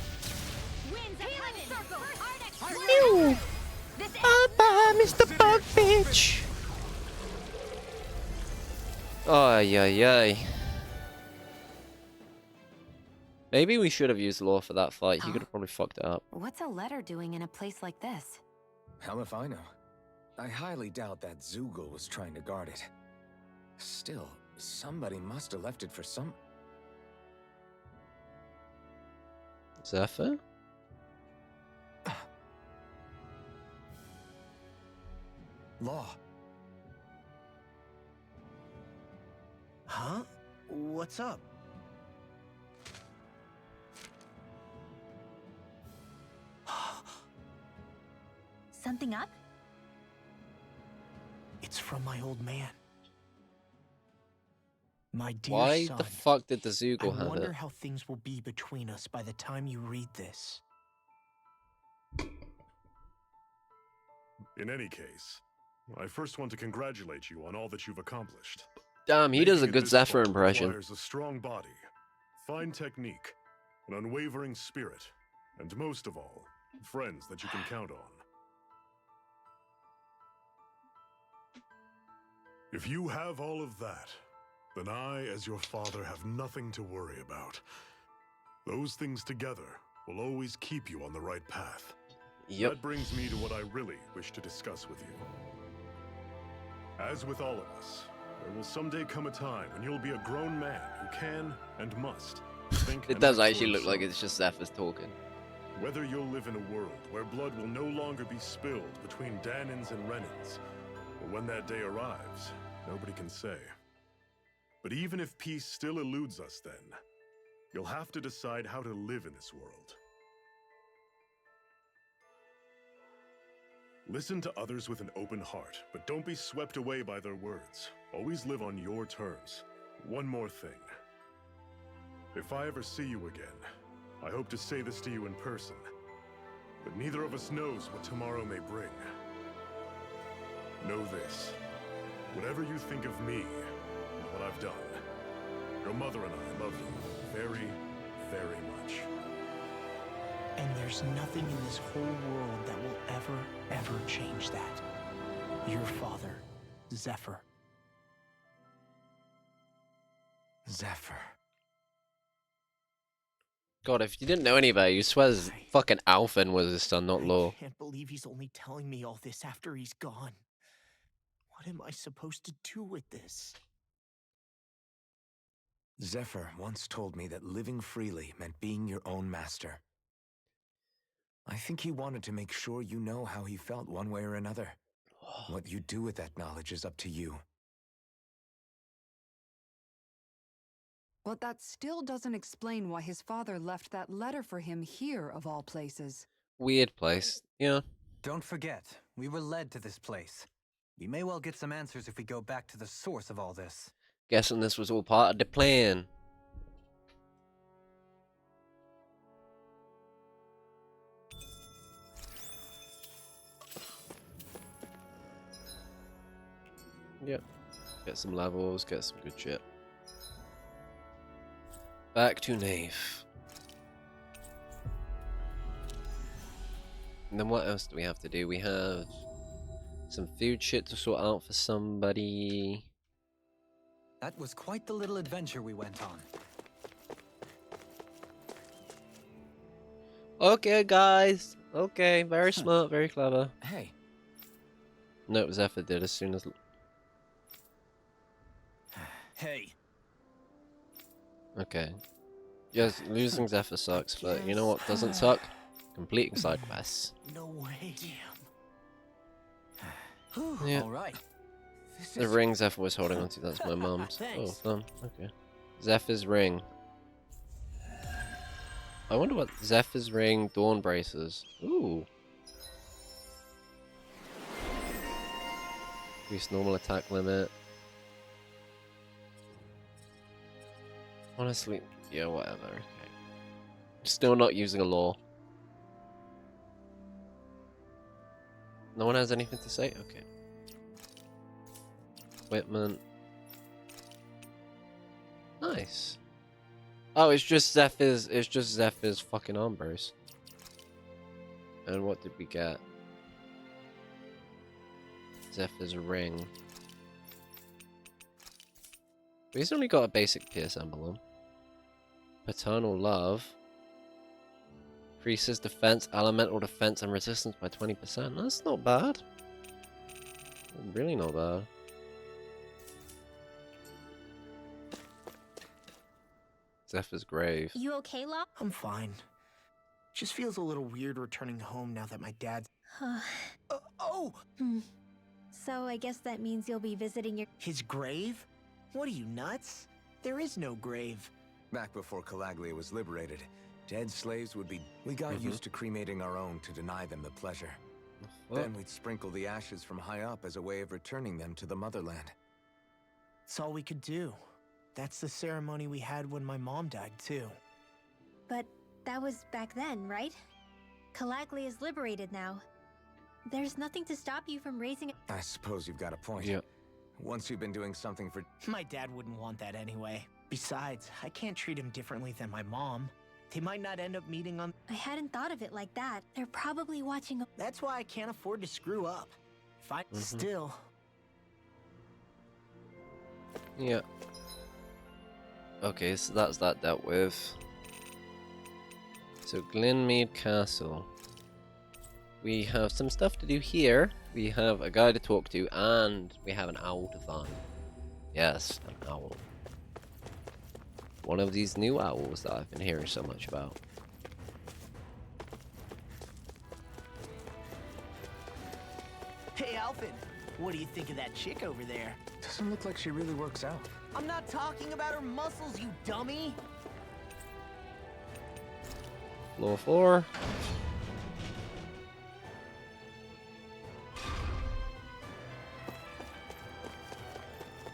Ew. Bye-bye, Mr. Bug Bitch. Ay, ay, ay. Maybe we should have used Law for that fight. He could have probably fucked it up. What's a letter doing in a place like this? Hell if I know. I highly doubt that Zoogle was trying to guard it. Still, somebody must have left it for some... Zephyr? Law. Huh? What's up? Something up? It's from my old man. My dear Why son, the fuck did the Zoogle I have wonder it? how things will be between us by the time you read this. In any case, I first want to congratulate you on all that you've accomplished. Damn, he does a Making it good this Zephyr far impression. requires a strong body, fine technique, an unwavering spirit, and most of all, friends that you can count on. If you have all of that, then I, as your father, have nothing to worry about. Those things together will always keep you on the right path. Yep. That brings me to what I really wish to discuss with you. As with all of us, there will someday come a time when you'll be a grown man who can and must think. It does actually look like it's just Zephyr's talking. Whether you'll live in a world where blood will no longer be spilled between Dahnans and Renans, or when that day arrives, nobody can say. But even if peace still eludes us then, you'll have to decide how to live in this world. Listen to others with an open heart, but don't be swept away by their words. Always live on your terms. One more thing. If I ever see you again, I hope to say this to you in person, but neither of us knows what tomorrow may bring. Know this. Whatever you think of me and what I've done, your mother and I love you very, very much. And there's nothing in this whole world that will ever change that. Your father, Zephyr. Zephyr. God, if you didn't know any better, you swear fucking Alphen was his son, not Law. I can't believe he's only telling me all this after he's gone. What am I supposed to do with this? Zephyr once told me that living freely meant being your own master. I think he wanted to make sure you know how he felt one way or another. What you do with that knowledge is up to you. But that still doesn't explain why his father left that letter for him here, of all places. Weird place, yeah. Don't forget, we were led to this place. We may well get some answers if we go back to the source of all this. Guessing this was all part of the plan. Yep. Get some levels, get some good shit. Back to Nave. And then what else do we have to do? We have some food shit to sort out for somebody. That was quite the little adventure we went on. Okay, guys. Okay, very smart, very clever. Hey. No, Zephyr did as soon as... Hey. Okay. Yes, losing Zephyr sucks, but you know what doesn't suck? Completing side quests. No way. Damn. Yeah. All right. The ring Zephyr was holding onto, that's my mum's. Oh, fun. Okay. Zephyr's ring. I wonder what Zephyr's ring dawn braces. Ooh. Increase normal attack limit. Honestly, yeah, whatever. Okay. Still not using a law. No one has anything to say? Okay. Equipment. Nice. Oh, it's just Zephyr's fucking arm brace. And what did we get? Zephyr's ring. He's only got a basic Pierce emblem. Paternal love. Increases defense, elemental defense, and resistance by 20%. That's not bad. Really not bad. Zephyr's grave. You okay, Law? I'm fine. Just feels a little weird returning home now that my dad's... So I guess that means you'll be visiting your... His grave? What are you, nuts? There is no grave. Back before Calaglia was liberated, dead slaves would be... We got used to cremating our own to deny them the pleasure. Then we'd sprinkle the ashes from high up as a way of returning them to the motherland. It's all we could do. That's the ceremony we had when my mom died, too. But that was back then, right? Calaglia is liberated now. There's nothing to stop you from raising a... I suppose you've got a point. Yeah. Once you've been doing something for... My dad wouldn't want that anyway. Besides, I can't treat him differently than my mom. They might not end up meeting on... I hadn't thought of it like that. They're probably watching a... That's why I can't afford to screw up. If I... Still... Yeah. Okay, so that's that dealt with. So Glenmead Castle. We have some stuff to do here. We have a guy to talk to, and we have an owl to find. Yes, an owl. One of these new owls that I've been hearing so much about. Hey, Alfred. What do you think of that chick over there? Doesn't look like she really works out. I'm not talking about her muscles, you dummy! Floor 4.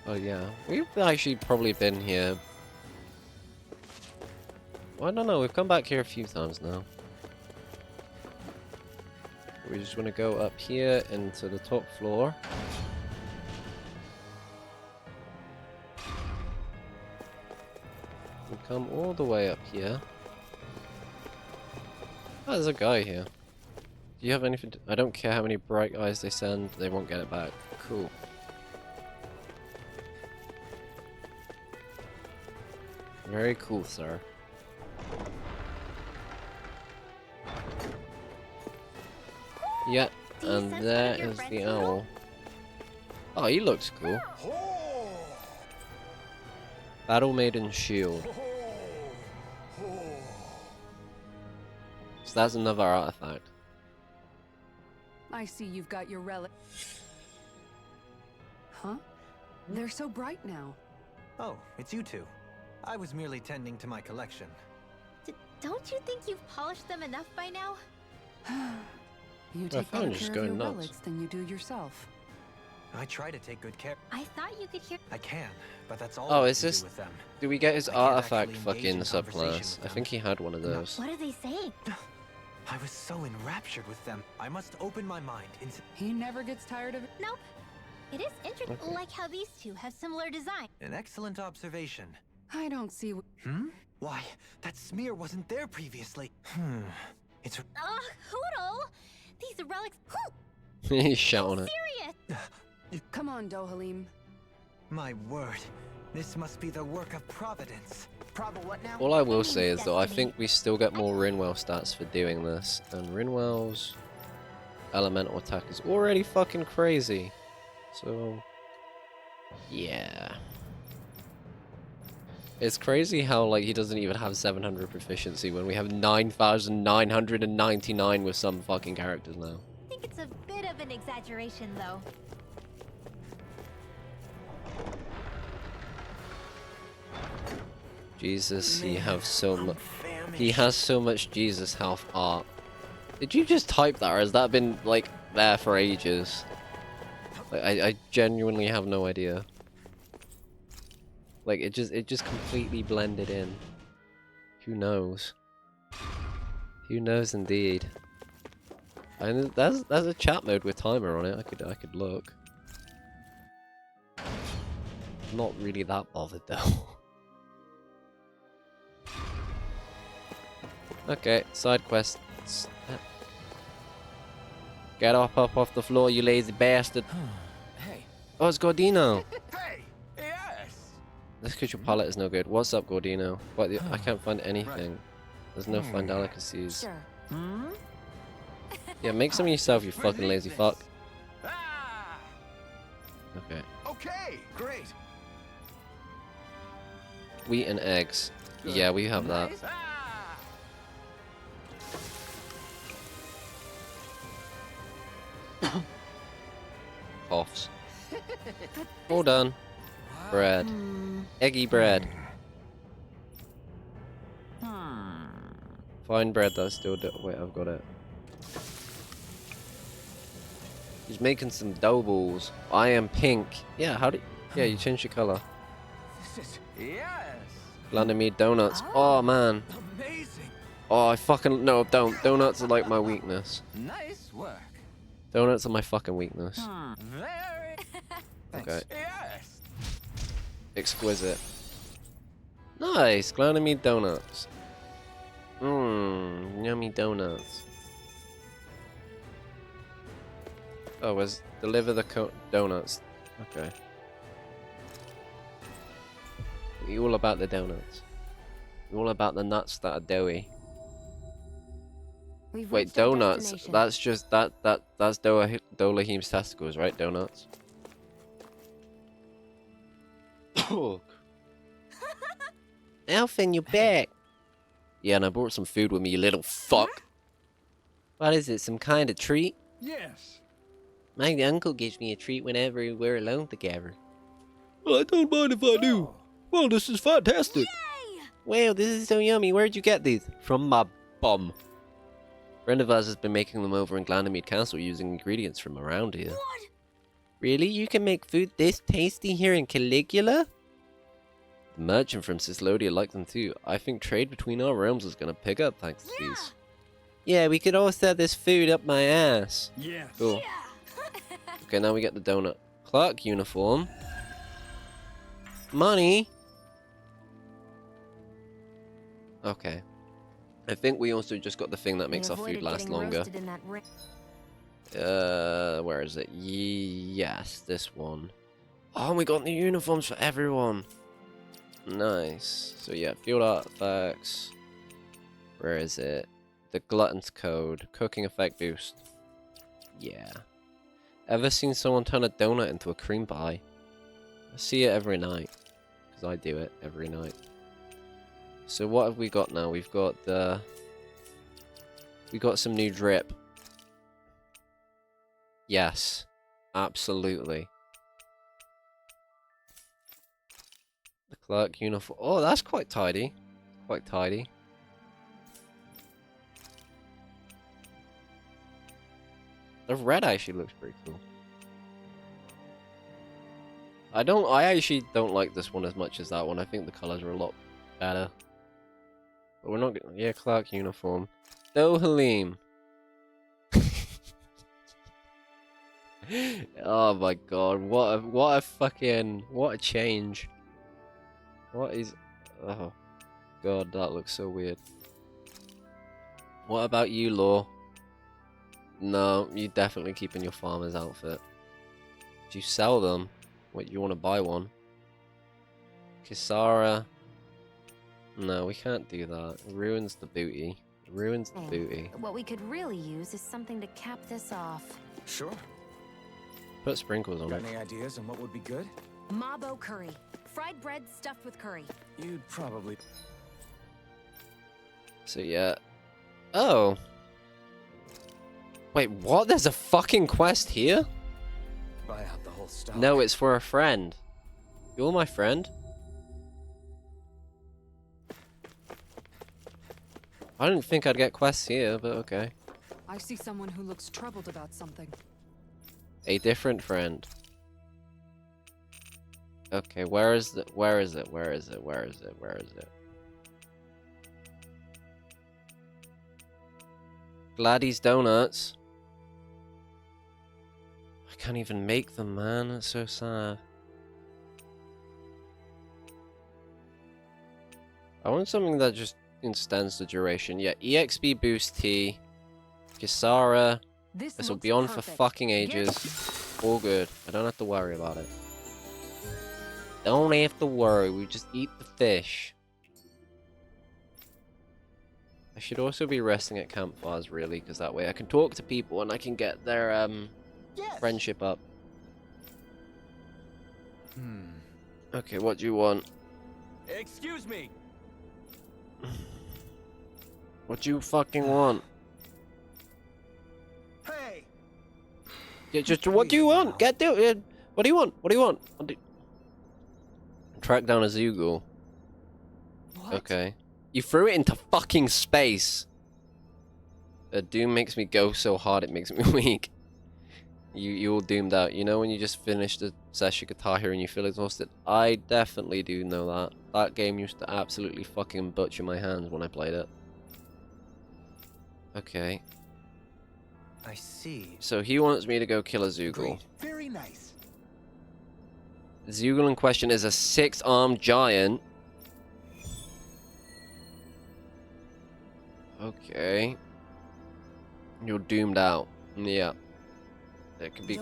Oh yeah, we've actually probably been here. Well, I don't know, we've come back here a few times now. We just want to go up here into the top floor. We come all the way up here. Oh, there's a guy here. Do you have anything? I don't care how many bright eyes they send, they won't get it back. Cool. Very cool, sir. Yeah, and there is the owl. Oh, he looks cool. Battle Maiden Shield. So that's another artifact. I see you've got your relic. Huh? They're so bright now. Oh, it's you two. I was merely tending to my collection. Don't you think you've polished them enough by now? You take better care of your relics than you do yourself. I try to take good care. I thought you could hear... I can, but that's all Oh, I is can this... do with them. Do we get his I can't artifact actually engage fucking in conversation subclass? with I think he had one of those. What are they saying? I was so enraptured with them. I must open my mind into... He never gets tired of it. Nope. It is interesting, Okay. like how these two have similar design. An excellent observation. I don't see... Why, that smear wasn't there previously. It's... Hoodle! These relics... He's shouting it. Serious! Come on, Dohalim. My word. This must be the work of Providence. What now? All I will say is though, I think we still get more Rinwell stats for doing this, and Rinwell's elemental attack is already fucking crazy. So, yeah. It's crazy how like he doesn't even have 700 proficiency when we have 9,999 with some fucking characters now. I think it's a bit of an exaggeration, though. Jesus, he has so much Jesus health art. Did you just type that, or has that been like there for ages? Like, I genuinely have no idea. Like it just completely blended in. Who knows? Who knows indeed. And there's a chat mode with timer on it. I could look. Not really that bothered though. Okay, side quests. Get up off the floor, you lazy bastard. Hey. Oh, it's Gordino. Hey, yes. This because your palette is no good. What's up, Gordino? What? I can't find anything. There's no fine delicacies. Sure. Yeah, make some of yourself, you fucking lazy fuck. Okay. Okay, great. Wheat and eggs. Yeah, we have that. Coughs. All done. Bread. Eggy bread. Fine bread that's still wait, I've got it. He's making some dough balls. I am pink. Yeah, how do yeah, you changed your color. Yes. Landed me donuts. Oh man. Amazing. Oh, I fucking no, don't. Donuts are like my weakness. Nice work. Donuts are my fucking weakness. Very. Okay. Yes. Exquisite. Nice. Landed me donuts. Yummy donuts. Oh, was deliver the donuts. Okay. We all about the donuts. We're all about the nuts that are doughy. We've Wait, reached our donuts. destination. That's just that's Dolahim's testicles, right? Donuts. Alfin, you're back. Yeah, and I brought some food with me, you little fuck. What is it? Some kind of treat? Yes. My uncle gives me a treat whenever we're alone together. Well, I don't mind if I do. Well, this is fantastic. Wow, this is so yummy. Where'd you get these? From my bum. A friend of ours has been making them over in Glanamede Castle using ingredients from around here. What? Really? You can make food this tasty here in Calaglia? The merchant from Cyslodia liked them too. I think trade between our realms is going to pick up thanks to these. Yeah, we could all set this food up my ass. Yes. Cool. Okay, now we get the donut. Clerk uniform. Money. Okay. I think we also just got the thing that makes our food last longer. Where is it? Yes, this one. Oh, we got the uniforms for everyone. Nice. So yeah, field artifacts. Where is it? The glutton's code. Cooking effect boost. Yeah. Ever seen someone turn a donut into a cream pie? I see it every night. Because I do it every night. So what have we got now? We've got the... We got some new drip. Yes. Absolutely. The clerk uniform. Oh, that's quite tidy. Quite tidy. The red actually looks pretty cool. I actually don't like this one as much as that one. I think the colors are a lot better. But we're not gonna... Yeah, clerk uniform. Dohalim. Oh my god, what a fucking... What a change. What is... Oh god, that looks so weird. What about you, Law? No, you definitely keeping your farmer's outfit. Do you sell them? What, you want to buy one? Kisara. No, we can't do that. It ruins the booty. It ruins the booty. What we could really use is something to cap this off. Sure. Put sprinkles on Got it. any ideas on what would be good? Mabo curry. Fried bread stuffed with curry. You'd probably... So yeah. Oh. Wait, what? There's a fucking quest here? Buy out the whole stock. No, it's for a friend. You're my friend? I didn't think I'd get quests here, but okay. I see someone who looks troubled about something. A different friend. Okay, where is it? Where is it? Where is it? Where is it? Where is it? Gladys Donuts. I can't even make them, man. That's so sad. I want something that just extends the duration. Yeah, EXP boost T. Kisara. This will be on for fucking ages. All good. I don't have to worry about it. Don't have to worry. We just eat the fish. I should also be resting at campfires, really, because that way I can talk to people and I can get their friendship up. Okay, what do you want? Excuse me. What do you fucking want? Hey. Yeah, just what do you want? Get do it. What do you want? What do you want? Track down a Zoogle. What? Okay. You threw it into fucking space. Doom makes me go so hard it makes me weak. You all doomed out. You know when you just finished a session Guitar Hero and you feel exhausted? I definitely do know that. That game used to absolutely fucking butcher my hands when I played it. Okay. I see. So he wants me to go kill a Zoogle. Very nice. The Zoogle in question is a 6-armed giant. Okay. You're doomed out. Yeah. It can be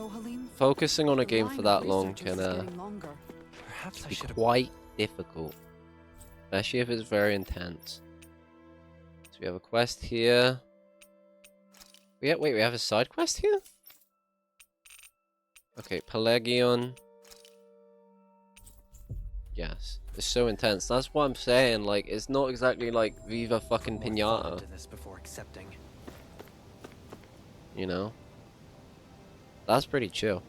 focusing on a game for that long can be quite difficult, especially if it's very intense. So we have a quest here. Wait, we have a side quest here? Okay, Pelagion. Yes, it's so intense. That's what I'm saying. Like, it's not exactly like Viva fucking Pinata. You know? That's pretty chill.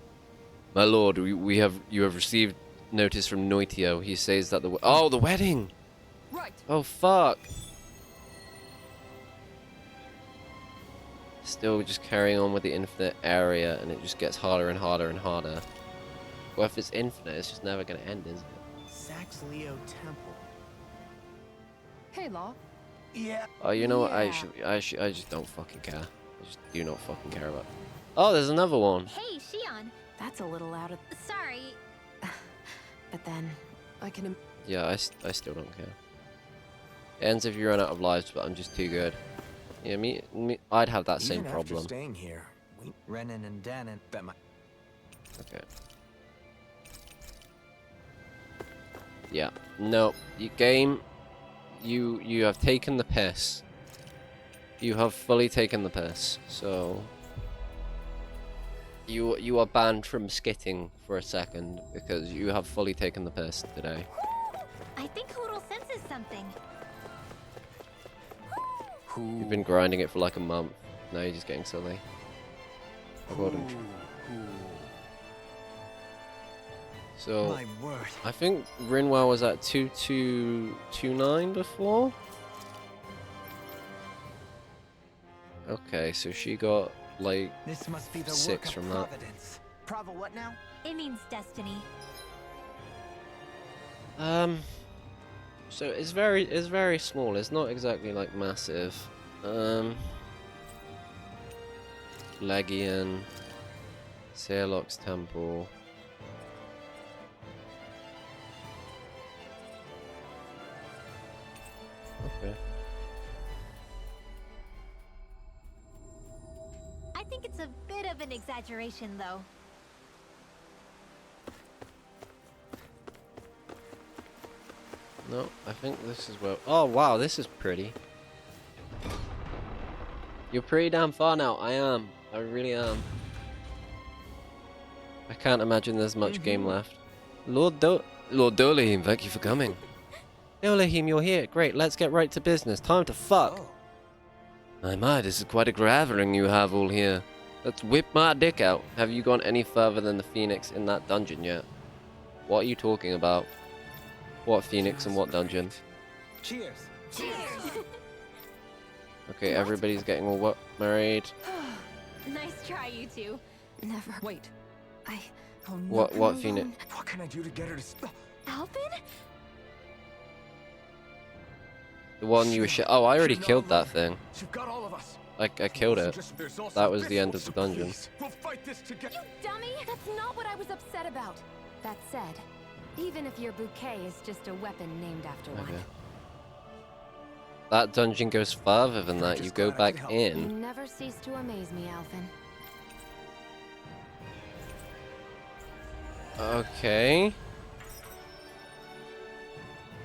My lord, you have received notice from Noitio. He says that the wedding. Right. Oh fuck. Still just carrying on with the infinite area, and it just gets harder and harder and harder. Well, if it's infinite, it's just never gonna end, is it? Saxleo Temple. Hey, Law. Yeah. Oh, you know what? I just don't fucking care. I just do not fucking care about. Oh, there's another one. Hey, Shion. That's a little out of... Sorry. But then... I can... Yeah, I still don't care. It ends if you run out of lives, but I'm just too good. Yeah, me I'd have that same problem. Staying here, Renan and Dahnan. Okay. Yeah. No, game. You have taken the piss. You have fully taken the piss. So you are banned from skitting for a second because you have fully taken the piss today. I think Hoodle senses something. You've been grinding it for like a month. Now you're just getting silly. So My word. I think Rinwell was at 2229 before. Okay, so she got like This must be the 6 work of from that. Providence. Prava what now? It means destiny. So it's very small. It's not exactly like massive. Legion, Sailok's Temple. Okay. I think it's a bit of an exaggeration, though. No, I think this is where... Oh, wow, this is pretty. You're pretty damn far now. I am. I really am. I can't imagine there's much game left. Lord Dolehim, thank you for coming. Dolehim, you're here. Great, let's get right to business. Time to fuck. My, this is quite a gathering you have all here. Let's whip my dick out. Have you gone any further than the Phoenix in that dungeon yet? What are you talking about? What Phoenix and what dungeon? Cheers. Cheers. Okay, everybody's getting all married. Nice try, you two. Never. Wait. What Phoenix? What can I do to get her to stop? Alvin? The one you were Oh, I already killed that thing. You've got all of us. I killed it. That was the end of the dungeon. We'll fight this together. You dummy! That's not what I was upset about. That said, even if your bouquet is just a weapon named after one. Okay. That dungeon goes farther than that. You go back You in. never cease to amaze me, Alvin. Okay.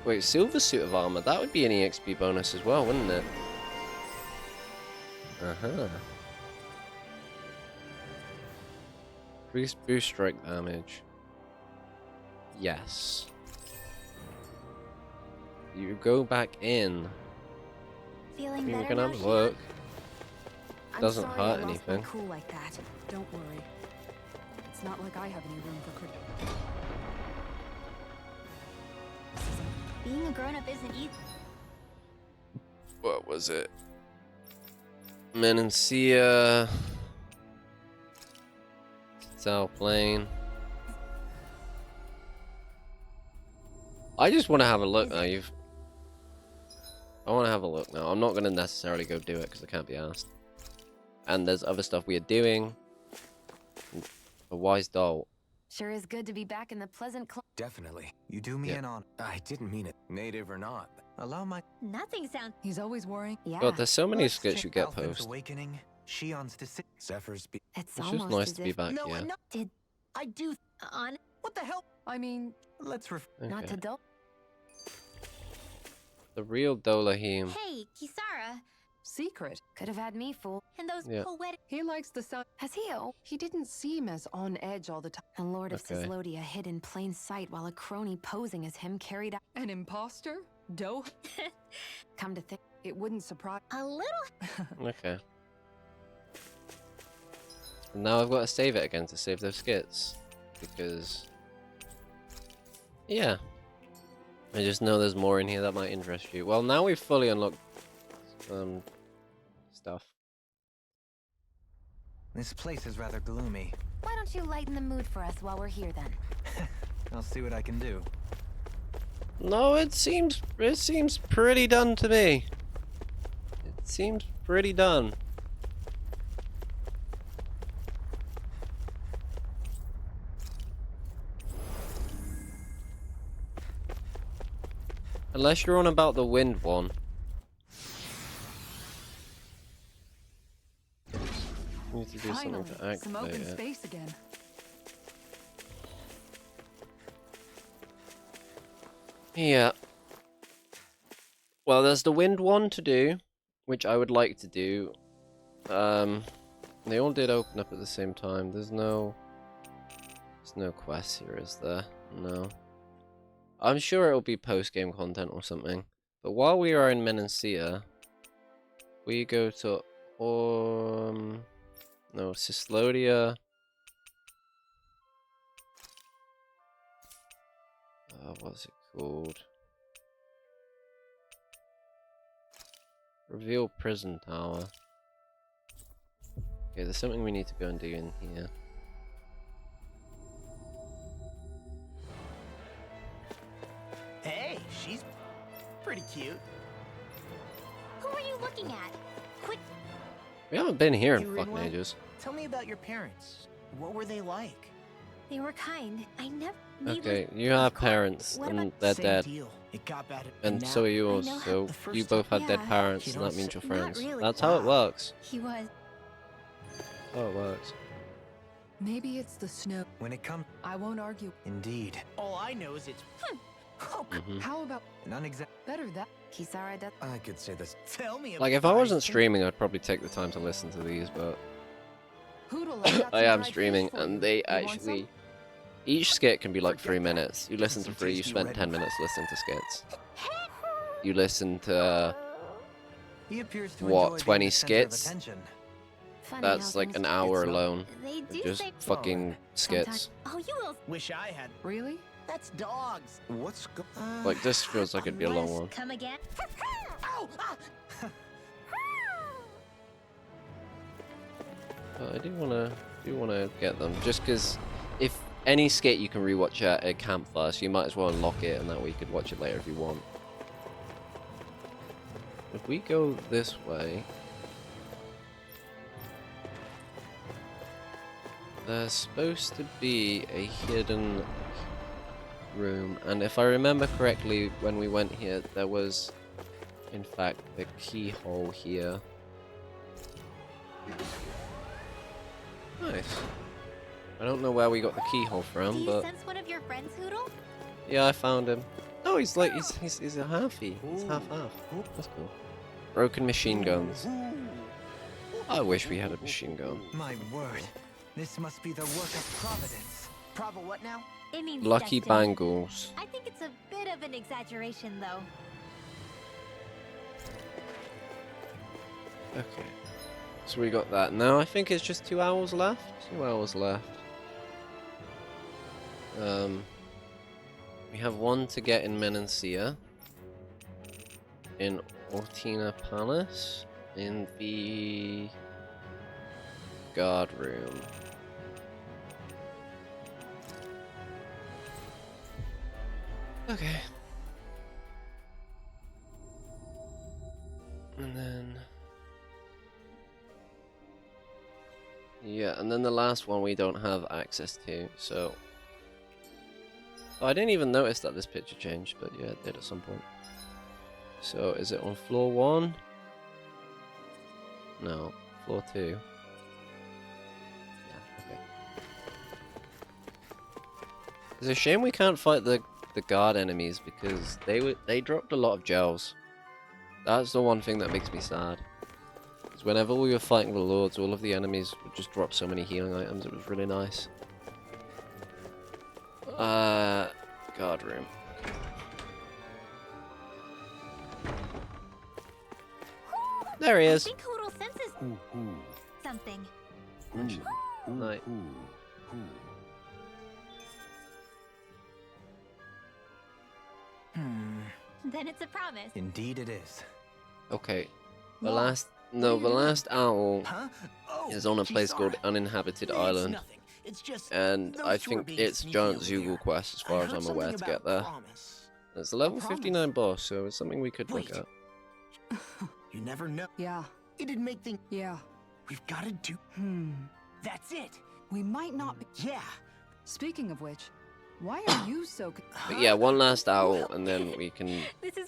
Wait, silver suit of armor. That would be an EXP bonus as well, wouldn't it? Uh-huh. Increase boost strike damage. Yes. You go back in. Feeling You better can now, have a look. I'm Doesn't sorry hurt I lost my anything. cool like that. Don't worry. It's not like I have any room for criticism. Being a grown-up isn't easy. What was it? Menancia. South Plain. I just want to have a look now. I want to have a look now. I'm not going to necessarily go do it because I can't be asked. And there's other stuff we are doing. A wise doll. Sure is good to be back in the pleasant Definitely. You do me an honor. I didn't mean it, native or not. Allow my Nothing sounds. He's always worrying. Yeah. God, there's so many Let's skits check you get Alphen's post. Awakening, Shion's Decision. Zephyr's be It's It's almost just nice as to be if back No, here. no, did I do. On. What the hell? I mean, Let's not Okay. to dull. The real Dolahim. Hey, Kisara. secret. Could have had me fool. And those Yeah. poetic. He likes the sun. Has he? Oh, He didn't seem as on edge all the time. the Lord of Okay. Cyslodia hid in plain sight while a crony posing as him carried out. An imposter? Doe? Come to think, It wouldn't surprise. A little. Okay. And now I've got to save it again to save those skits. Because... yeah. I just know there's more in here that might interest you. Well, now we've fully unlocked... stuff. This place is rather gloomy. why don't you lighten the mood for us while we're here then? I'll see what I can do. No, it seems pretty done to me. It seems pretty done. Unless you're on about the wind one. You need to do something Finally, to some activate open it. space again. Yeah. Well, there's the wind one to do, which I would like to do. They all did open up at the same time. There's no quest here, is there? No. I'm sure it'll be post-game content or something. But while we are in Menancia, we go to no, Cyslodia. What's it called? Reveal prison tower. Okay, there's something we need to go and do in here. Hey, she's pretty cute. Who are you looking at? Quick. We haven't been here Hey, in fucking Rinwell, ages. Tell me about your parents. What were they like? They were kind. I never. Okay, you have parents What and about- they're Same dead. deal. It got bad. And now, so are yours, know how so the first you both had dead yeah. parents, You and don't that means say- you're Not friends. really. That's how it Wow. works. He was. That's how it works. Maybe it's the snow. When it comes, I won't argue. indeed, all I know is it's. Oh, Mhm. How about an unexact. better that? Kisara does. I could say this. tell me. Like, if I wasn't streaming, I'd probably take the time to listen to these, but Hoodle, I got I some am dried streaming, fish for and you. they You want actually... some? Each skit can be like 3 Forget that. minutes. You listen to Some 3, you tasty spend red 10 wine. minutes listening to skits. You listen to, He appears to what, enjoy 20 being the center of skits? attention. Funny That's how like things an work. hour It's not- alone. They do Just say. fucking skits. Oh, you will. Wish I had. Really? That's dogs. What's go? Like, this feels like it'd be a long one. Come again. Ow! Ah! But I do wanna get them, just because if any skit you can rewatch at a campfire, so you might as well unlock it, and that way you could watch it later if you want. If we go this way, there's supposed to be a hidden room, and if I remember correctly, when we went here, there was, in fact, a keyhole here. Nice. I don't know where we got the keyhole Do from, you but sense one of your friends, Hoodle? yeah, I found him. Oh, he's like he's a halfie. He's half. That's cool. Broken machine guns. I wish we had a machine gun. My word, this must be the work of Providence. Prava, what now? It means Lucky destiny. bangles. I think it's a bit of an exaggeration, though. Okay. So we got that. Now I think it's just 2 hours left. 2 hours left. We have one to get in Menancia, in Ortina Palace, in the guard room. Okay. And then... yeah, and then the last one we don't have access to, so... oh, I didn't even notice that this picture changed, but yeah, it did at some point. So, is it on floor 1? No, floor 2. Yeah, okay. It's a shame we can't fight the guard enemies, because they dropped a lot of gels. That's the one thing that makes me sad. Because whenever we were fighting the lords, all of the enemies would just drop so many healing items, it was really nice. Guard room. There he is. I think Hoodle senses something. Night. Then it's a promise. Indeed it is. Okay. The last owl is on a place called Uninhabited Island. And I think it's Giant Zoogle quest as far as I'm aware to get there. It's a level 59 boss, so it's something we could look at. You never know. Yeah. It'd make things. Yeah. We've got to do. That's it. We might not be. Yeah. Speaking of which, why are you so... But yeah, one last owl, and then we can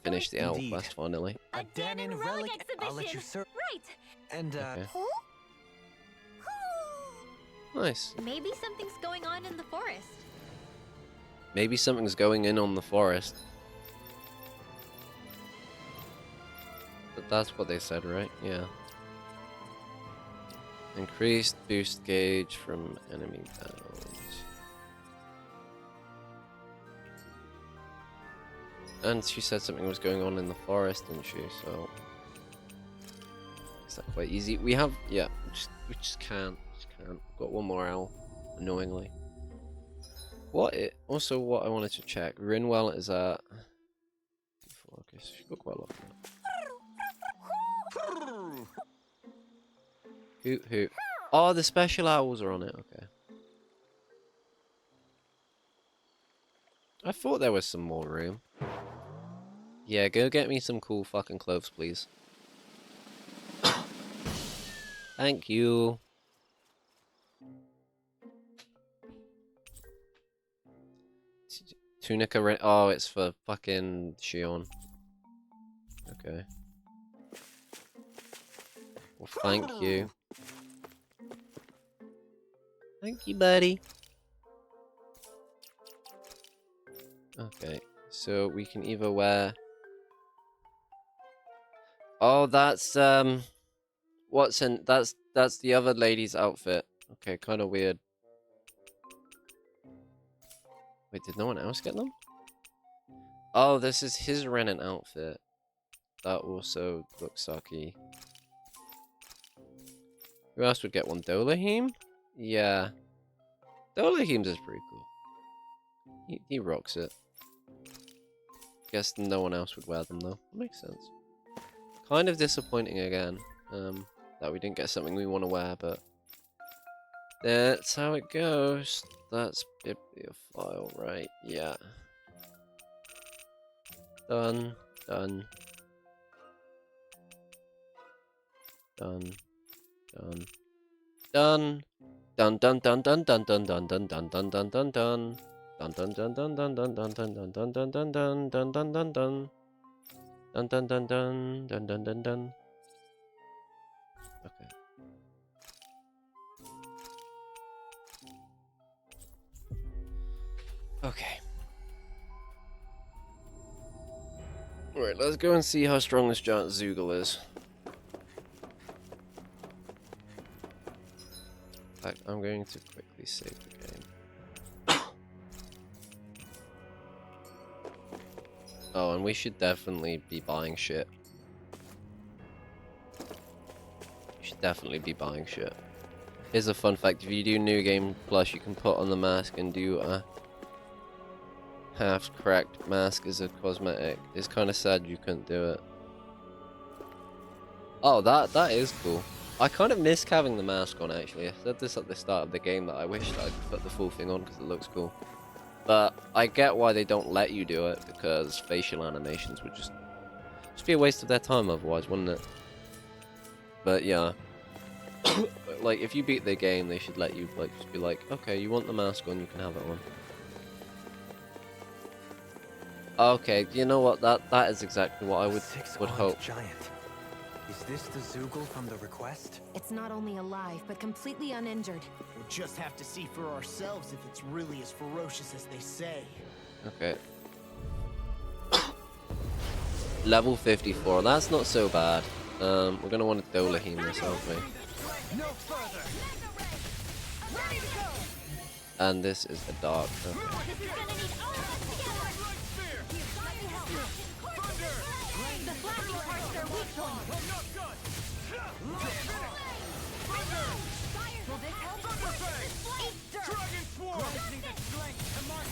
finish the owl Indeed. quest finally. A Dahnan relic exhibition. I'll let you serve. Right. And Okay. Huh? Nice. Maybe something's going on in the forest. Maybe something's going in on the forest. But that's what they said, right? Yeah. Increased boost gauge from enemy battles. And she said something was going on in the forest, didn't she? So is that quite easy? We have, yeah, we just can't. We've got one more owl, annoyingly. Also, what I wanted to check, Rinwell is at... okay, so she's got quite a lot of that. Hoot hoot. Oh, the special owls are on it, okay. I thought there was some more room. Yeah, go get me some cool fucking clothes, please. Thank you. Tunica, oh, it's for fucking Shion. Okay. Well, thank you. Thank you, buddy. Okay, so we can either wear... oh, that's, what's in... that's the other lady's outfit. Okay, kind of weird. Wait, did no one else get them? Oh, this is his Renan outfit. That also looks sucky. Who else would get one? Dolahim? Yeah. Dolahim's is pretty cool. He rocks it. Guess no one else would wear them though. Makes sense. Kind of disappointing again. That we didn't get something we want to wear, but that's how it goes. That's bibliophile, right? Yeah. Done. Done. Done. Done. Done. Dun dun dun dun dun dun dun dun dun dun dun dun dun. Dun dun dun dun dun dun dun dun dun dun dun dun dun dun dun dun. Dun dun dun dun dun dun dun dun. Okay. Okay. Alright, let's go and see how strong this giant Zoogle is. In fact, I'm going to quickly save the game. Oh, and we should definitely be buying shit. You should definitely be buying shit. Here's a fun fact, if you do New Game Plus, you can put on the mask and do half cracked mask is a cosmetic. It's kind of sad you couldn't do it. Oh, that is cool. I kind of miss having the mask on, actually. I said this at the start of the game that I wished I'd put the full thing on because it looks cool. But I get why they don't let you do it, because facial animations would just be a waste of their time otherwise, wouldn't it? But yeah. Like, if you beat the game, they should let you, like, just be like, okay, you want the mask on, you can have it on. Okay, you know what? That is exactly what I would hope. Giant. Is this the Zoogle from the request? It's not only alive, but completely uninjured. We'll just have to see for ourselves if it's really as ferocious as they say. Okay. Level 54, that's not so bad. We're gonna want to Dolahim this, aren't we? No further. And this is a dark. Okay.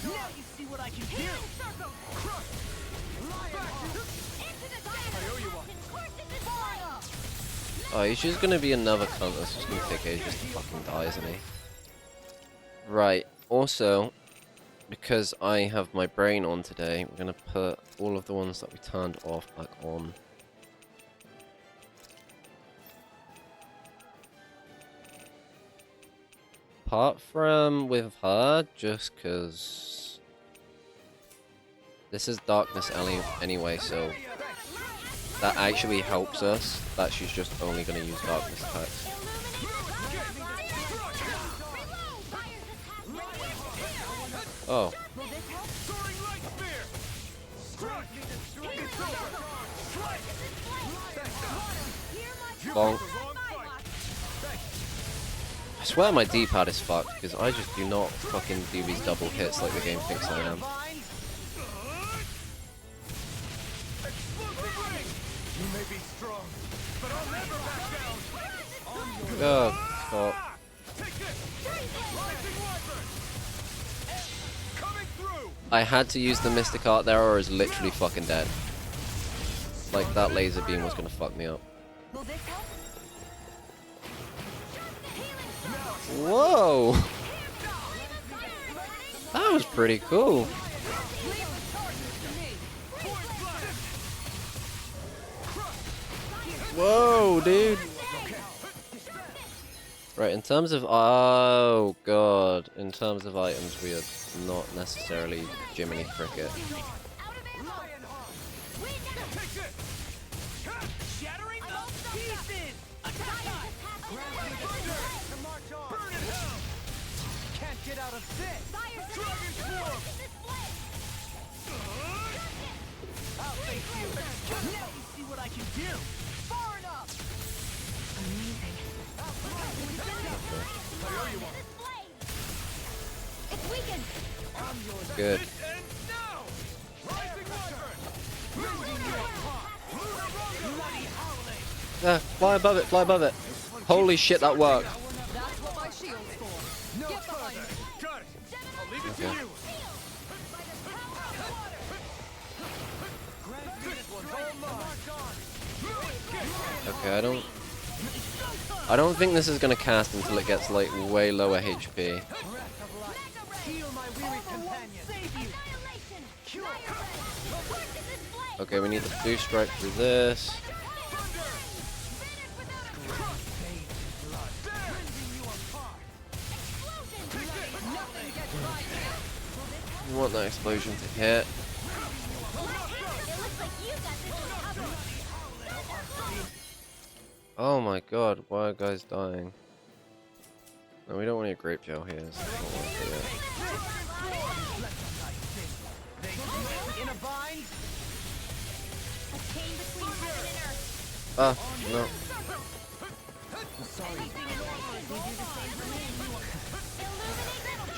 Now you see what I can do. Oh, he's just gonna be another cunt that's just gonna take ages to fucking die, isn't he? Right, also, because I have my brain on today, we're gonna put all of the ones that we turned off back on. Apart from with her, just because this is darkness anyway, so that actually helps us that she's just only going to use darkness attacks. Oh. Bonk. I swear my D-pad is fucked because I just do not fucking do these double hits like the game thinks I am. Oh, God. I had to use the Mystic Art there or I was literally fucking dead. Like, that laser beam was gonna fuck me up. Whoa! That was pretty cool. Whoa, dude! Right, in terms of... Oh, God. In terms of items, we are not necessarily Jiminy Cricket. Get out of this! I'll face you. Now you see what I can do. Far enough. Amazing. It's weakened. Good. Yeah, fly above it, fly above it. Holy shit, that worked. That's what my shield's for. Get behind me. I'll leave it to you. Okay, I don't think this is gonna cast until it gets like way lower HP. Okay, we need the blue strike through this. We want that explosion to hit. Oh my god, why are guys dying? No, we don't want any grape gel here. So I don't want to do it. Ah, no.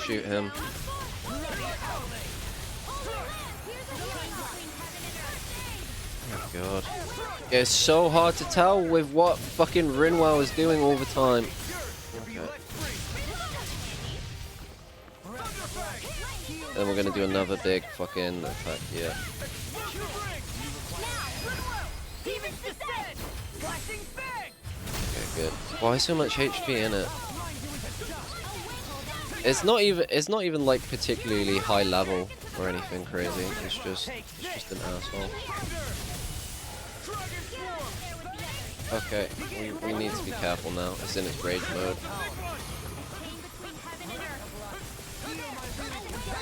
Shoot him. Oh god. It's so hard to tell with what fucking Rinwell is doing all the time. Okay. Then we're gonna do another big fucking attack here. Okay, good. Why so much HP in it? It's not even like particularly high level or anything crazy. It's just an asshole. Okay, we need to be careful now. It's in its rage mode.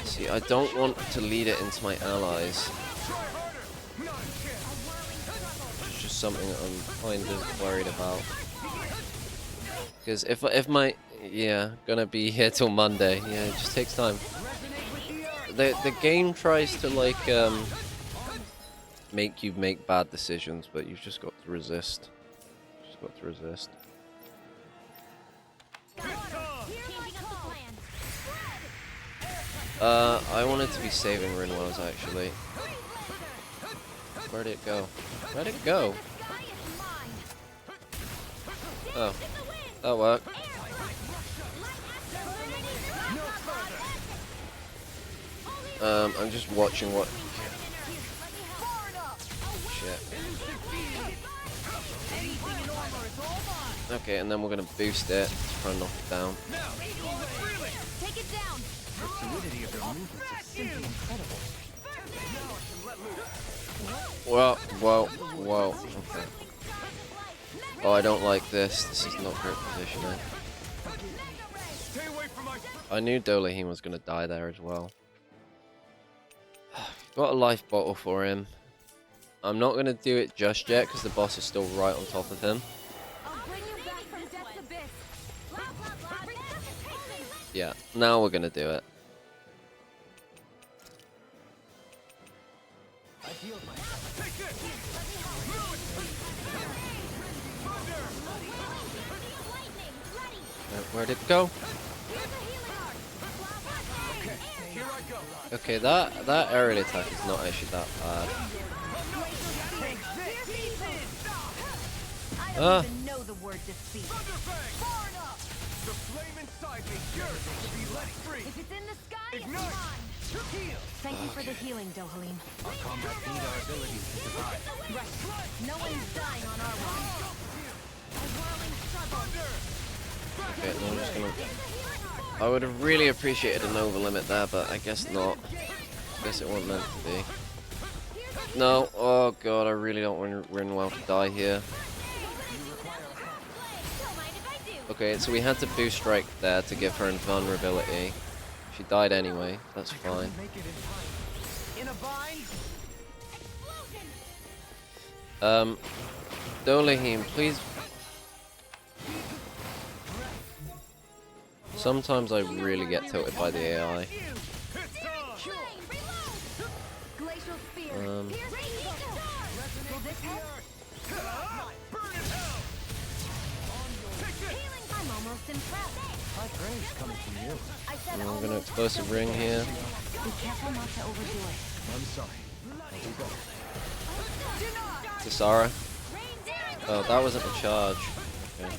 See, I don't want to lead it into my allies. It's just something that I'm kind of worried about. Because if my gonna be here till Monday. Yeah, it just takes time. The game tries to like make you make bad decisions, but you've just got to resist. Just got to resist. I wanted to be saving Rinwell's actually. Where'd it go? Where'd it go? Oh, that worked. I'm just watching what. Shit. Okay, and then we're gonna boost it to try and knock it down. Take it down. The fluidity of their movements is simply incredible. Whoa. Okay. Oh, I don't like this. This is not great positioning. I knew Dolahim was gonna die there as well. Got a life bottle for him. I'm not gonna do it just yet because the boss is still right on top of him. Yeah, now we're gonna do it. Where'd it go? Okay, that aerial attack is not actually that bad. I don't even know the word defeat. If it's in the sky, it's mine. Thank you for the healing, Dohalim. Our combat need our ability to survive. Right. No one's dying on our watch. Okay, then I'm just gonna. I would have really appreciated an over limit there, but I guess not. I guess it wasn't meant to be. No, oh god, I really don't want Rinwell to die here. Okay, so we had to boost strike there to give her invulnerability. She died anyway, that's fine. Dolahim, please. Sometimes I really get tilted by the AI. I'm gonna explosive ring here. Be careful not to overdo it. I'm sorry. To Sarah. Oh, that wasn't a charge. Okay.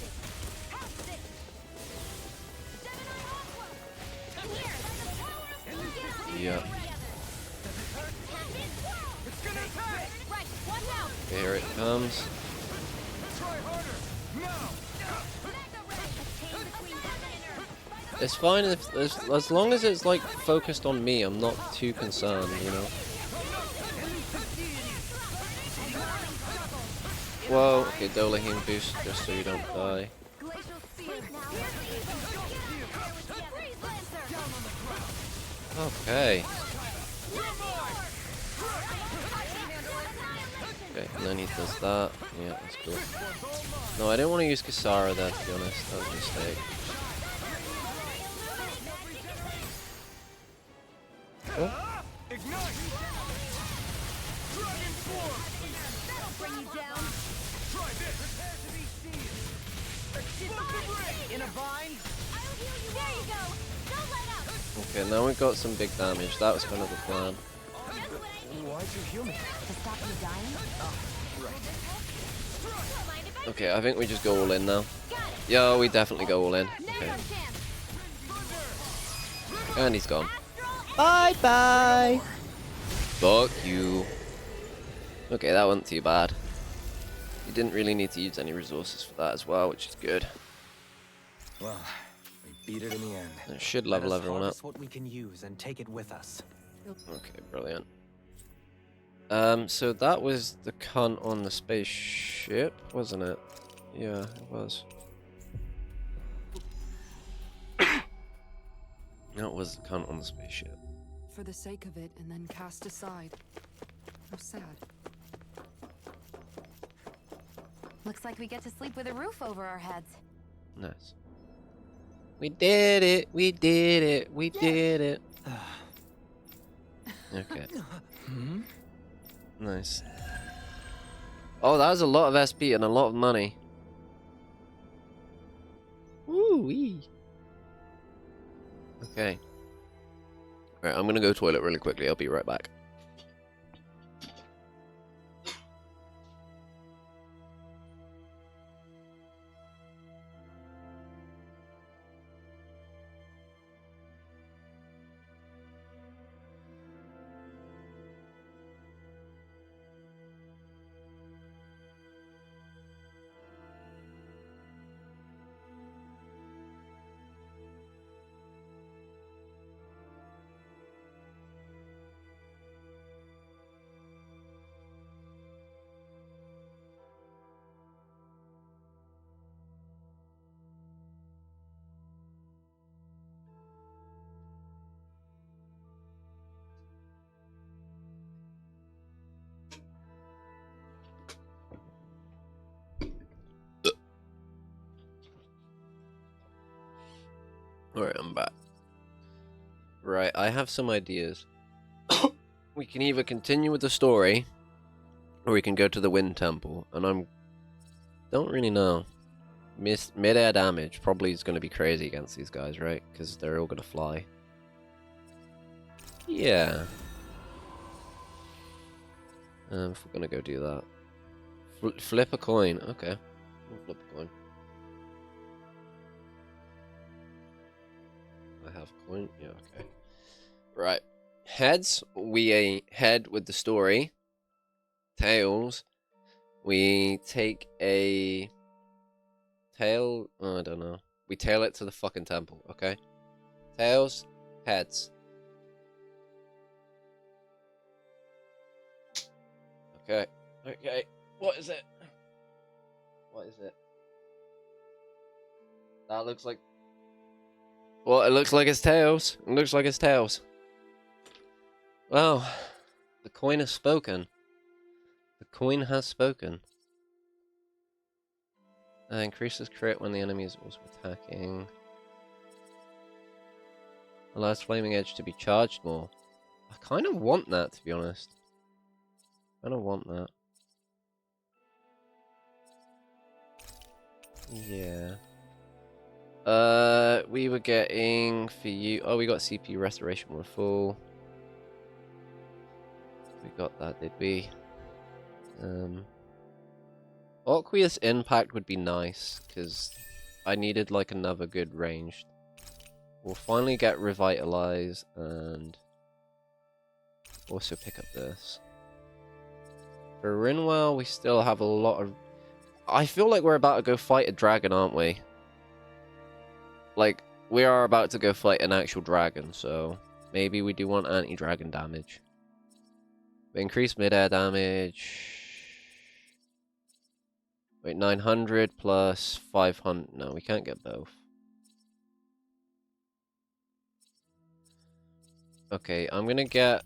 Yeah. Okay, here it comes. It's fine if as long as it's like focused on me. I'm not too concerned, you know. Whoa. Okay, Dolahim boost just so you don't die. Okay. Okay, and then he does that. Yeah, that's cool. No, I didn't want to use Kisara there, to be honest. That was a mistake. Oh. Okay, now we've got some big damage. That was kind of the plan. Why'd you heal me? To stop you dying? Okay, I think we just go all in now. Yeah, we definitely go all in. Okay. And he's gone. Bye-bye! Fuck you. Okay, that wasn't too bad. You didn't really need to use any resources for that as well, which is good. Well, we beat it in the end. It should level everyone up. What we can use and take it with us. Okay, brilliant. So that was the cunt on the spaceship, wasn't it? Yeah, it was. That was the cunt on the spaceship. For the sake of it, and then cast aside. How sad. Looks like we get to sleep with a roof over our heads. Nice. We did it! We did it! We did it! Okay. Nice. Oh, that was a lot of SP and a lot of money. Woo-wee. Okay. Alright, I'm gonna go toilet really quickly. I'll be right back. Alright, I'm back. Right, I have some ideas. We can either continue with the story, or we can go to the Wind Temple, and don't really know. Mid-air damage probably is going to be crazy against these guys, right? Because they're all going to fly. Yeah. If we're going to go do that. Flip a coin. Okay. We'll flip a coin. I have a coin. Yeah, okay. Right. Heads, we head with the story. Tails, we take a tail. Oh, I don't know. We tail it to the fucking temple, okay? Tails, heads. Okay. Okay. What is it? What is it? That looks like. Well, it looks like it's tails. It looks like it's tails. Well, the coin has spoken. The coin has spoken. Increases crit when the enemy is also attacking. Allows Flaming Edge to be charged more. I kind of want that, to be honest. I don't want that. Yeah. We were getting for you. Oh, we got CP restoration more full. We got that, did we? Aqueous Impact would be nice, because I needed like another good ranged. We'll finally get Revitalize and also pick up this. For Rinwell, we still have a lot of... I feel like we're about to go fight a dragon, aren't we? Like, we are about to go fight an actual dragon, so maybe we do want anti-dragon damage. We increase mid-air damage. Wait, 900 plus 500. No, we can't get both. Okay, I'm gonna get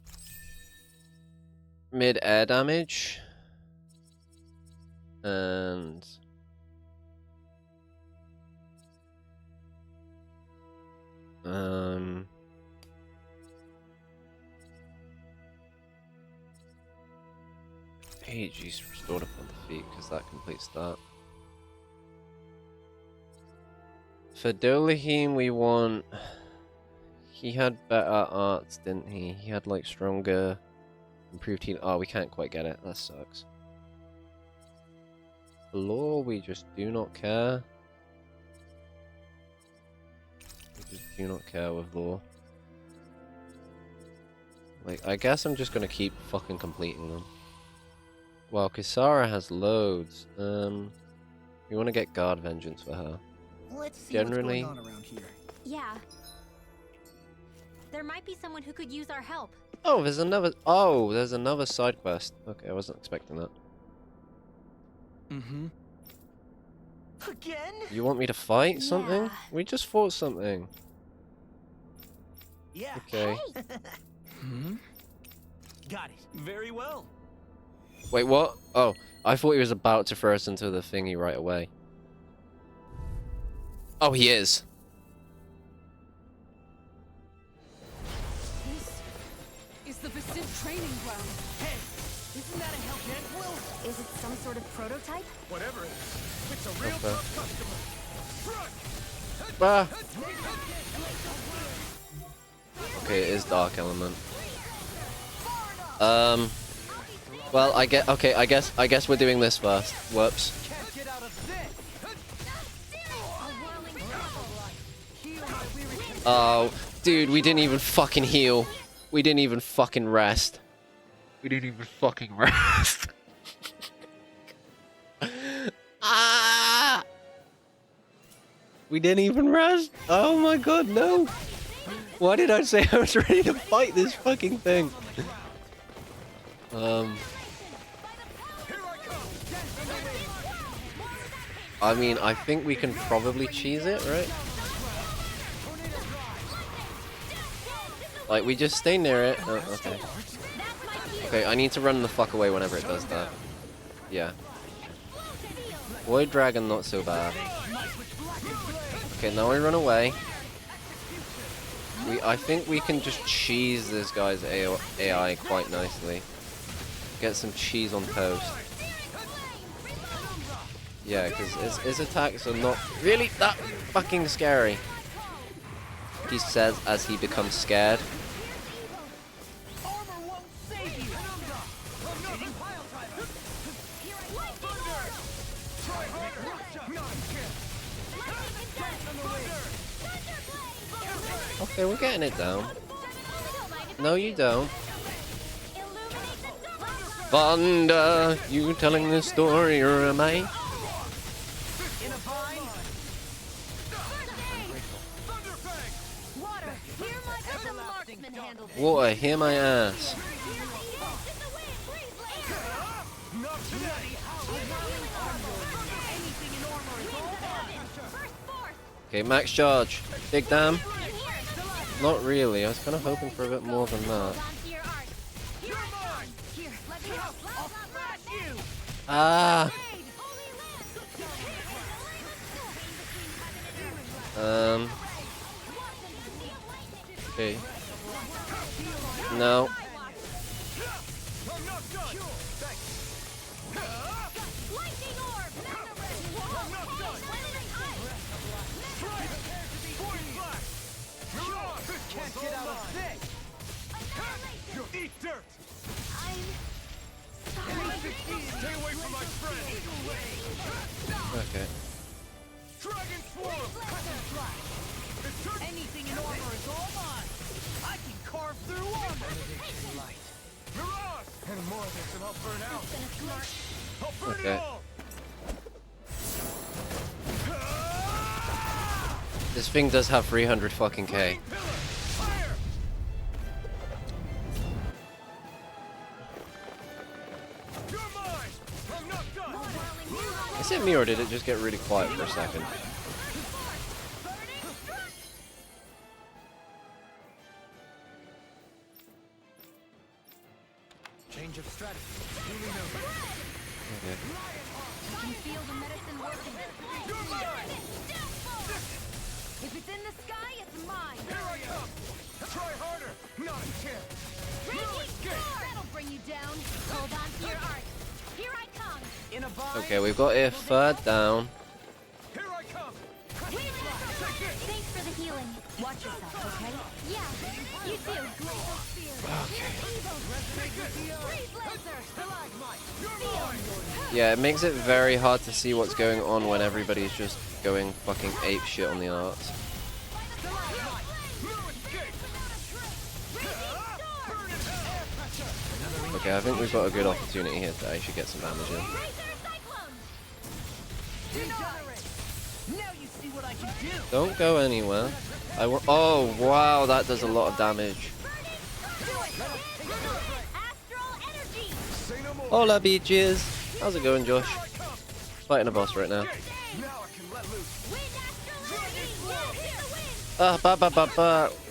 mid-air damage. And... AG's restored upon defeat, because that completes that. For Dolahim, we want... He had better arts, didn't he? He had, like, stronger... Improved healing. Oh, we can't quite get it. That sucks. For lore, we just do not care. We just do not care with lore. Like, I guess I'm just gonna keep fucking completing them. Well, Kisara has loads. We want to get guard vengeance for her. Let's see Generally, what's going on around here. Yeah. There might be someone who could use our help. oh, there's another. Oh, there's another side quest. Okay, I wasn't expecting that. Mm-hmm. Again? You want me to fight something? Yeah. We just fought something. Yeah. Okay. Hmm? Got it. Very well. Wait, what? Oh, I thought he was about to throw us into the thingy right away. Oh, he is. Is the Visit training ground? Hey, isn't that a Hellgan quill? Is it some sort of prototype? Whatever it is, it's a real Okay. tough customer. Ah. Okay, it is Dark Element. Well, I get. Okay, I guess we're doing this first. Whoops. Can't get out of this. Oh, dude, we didn't even fucking heal. We didn't even fucking rest. We didn't even fucking rest. Ah! We didn't even rest. Oh my god, no. Why did I say I was ready to fight this fucking thing? I mean, I think we can probably cheese it, right? Like, we just stay near it. Oh, okay. Okay, I need to run the fuck away whenever it does that. Yeah. Void Dragon, not so bad. Okay, now we run away. I think we can just cheese this guy's AI quite nicely. Get some cheese on toast. Yeah, because his attacks are not really that fucking scary. He says as he becomes scared. Okay, we're getting it down. No, you don't. Thunder, you telling this story or am I? Water, hear my ass. Okay, max charge. Dig down. Not really, I was kind of hoping for a bit more than that. Ah! Okay. No. Can't get out of this. You eat dirt. Stay away from my friend. Okay. Dragon Swarm. Anything in armor is all mine. I can carve through armor. Benediction light. Mirage. And more of this and I'll burn out. I'll burn it Okay. all. This thing does have 300 fucking K. Is it me or did it just get really quiet for a second? Change of strategy. Okay. I can feel the medicine working. If it's in the sky, it's mine. Here I come. Try harder. Not a chance. That'll bring you down. Hold on to your art. Here I come. In a bind. Okay, we've got a third down. Here I come. Thanks for the healing. Watch yourself, okay? Yeah, you too. Yeah, it makes it very hard to see what's going on when everybody's just going fucking ape shit on the arts. Okay, I think we've got a good opportunity here to actually get some damage in. Don't go anywhere. Oh, wow, that does a lot of damage. Hola, beaches. How's it going, Josh? Fighting a boss right now.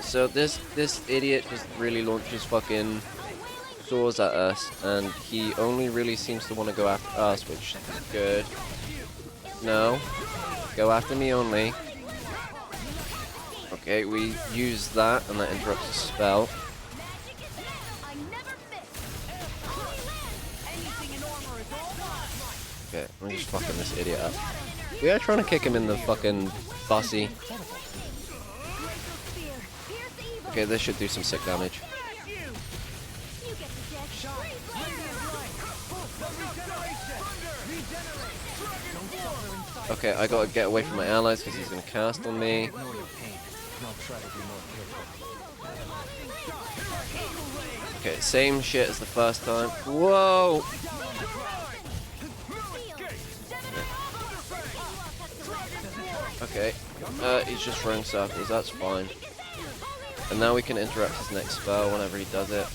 So this idiot just really launches fucking swords at us, and he only really seems to want to go after us, which is good. No, go after me only. Okay, we use that, and that interrupts the spell. Okay, I'm just fucking this idiot up. We are trying to kick him in the fucking bossy. Okay, this should do some sick damage. Okay, I gotta get away from my allies because he's gonna cast on me. Okay, same shit as the first time. Whoa! Okay, he's just throwing circles, that's fine. And now we can interrupt his next spell whenever he does it.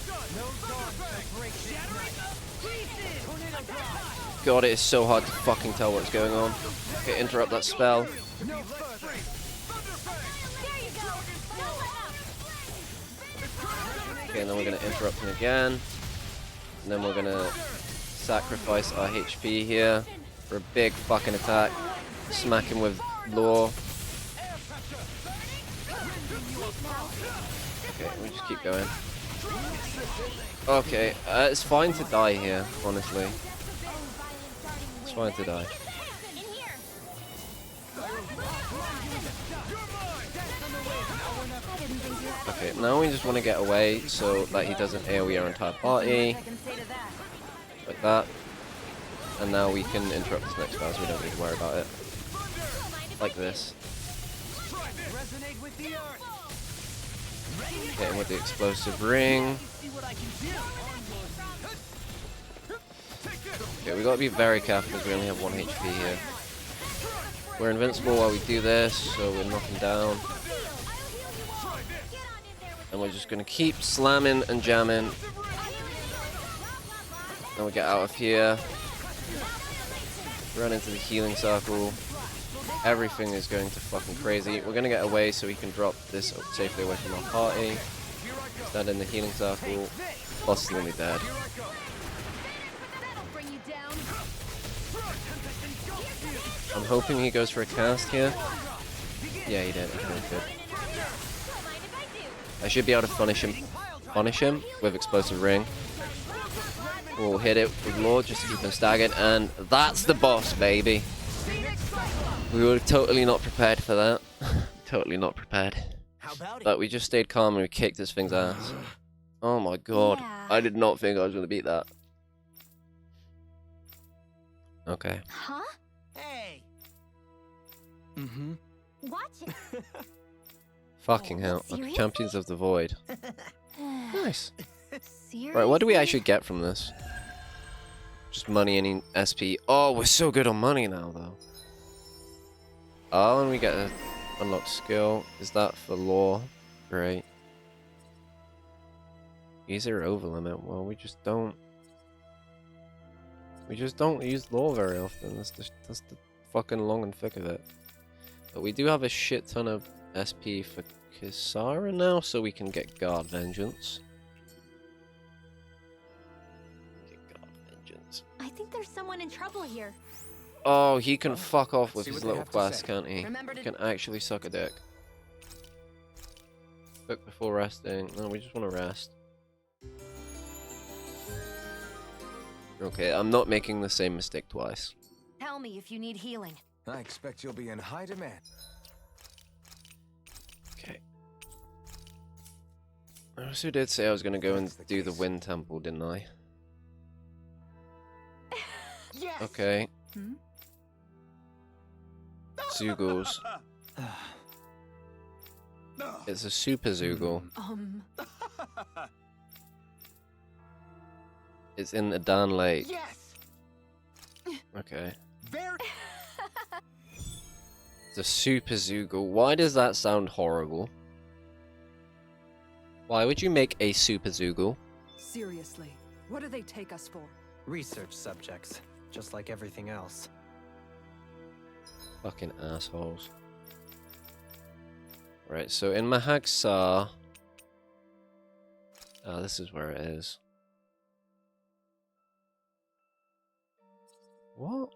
God, it is so hard to fucking tell what's going on. Okay, interrupt that spell. Okay, and then we're gonna interrupt him again. And then we're gonna sacrifice our HP here for a big fucking attack. Smack him with lore. Okay, we just keep going. Okay, it's fine to die here, honestly. It's fine to die. Okay, now we just want to get away so that he doesn't AoE our entire party. Like that. And now we can interrupt his next spell, so we don't need to worry about it. Like this. Hit him with the explosive ring. Okay, we gotta be very careful because we only have 1 HP here. We're invincible while we do this, so we're knocking down. And we're just gonna keep slamming and jamming. Then we get out of here. Run into the healing circle. Everything is going to fucking crazy. We're gonna get away so we can drop this safely away from our party. Stand in the healing circle. Boss is nearly dead. I'm hoping he goes for a cast here. Yeah, he did. Okay, good. I should be able to punish him with explosive ring. We'll hit it with lore just to keep him staggered, and that's the boss, baby. We were totally not prepared for that. Totally not prepared. But we just stayed calm and we kicked this thing's ass. Oh my god. Yeah. I did not think I was going to beat that. Okay. Huh? Hey. Watch it. Fucking hell. Okay, Serious? Champions of the Void. Nice. Seriously? Right, what do we actually get from this? Just money and SP. Oh, we're so good on money now, though. Oh, and we get an unlocked skill. Is that for lore? Great. Easier over limit. Well, we just don't use lore very often. That's the fucking long and thick of it. But we do have a shit ton of SP for Kisara now, so we can get Guard Vengeance. I think there's someone in trouble here. Oh, he can fuck off with See his what they little have to quest, say. can't he? Remember He to- can actually suck a dick. Cook before resting. No, we just want to rest. Okay, I'm not making the same mistake twice. Tell me if you need healing. I expect you'll be in high demand. Okay. I also did say I was going to go and do the Wind Temple, didn't I? Yes. Okay. Zoogles. It's a super Zoogle. It's in the Dan Lake. Yes. Okay. Very. The Super Zoogle. Why does that sound horrible? Why would you make a Super Zoogle? Seriously, what do they take us for? Research subjects, just like everything else. Fucking assholes. Right, so in Mahag Saar... Oh, this is where it is. What?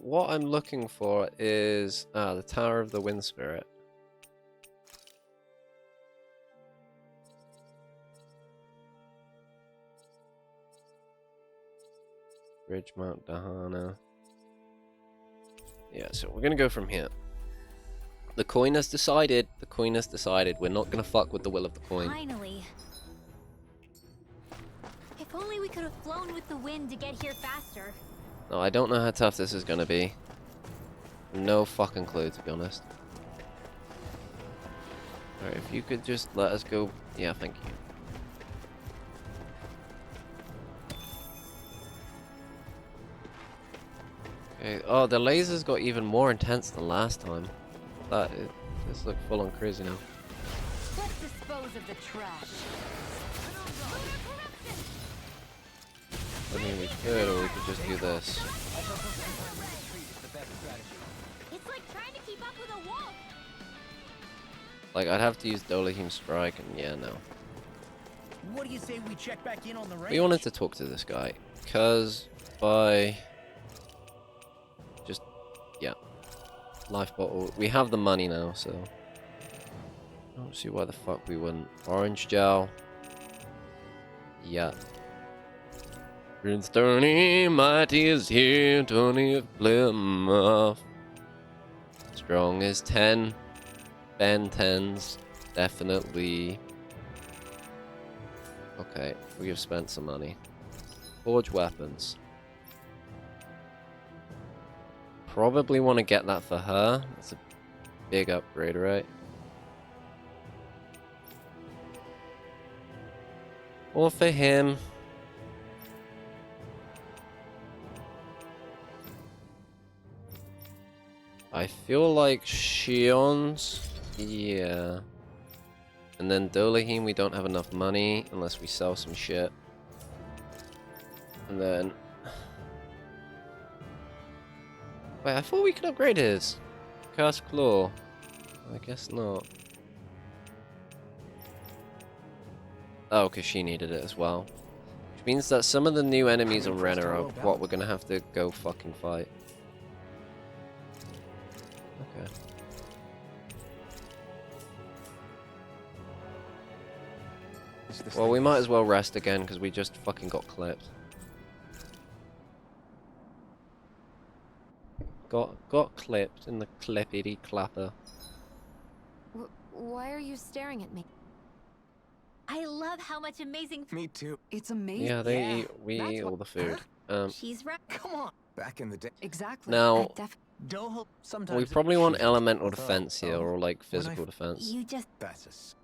What I'm looking for is the Tower of the Wind Spirit. Ridgemount, Dahna. Yeah, so we're gonna go from here. The coin has decided. The coin has decided. We're not gonna fuck with the will of the coin. Finally. If only we could have flown with the wind to get here faster. No, I don't know how tough this is gonna be. No fucking clue, to be honest. Alright, if you could just let us go. Yeah, thank you. Okay. Oh, the lasers got even more intense than last time. This look full on crazy now. Let's dispose of the trash. I mean, we could, or we could just do this. It's like trying to keep up with a wolf. Like, I'd have to use Dolahim Strike, and yeah, no. What do you say we check back in on the range? We wanted to talk to this guy, because by... Just, yeah. Life bottle. We have the money now, so... I don't see why the fuck we wouldn't. Orange gel. Yeah. Prince Tony, mighty is here, Tony of Plymouth. Strong as 10. Ben 10s. Definitely. Okay, we have spent some money. Forge weapons. Probably want to get that for her. It's a big upgrade, right? Or for him. I feel like Shion's... Yeah. And then Dolahim, we don't have enough money unless we sell some shit. And then... Wait, I thought we could upgrade his. Cast Claw. I guess not. Oh, because she needed it as well. Which means that some of the new enemies on Rena are what we're going to have to go fucking fight. Okay. Well, we might as well rest again because we just fucking got clipped. Got clipped in the clippity clapper. Why are you staring at me? I love how much amazing. Me too. It's amazing. Yeah, we eat all the food. She's right. Come on. Back in the day. Exactly. Now, Sometimes we probably want elemental defense here, or like physical defense. You just. That's us.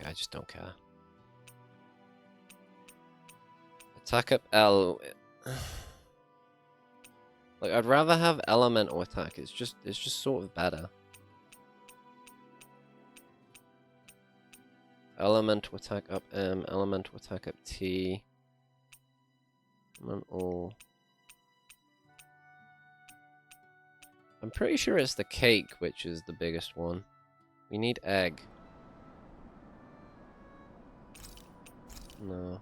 I just don't care. Attack up L. Like, I'd rather have elemental attack. It's just sort of better. Elemental attack up M, elemental attack up T. Elemental. I'm pretty sure it's the cake which is the biggest one. We need egg. No.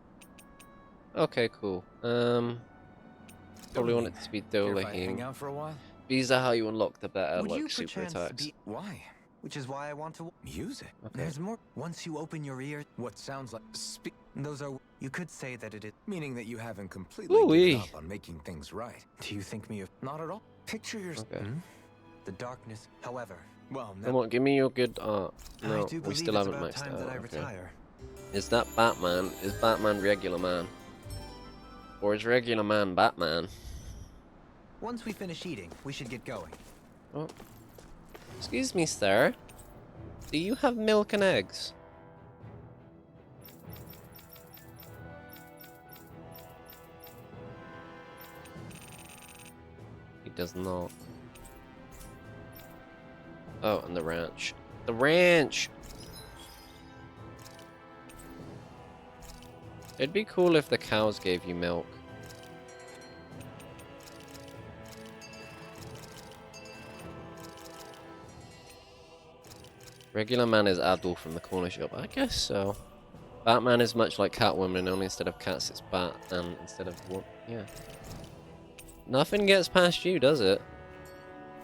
Okay, cool. Probably want it to be Dolahim. These are how you unlock the better, like, super attacks. Why? Which is why I want to... Music? Okay. There's more. Once you open your ear... What sounds like... Those are... You could say that it is... Meaning that you haven't completely given up on making things right. Do you think me of... Not at all. Picture your... Okay. The darkness, however... Well, Come on, give me your good art. No, I do we believe still it's haven't about maxed time out. that I Okay. retire. Is that Batman? Is Batman regular man? Or is regular man Batman? Once we finish eating, we should get going. Oh. Excuse me, sir. Do you have milk and eggs? He does not. Oh, and the ranch. The ranch! It'd be cool if the cows gave you milk. Regular man is Abdul from the corner shop. I guess so. Batman is much like Catwoman, only instead of cats it's bat, and instead of what? Yeah. Nothing gets past you, does it?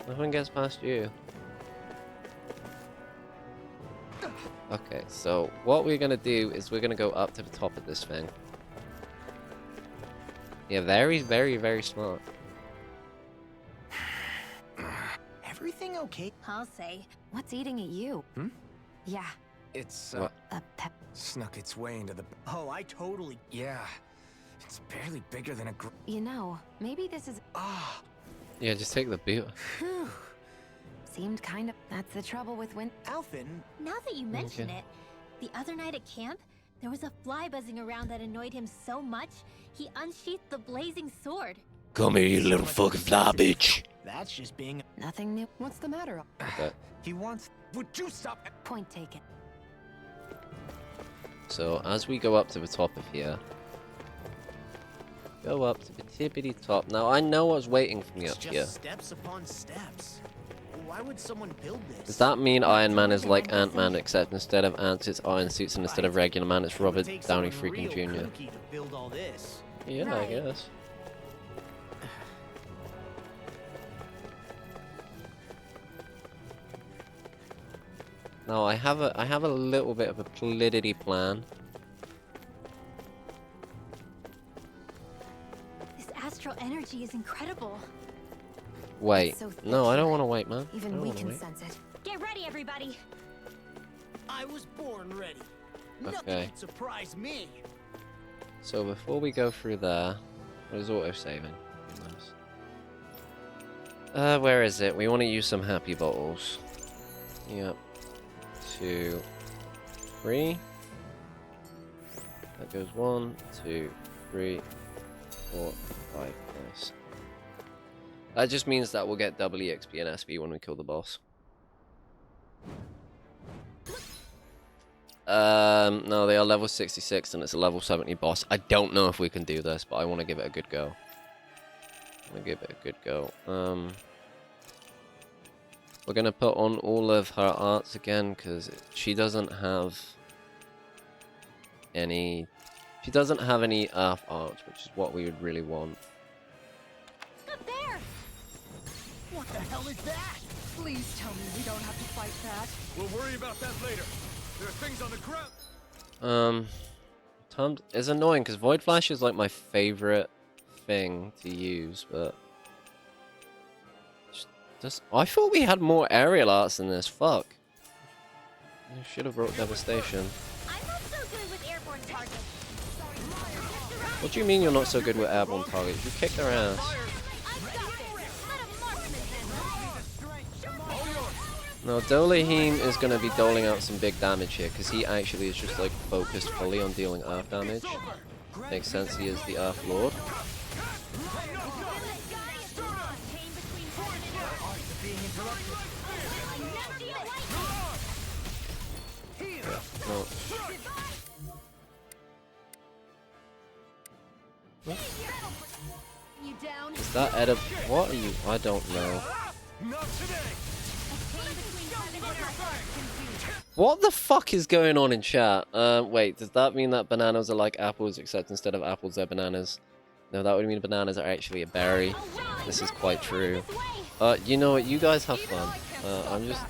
Nothing gets past you. Okay, so what we're gonna do is we're gonna go up to the top of this thing. Yeah, very, very, very smart. Everything okay? I'll say. What's eating at you? Hmm? Yeah. It's, What? A pep. snuck its way into the... Oh, I totally... Yeah. It's barely bigger than a You know, maybe this is... Yeah, just take the boot. Whew. Seemed kind of... That's the trouble with wind... Alphen? Now that you mention Okay. it, the other night at camp, there was a fly buzzing around that annoyed him so much, he unsheathed the blazing sword. Come here, you little fucking fly bitch. That's just being... Nothing new. What's the matter? Okay. He wants... Would you stop? Point taken. So as we go up to the top of here, go up to the tippity top. Now I know what's waiting for me It's up just here. steps upon steps. Why would someone build this? Does that mean Iron Man is like Ant-Man, except instead of ants it's iron suits, and instead of regular man it's Robert It would take Downey someone freaking real Jr. kooky to build all this. Yeah, I Right. guess. Now I have a little bit of a validity plan. This astral energy is incredible. Wait, so thick no, I don't here. want to wait, man. I Even don't we wanna can wait. sense it. Get ready, everybody. I was born ready. Okay. Nothing could surprise me. So before we go through there, what is auto-saving? Nice. Where is it? We want to use some happy bottles. Yep. 2, 3. That goes 1, 2, 3, 4, 5. Nice. That just means that we'll get double EXP and SV when we kill the boss. No, they are level 66 and it's a level 70 boss. I don't know if we can do this, but I want to give it a good go. We're gonna put on all of her arts again because she doesn't have any. She doesn't have any earth art, which is what we would really want. Up there! What the hell is that? Please tell me we don't have to fight that. We'll worry about that later. There are things on the ground. It's annoying because Void Flash is like my favorite thing to use, but I thought we had more aerial arts than this. Fuck. I should have brought Devastation. I'm not so good with airborne targets. What do you mean you're not so good with airborne targets? You kicked their ass. I've got this. Let a marksman handle it. No, Dolahim is going to be doling out some big damage here because he actually is just like focused fully on dealing earth damage. Makes sense, he is the Earth Lord. No. You down? Is that Elde? What are you? I don't know. What the fuck is going on in chat? Wait, does that mean that bananas are like apples, except instead of apples they're bananas? No, that would mean bananas are actually a berry. This is quite true. You know what? You guys have fun.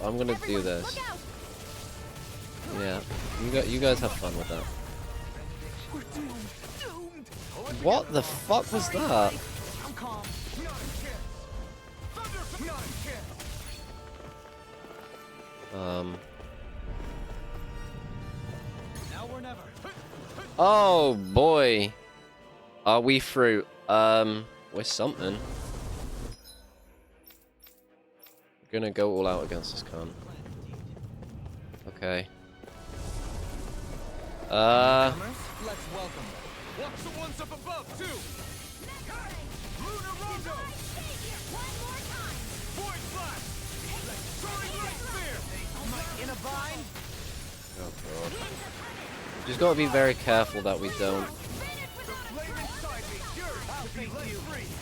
I'm gonna do this. Yeah, you guys have fun with that. What the fuck was that? Oh boy. Are we through? With something. We're gonna go all out against this cunt. Okay. Let's welcome them. Watch the ones up above, too! Lunar Rondo! Void Blast! Soaring Light Spear! In a bind? Oh god. Just gotta be very careful that we don't.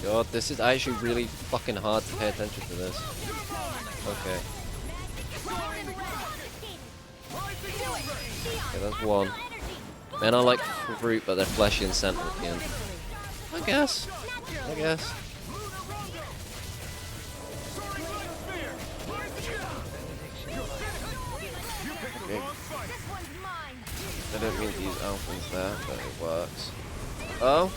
God, this is actually really fucking hard to pay attention to this. Okay. Okay, that's one. Men are like fruit, but they're fleshy and sentient. I guess. I guess. Okay. I don't mean to use alphins there, but it works. Oh.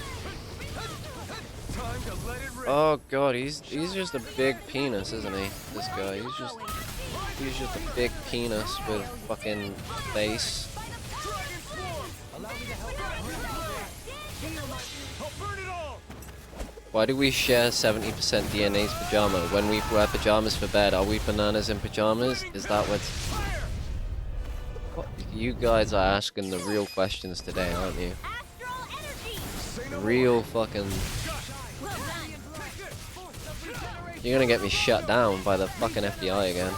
Oh god, he's just a big penis, isn't he? This guy, he's just a big penis with fucking face. Why do we share 70% DNA's pajama? When we wear pajamas for bed, are we bananas in pajamas? Is that what's... What? You guys are asking the real questions today, aren't you? Real fucking... You're gonna get me shut down by the fucking FBI again.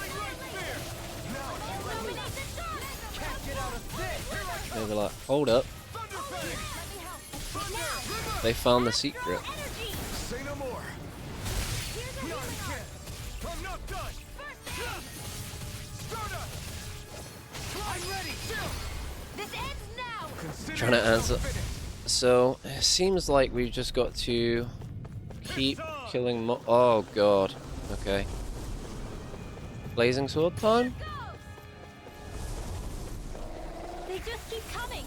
They'll be like, hold up. They found the secret. Trying to answer. So, it seems like we've just got to keep killing mo- Oh god. Okay. Blazing sword time? They just keep coming.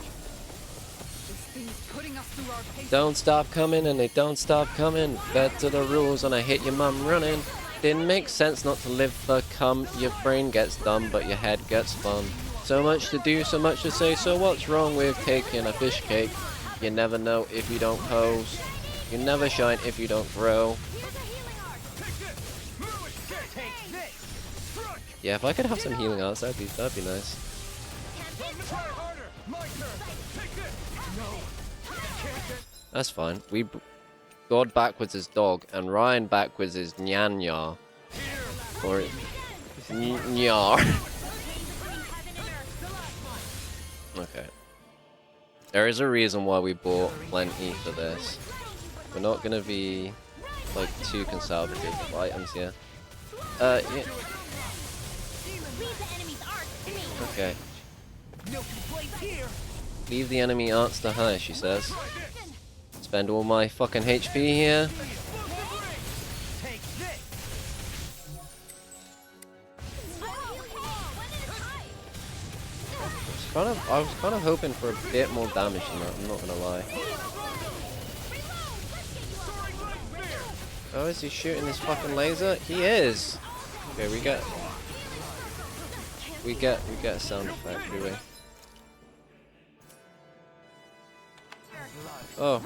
Don't stop coming and they don't stop coming. Fed to the rules and I hit your mum running. Didn't make sense not to live for cum. Your brain gets dumb but your head gets fun. So much to do, so much to say, so what's wrong with taking a fish cake? You never know if you don't pose. You never shine if you don't grow. Yeah, if I could have some healing arts, that'd be nice. That's fine. God backwards is dog, and Ryan backwards is Nyanya. Or Nyar. Okay. There is a reason why we bought plenty for this. We're not gonna be like too conservative with items here. Yeah. Okay. Leave the enemy arts to her, she says. Spend all my fucking HP here. I was kind of hoping for a bit more damage than that, I'm not gonna lie. Oh, is he shooting this fucking laser? He is! Okay, we get a sound effect, do we? Oh.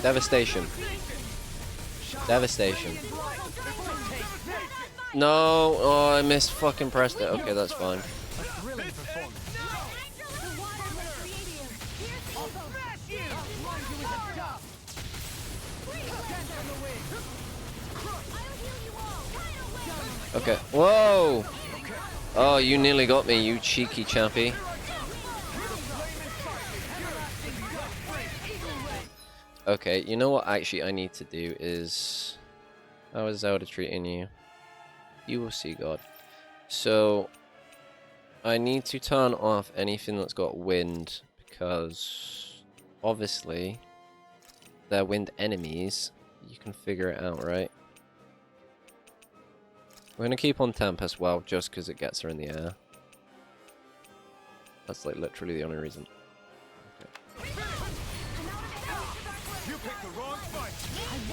Devastation. Devastation. No, oh, I missed fucking pressed it. Okay, that's fine. Okay. Whoa! Oh, you nearly got me, you cheeky champy. Okay, you know what actually I need to do is... How is Zelda treating you? You will see, God. So, I need to turn off anything that's got wind, because obviously they're wind enemies. You can figure it out, right? We're gonna keep on temp as well, just because it gets her in the air. That's like literally the only reason.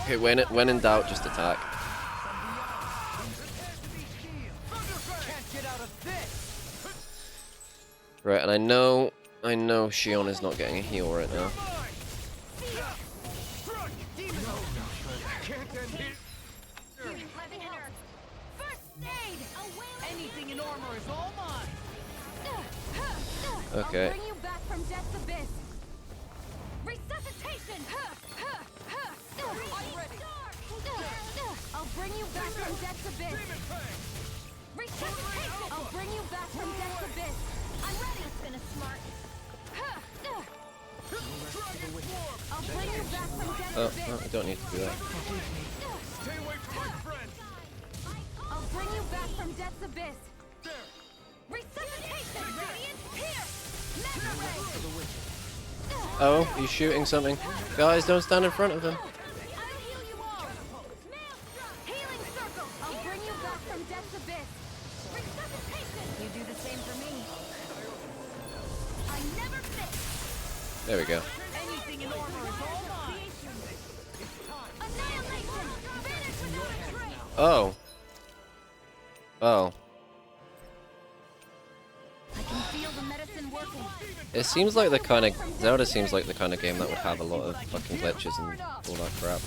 Okay, when in doubt, just attack. Right, and I know Shion is not getting a heal right now. Okay. I'll bring you back from death's abyss. Resuscitation. I'll bring you back from death's abyss. Resuscitation. I'll bring you back from death's abyss. I'm ready. That's gonna smart. I'll bring you back from death's abyss. No, I don't need to do that. Stay away from my friend. I'll bring you back from death's abyss. Resuscitation. Radiant pierce. Mega ray. Oh, he's shooting something. Guys, don't stand in front of him. Healing circle. I'll bring you back from death's abyss. Resuscitation. You do the same for me. I never miss. There we go. Anything in armor is all mine. Annihilation. Vanish without a trace. Oh. Oh. I can feel the medicine working. It seems like the kind of Zelda seems like the kind of game that would have a lot of fucking glitches and all that crap.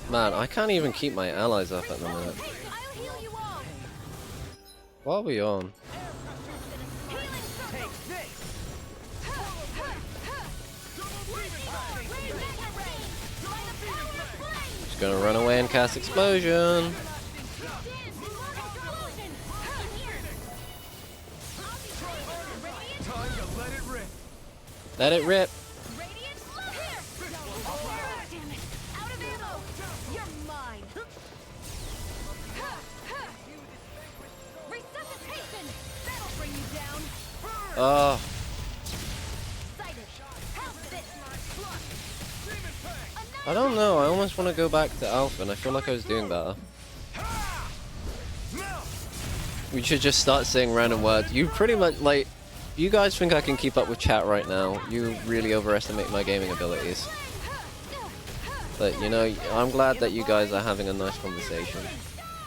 Man, I can't even keep my allies up at the minute. What are we on? Just gonna run away and cast explosion. Let it rip. Oh. I don't know, I almost want to go back to Alpha and I feel like I was doing better. We should just start saying random words. You pretty much, like, you guys think I can keep up with chat right now. You really overestimate my gaming abilities. But, you know, I'm glad that you guys are having a nice conversation.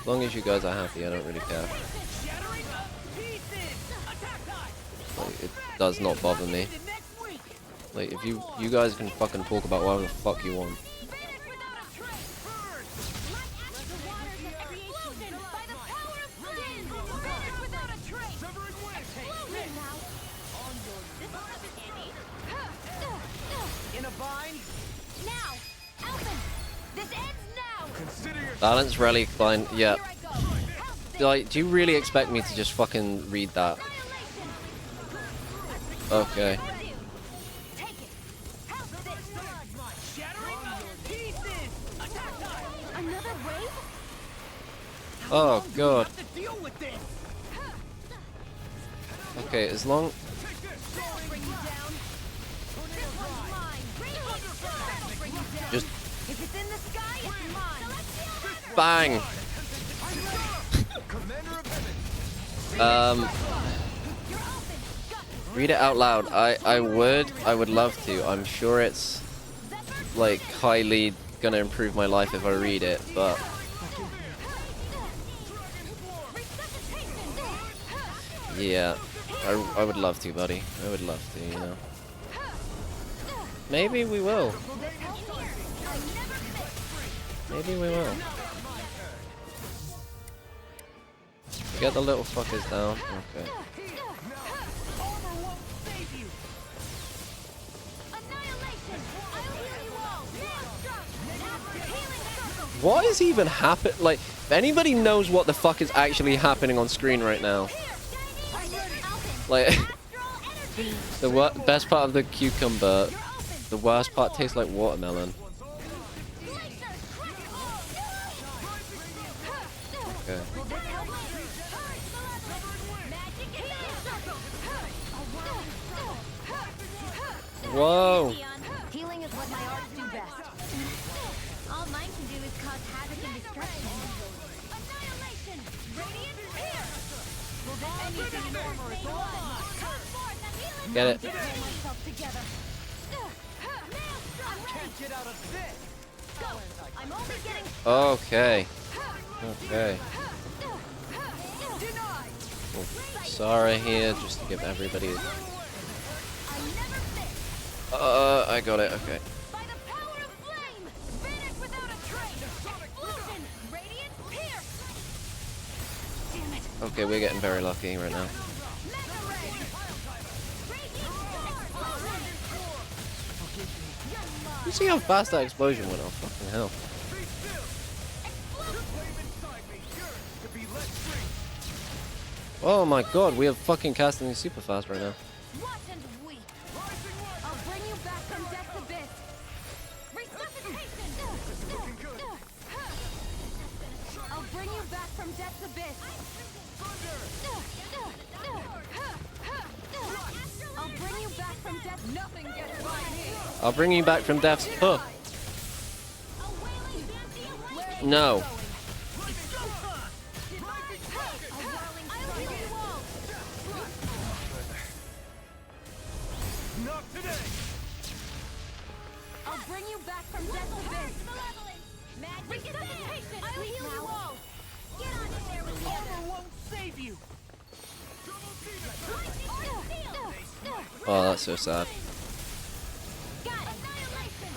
As long as you guys are happy, I don't really care. Like, it does not bother me. Like, if you guys can fucking talk about whatever the fuck you want. Balance rally climb, yeah. Like, do you really expect me to just fucking read that? Okay. Oh god. Okay, as long. Just. Bang. Read it out loud. I would love to. I'm sure it's like highly gonna improve my life if I read it, but yeah, I would love to, buddy. I would love to, you know. Maybe we will. Maybe we will. Get the little fuckers down. Okay. What is even happening? Like, if anybody knows what the fuck is actually happening on screen right now. Like, the best part of the cucumber, the worst part tastes like watermelon. Okay. Whoa. Healing is what my arts do best. All mine can do is cause havoc and destruction. Annihilation! Radiant pierce! Anything in armor is all mine. Come forth and heal it. Get it. Can't get out of this. Go. I'm only getting. Okay. Okay. Well, Sara here, just to give everybody. I got it. Okay. By the power of flame, vanish without a trace. Explosion, radiant pierce. Okay, we're getting very lucky right now. You see how fast that explosion went off? Fucking hell. Oh my god, we are fucking casting these super fast right now. I'll bring you back from death's abyss. Resuscitation! I'll bring you back from death's abyss. I'll bring you back from death. Nothing gets by me. I'll bring you back from death's. Oh. No. Not today. I'll bring you back from death's abyss. Resuscitation! I'll heal you all. Get on in there with me. Armor won't save you. Oh, that's so sad. Got it. Annihilation.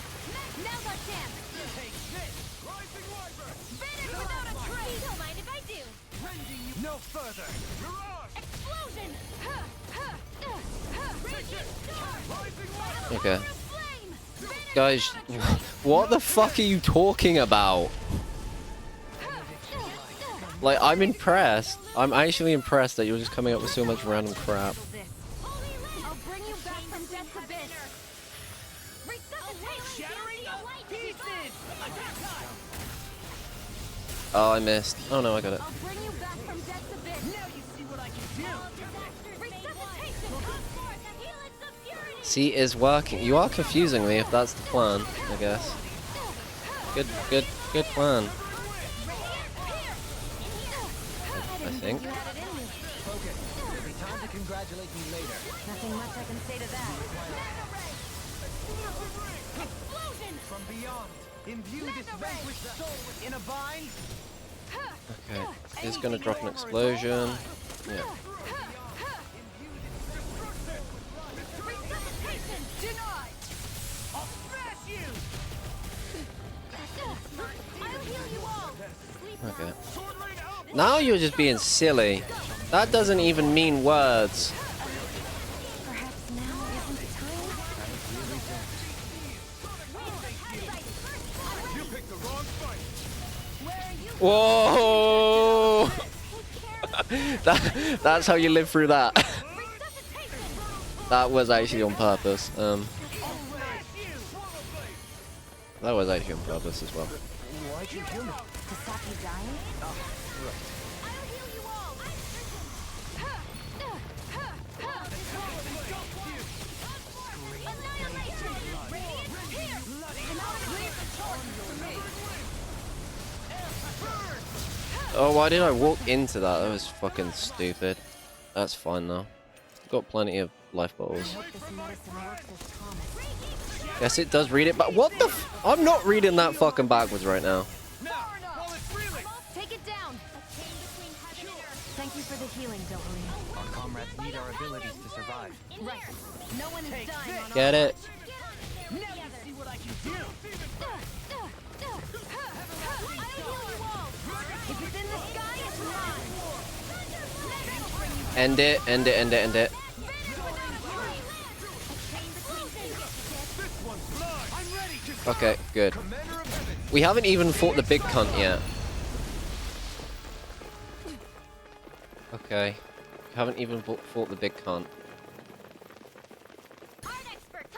Now's our chance. Take this. Rising Wyvern. Finish without a trace. Don't mind if I do. Rending you no further. Mirage. Explosion. Raging Star. Rising Okay. Guys, what the fuck are you talking about? Like, I'm impressed. I'm actually impressed that you're just coming up with so much random crap. I'll bring you back from death's abyss. Shattering pieces. Oh, I missed. Oh no, I got it. I'll bring you back from death's abyss. Now you see what I can do. Resuscitation. See, is working. You are confusing me if that's the plan, I guess. Good plan. I think. Focus. There'll be time to congratulate me later. Nothing much I can say to that. Explosion. From beyond, imbue this vanquished soul in a bind. Okay, it's gonna drop an explosion. Yeah. Resuscitation. Denied. I'll smash you. I'll heal you all. Okay. Now you're just being silly. That doesn't even mean words. Perhaps now isn't the time? You picked the wrong fight. Whoa! That's how you live through that. That was actually on purpose. That was actually on purpose as well. Why'd you kill me? To stop you dying? Oh, right. I'll heal you all. Annihilation. Radiant here. Leave the torch to me. Oh, why did I walk into that? That was fucking stupid. That's fine though. Got plenty of life bottles. Guess it does read it, but what the f— I'm not reading that fucking backwards right now. Take it down. Thank you for the healing, Doherty. Our comrades need our abilities to survive. Right. No one is dying on Get it? Now you see what I can do. I'll heal you all. If it's in the sky, it's mine. End it, end it, end it, end it. Okay, good. We haven't even fought the big cunt yet. Okay. We haven't even fought the big cunt.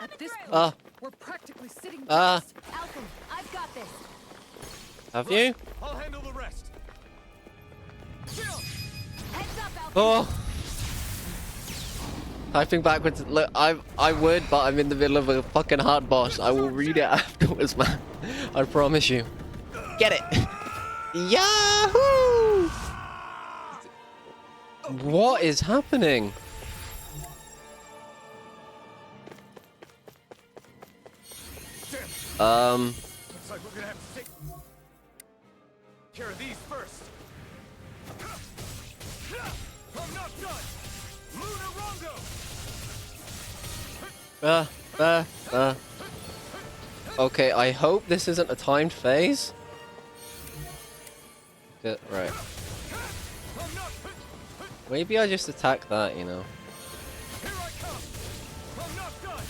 At this point, we're practically sitting ducks. Alpha, I've got this. Have you? I'll handle the rest. Heads up, Alpha. Oh! Typing backwards. Look, I would, but I'm in the middle of a fucking hard boss. I will read it afterwards, man. I promise you. Get it! Yahoo! What is happening? Looks like we're gonna have to take care of these first. I'm not done. Lunar Rondo. Okay, I hope this isn't a timed phase. Good, right. Maybe I just attack that, you know. Here I come! I'm not done!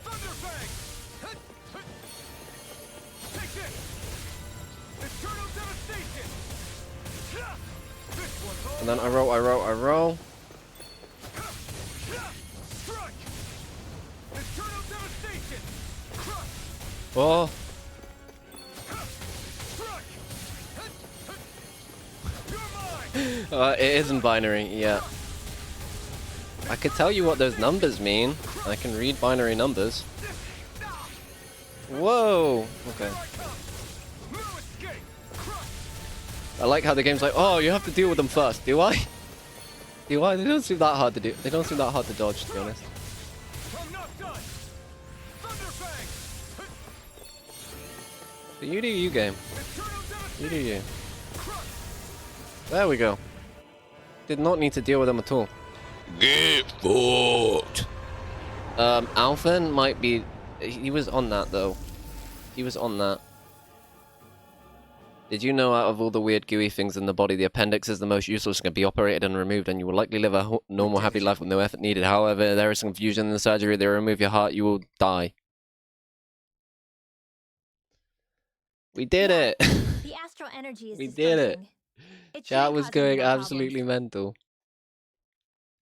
Thunderfang! Take this! Eternal devastation! This one's all And then I roll. Strike! Eternal devastation! Oh. It isn't binary, yeah. I could tell you what those numbers mean. I can read binary numbers. Whoa! Okay. I like how the game's like, oh, you have to deal with them first. Do I? Do I? They don't seem that hard to do. They don't seem that hard to dodge, to be honest. But you do you, game. You do you. There we go. Did not need to deal with them at all. Get fucked. Alphen might be. He was on that though. He was on that. Did you know out of all the weird gooey things in the body, the appendix is the most useless and can be operated and removed, and you will likely live a normal, happy life with no effort needed. However, there is some confusion in the surgery. They remove your heart, you will die. We did it. The astral energy is We did it. Chat was going absolutely mental.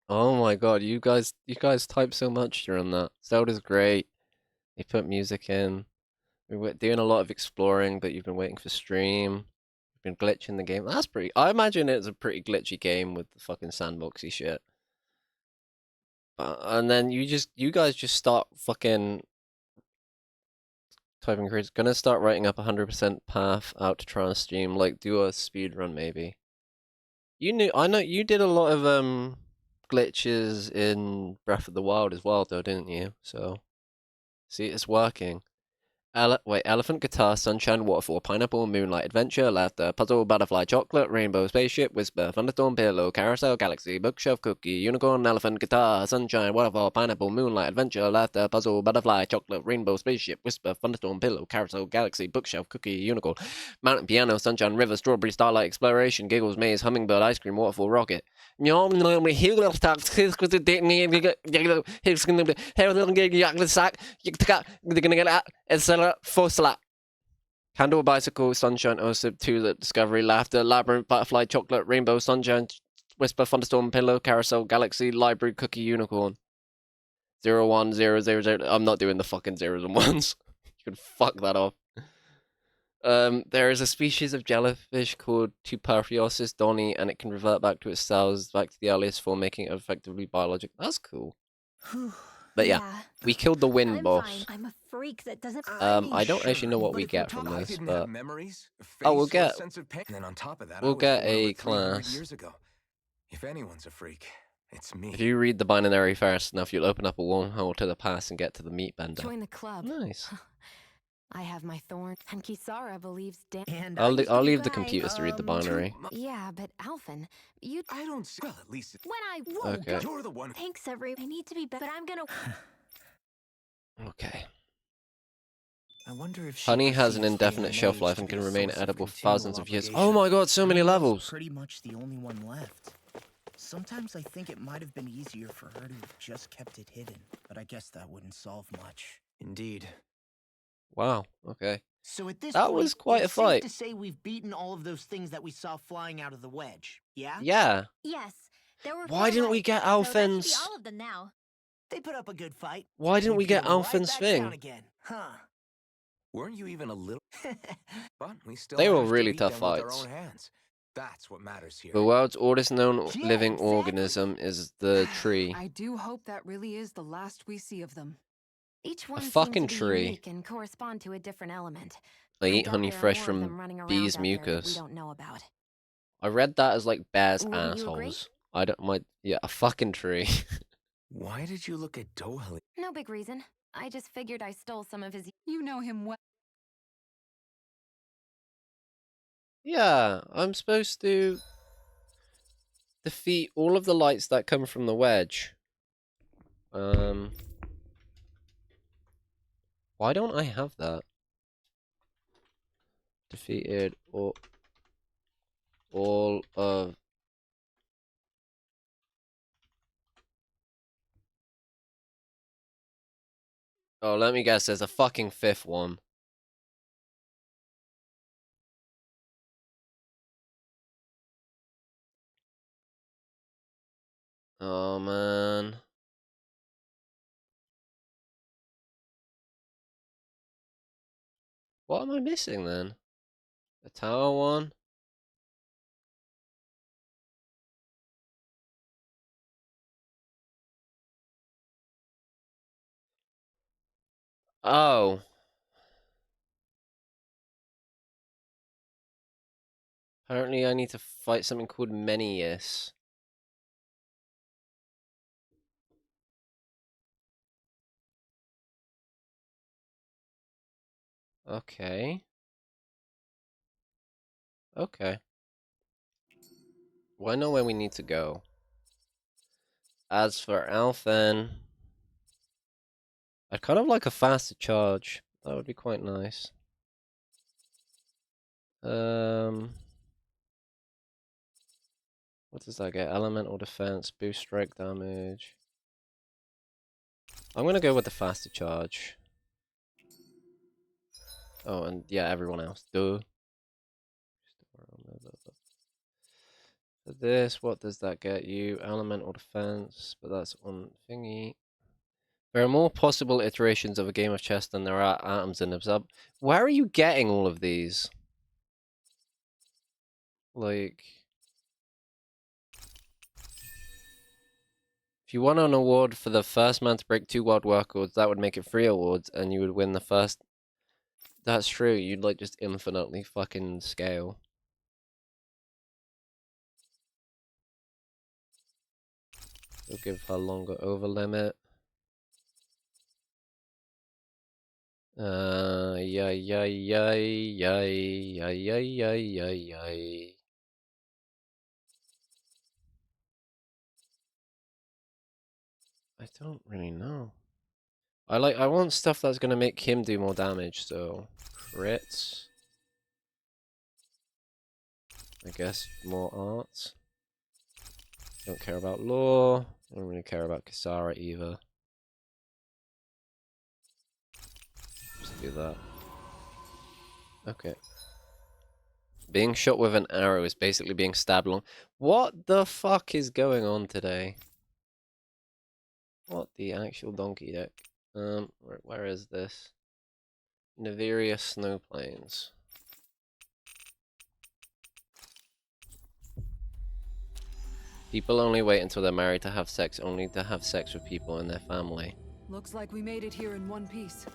Oh my god, you guys typed so much during that. Zelda's great. They put music in. We were doing a lot of exploring, but you've been waiting for stream. You've been glitching the game. That's pretty. I imagine it's a pretty glitchy game with the fucking sandboxy shit. And then you guys just start fucking typing crazy. Gonna start writing up 100% path out to try and stream. Like do a speed run maybe. I know you did a lot of glitches in Breath of the Wild as well, though, didn't you? So, see, it's working. Wait, elephant, guitar, sunshine, waterfall, pineapple, moonlight, adventure, laughter, puzzle, butterfly, chocolate, rainbow, spaceship, whisper, thunderstorm, pillow, carousel, galaxy, bookshelf, cookie, unicorn, elephant, guitar, sunshine, waterfall, pineapple, moonlight, adventure, laughter, puzzle, butterfly, chocolate, rainbow, spaceship, whisper, thunderstorm, pillow, carousel, galaxy, bookshelf, cookie, unicorn, mountain, piano, sunshine, river, strawberry, starlight, exploration, giggles, maze, hummingbird, ice cream, waterfall, rocket. Candle, bicycle, sunshine, also tulip, discovery, laughter, labyrinth, butterfly, chocolate, rainbow, sunshine, whisper, thunderstorm, pillow, carousel, galaxy, library, cookie, unicorn. 0, 1, 0, 0, 0. I'm not doing the fucking zeros and ones. You can fuck that off. There is a species of jellyfish called Tuberculosis doni, and it can revert back to its cells, back to the earliest form, making it effectively biological. That's cool. But yeah, we killed the wind boss. I'm a freak that doesn't. I don't actually know what we get from this, but oh, we'll get a class. Years ago. If anyone's a freak, it's me. If you read the binary fast enough, you'll open up a wormhole to the past and get to the meat bender. Join the club. Nice. I have my thorn, and Kisara believes Dan. I'll leave the computers to read the binary. Yeah, but Alphen, you. I don't see. Well, at least it's... When I woke Okay. up, You're the one. thanks, every. I need to be better, but I'm gonna. Okay. I wonder if Honey has an indefinite shelf life and can remain edible for thousands of years. Oh my god, so many levels! Pretty much the only one left. Sometimes I think it might have been easier for her to have just kept it hidden, but I guess that wouldn't solve much. Indeed. Wow, okay. So at this that point, was quite a it's fight. safe to say we've beaten all of those things that we saw flying out of the wedge, yeah? Yeah. Yes, there were. Why didn't we get Alphen's... all of them now. They put up a good fight. Why didn't we get Alphen's Right thing? again. Huh. Weren't you even a little? But we still They were managed to really beat tough them with our fights. own hands. That's what matters here. The world's oldest known Yeah, living exactly. organism is the tree. I do hope that really is the last we see of them. Each one fucking seems to be tree. unique and correspond to a different element. They eat doubt honey there are fresh more of from them running around bees' out there that mucus. we don't know about. I read that as like bears' Wouldn't you agree? assholes. I don't yeah, a fucking tree. Why did you look at Dohali? No big reason. I just figured I stole some of his. You know him well. Yeah, I'm supposed to defeat all of the lights that come from the wedge. Why don't I have that? Defeated all of Oh, let me guess, there's a fucking fifth one. Oh, man. What am I missing, then? The tower one? Oh. Apparently I need to fight something called Menius. Okay. Okay. Well, I know where we need to go. As for Alphen, I'd kind of like a faster charge. That would be quite nice. What does that get? Elemental defense, boost strike damage. I'm gonna go with the faster charge. Oh, and yeah, everyone else. Duh. For this, what does that get you? Elemental defense, but that's on thingy. There are more possible iterations of a game of chess than there are atoms in a sub. Where are you getting all of these? Like, if you won an award for the first man to break 2 world records, that would make it 3 awards, and you would win the first. That's true. You'd like just infinitely fucking scale. You'll give her longer over limit. Yay, yay, yay, yay, yay, yay, yay, yay, yay. I don't really know. I want stuff that's gonna make him do more damage, so crits. I guess more arts. Don't care about lore. Don't really care about Kisara either. Just do that. Okay. Being shot with an arrow is basically being stabbed along. What the fuck is going on today? What the actual donkey deck? Where is this? Niveria Snow Plains. People only wait until they're married to have sex, only to have sex with people in their family. Looks like we made it here in one piece.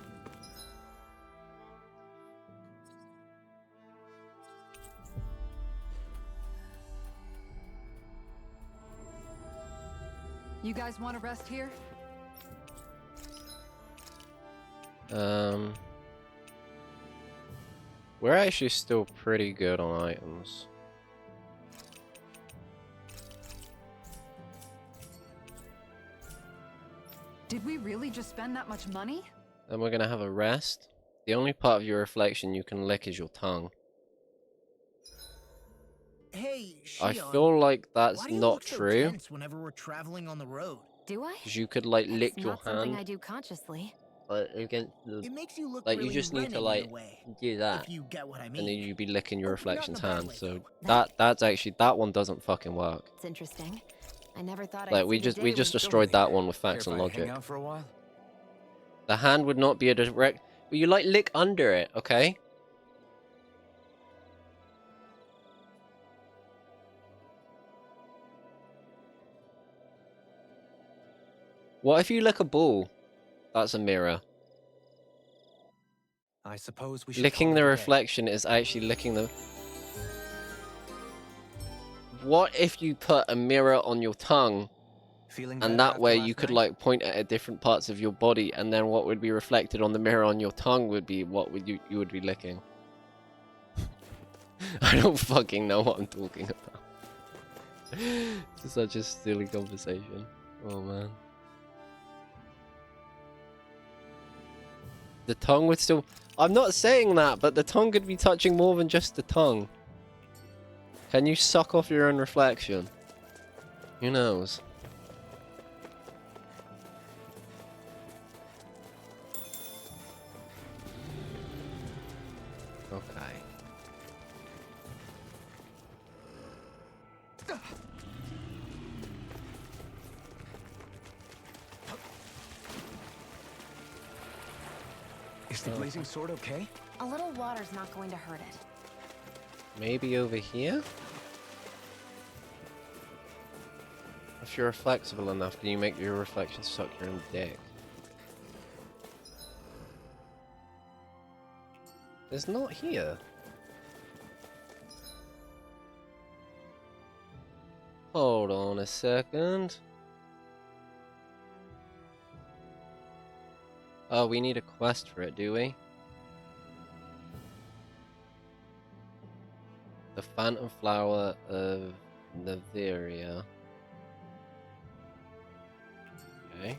You guys want to rest here? We're actually still pretty good on items. Did we really just spend that much money? Then we're gonna have a rest. The only part of your reflection you can lick is your tongue. Hey, I Shion, feel like why that's do you not look so true. tense whenever we're traveling on the road? Do I? Because you could like lick It's your not something hand. I do consciously. Like against the, It makes you look like really you just need to Renan like in a way, do that, if you get what I mean. and then you'd be licking your Oh, not in a reflection's bad hand. way, So though. that's actually that one doesn't fucking work. It's interesting. I never thought Like I'd we see the just day when destroyed that one with facts and logic. Hang out for a while? The hand would not be a direct. Well, you like lick under it, okay? What if you lick a ball? That's a mirror. I suppose we should Licking call the it a day. reflection is actually licking the... What if you put a mirror on your tongue, Feeling and better that after way last you could night? like point it at different parts of your body, and then what would be reflected on the mirror on your tongue would be what would you would be licking. I don't fucking know what I'm talking about. It's such a silly conversation. Oh man. The tongue would still... I'm not saying that, but the tongue could be touching more than just the tongue. Can you suck off your own reflection? Who knows? Is the blazing sword okay? A little water's not going to hurt it. Maybe over here? If you're flexible enough, can you make your reflection suck your own dick? It's not here. Hold on a second. Oh, we need a quest for it, do we? The Phantom Flower of Naviria. Okay.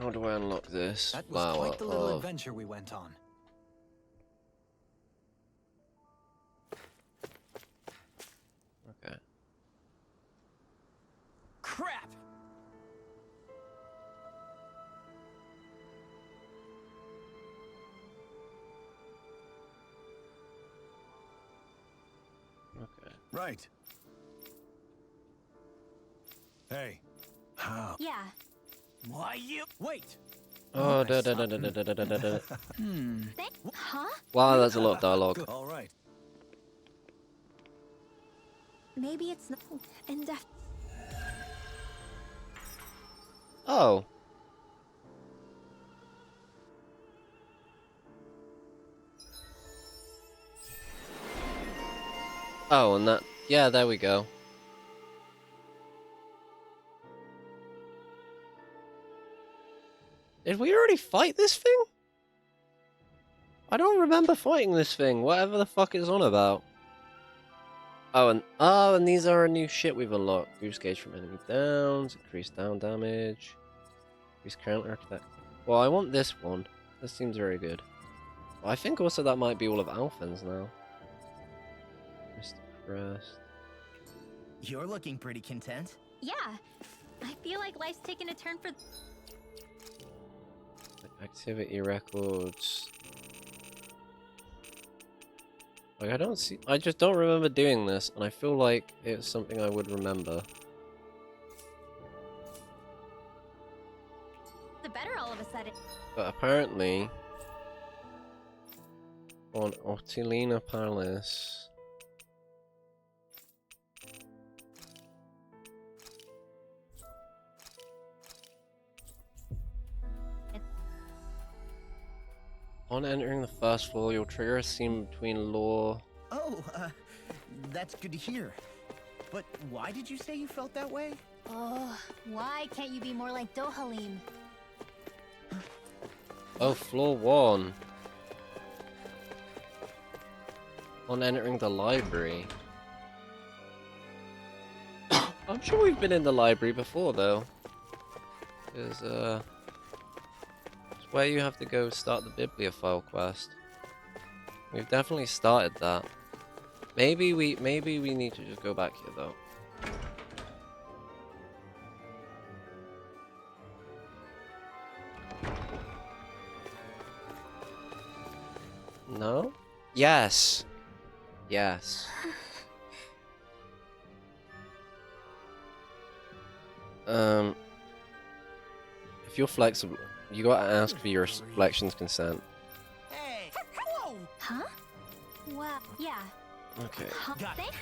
How do I unlock this? That was quite the little adventure we went on. Okay. Crap! Okay. Right. Hey. How? Yeah. Why you? Wait! Oh, da da da da da da da da da. Huh? Wow, that's a lot of dialogue. All right. Maybe it's not. And Oh. Oh, and that. Yeah, there we go. Did we already fight this thing? I don't remember fighting this thing, whatever the fuck it's on about. Oh, and these are a new shit we've unlocked. Boost gauge from enemy downs, increase down damage, increase counter attack. Well, I want this one. This seems very good. I think also that might be all of Alphen's now. Mr. Crest. You're looking pretty content. yeah, I feel like life's taken a turn for. Activity records. Like, I just don't remember doing this, and I feel like it's something I would remember. The better all of a sudden. But apparently, on Otilina Palace, on entering the first floor, you'll trigger a scene between Law. Oh, that's good to hear. But why did you say you felt that way? Oh, why can't you be more like Dohalim? Oh, floor 1. On entering the library. I'm sure we've been in the library before, though. There's, it's where you have to go start the bibliophile quest. We've definitely started that. Maybe we need to just go back here, though. No? Yes. Yes. If you're flexible, you gotta ask for your selection's consent. Hey! Whoa! Huh? Well, yeah. Okay. Got it.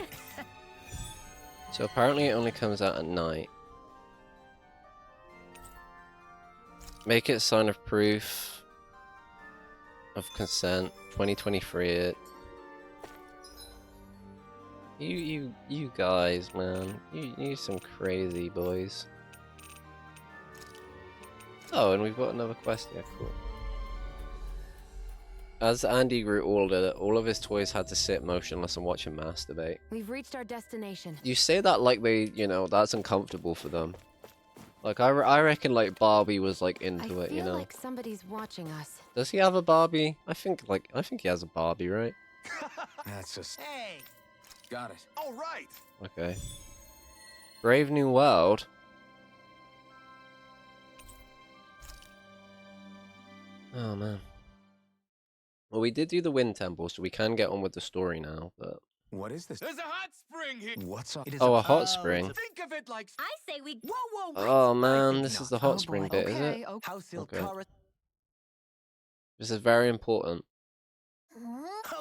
So apparently it only comes out at night. Make it a sign of proof of consent. 2023 it. You guys, man. You some crazy boys. Oh, and we've got another quest here. Cool. As Andy grew older, all of his toys had to sit motionless and watch him masturbate. We've reached our destination. You say that like they, that's uncomfortable for them. Like, I reckon, like, Barbie was, like, into it, you know? I feel like somebody's watching us. Does he have a Barbie? I think he has a Barbie, right? That's just... Hey! Got it. All right. Okay. Brave New World. Oh man. Well, we did do the Wind Temple, so we can get on with the story now, but... What is this? There's a hot spring here. What's up? Oh, a hot spring. Think of it like. I say we. Whoa, Oh man, this is the hot Oh, spring boy. bit, is it? Okay. This is very important.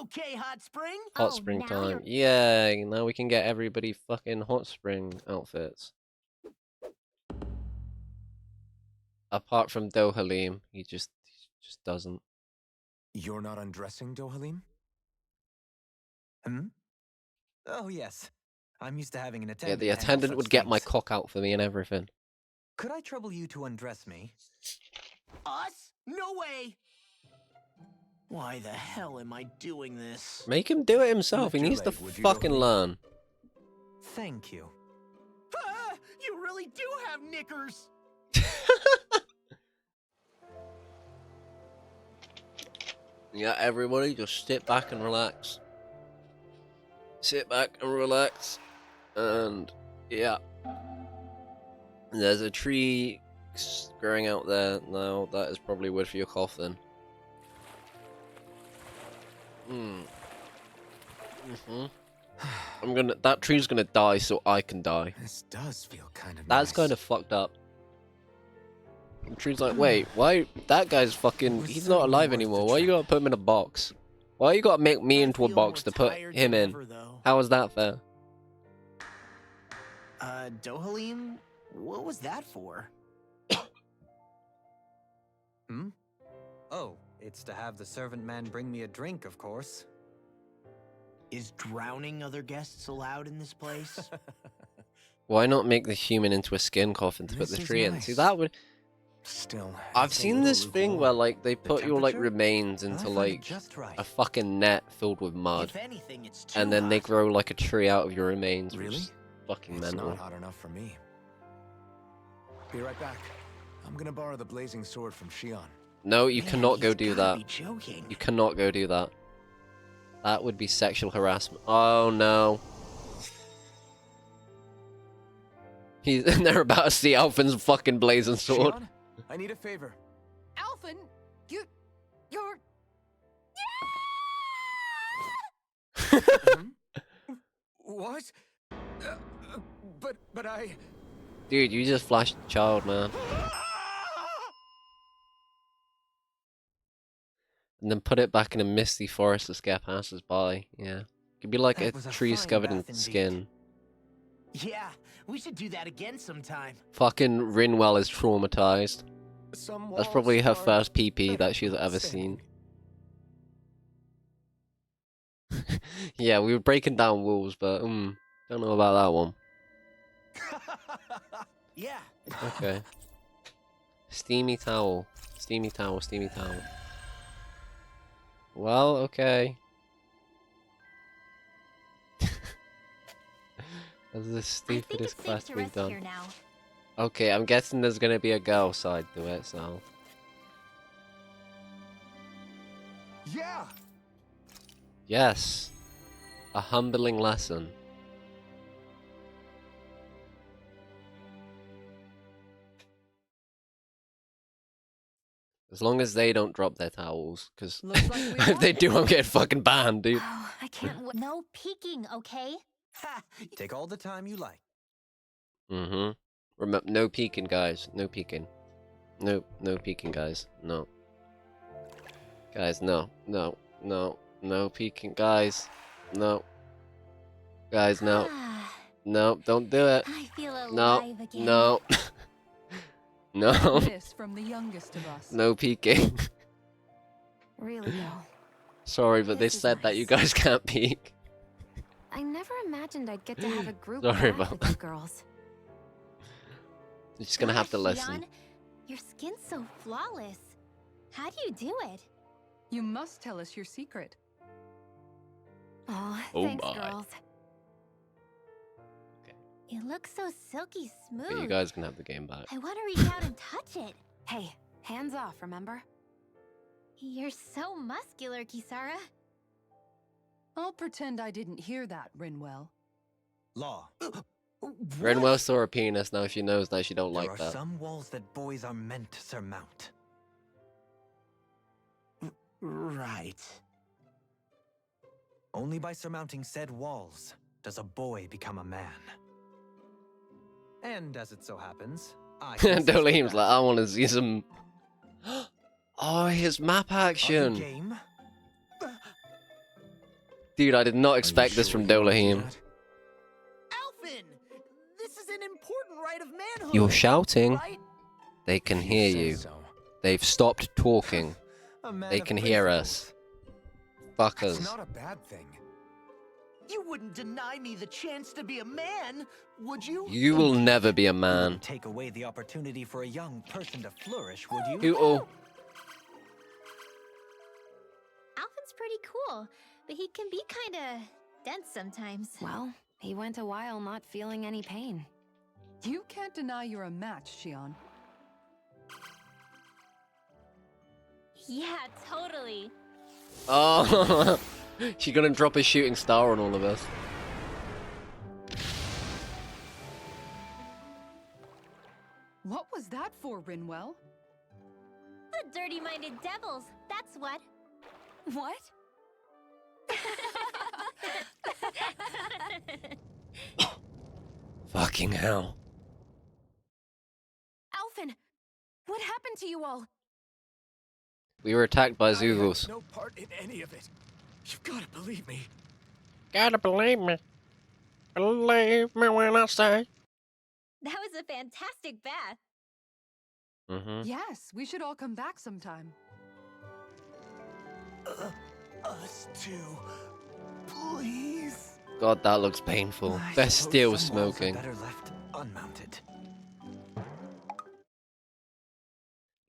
Okay, hot spring. Hot spring time. Yay! Now we can get everybody fucking hot spring outfits. Apart from Dohalim, he just doesn't. You're not undressing, Dohalim? Hmm? Oh, yes. I'm used to having an Yeah, attendant. the handle attendant such would get my things. cock out for me and everything. Could I trouble you to undress me? Us? No way. Why the hell am I doing this? Make him do it himself. He Lift your needs to leg, would you, fucking Dohalim? learn. Thank you. Ah, you really do have knickers. Yeah, everybody, just sit back and relax. Sit back and relax. And, yeah. There's a tree growing out there now. That is probably wood for your coffin. That tree's gonna die so I can die. This does feel kind of That's nice. kind of fucked up. The tree's like, wait, why? That guy's fucking. He's not alive anymore. Why you gotta put him in a box? Why you gotta make me into a box to put him in? How is that fair? Dohalim, what was that for? Hmm? Oh, it's to have the servant man bring me a drink, of course. Is drowning other guests allowed in this place? Why not make the human into a skin coffin to put This the is tree in? nice. See, that would. Still, I've it's a seen little this thing lukewarm. where like they put your like temperature? remains I into find it like just right. a fucking net filled with mud, If anything, it's too and then they hot. grow like a tree out of your remains. Which Really? is fucking It's mental. not hot enough for me. Be right back. I'm gonna borrow the blazing sword from Shion. No, you Man, cannot go he's do gotta that. be joking. You cannot go do that. That would be sexual harassment. Oh no. And they're about to see Alphin's fucking blazing sword. Shion, I need a favor. Alphin, you're. What? But I. Dude, you just flashed the child, man. And then put it back in a misty forest to scare passers by. Yeah. Could be like That a was a tree fine covered in bath indeed. skin. Yeah, we should do that again sometime. Fucking Rinwell is traumatized. Some That's probably walls her are first PP that she's better ever standing. seen. Yeah, we were breaking down walls, but don't know about that one. Yeah. Okay. Steamy towel. Steamy towel, steamy towel. Well, okay. That's the I think stupidest it's safe quest to we've rest done. here now. Okay, I'm guessing there's gonna be a girl side to it, so. Yeah. Yes. A humbling lesson. As long as they don't drop their towels, because Looks like we if they won. do, I'm getting fucking banned, dude. Oh, I can't. No peeking, okay? Ha! Take all the time you like. Mm-hmm. Remember, no peeking, guys. No peeking. No peeking, guys. No. Guys, no. No peeking, guys. No. Guys, no. No, don't do it. I feel alive No. again. No. No. This from the youngest of us. No peeking. Really though. Sorry, but they This is said that you nice. guys can't peek. I never imagined I'd get to have a group Sorry bath about with you girls. You're just gonna have to Gosh, listen. Shion, your skin's so flawless. How do you do it? You must tell us your secret. Oh, Oh thanks, my. girls. It looks so silky smooth. But you guys can have the game back. I want to reach out and touch it. Hey, hands off, remember? You're so muscular, Kisara. I'll pretend I didn't hear that, Rinwell. Law. Renwell saw her penis, now she knows that she don't like There that. are some walls that boys are meant to surmount. Right. Only by surmounting said walls does a boy become a man. And as it so happens, I Dolehem's like, I want to see some... Oh, his map action! game. Dude, I did not expect this from Dolehem. Alphen! This is an important rite of manhood. You're shouting. Right? They can hear you. They've stopped talking. They can hear us. Fuckers. It's not a bad thing. You wouldn't deny me the chance to be a man, would you? You will never be a You man. wouldn't take away the opportunity for a young person to flourish, would you? You all... Alphen's pretty cool, but he can be kinda dense sometimes. Well, he went a while not feeling any pain. You can't deny you're a match, Shion. Yeah, totally. Oh, she's gonna drop a shooting star on all of us. What was that for, Rinwell? The dirty-minded devils, that's what. What? Fucking hell. Alphen! What happened to you all? We were attacked by I had Zugos. no part in any of it. You've got to believe me. Gotta believe me. Believe me when I say. That was a fantastic bath. Mm-hmm. Yes, we should all come back sometime. Us too. Please. God, that looks painful. They're still smoking. Better left unmounted.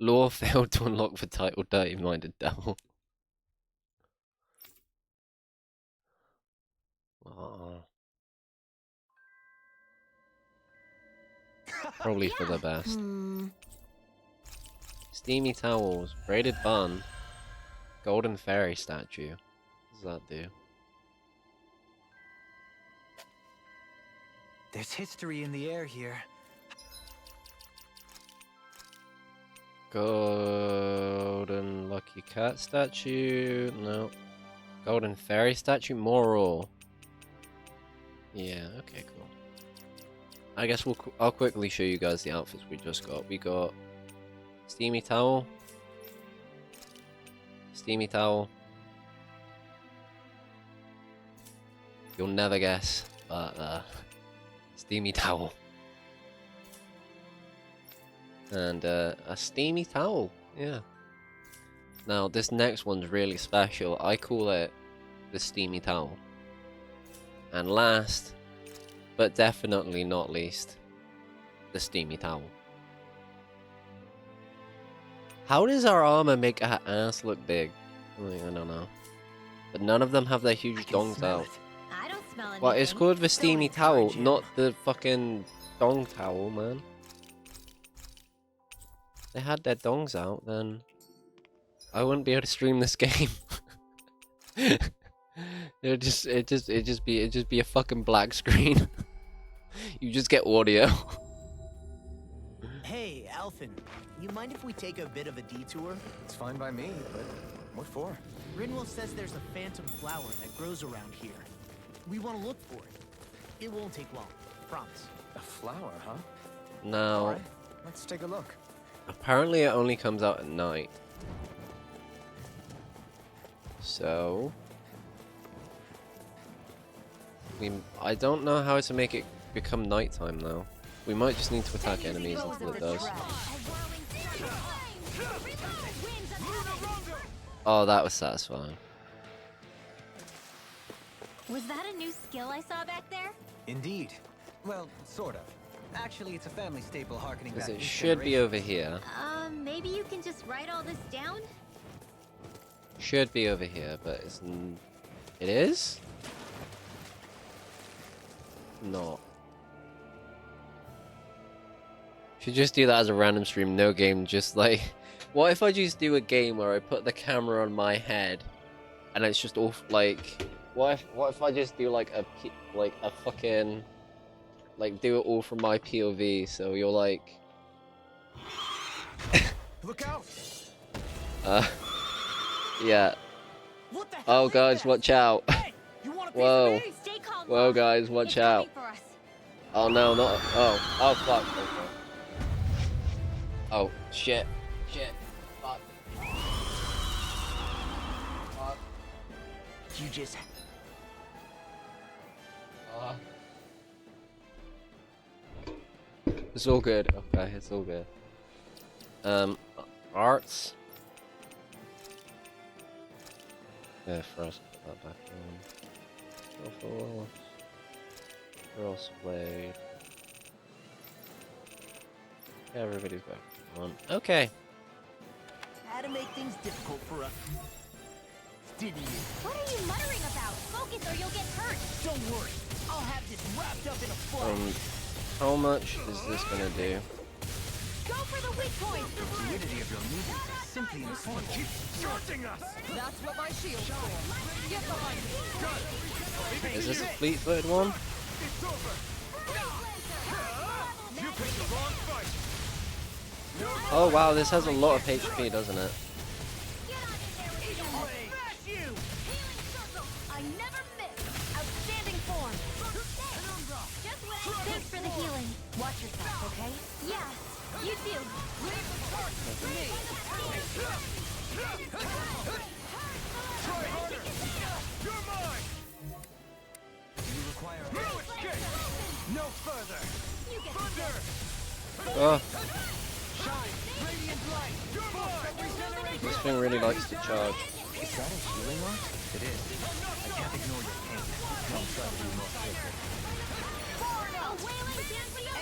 Law failed to unlock the title Dirty Minded Devil. Oh. Probably for the best. Steamy towels, braided bun, golden fairy statue. What does that do? There's history in the air here. Golden lucky cat statue. No. Golden fairy statue. Moral. Yeah. Okay. Cool. I guess I'll quickly show you guys the outfits we just got. We got steamy towel. Steamy towel. You'll never guess, but steamy towel. And a steamy towel, yeah. Now this next one's really special. I call it the steamy towel. And last, but definitely not least, the steamy towel. How does our armor make her ass look big? I don't know. But none of them have their huge dongs out. I don't smell anything. Well, it's called the steamy towel, not the fucking dong towel, man. If they had their dongs out, then I wouldn't be able to stream this game. It'd just be a fucking black screen. You just get audio. Hey, Alphen, you mind if we take a bit of a detour? It's fine by me, but what for? Rinwell says there's a phantom flower that grows around here. We want to look for it. It won't take long, promise. A flower, huh? Now, Alright, let's take a look. apparently it only comes out at night. So, I don't know how to make it become nighttime though. We might just need to attack enemies until it does. Oh, that was satisfying. Was that a new skill I saw back there? Indeed. Well, sort of. Actually, it's a family staple harkening back Because it each should be generation. over here. Maybe you can just write all this down? Should be over here, but it's it is? Not. Should just do that as a random stream, no game, just like... What if I just do a game where I put the camera on my head, and it's just all, like, What if I just do like a fucking like do it all from my POV? So you're like, Look out! Yeah. Oh, guys, watch out! Whoa, whoa, guys, watch out! Oh no, not oh fuck! Oh shit, fuck. You just. It's all good. Okay, it's all good. Arts. Yeah, first put that back on. Cross blade. Everybody's back on. Okay. Had to make things difficult for us. Didn't you? What are you muttering about? Focus or you'll get hurt. Don't worry. I'll have this wrapped up in a flash. How much is this gonna do? Go for the weak point. The fluidity of your movements is simply incredible. Keep charging us. That's what my shield's for. Get behind me. Is this a fleet-footed one? It's over. You picked the wrong fight. Oh wow, this has a lot of HP, doesn't it? I never miss. Outstanding form. Thanks for the healing. Watch yourself, okay? Yeah, you too. Try harder. You're mine. You require no escape. No further. Thunder. Oh, Shine. Radiant light. You're mine. this thing really likes to charge. Is that a healing art? It is. I can't ignore your pain. Don't try to be more careful.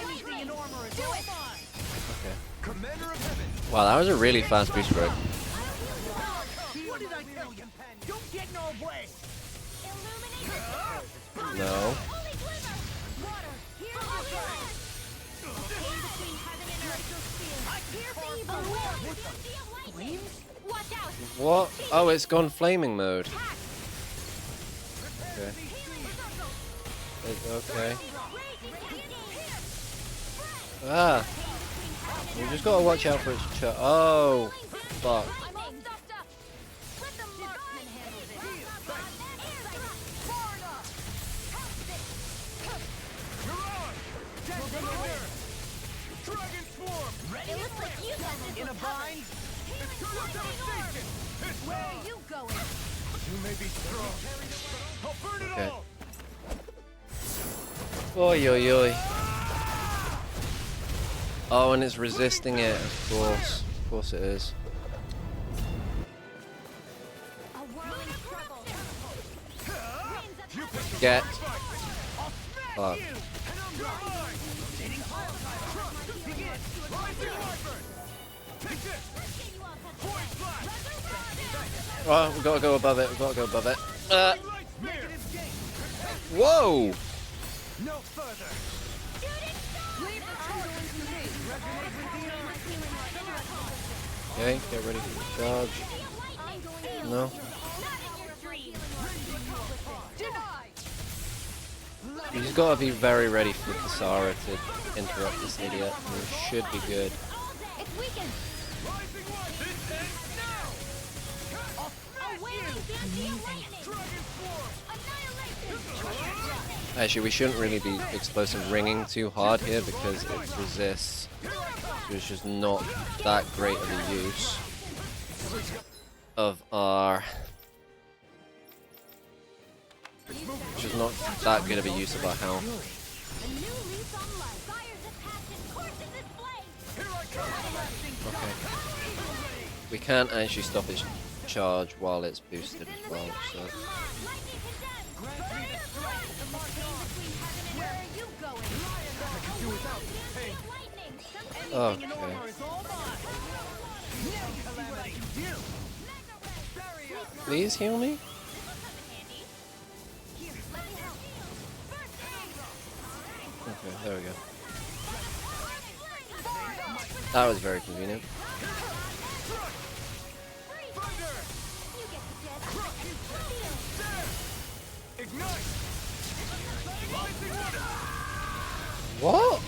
Anything in armor is all mine. Okay. Commander of Heaven. Wow, that was a really fast boost break. What did I tell you? Don't get in our way. No. What? Oh, it's gone flaming mode. Okay. Okay. Ah. You just gotta watch out for its oh, fuck. In a bind? Where are you going? You may be strong. I'll burn it Okay. all. Oi, oi, oi. Oh, and it's resisting it, of course. Of course it is. Get. Fuck. Oh, we gotta go above it. We gotta go above it. Whoa! No further. Okay, get ready for the charge. No. You just gotta be very ready for the Sara to interrupt this idiot. And it should be good. Actually, we shouldn't really be explosive ringing too hard here because it resists. So it's just not that great of a use of our. It's just not that good of a use of our health. Okay. We can't actually stop its charge while it's boosted as well, so. Okay. Please heal me? Okay, there we go. That was very convenient. What?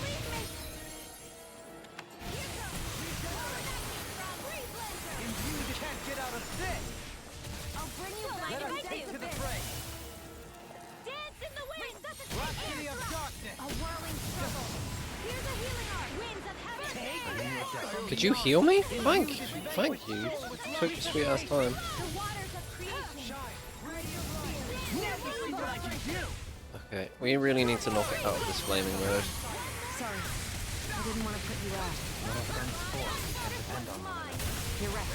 Could you heal me? Thank you. Took your sweet ass time. Okay, we really need to knock it out of this flaming road. Sorry, I didn't want to put you out. You're right.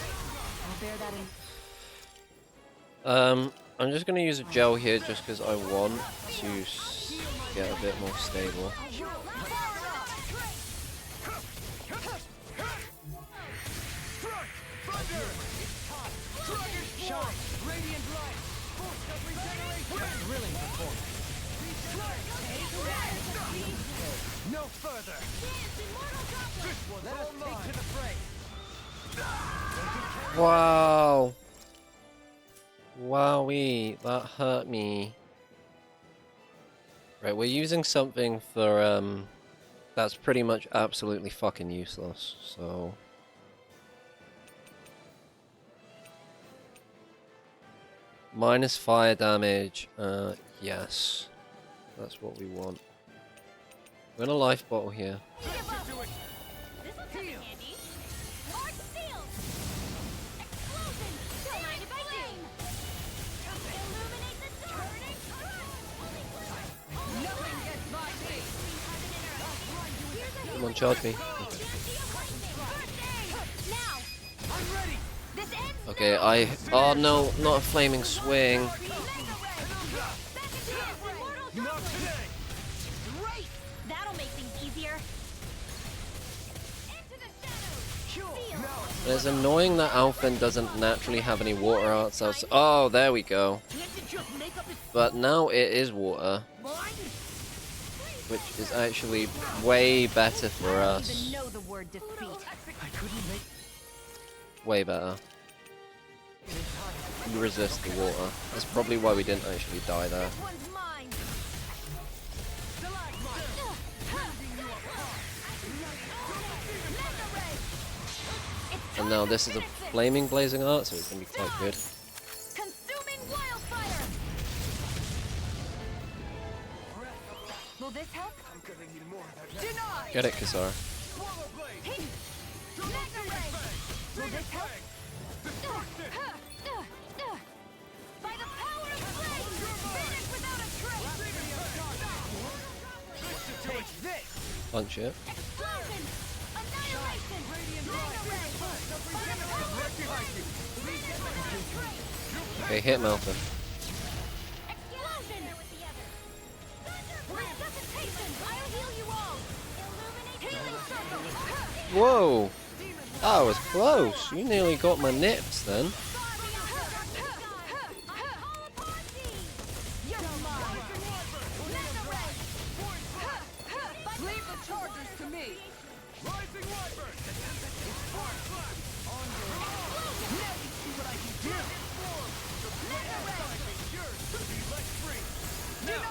I'll bear that in. I'm just gonna use a gel here just because I want to get a bit more stable. No further. Let us take to the fray. Wow. Wowee, that hurt me. Right, we're using something for that's pretty much absolutely fucking useless, so minus fire damage, yes. That's what we want. We're in a life bottle here. Come on, charge me. Okay, oh no, not a flaming swing. And it's annoying that Alphen doesn't naturally have any water arts. Oh, there we go. But now it is water, which is actually way better for us. Way better. You resist the water. That's probably why we didn't actually die there. And now this is a flaming blazing art, so it's gonna be quite good. Will this help? Get it, Kasara. Will this help? By the power of flame, finish without a trace. Take this. Punch it. Explosion! Annihilation! Okay, hit Malphite. Explosion! Resuscitation! I'll heal you all! Healing circle! Whoa! That was close. You nearly got my nips then.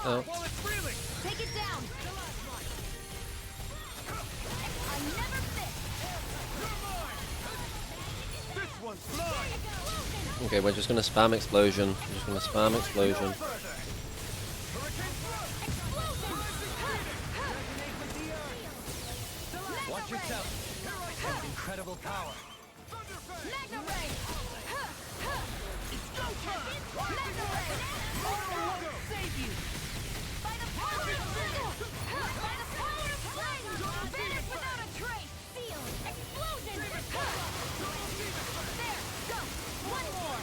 Oh. Take it down. I never fit. Okay, we're just gonna spam explosion. We're just gonna spam explosion. Watch yourself. Incredible power. Save you. By the power of flame. Vanish without a trace. Seal. Explosion. There. Go. One more.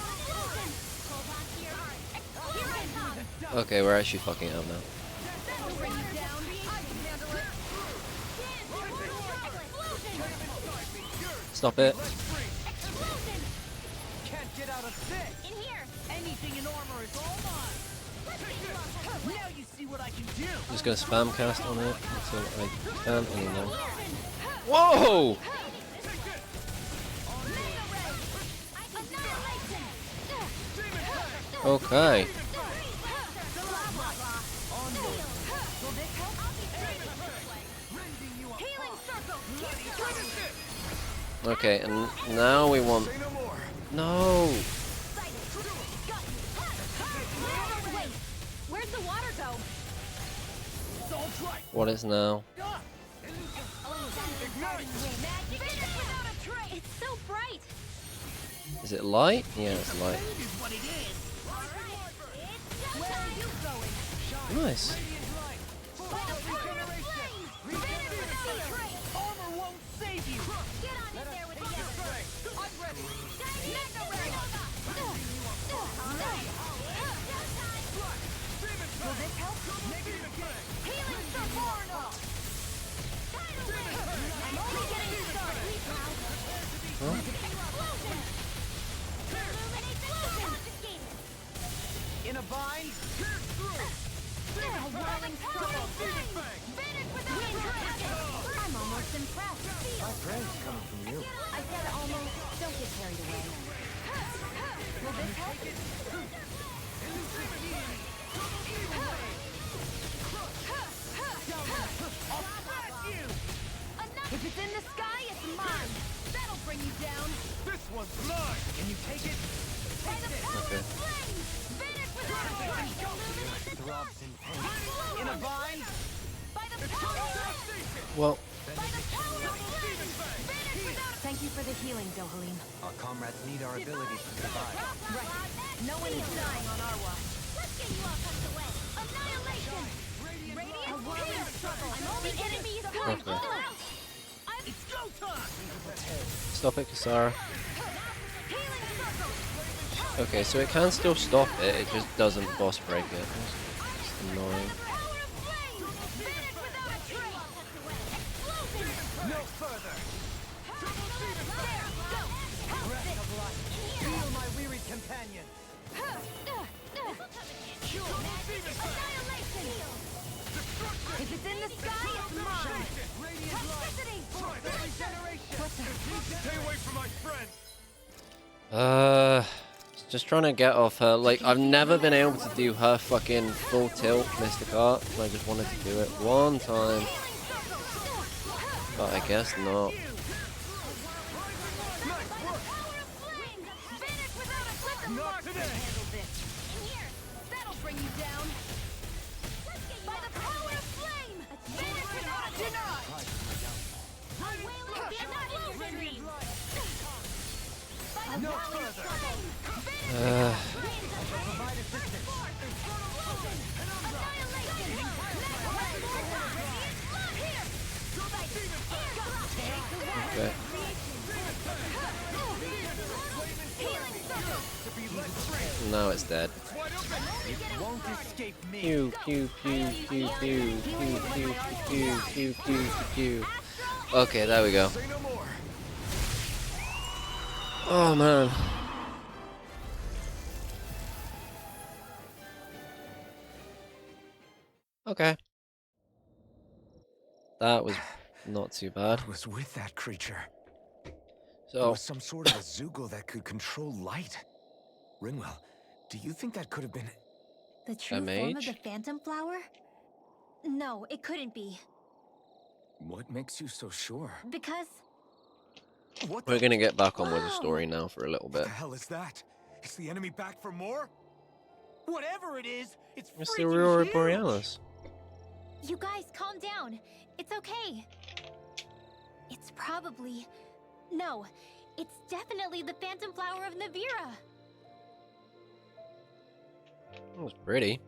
Explosion. Hold on to your heart. Here I come. Okay, we're actually fucking out now. That'll bring you down. I can handle it. Stop it. Explosion. Can't get out of this. In here. Anything in armor is all mine. Now you see what I can do. I'm just gonna spam cast on it until I can anymore. Whoa! Okay. Okay, and now we want... No! Where's the water go? What is now? It's so bright. Is it light? Yeah, it's light. Nice. Armor won't save you. Get on in there with the I'm ready. Will this help? Healing Savarna! I'm only getting started. In a bind. A whirling circle. I'm almost impressed. My friend's coming from you. I said almost. Don't get carried away. Will this help? If it's in the sky, it's mine. That'll bring you down. This one's mine. Can you take it? By the power Okay. of flames. Finish without a trace. Illuminate the Throbs in pain. In a bind. By the power of flames. Well, By the power of flames. Finish without a... Thank you for the healing, Dohalim. Our comrades need our abilities to survive. Right. No one is dying on our watch. Let's get you all tucked away. Annihilation. Radiant. A whirling struggle. I'm only enemy is coming Okay. all out. It's go time. stop it, Kasara. Healing circle. Okay, so it can still stop it, it just doesn't boss break it. It's annoying. Power of flames. Finish without a trace. Explosion. No further. There. Go. Breath of life. Feel my wearied companion. Annihilation. If it's in the sky, it's mine. Toxicity. Stay away from my friend. Just trying to get off her. Like, I've never been able to do her fucking full tilt Mystic Art, and I just wanted to do it one time. But I guess not. Not today. In here. That'll bring you down. By the power of flame. Finish without a deny. No further. Provide assistance. Okay. Now it's dead. Won't escape me. Pew pew pew pew pew pew pew pew pew pew pew. Okay, there we go. Say no more. Oh man. Okay. That was not too bad. I was with that creature. There So, was some sort of a Zugo that could control light. Rinwell, do you think that could have been... The true form of mage? the phantom flower? No, it couldn't be. What makes you so sure? Because What we're the... gonna get back on with the story now for a little What bit. the hell is that? Is the enemy back for more? Whatever it is, it's It's the freaking Aurora huge. Borealis. you guys calm down. It's okay. It's probably... No, it's definitely the phantom flower of Navira. That was pretty.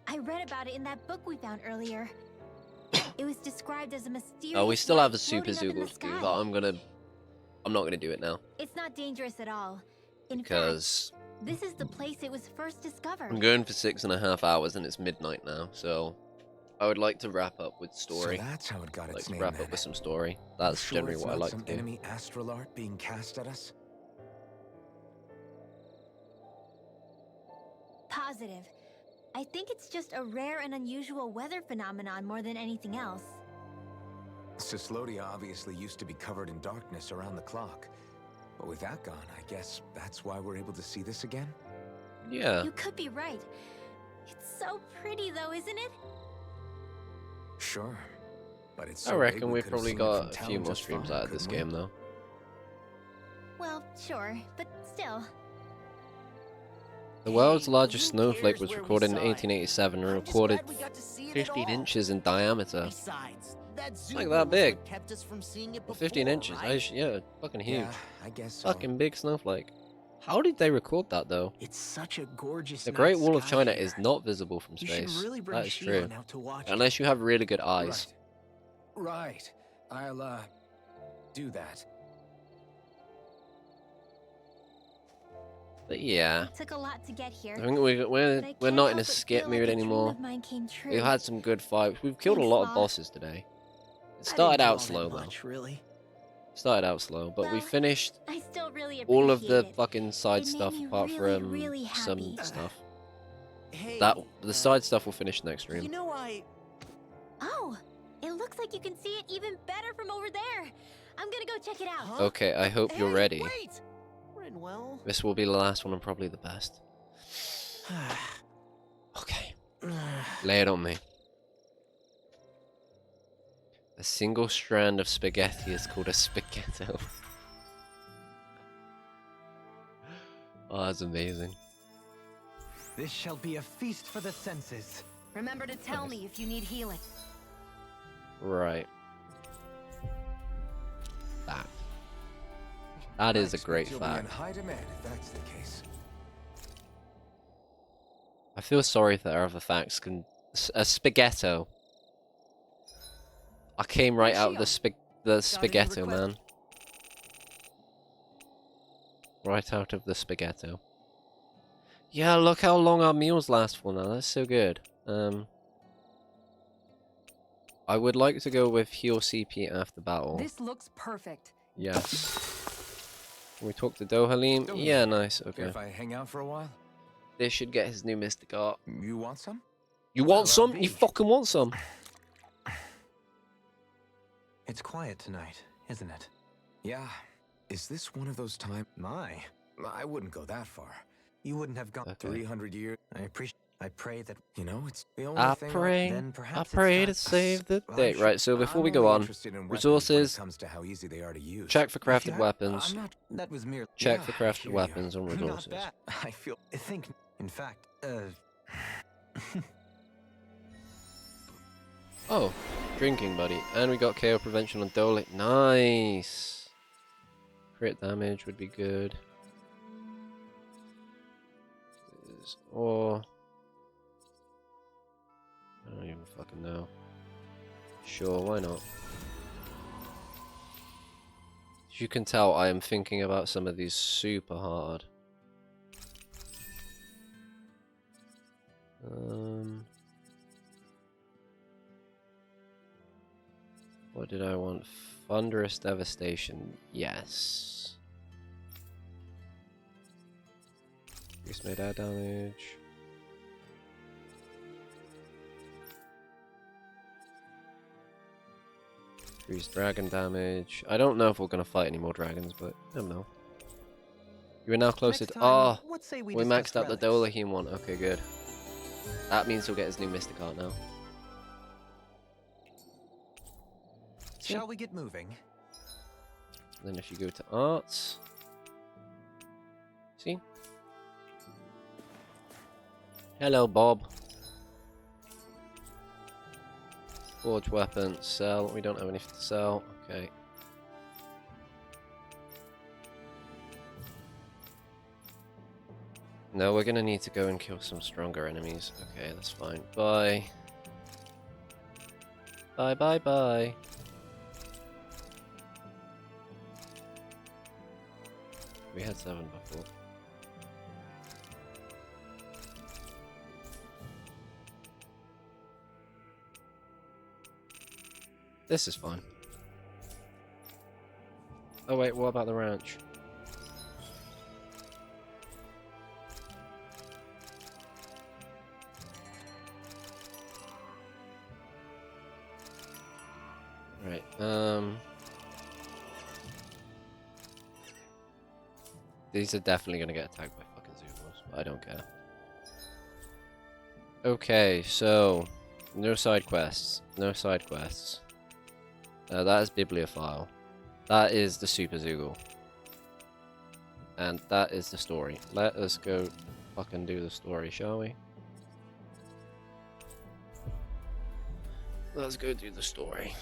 I read about it in that book we found earlier. It was described as a mysterious... Oh, we still have a light super floating up in the Zoogle to do, sky. but I'm not gonna do it now It's not dangerous at all. In because fact, this is the place it was first discovered. I'm going for 6.5 hours and it's midnight now. So I would like to wrap up with story. So that's how it got Like its to name wrap then. up with some story. That's Sure generally it's what I not like some to do. enemy astral art being cast at us? Positive. I think it's just a rare and unusual weather phenomenon more than anything else. Cyslodia obviously used to be covered in darkness around the clock. But with that gone, I guess that's why we're able to see this again? Yeah. You could be right. It's so pretty though, isn't it? Sure. but it's I so reckon big we we've could've probably seen it from got a town few more just streams fine, out of this couldn't we? game though. Well, sure, but still. The world's largest snowflake was recorded in 1887 and recorded 15 inches in diameter. Besides, that zoo Like was that big. what kept us from seeing it Well, before, 15 inches. right? Yeah, fucking huge. Yeah, I guess so. Fucking big snowflake. How did they record that though? It's such a gorgeous The night Great Wall of sky China here. is not visible from You should space. really bring That is true. Shion out to watch it. Unless you have really good eyes. Right. I'll, do that. But yeah. Took a lot to get here. I think we're but I not can't in a help but skip feel mood like a dream anymore. of mine came true. We've had some good fights. We've killed a Thanks, lot of Mom. bosses today. It I started didn't do out all that slow though. much, really. Started out slow, but we Well, finished I still really all of the appreciate it. fucking side It made stuff me apart really, from really some happy. stuff. Hey, The side stuff will finish next stream. you know Oh, it looks like you can see it even better from over there. I'm gonna go check it out. Okay, I hope you're Hey, ready. Wait! Rinwell. This will be the last one and probably the best. Okay. Lay it on me. A single strand of spaghetti is called a spaghetto. Oh, that's amazing. This shall be a feast for the senses. Remember to tell me if you need healing. Right. That is a great You'll be in fact. high demand if that's the case. I feel sorry that our other facts can... A spaghetto. I came right out of the spaghetto, man. Right out of the spaghetto. Yeah, look how long our meals last for now. That's so good. I would like to go with heal CP after battle. This looks perfect. Yes. Can we talk to Dohalim? Yeah, nice. Care Okay. if I hang out for a while? This should get his new Mystic Art. You want some? You want some? You fucking want some? It's quiet tonight, isn't it? Yeah. Is this one of those times? My. I wouldn't go that far. You wouldn't have gone 300 years. I pray that You know, it's the only I thing. pray. then I perhaps it's pray to not- save the Well, day. Right, so before I'm we go only on, interested in weapons resources. when it comes to how easy they are to use. Check for If you crafted have- weapons. I'm not. That was mere. Check Yeah, for I crafted hear you. weapons and resources. Not bad. I feel. I think. In fact. Oh, drinking buddy. And we got KO prevention on Dole. Nice. Crit damage would be good. Or I don't even fucking know. Sure, why not? As you can tell, I am thinking about some of these super hard. What did I want? Thunderous Devastation. Yes. Increase made air damage. Increase dragon damage. I don't know if we're gonna fight any more dragons, but I don't know. You are now closer Next to. time, Oh! what say We we maxed discuss out the relics? Dolahim one. Okay, good. That means he'll get his new Mystic Art now. Shall we get moving? Then if you go to arts, see? Hello, Bob. Forge weapon, sell. We don't have anything to sell. Okay. No, we're gonna need to go and kill some stronger enemies. Okay, that's fine. Bye. Bye, bye, bye. We had 7 before. This is fine. Oh wait, what about the ranch? Right, these are definitely gonna get attacked by fucking Zoomos, but I don't care. Okay, so no side quests. No side quests. That is Bibliophile. That is the Super Zoogle. And that is the story. Let us go fucking do the story, shall we? Let's go do the story.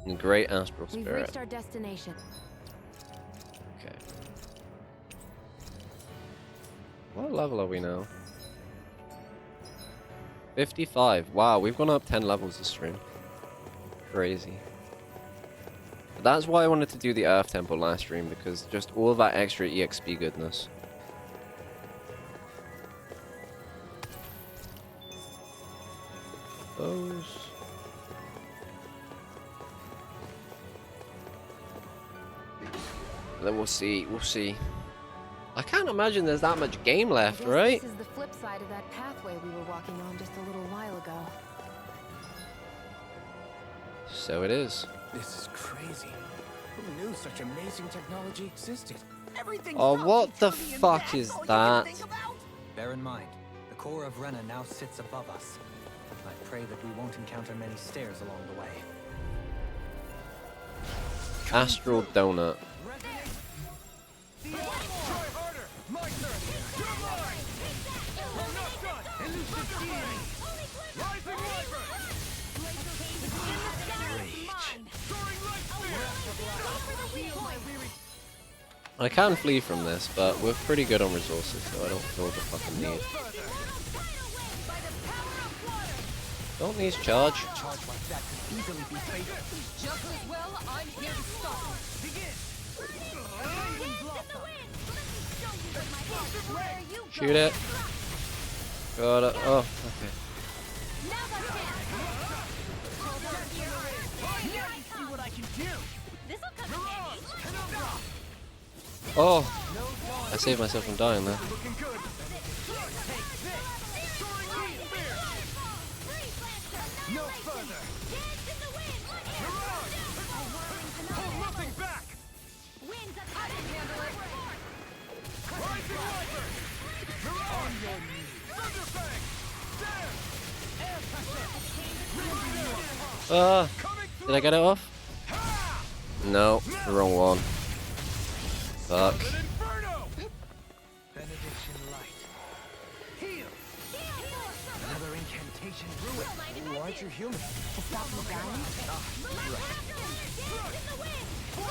The Great Astral We've Spirit. reached our destination. Okay. What level are we now? 55. Wow, we've gone up 10 levels this stream. Crazy. But that's why I wanted to do the Earth Temple last stream, because just all that extra EXP goodness. Those. Then we'll see. We'll see. I can't imagine there's that much game left, right? This is the flip side of that pathway we were walking on just a little while ago. So it is. This is crazy. Who knew such amazing technology existed? Everything's Oh, what the fuck is that? Bear in mind, the core of Rena now sits above us. I pray that we won't encounter many stairs along the way. Astral Donut. I can flee from this, but we're pretty good on resources, so I don't feel the fucking need. Don't these charge? Shoot it. Got it. Oh, okay. Oh, I saved myself from dying there. Did I get it off? No, the wrong one. Fuck. Another incantation ruined. Why'd you heal me?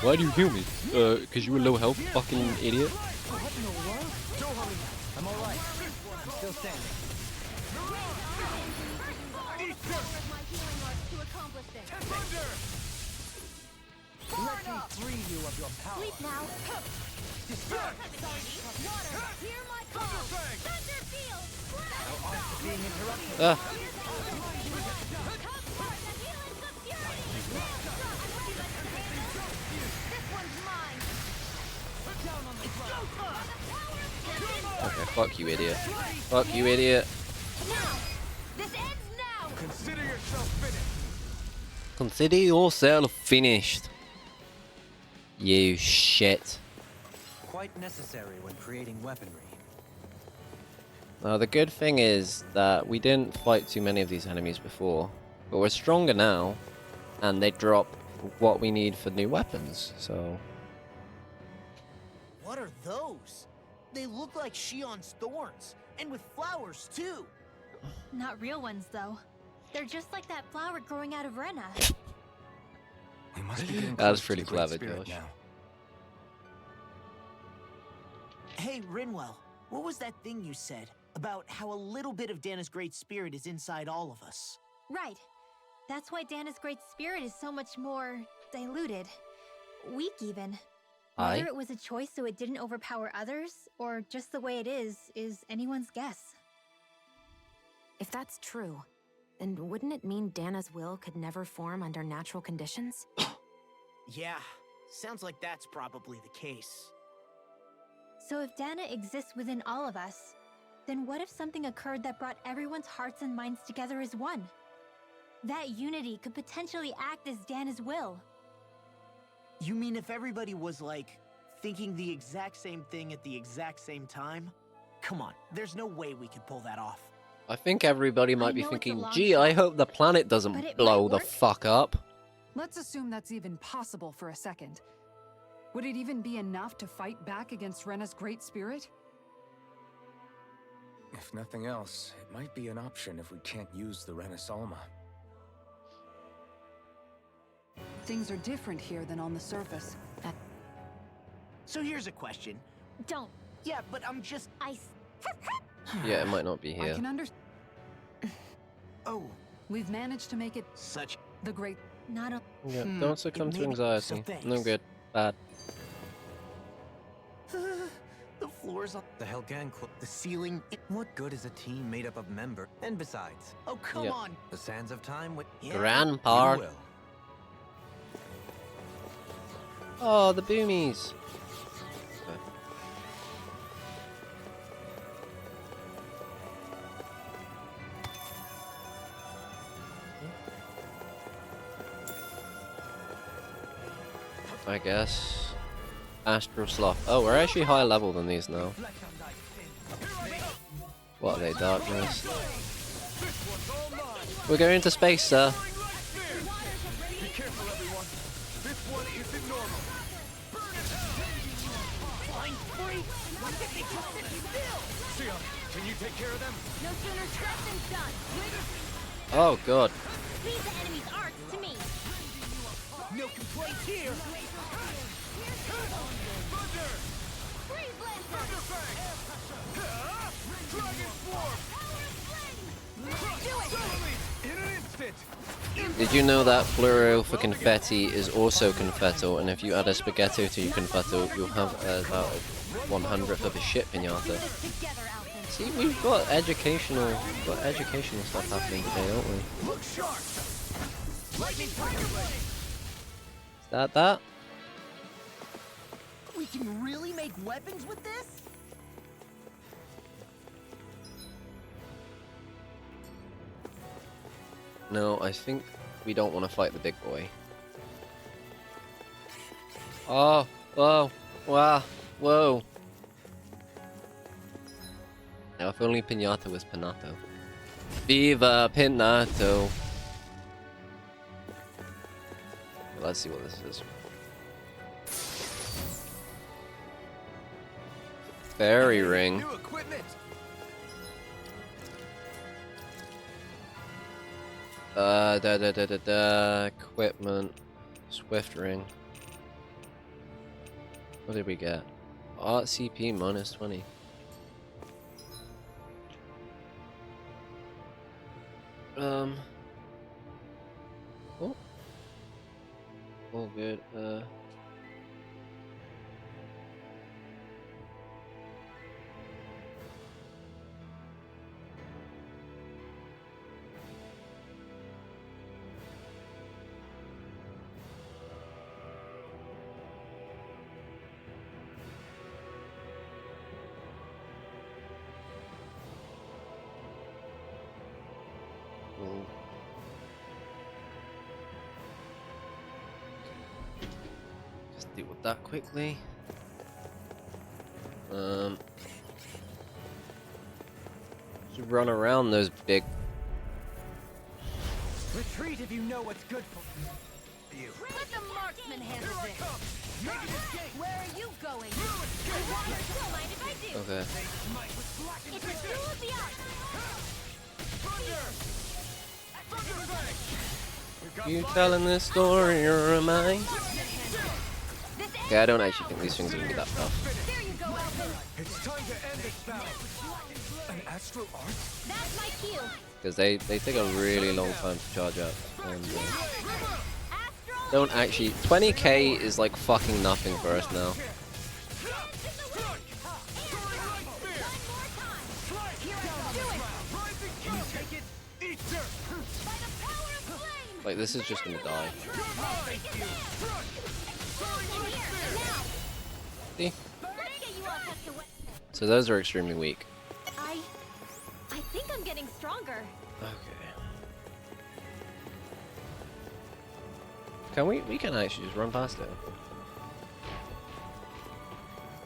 Why do you heal me? Cause you were low health, fucking idiot. What in the world? Don't worry. I'm alright. I'm still standing. Let me free you of your power. Sleep now. Water, hear my call. Thunder field. Now on to being interrupted. This one's mine. Okay, fuck you, idiot. Fuck you, idiot. Now, this ends now. Consider yourself finished. Consider yourself finished. You shit. Quite necessary when creating weaponry. Now the good thing is that we didn't fight too many of these enemies before, but we're stronger now, and they drop what we need for new weapons, so... What are those? They look like Shion's thorns, and with flowers too. Not real ones, though. They're just like that flower growing out of Rena. We must be getting That was close to pretty the Great clever, Spirit Josh. now. Hey, Rinwell, what was that thing you said about how a little bit of Dana's great spirit is inside all of us? Right. That's why Dana's great spirit is so much more diluted. Weak, even. Aye. Whether it was a choice so it didn't overpower others, or just the way it is anyone's guess. If that's true, then wouldn't it mean Dana's will could never form under natural conditions? Yeah, sounds like that's probably the case. So if Dana exists within all of us, then what if something occurred that brought everyone's hearts and minds together as one? That unity could potentially act as Dana's will. You mean if everybody was, like, thinking the exact same thing at the exact same time? Come on, there's no way we could pull that off. I think everybody might be know it's a thinking, long gee, I shot, hope the planet but doesn't it blow might the work. fuck up. Let's assume that's even possible for a second. Would it even be enough to fight back against Rena's great spirit? If nothing else, it might be an option if we can't use the Renasalma. Things are different here than on the surface. So here's a question. Don't. Yeah, but I'm just... Yeah, it might not be I here. can understand. Oh. We've managed to make it Such... the great... Not a... Yeah, don't succumb to anxiety. No good. Bad. The floors on the Helgan Club, the ceiling. What good is a team made up of members? And besides, oh come Yep. on, the sands of time with Grandpa. You will. Oh, the boomies. Okay. I guess. Astral sloth. Oh, we're actually higher level than these now. What are they? Darkness. We're going into space, sir. Be careful, everyone. This one isn't normal. Flying freak! Why did they just sit still? Sia, can you take care of them? No sooner said than done. Oh, God. Leave the enemy's arts to me. No complaints here. Thunder! Freeze Lancer! Thunderfang! Dragon Swarm! Do it! In an instant! Did you know that fluoro for confetti is also confetto, and if you add a spaghetto to your confetto, you'll have about 1/100th of a shit pinata. See, we've got educational stuff happening today, don't we? Look sharp! Lightning Is that? We can really make weapons with this? No, I think we don't want to fight the big boy. Oh, whoa, wow, whoa. Now, if only Pinata was Pinato. Viva Pinato! Let's see what this is. Fairy ring. New equipment! Equipment. Swift ring. What did we get? Art CP minus 20. Oh. All good. Just deal with that quickly. Just run around those big. Retreat if you know what's good for you. Let the marksman handle this. Where are you going? Don't mind if I do. Okay. It's a duel of the arts. You telling this story or am I? Yeah, I don't actually think these things are gonna be that tough. There you go, Elton. It's time to end this battle! An astral art? That's my cue. Because they take a really long time to charge up. And, don't actually. 20k is like fucking nothing for us now. Like, this is just gonna die. See? So those are extremely weak. I think I'm getting stronger. Okay. Can we can actually just run past it.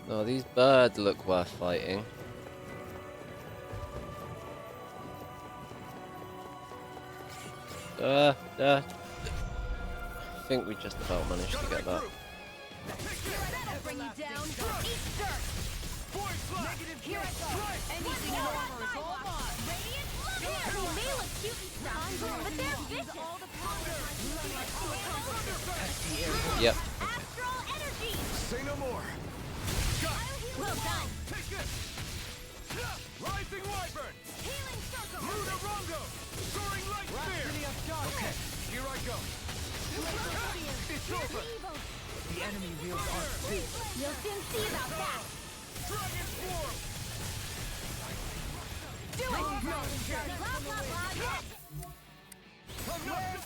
No, these birds look worth fighting. I think we just about managed to get that. Bring you down. Eat dirt. Negative here I go. Anything in armor is all mine. Radiant love. They may look cute and stuff, but they're vicious. Yep. Astral energy. Say no more. Well done. Take this. Rising wyvern. Healing circle. Luda Rongo. Soaring light spear. Okay, here I go. It's over. The enemy wields our too. You'll soon see about that. Dragon form. Do it. Blah blah blah. Yes.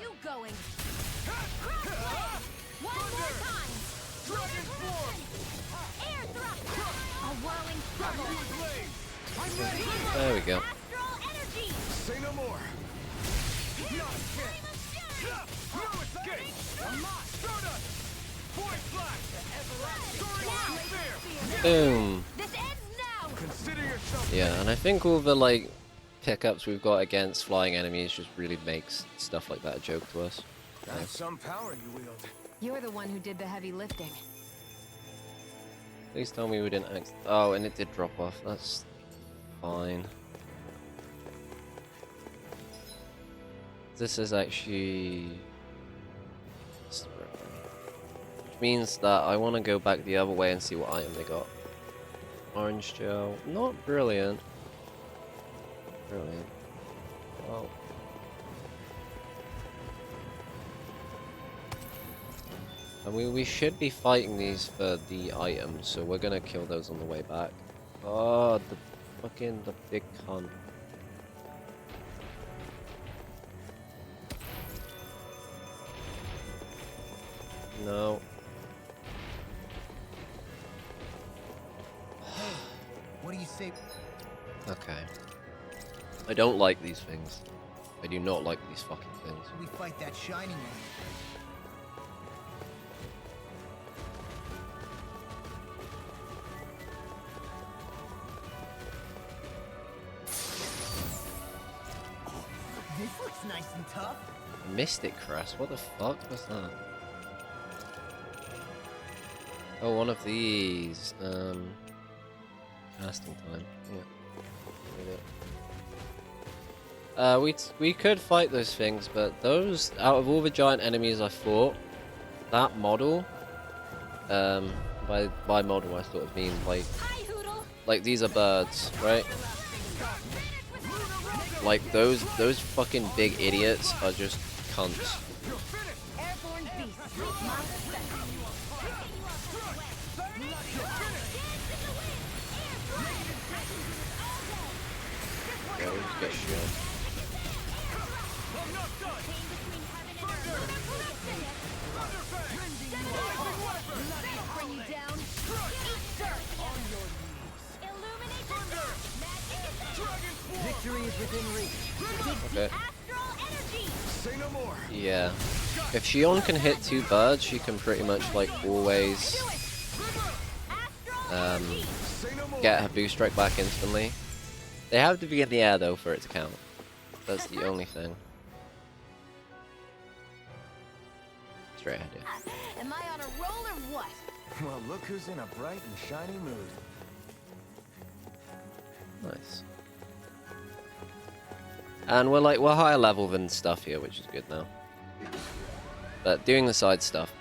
You going? Crossblade. One more time. Dragon form. Air thrust. A whirling circle. I'm ready. There we go. Astral energy. Say no more. No escape. Stardust. Point flash. Soaring spear. Boom. This ends now. Consider yourself. Yeah, and I think all the like pickups we've got against flying enemies just really makes stuff like that a joke to us. That's some power you wield. You're the one who did the heavy lifting. Please tell me we didn't oh, and it did drop off. That's fine. This is actually... which means that I want to go back the other way and see what item they got. Orange gel. Not brilliant. Brilliant. Well... and we should be fighting these for the items, so we're gonna kill those on the way back. Oh, the big cunt. No. What do you say? Okay. I don't like these things. I do not like these fucking things. We fight that shiny one. This looks nice and tough. Mystic Crest? What the fuck was that? Oh, one of these. Casting time. Yeah. We could fight those things, but those, out of all the giant enemies I fought, that model, by model I sort of mean like these are birds, right? Like those fucking big idiots are just cunts. Yeah, we just get shot. Victory is within reach. Okay. Say no more. Yeah. If Shion can hit two birds, she can pretty much like always get her boost strike back instantly. They have to be in the air though for it to count. That's the only thing. Straight ahead, yeah. Am I on a roll or what? Well, look who's in a bright and shiny mood. Nice. And we're higher level than stuff here, which is good now. But doing the side stuff.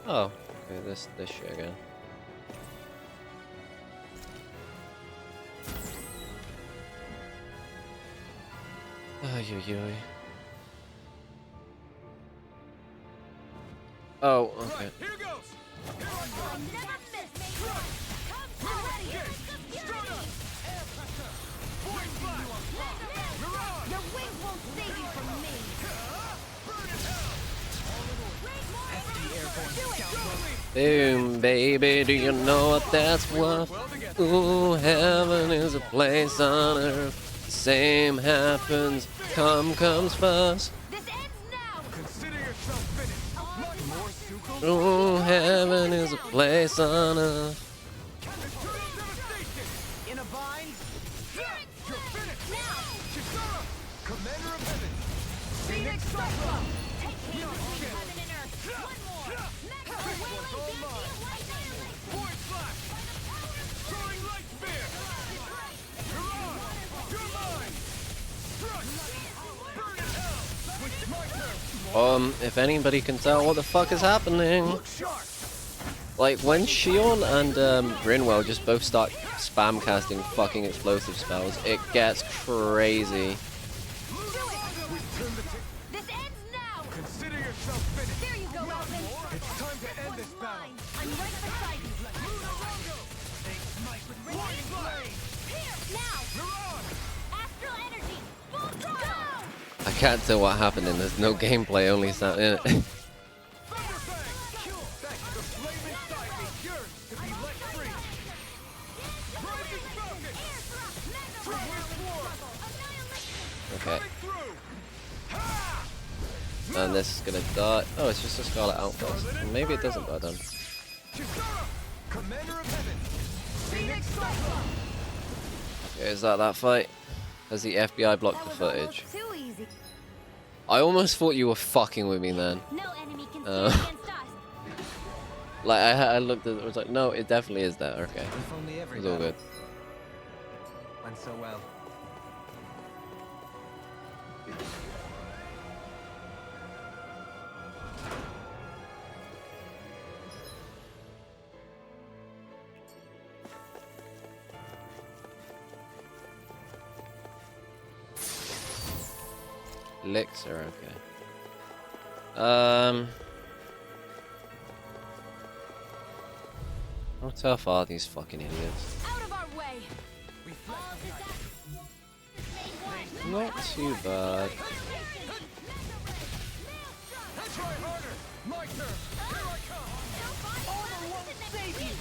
Oh, okay, this shit again. Ay. Oh, okay. Here goes. Your wings won't save you from me. Boom, baby, do you know what that's worth? Ooh, heaven is a place on earth. The same happens, comes first. Consider yourself finished. More Suko? Ooh, heaven is a place on earth. In a bind? Commander of Heaven! Phoenix Cyclone! Take heed between heaven and earth! One more! Next all mine! Void Flash! Soaring Light Spear! Hurrah! You're mine! Crush! Burn in hell! With my turn! If anybody can tell what the fuck is happening. Like, when Shion and Grinwell just both start spam casting fucking explosive spells, it gets crazy. This ends now! Consider yourself finished! There you go, Elton! It's time to end this battle! I'm right beside you! Warning blade! Here! Now! Astral energy! Full throttle! I can't tell what happened and there's no gameplay, only sound in it. Okay. And this is gonna die. Oh, it's just a Scarlet Outpost. Maybe it doesn't die then. Okay, is that fight? Has the FBI blocked the footage? I almost thought you were fucking with me then. Like I looked at it, I was like, no, it definitely is there. Okay, it's all good. Went so well. Licks are okay. How tough are these fucking idiots? Out of our way! Not too bad. Try harder! My turn! Here I come! Armor won't save you!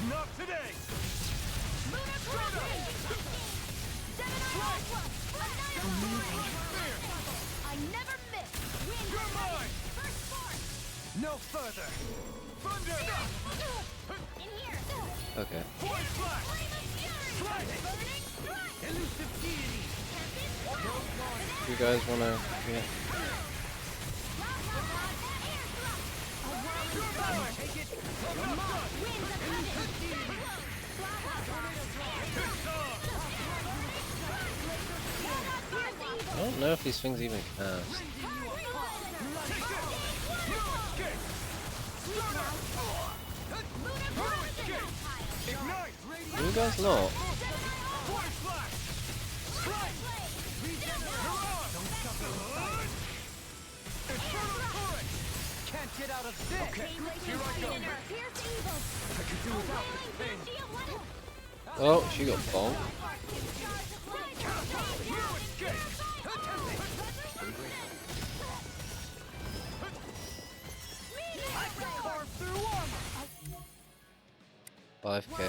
Not today! I never miss! You're mine! No further! Thunder! In here! Okay. Void Flash! Elusive deity! You guys wanna? Yeah. I don't know if these things even cast. Do you guys not? Can't get out of this! Okay, here I go! I could do without this thing! Oh, she got bonked. I can carve through armor! 5k.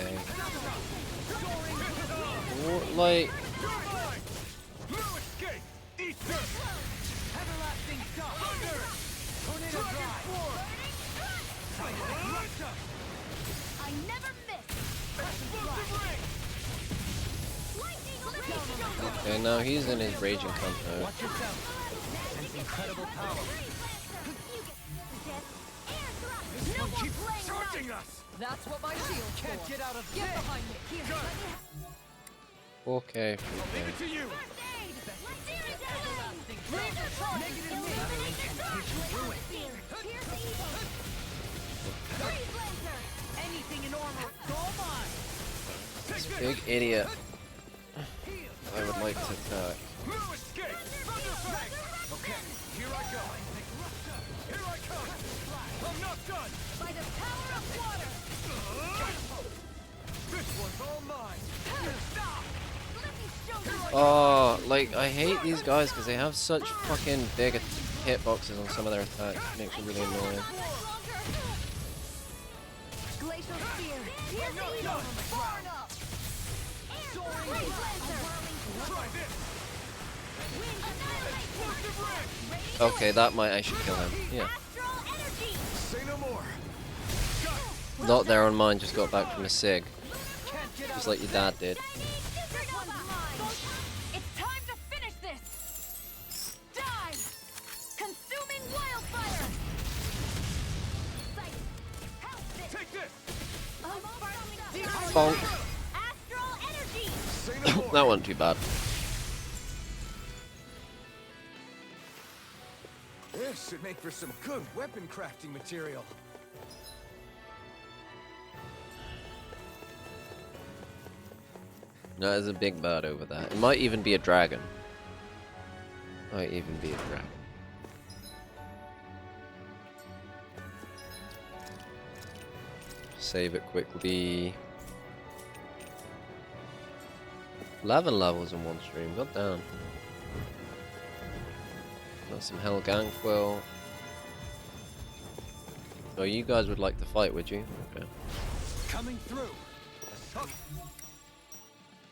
What, like... I never miss! Okay, now he's in his raging comfort. Watch yourself! Sense incredible power! This one keeps charging us! That's what my shield's Can't for. get out of Get this! behind me. Here. 4k, 3k. Leave it to you! Anything in armor, go mine! This big idiot. I would like to attack. No escape! Okay, here I go! Here I come! I'm not done! By the power of water! This one's all mine! Stop! Oh, like, I hate these guys because they have such fucking big hitboxes on some of their attacks. It makes it really annoying. Glacial spear! Here's the evil! Far enough! Soaring Try this! Okay, that might actually kill him. Yeah. Say no more! Not there on mine, just got back from a SIG. Just like your dad did. It's time to finish this! Die! Consuming wildfire! Take this! Bonk. Astral energy! That wasn't too bad. This should make for some good weapon crafting material. No, there's a big bird over there. It might even be a dragon. Might even be a dragon. Save it quickly. 11 levels in one stream. God damn. Got some Helganquill. Oh, you guys would like to fight, would you? Okay. Coming through.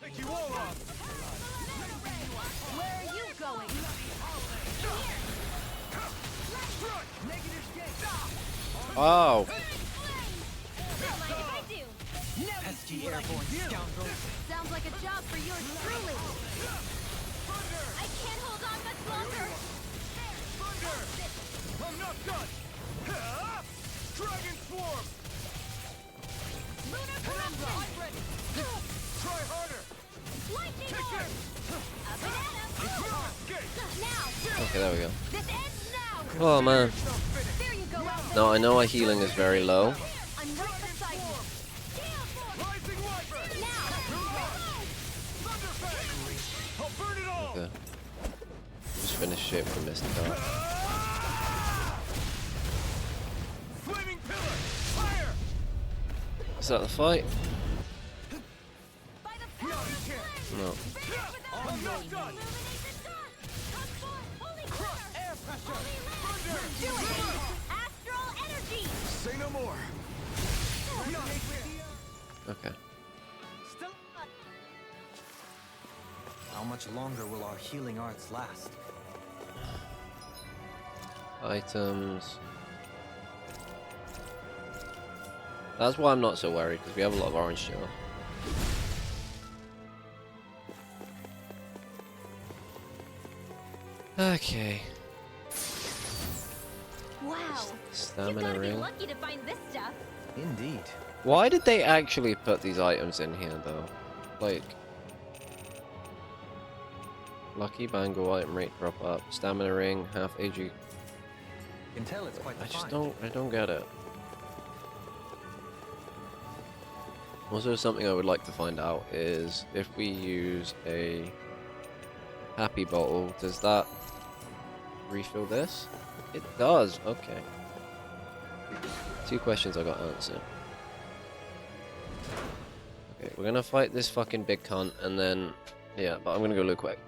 Take you all off. Where are you going? Oh. Pesky airborne scoundrels. Sounds like a job for yours truly. I can't hold on much longer. I'm not done! Dragon Swarm! Lunar corruption! Try harder! Lightning orb! A banana! Now! Okay, there we go. This ends now! Oh man. There you go, Elde. No, I know our healing is very low. I'm right beside you. Rising Wyvern! Thunderfang! I'll burn it all! Okay. Just finish shit from this part. Flaming pillar! Fire! Is that the fight? No. I'm not done! Air pressure. Astral energy! Say no more. Okay. How much longer will our healing arts last? Items. That's why I'm not so worried, because we have a lot of orange shell. Okay. Wow. Stamina you gotta ring. be lucky to find this stuff. Indeed. Why did they actually put these items in here, though? Like... Lucky bangle item rate drop up. Stamina ring, half AG. You can tell it's quite the I don't get it. Also, something I would like to find out is if we use a happy bottle, does that refill this? It does. Okay. 2 questions I got answered. Okay, we're gonna fight this fucking big cunt, and then yeah, but I'm gonna go look quick.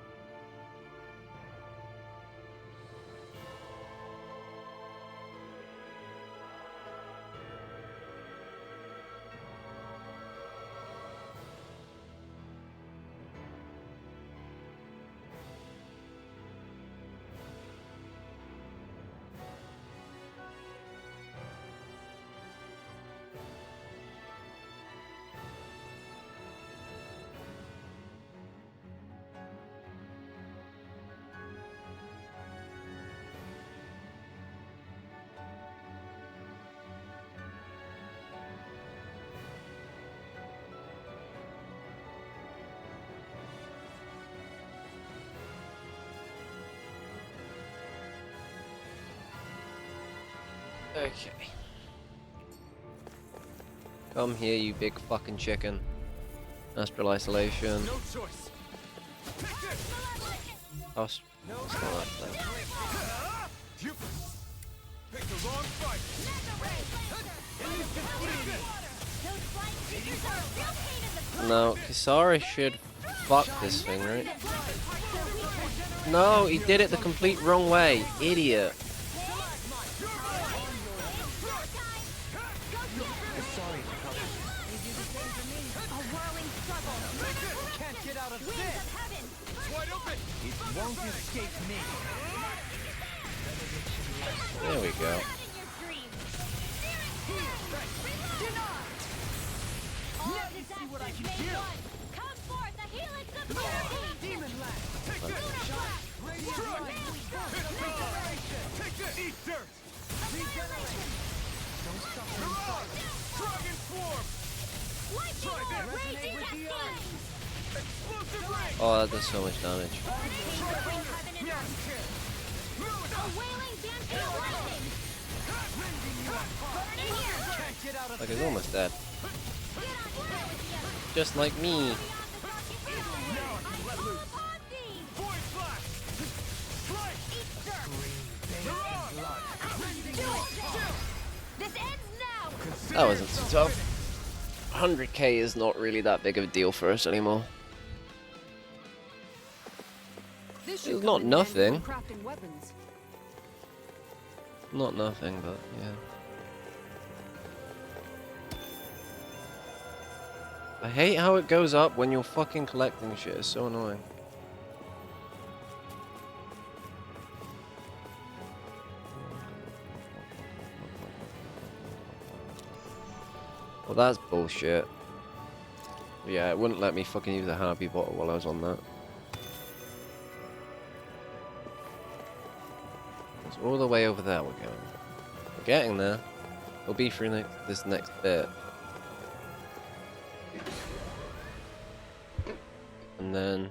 Okay. Come here, you big fucking chicken. Astral isolation. No choice. Take this. It's not like that. You picked the wrong fight. No, Kisara should fuck this thing, right? No, he did it the complete wrong way. Idiot. Won't escape me. There we go. See what I can do. Oh, that does so much damage. Like, he's almost dead. Just like me. That wasn't too tough. 100k is not really that big of a deal for us anymore. It's not nothing. Not nothing, but yeah. I hate how it goes up when you're fucking collecting shit. It's so annoying. Well, that's bullshit. Yeah, it wouldn't let me fucking use the Harpy bottle while I was on that. It's all the way over there we're going. We're getting there. We'll be through this next bit. And then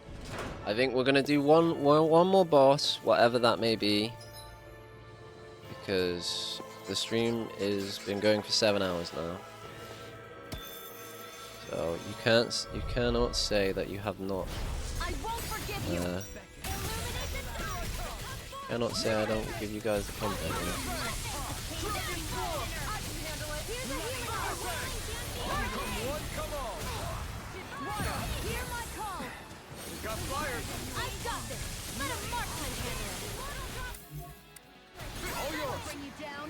I think we're gonna do one more boss, whatever that may be, because the stream is been going for 7 hours now. So you cannot say that you have not. Cannot say I don't give you guys the content. Got fire! I've got this! Let a marksman handle it! All yours! Bring you down!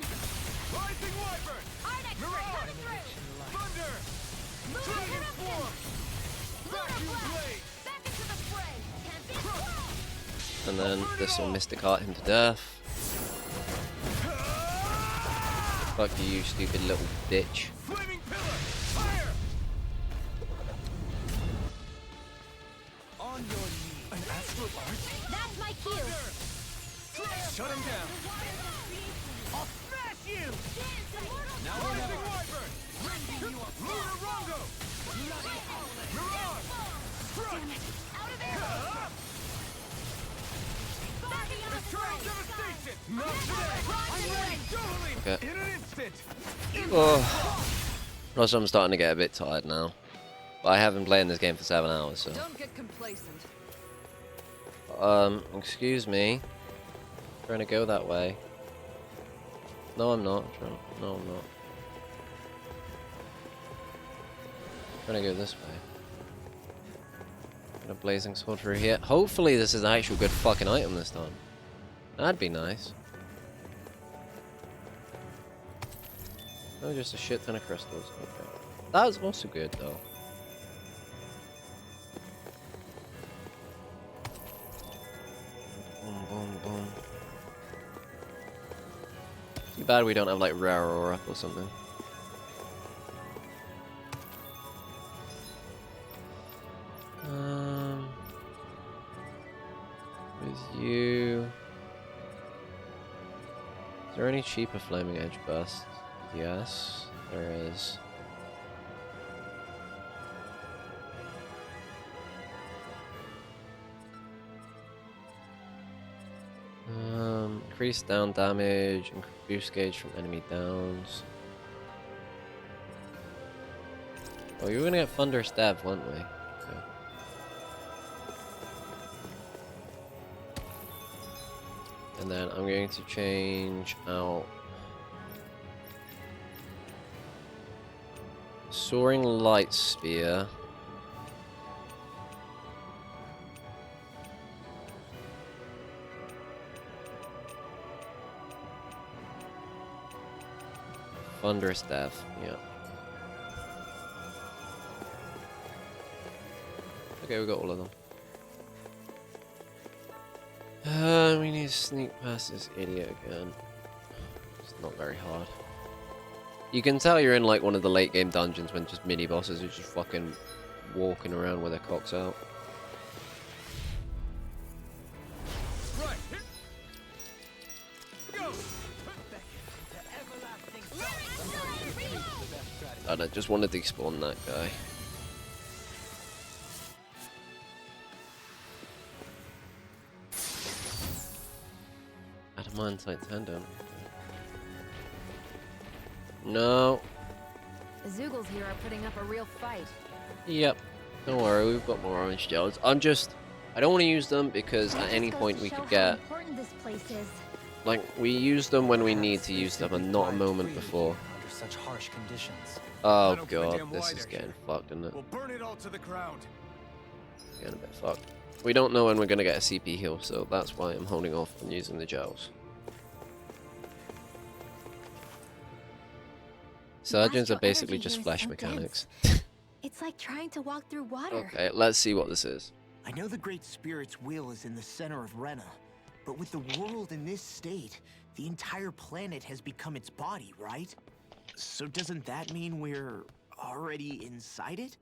Rising Wyvern! Arctic! Coming through! Thunder! Dragon form! Vacuum blade! Back into the fray! Can't be And then this will Mystic Heart him to death. Fuck you, stupid little bitch. Flaming pillar! Fire! On your knees. An astral arch? That's my cue! Shut him down! I'll smash you! Now Rising Wyvern! Rending you up! Lunarongo! Mirage! Strike! Out of there! Eternal devastation! Not today! I'm ready! Dueling! Okay. In an instant! Oh. Plus, I'm starting to get a bit tired now. But I have been playing this game for 7 hours, so. Don't get complacent. Excuse me. Trying to go that way. No, I'm not. No, I'm not. Trying to go this way. Got a blazing sword through here. Hopefully, this is an actual good fucking item this time. That'd be nice. Oh, just a shit ton of crystals. Okay. That was also good, though. Boom, boom, boom. Too bad we don't have, like, rare aura or something. With you... Is there any cheaper Flaming Edge bursts? Yes, there is. Increase down damage, reduce gauge from enemy downs. Oh, you were gonna get Thunder Stab, weren't we? Okay. And then I'm going to change out Soaring Light Spear. Thunderous Staff, yeah. Okay, we got all of them. We need to sneak past this idiot again. It's not very hard. You can tell you're in like one of the late game dungeons when just mini bosses are just fucking walking around with their cocks out. Right. Go. And I just wanted to despawn that guy. Adamantite tendon. No. The Zoogles here are putting up a real fight. Yep. Don't worry, we've got more orange gels. I don't want to use them because at any point we could get... This place is. Like, we use them when we need to use them and not a moment before. Under such harsh conditions. Oh god, this is getting fucked, isn't it? We'll burn it all to the ground. Getting a bit fucked. We don't know when we're going to get a CP heal, so that's why I'm holding off on using the gels. Surgeons are basically just flesh mechanics. It's like trying to walk through water. Okay, let's see what this is. I know the Great Spirit's will is in the center of Rena, but with the world in this state, the entire planet has become its body, right? So doesn't that mean we're already inside it?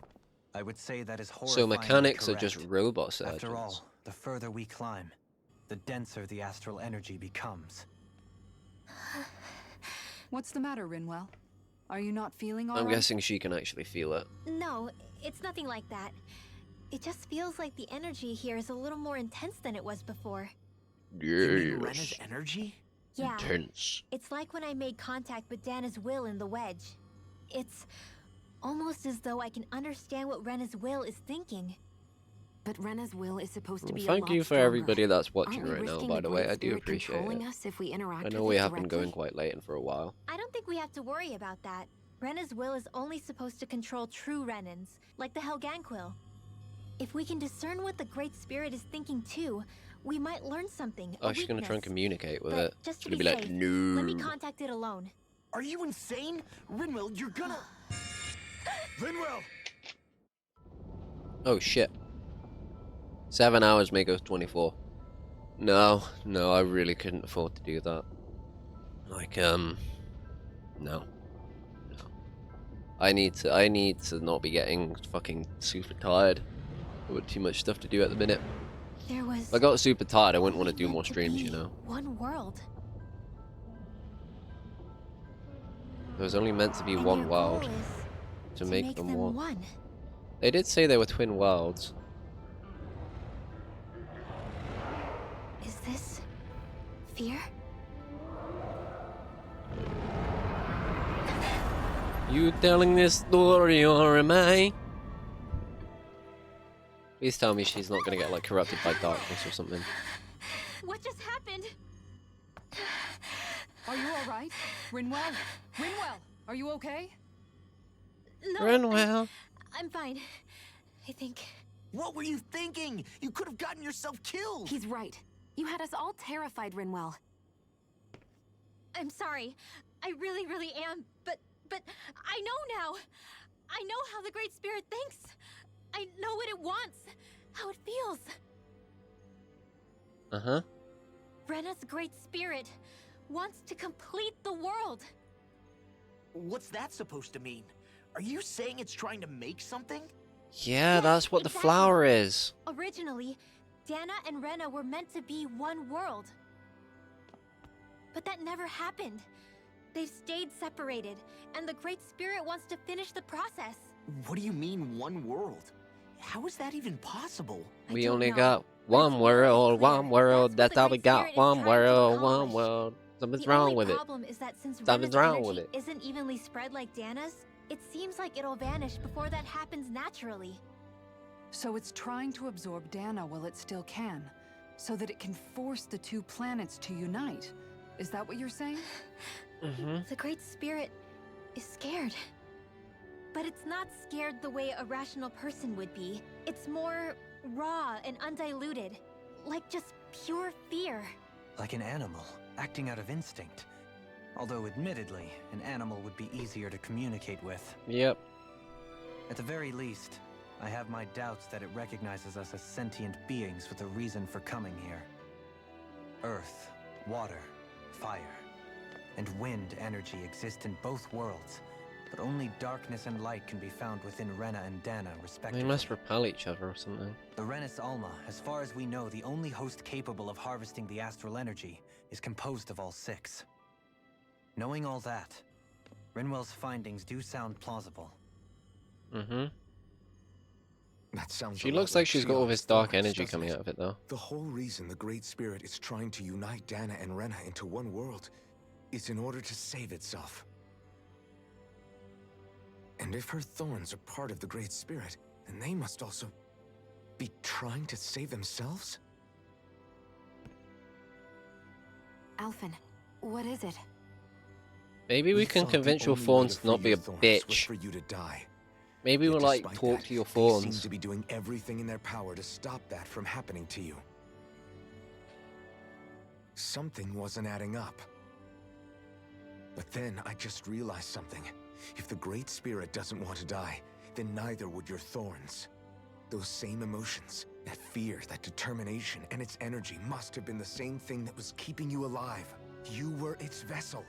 I would say that is So horrifyingly mechanics are correct. just robot surgeons. After all, the further we climb, the denser the astral energy becomes. What's the matter, Rinwell? Are you not feeling all I'm right? guessing she can actually feel it. No, it's nothing like that. It just feels like the energy here is a little more intense than it was before. You mean Rena's energy? Yeah. Intense. It's like when I made contact with Dana's will in the wedge. It's almost as though I can understand what Rena's will is thinking. But Rena's will is supposed to be Thank you for everybody that's watching right now, by the way. I do Great appreciate controlling it. us if we interact I know with we it have been directly? going quite late and for a while. I don't think we have to worry about that. Rena's will is only supposed to control true Renans, like the Helganquil. If we can discern what the Great Spirit is thinking too, we might learn something. Oh, she's gonna try and communicate with it. Just to She's be gonna be safe, like, no. let me contact it alone. Are you insane? Rinwell, you're gonna... Rinwell! Oh shit. 7 hours make us 24. No, I really couldn't afford to do that. Like, no. I need to not be getting fucking super tired. I've got too much stuff to do at the minute. There was If I got super tired, I wouldn't want to do more streams, you know. one world. There was only meant to be one world. To make them one. one. They did say they were twin worlds. Is this fear? You telling this story or am I? Please tell me she's not gonna get like corrupted by darkness or something. What just happened? Are you all right? Rinwell? Rinwell, are you okay? No, Rinwell. I'm fine. I think. What were you thinking? You could have gotten yourself killed. He's right. You had us all terrified, Rinwell. I'm sorry. I really, really am. But I know now. I know how the Great Spirit thinks. I know what it wants. How it feels. Uh-huh. Rena's Great Spirit wants to complete the world. What's that supposed to mean? Are you saying it's trying to make something? Yeah, that's what the flower is. Originally, Dahna and Rena were meant to be one world. But that never happened. They've stayed separated, and the Great Spirit wants to finish the process. What do you mean, one world? How is that even possible? We only got one world, that's all we got, one world. Something's wrong with it. The only problem is that since Something's Rena's wrong with energy it. isn't evenly spread like Dana's, it seems like it'll vanish before that happens naturally. So it's trying to absorb Dahna while it still can, so that it can force the two planets to unite. Is that what you're saying? The Great Spirit is scared. But it's not scared the way a rational person would be. It's more raw and undiluted. Like just pure fear. Like an animal, acting out of instinct. Although, admittedly, an animal would be easier to communicate with. Yep. At the very least, I have my doubts that it recognizes us as sentient beings with a reason for coming here. Earth, water, fire, and wind energy exist in both worlds, but only darkness and light can be found within Rena and Dahna, respectively. They must repel each other or something. The Renis Alma, as far as we know, the only host capable of harvesting the astral energy, is composed of all 6. Knowing all that, Rinwell's findings do sound plausible. Mm-hmm. That sounds. She looks like she's got all this dark energy coming out of it, though. The whole reason the Great Spirit is trying to unite Dahna and Rena into one world is in order to save itself. And if her thorns are part of the Great Spirit, then they must also be trying to save themselves? Alphen, what is it? Maybe we can convince your thorns to not be a bitch. For you to die. Maybe we'll like talk to your thorns. They seem to be doing everything in their power to stop that from happening to you. Something wasn't adding up. But then I just realized something. If the Great Spirit doesn't want to die, then neither would your thorns. Those same emotions, that fear, that determination, and its energy must have been the same thing that was keeping you alive. You were its vessel.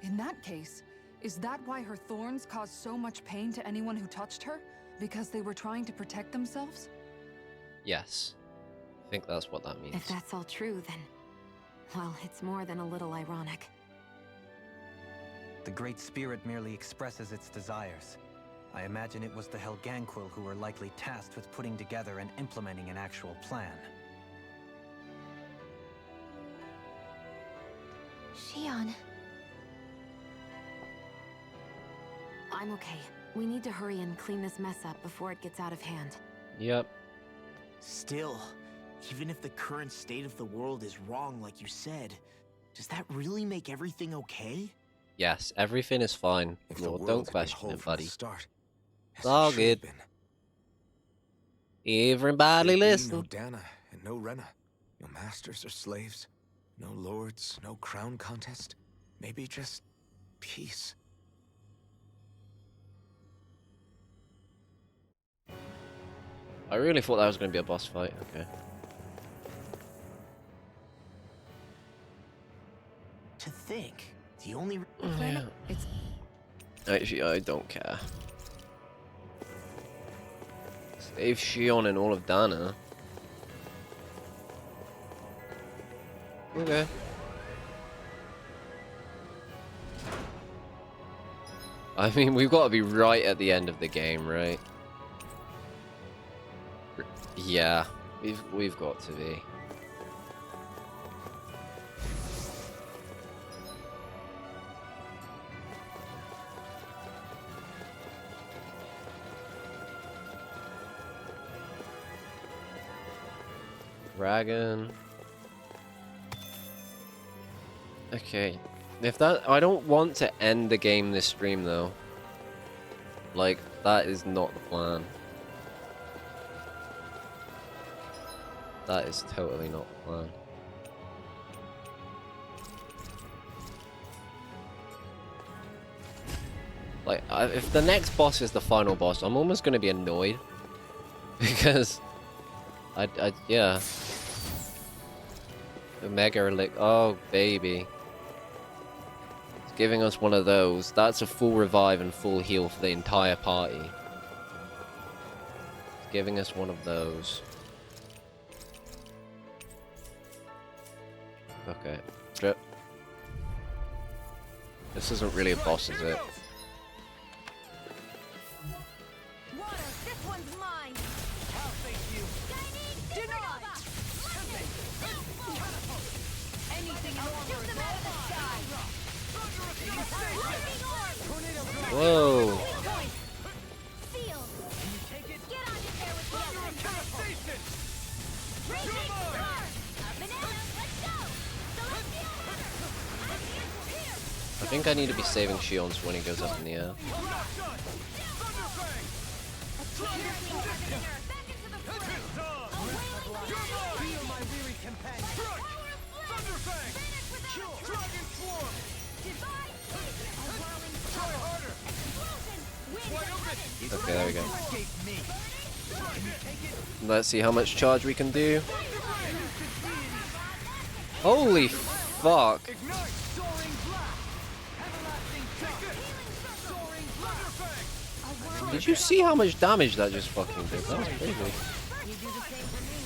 In that case, is that why her thorns caused so much pain to anyone who touched her? Because they were trying to protect themselves? Yes. I think that's what that means. If that's all true, then... well, it's more than a little ironic. The Great Spirit merely expresses its desires. I imagine it was the Helganquil who were likely tasked with putting together and implementing an actual plan. Shion. I'm okay. We need to hurry and clean this mess up before it gets out of hand. Yep. Still, even if the current state of the world is wrong like you said, does that really make everything okay? Yes, everything is fine. If Lord, don't question it, buddy. Start, it's all good. Everybody listen. No Dahna and no Rena. No masters or slaves. No lords, no crown contest. Maybe just peace. I really thought that was going to be a boss fight. Okay. To think, the only... Yeah. Actually, I don't care. Save Shion and all of Dahna. Okay. I mean, we've got to be right at the end of the game, right? Yeah, we've got to be. Dragon. Okay. If that... I don't want to end the game this stream, though. Like, that is not the plan. That is totally not the plan. Like, if the next boss is the final boss, I'm almost going to be annoyed. Because... yeah. The Mega Elixir. Oh, baby. It's giving us one of those. That's a full revive and full heal for the entire party. It's giving us one of those. Okay. Drip. This isn't really a boss, is it? Whoa. I think I need to be saving Shion's when he goes up in the air. Okay, there we go. Let's see how much charge we can do. Holy fuck. Did you see how much damage that just fucking did? That was crazy. You do the same for me.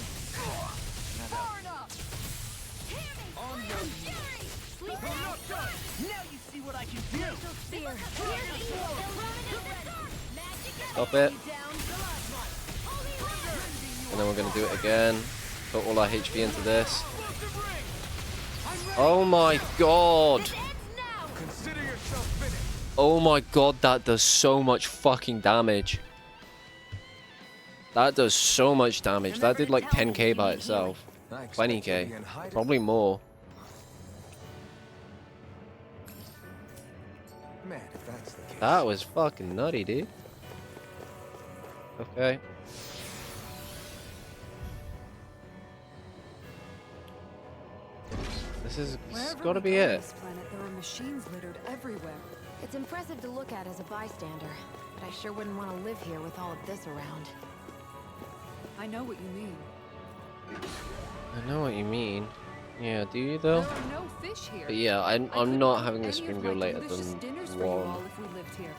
Now you see what I can do. Stop it. And then we're gonna do it again. Put all our HP into this. Oh my god! Oh my god, that does so much fucking damage. That does so much damage. That did like 10k by itself. 20k. Probably more. Man, if that's the case. That was fucking nutty, dude. Okay. This is gotta be it. Planet, there are machines littered everywhere. It's impressive to look at as a bystander, but I sure wouldn't want to live here with all of this around. I know what you mean. I know what you mean. Yeah, do you though? There are no fish here. But yeah, I'm not having the stream go later than For you all 1. if we lived here.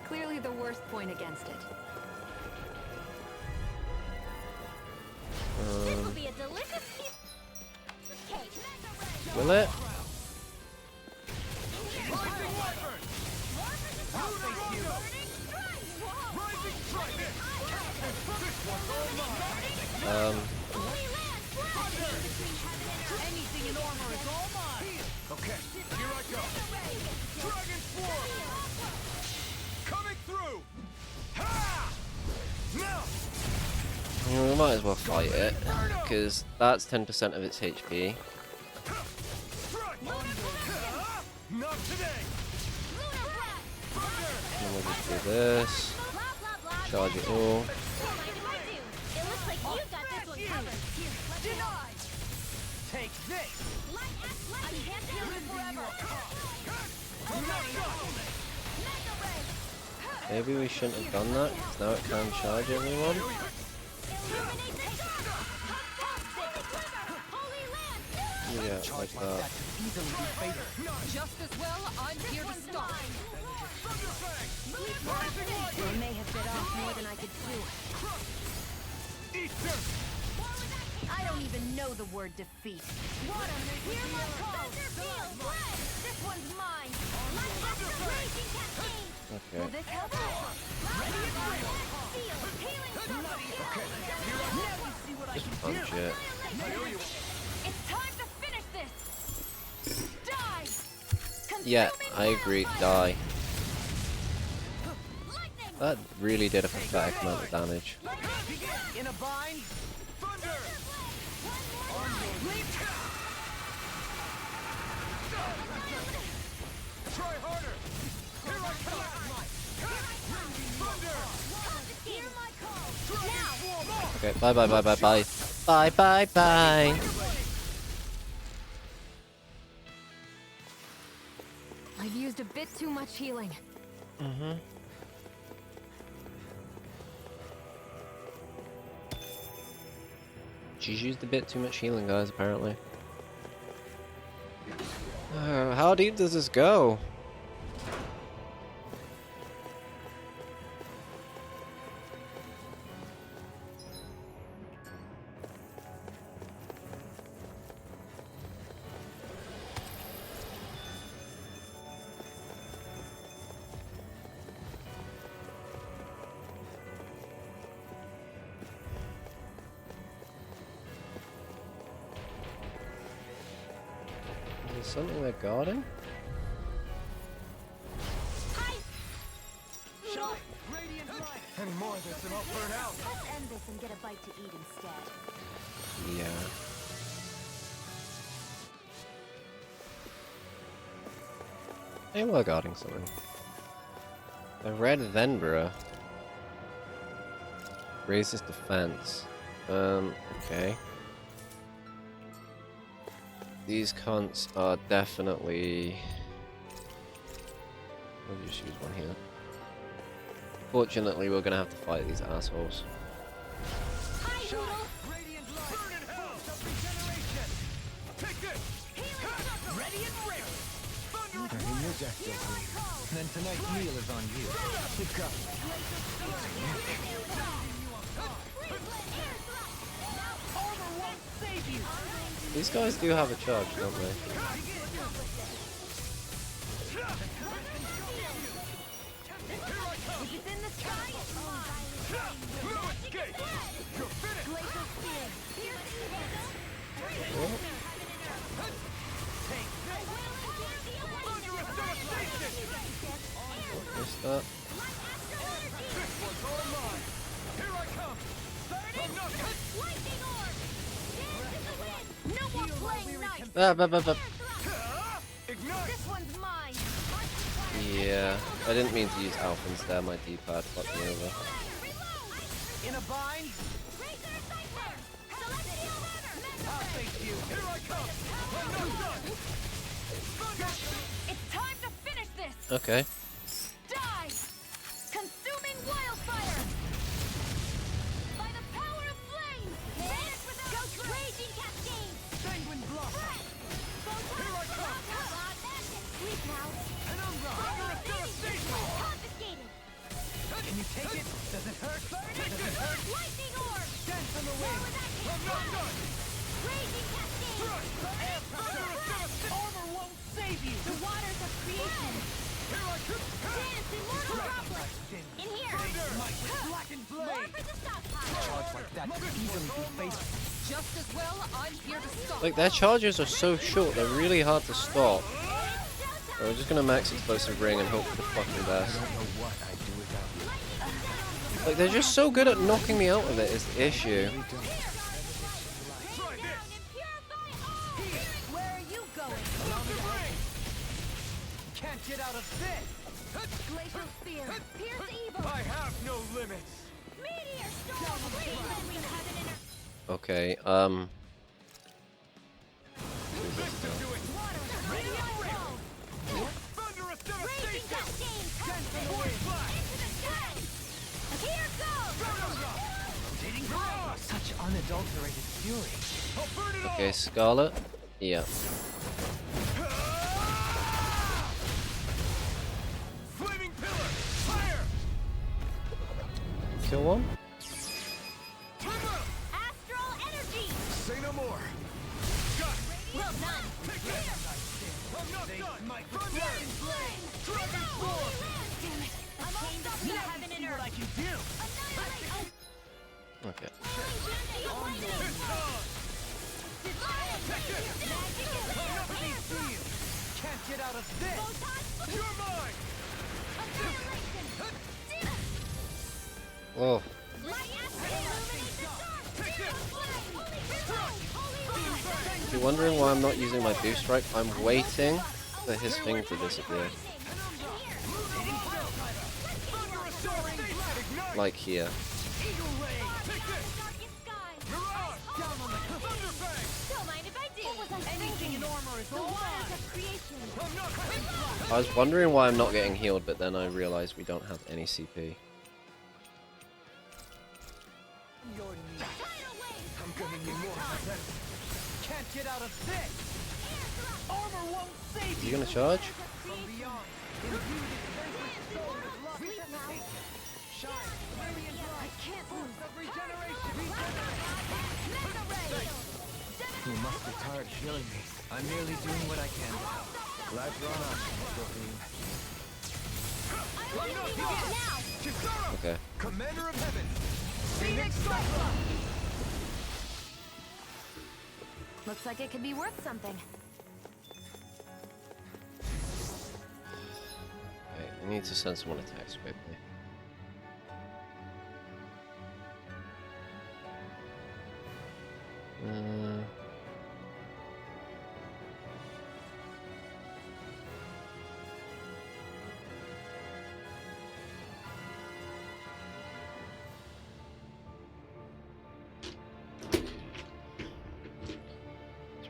Clearly the worst point against it. This will be a delicious piece of cake. Will it? Anything in armor is all mine. Okay, here I go. Dragon form! Coming through! Ha! Now! We might as well fight it, because that's 10% of its HP. Not today! And then we'll just do this. Charge it all. It looks like you got this one covered. Denied. Take this. I can't feel it forever. Maybe we shouldn't have done that, because now it can charge everyone. Yeah, like that. Just as well, I'm here to stop. I may have bit off more than I could chew. I don't even know the word defeat. Hear my call. This one's mine. Raging cascade. Okay. Will this help? Just punch it. It's time to finish this. Die. Yeah, I agree. Die. That really did a pathetic amount of damage. In a bind. Thunder. Try harder! Here I come! Thunder! Okay, bye bye bye bye bye. Bye bye bye. I've used a bit too much healing. Mm-hmm. She's used a bit too much healing, guys, apparently. How deep does this go? Is there something they're guarding? Any more of this and I'll burn out. Let's end this and get a bite to eat instead. Yeah. They were guarding something. A red Venbra raises defense. Okay. These cunts are definitely... I'll just use one here. Fortunately, we're gonna have to fight these assholes. Then tonight's meal is on you. Keep coming. These guys do have a charge, don't they? Missed that. Yeah, I didn't mean to use Alphins there, my D-pad fucked me over. In a bind? I'll face you. Here I come. I'm not done. It's time to finish this. Okay. Die! Consuming wildfire! By the power of flame! Ghost raging cascade! Sanguine blossom! Here I come! Sleep now! And I'm Confiscated! Can you take it? Does it hurt? Does it hurt? Lightning orb! Dance on the wing! I'm not done! Raging cascade! Armor won't save you! The waters of creation! Here I come! Dance immortal droplet! In here! Blackened blade! More for the stockpile! Charge like that could easily be faced. Just as well, I'm here to stop. Like, their charges are so short, they're really hard to stop. So we're just gonna max explosive ring and hope for the fucking best. I don't know what I'd do without you. Like, they're just so good at knocking me out of it is the issue. Where are you going? Can't get out of this! Glacial spear! Pierce evil! I have no limits! Meteor storm! Okay, Thunderous Raging cascade! Dance on the wing! Into the sky! Here goes! Such unadulterated fury. I'll burn it all! okay, Scarlet. Yeah. Flaming pillar! Fire! Kill one? Astral energy! Say no more! Well done! I'm not done! Daring flame! Dragon sword! Damn it! I'm chained up to heaven and See what I earth! can do! Okay. Can't get out of this! You're mine! Oh. If you're wondering why I'm not using my boost strike, I'm waiting for his thing to disappear. Like here. I was wondering why I'm not getting healed, but then I realized we don't have any CP. I'm gonna need more of that. Can't get out of this! Armor won't save You gonna charge? From beyond, imbued its soul with love. Shine, radiant light, force of regeneration. You must be tired of healing me. I'm merely doing what I can to help. Glad you're on us, Doreen. Okay. Commander of Heaven! Phoenix Cyclone! Looks like it could be worth something. Okay, I need to send someone attacks quickly.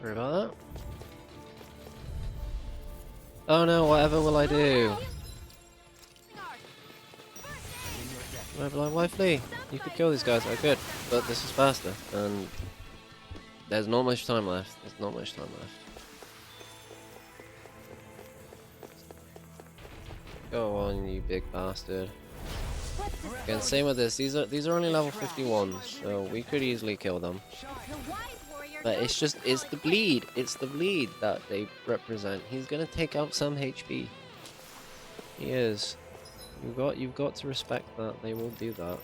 Sorry about that. Oh no, whatever will I do? Why flee? You could kill these guys, I could, but this is faster, and there's not much time left. There's not much time left. Go on, you big bastard. Again, same with this. These are only level 51s, so we could easily kill them. But it's the bleed. It's the bleed that they represent. He's gonna take out some HP. He is. You've got to respect that. They will do that.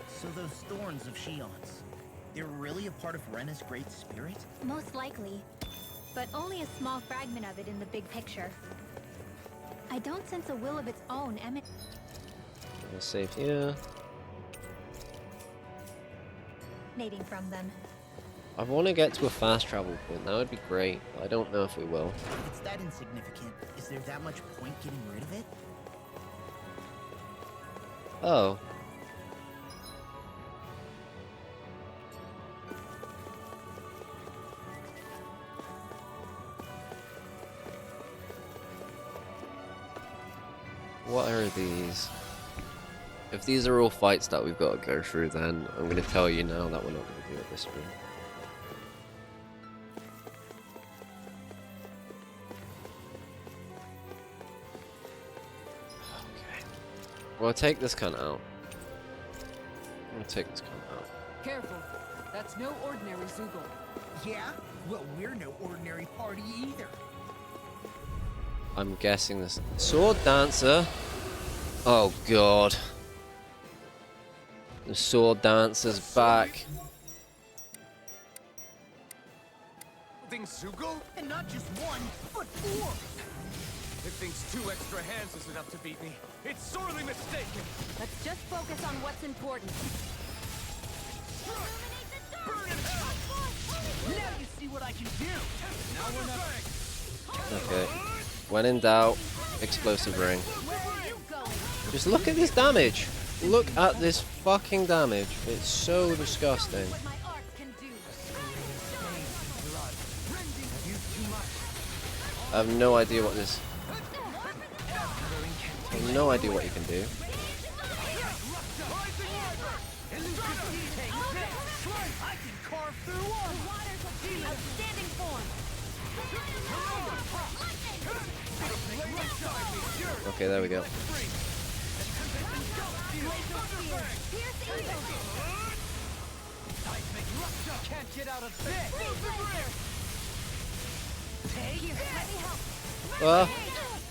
So those thorns of Shion's, they're really a part of Rena's great spirit? Most likely. But only a small fragment of it in the big picture. I don't sense a will of its own Safe here. emanating from them. I want to get to a fast travel point. That would be great. But I don't know if we will. If it's that insignificant, is there that much point getting rid of it? Oh. What are these? If these are all fights that we've got to go through, then I'm going to tell you now that we're not going to do it this room. Okay. Well, take this cunt out. I'm going to take this cunt out. Careful. That's no ordinary Zoogle. Yeah? Well, we're no ordinary party either. I'm guessing this sword dancer. Oh god. The sword dancer's back. Zoogle? And not just one, but four! It thinks 2 extra hands is enough to beat me. It's sorely mistaken. Let's just focus on what's important. Now you see what I can do! Now we're not... Okay. When in doubt, explosive ring. Just look at this damage. Look at this fucking damage. It's so disgusting. I have no idea what this... I have no idea what you can do. Okay, there we go. Can't get out of bed!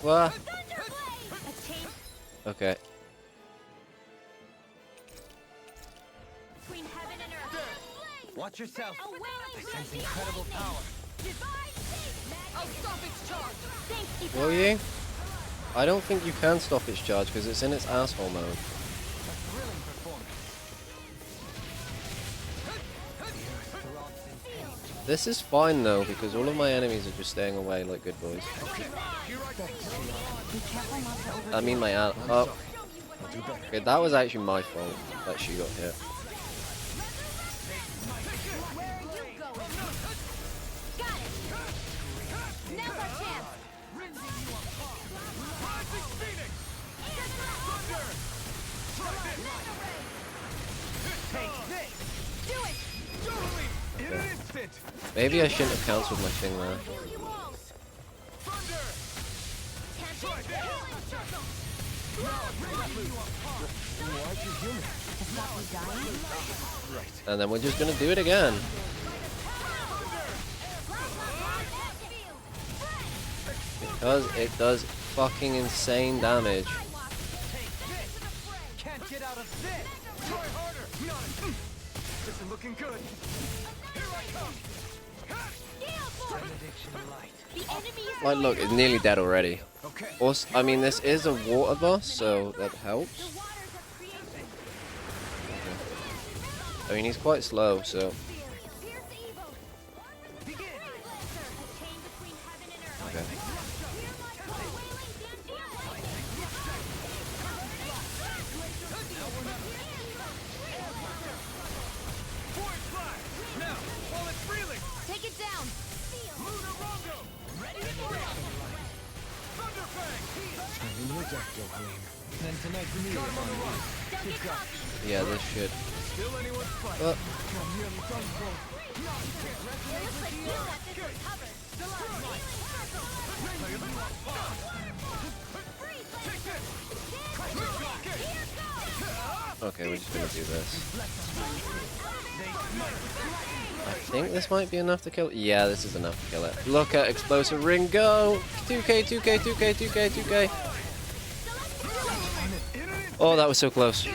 What? Okay. Watch yourself. I sense incredible power. I'll stop its charge. Will you? I don't think you can stop its charge because it's in its asshole mode. This is fine though because all of my enemies are just staying away like good boys. I mean my oh. Okay, that was actually my fault that she got hit. Maybe I shouldn't have cancelled my thing there. And then we're just gonna do it again. Because it does fucking insane damage. Can't get out of this. Try harder. This is looking good. Here I come. Like, look, it's nearly dead already. Also, I mean, this is a water boss, so that helps. I mean, he's quite slow, so. Okay. Take it down. Yeah, this should. Okay, we're just gonna do this. I think this might be enough to kill. Yeah, this is enough to kill it. Look at explosive ring go! 2k, 2k, 2k, 2k, 2k. Oh, that was so close.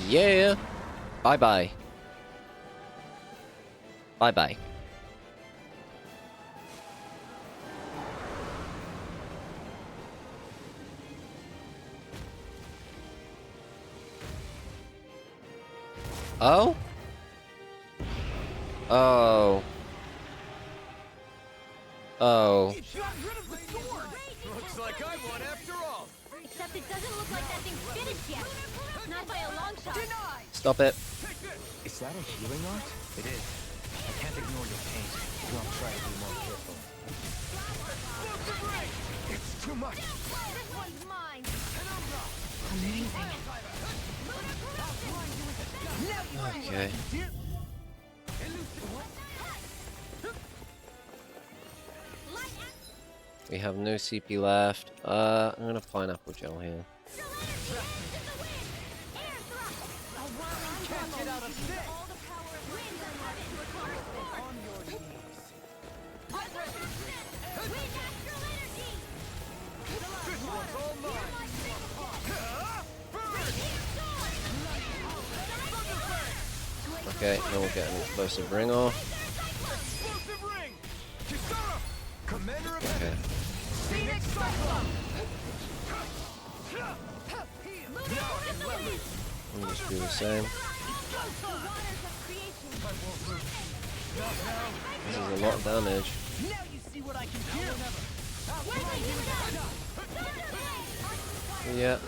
Yeah. Bye bye. Bye bye. Oh? Oh. Oh. Looks like I won after all. Except it doesn't look like that thing's finished yet. Not by a long shot. Stop it. Is that a healing art? It is. I can't ignore your pain, so I'll try to be more careful. It's too much. This one's mine. Okay. We have no CP left. I'm gonna pineapple gel here. Okay, then we'll get an explosive ring off. Okay. We'll just do the same. This is a lot of damage. Now you see what I can do. Yeah.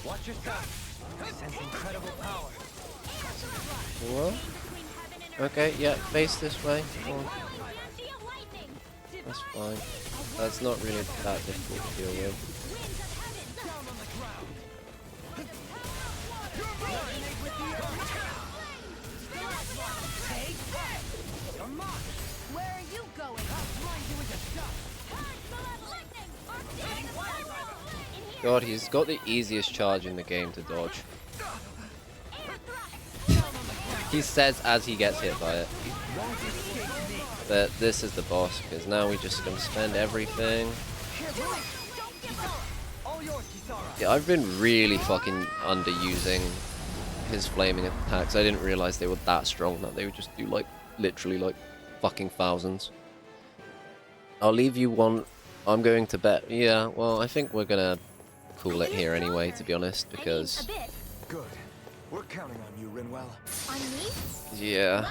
Watch yourself. I sense incredible power. What? Okay, yeah, face this way. Come on. That's fine. That's not really that difficult to deal with. Where are you going? God, he's got the easiest charge in the game to dodge. He says as he gets hit by it. But this is the boss, because now we just gonna spend everything. Yeah, I've been really fucking underusing his flaming attacks. I didn't realize they were that strong, that they would just do like, literally like, fucking thousands. I'll leave you one. I'm going to bet. Yeah, well, I think we're gonna call it here anyway, to be honest, because... Good. We're counting on you, Rinwell. On me? Yeah,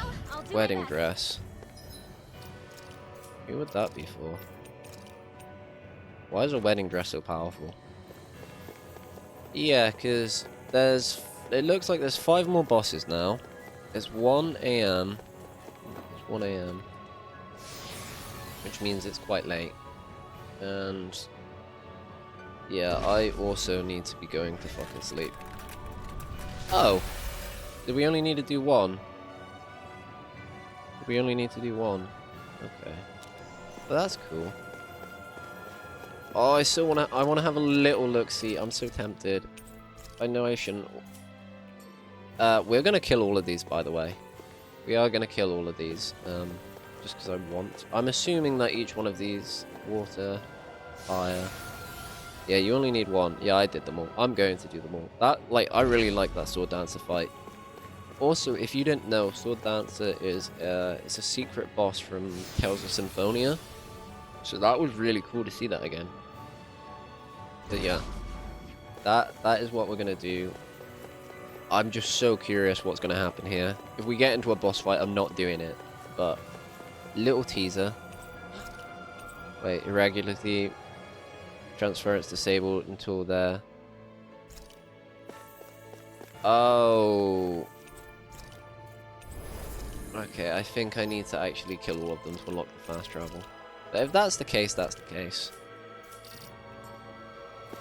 wedding dress. Who would that be for? Why is a wedding dress so powerful? Yeah, because there's... It looks like there's 5 more bosses now. It's 1 AM. It's 1 AM. Which means it's quite late. And... yeah, I also need to be going to fucking sleep. Oh! Did we only need to do 1? Did we only need to do 1? Okay. Well, that's cool. Oh, I still wanna have a little look-see. I'm so tempted. I know I shouldn't. We're gonna kill all of these, by the way. We are gonna kill all of these. Just because I want. I'm assuming that each one of these... water, fire... yeah, you only need 1. Yeah, I did them all. I'm going to do them all. That, like, I really like that Sword Dancer fight. Also, if you didn't know, Sword Dancer is it's a secret boss from Tales of Symphonia. So that was really cool to see that again. But yeah, that is what we're gonna do. I'm just so curious what's gonna happen here. If we get into a boss fight, I'm not doing it. But little teaser. Wait, irregularity. Transference disabled until there. Oh. Okay, I think I need to actually kill all of them to unlock the fast travel. But if that's the case, that's the case.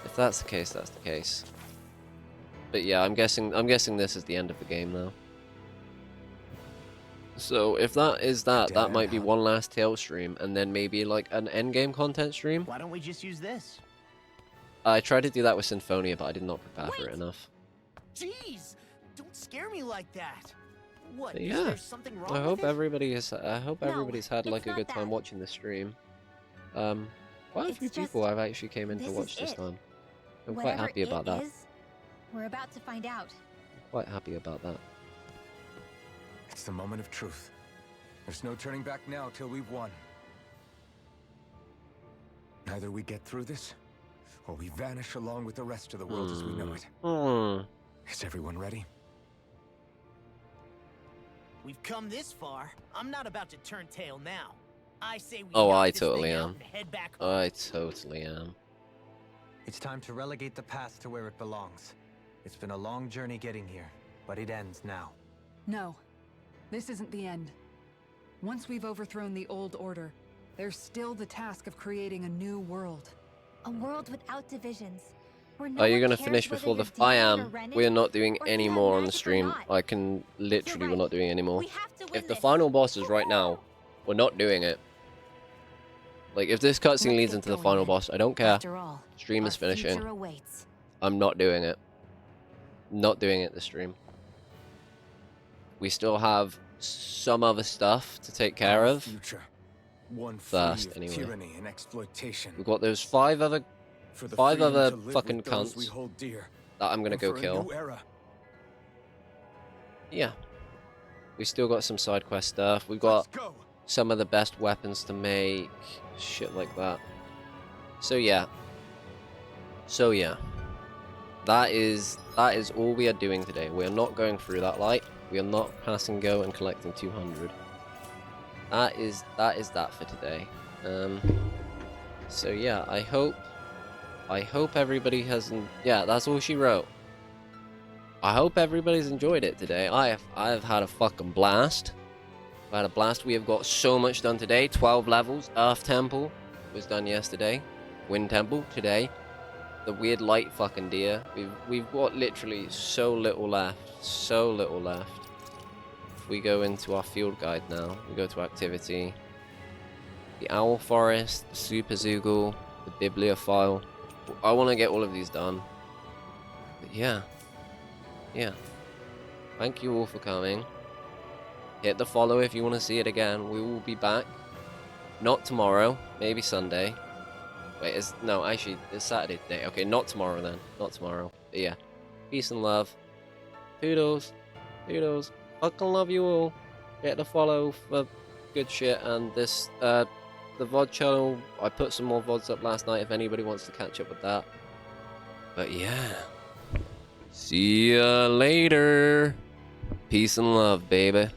If that's the case, that's the case. But yeah, I'm guessing this is the end of the game now. So if that is that might be Damn. one last tail stream, and then maybe like an endgame content stream. Why don't we just use this? I tried to do that with Symphonia, but I did not prepare for it enough. Jeez, don't scare me like that. What? But Is yeah, there something wrong I with hope it? everybody's had like it's a not good time that. watching the stream. Quite a It's few just, people have actually came in to this watch is this it. time. I'm quite Whatever happy about it that. is, we're about to find out. Quite happy about that. It's the moment of truth. There's no turning back now till we've won. Either we get through this, or we vanish along with the rest of the world as we know it. Is everyone ready? We've come this far. I'm not about to turn tail now. I say we Oh, knock I this totally thing out am. and head back home. I totally am. It's time to relegate the past to where it belongs. It's been a long journey getting here, but it ends now. No, this isn't the end. Once we've overthrown the old order, there's still the task of creating a new world. A world without divisions. Where no Are you one gonna cares finish whether before the? you're I demon or am. Renan, We're not doing or if any you have more on the magic or stream. not. I can literally, we're not doing any more. We have to win If the this. final boss is right now, we're not doing it. Like if this cutscene Let's leads get into the going final then. boss, I don't care. After all, Stream is our future finishing. awaits. I'm not doing it. Not doing it this stream. We still have some other stuff to take care of. Future. One First, free of anyway. tyranny and exploitation. We've got those five other For the five freedom other to live fucking with those cunts we hold dear. that I'm gonna And go for a kill. new era. Yeah. We still got some side quest stuff. We've got Go. some of the best weapons to make. Shit like that. So yeah. That is all we are doing today. We are not going through that light. We are not passing go and collecting 200. That is that for today. So yeah, I hope everybody has. Yeah, that's all she wrote. I hope everybody's enjoyed it today. I've had a fucking blast. I've had a blast. We have got so much done today. 12 levels. Earth Temple was done yesterday. Wind Temple today. The weird light fucking deer. We've got literally so little left. So little left. If we go into our field guide now, we go to activity. The Owl Forest, the Super Zoogle, the Bibliophile. I want to get all of these done. But yeah. Yeah. Thank you all for coming. Hit the follow if you want to see it again. We will be back. Not tomorrow. Maybe Sunday. Wait, it's Saturday today. Okay, not tomorrow then. Not tomorrow. But yeah. Peace and love. Toodles. Toodles. Fucking love you all. Hit the follow for good shit. And this, the VOD channel, I put some more VODs up last night if anybody wants to catch up with that. But yeah. See ya later. Peace and love, baby.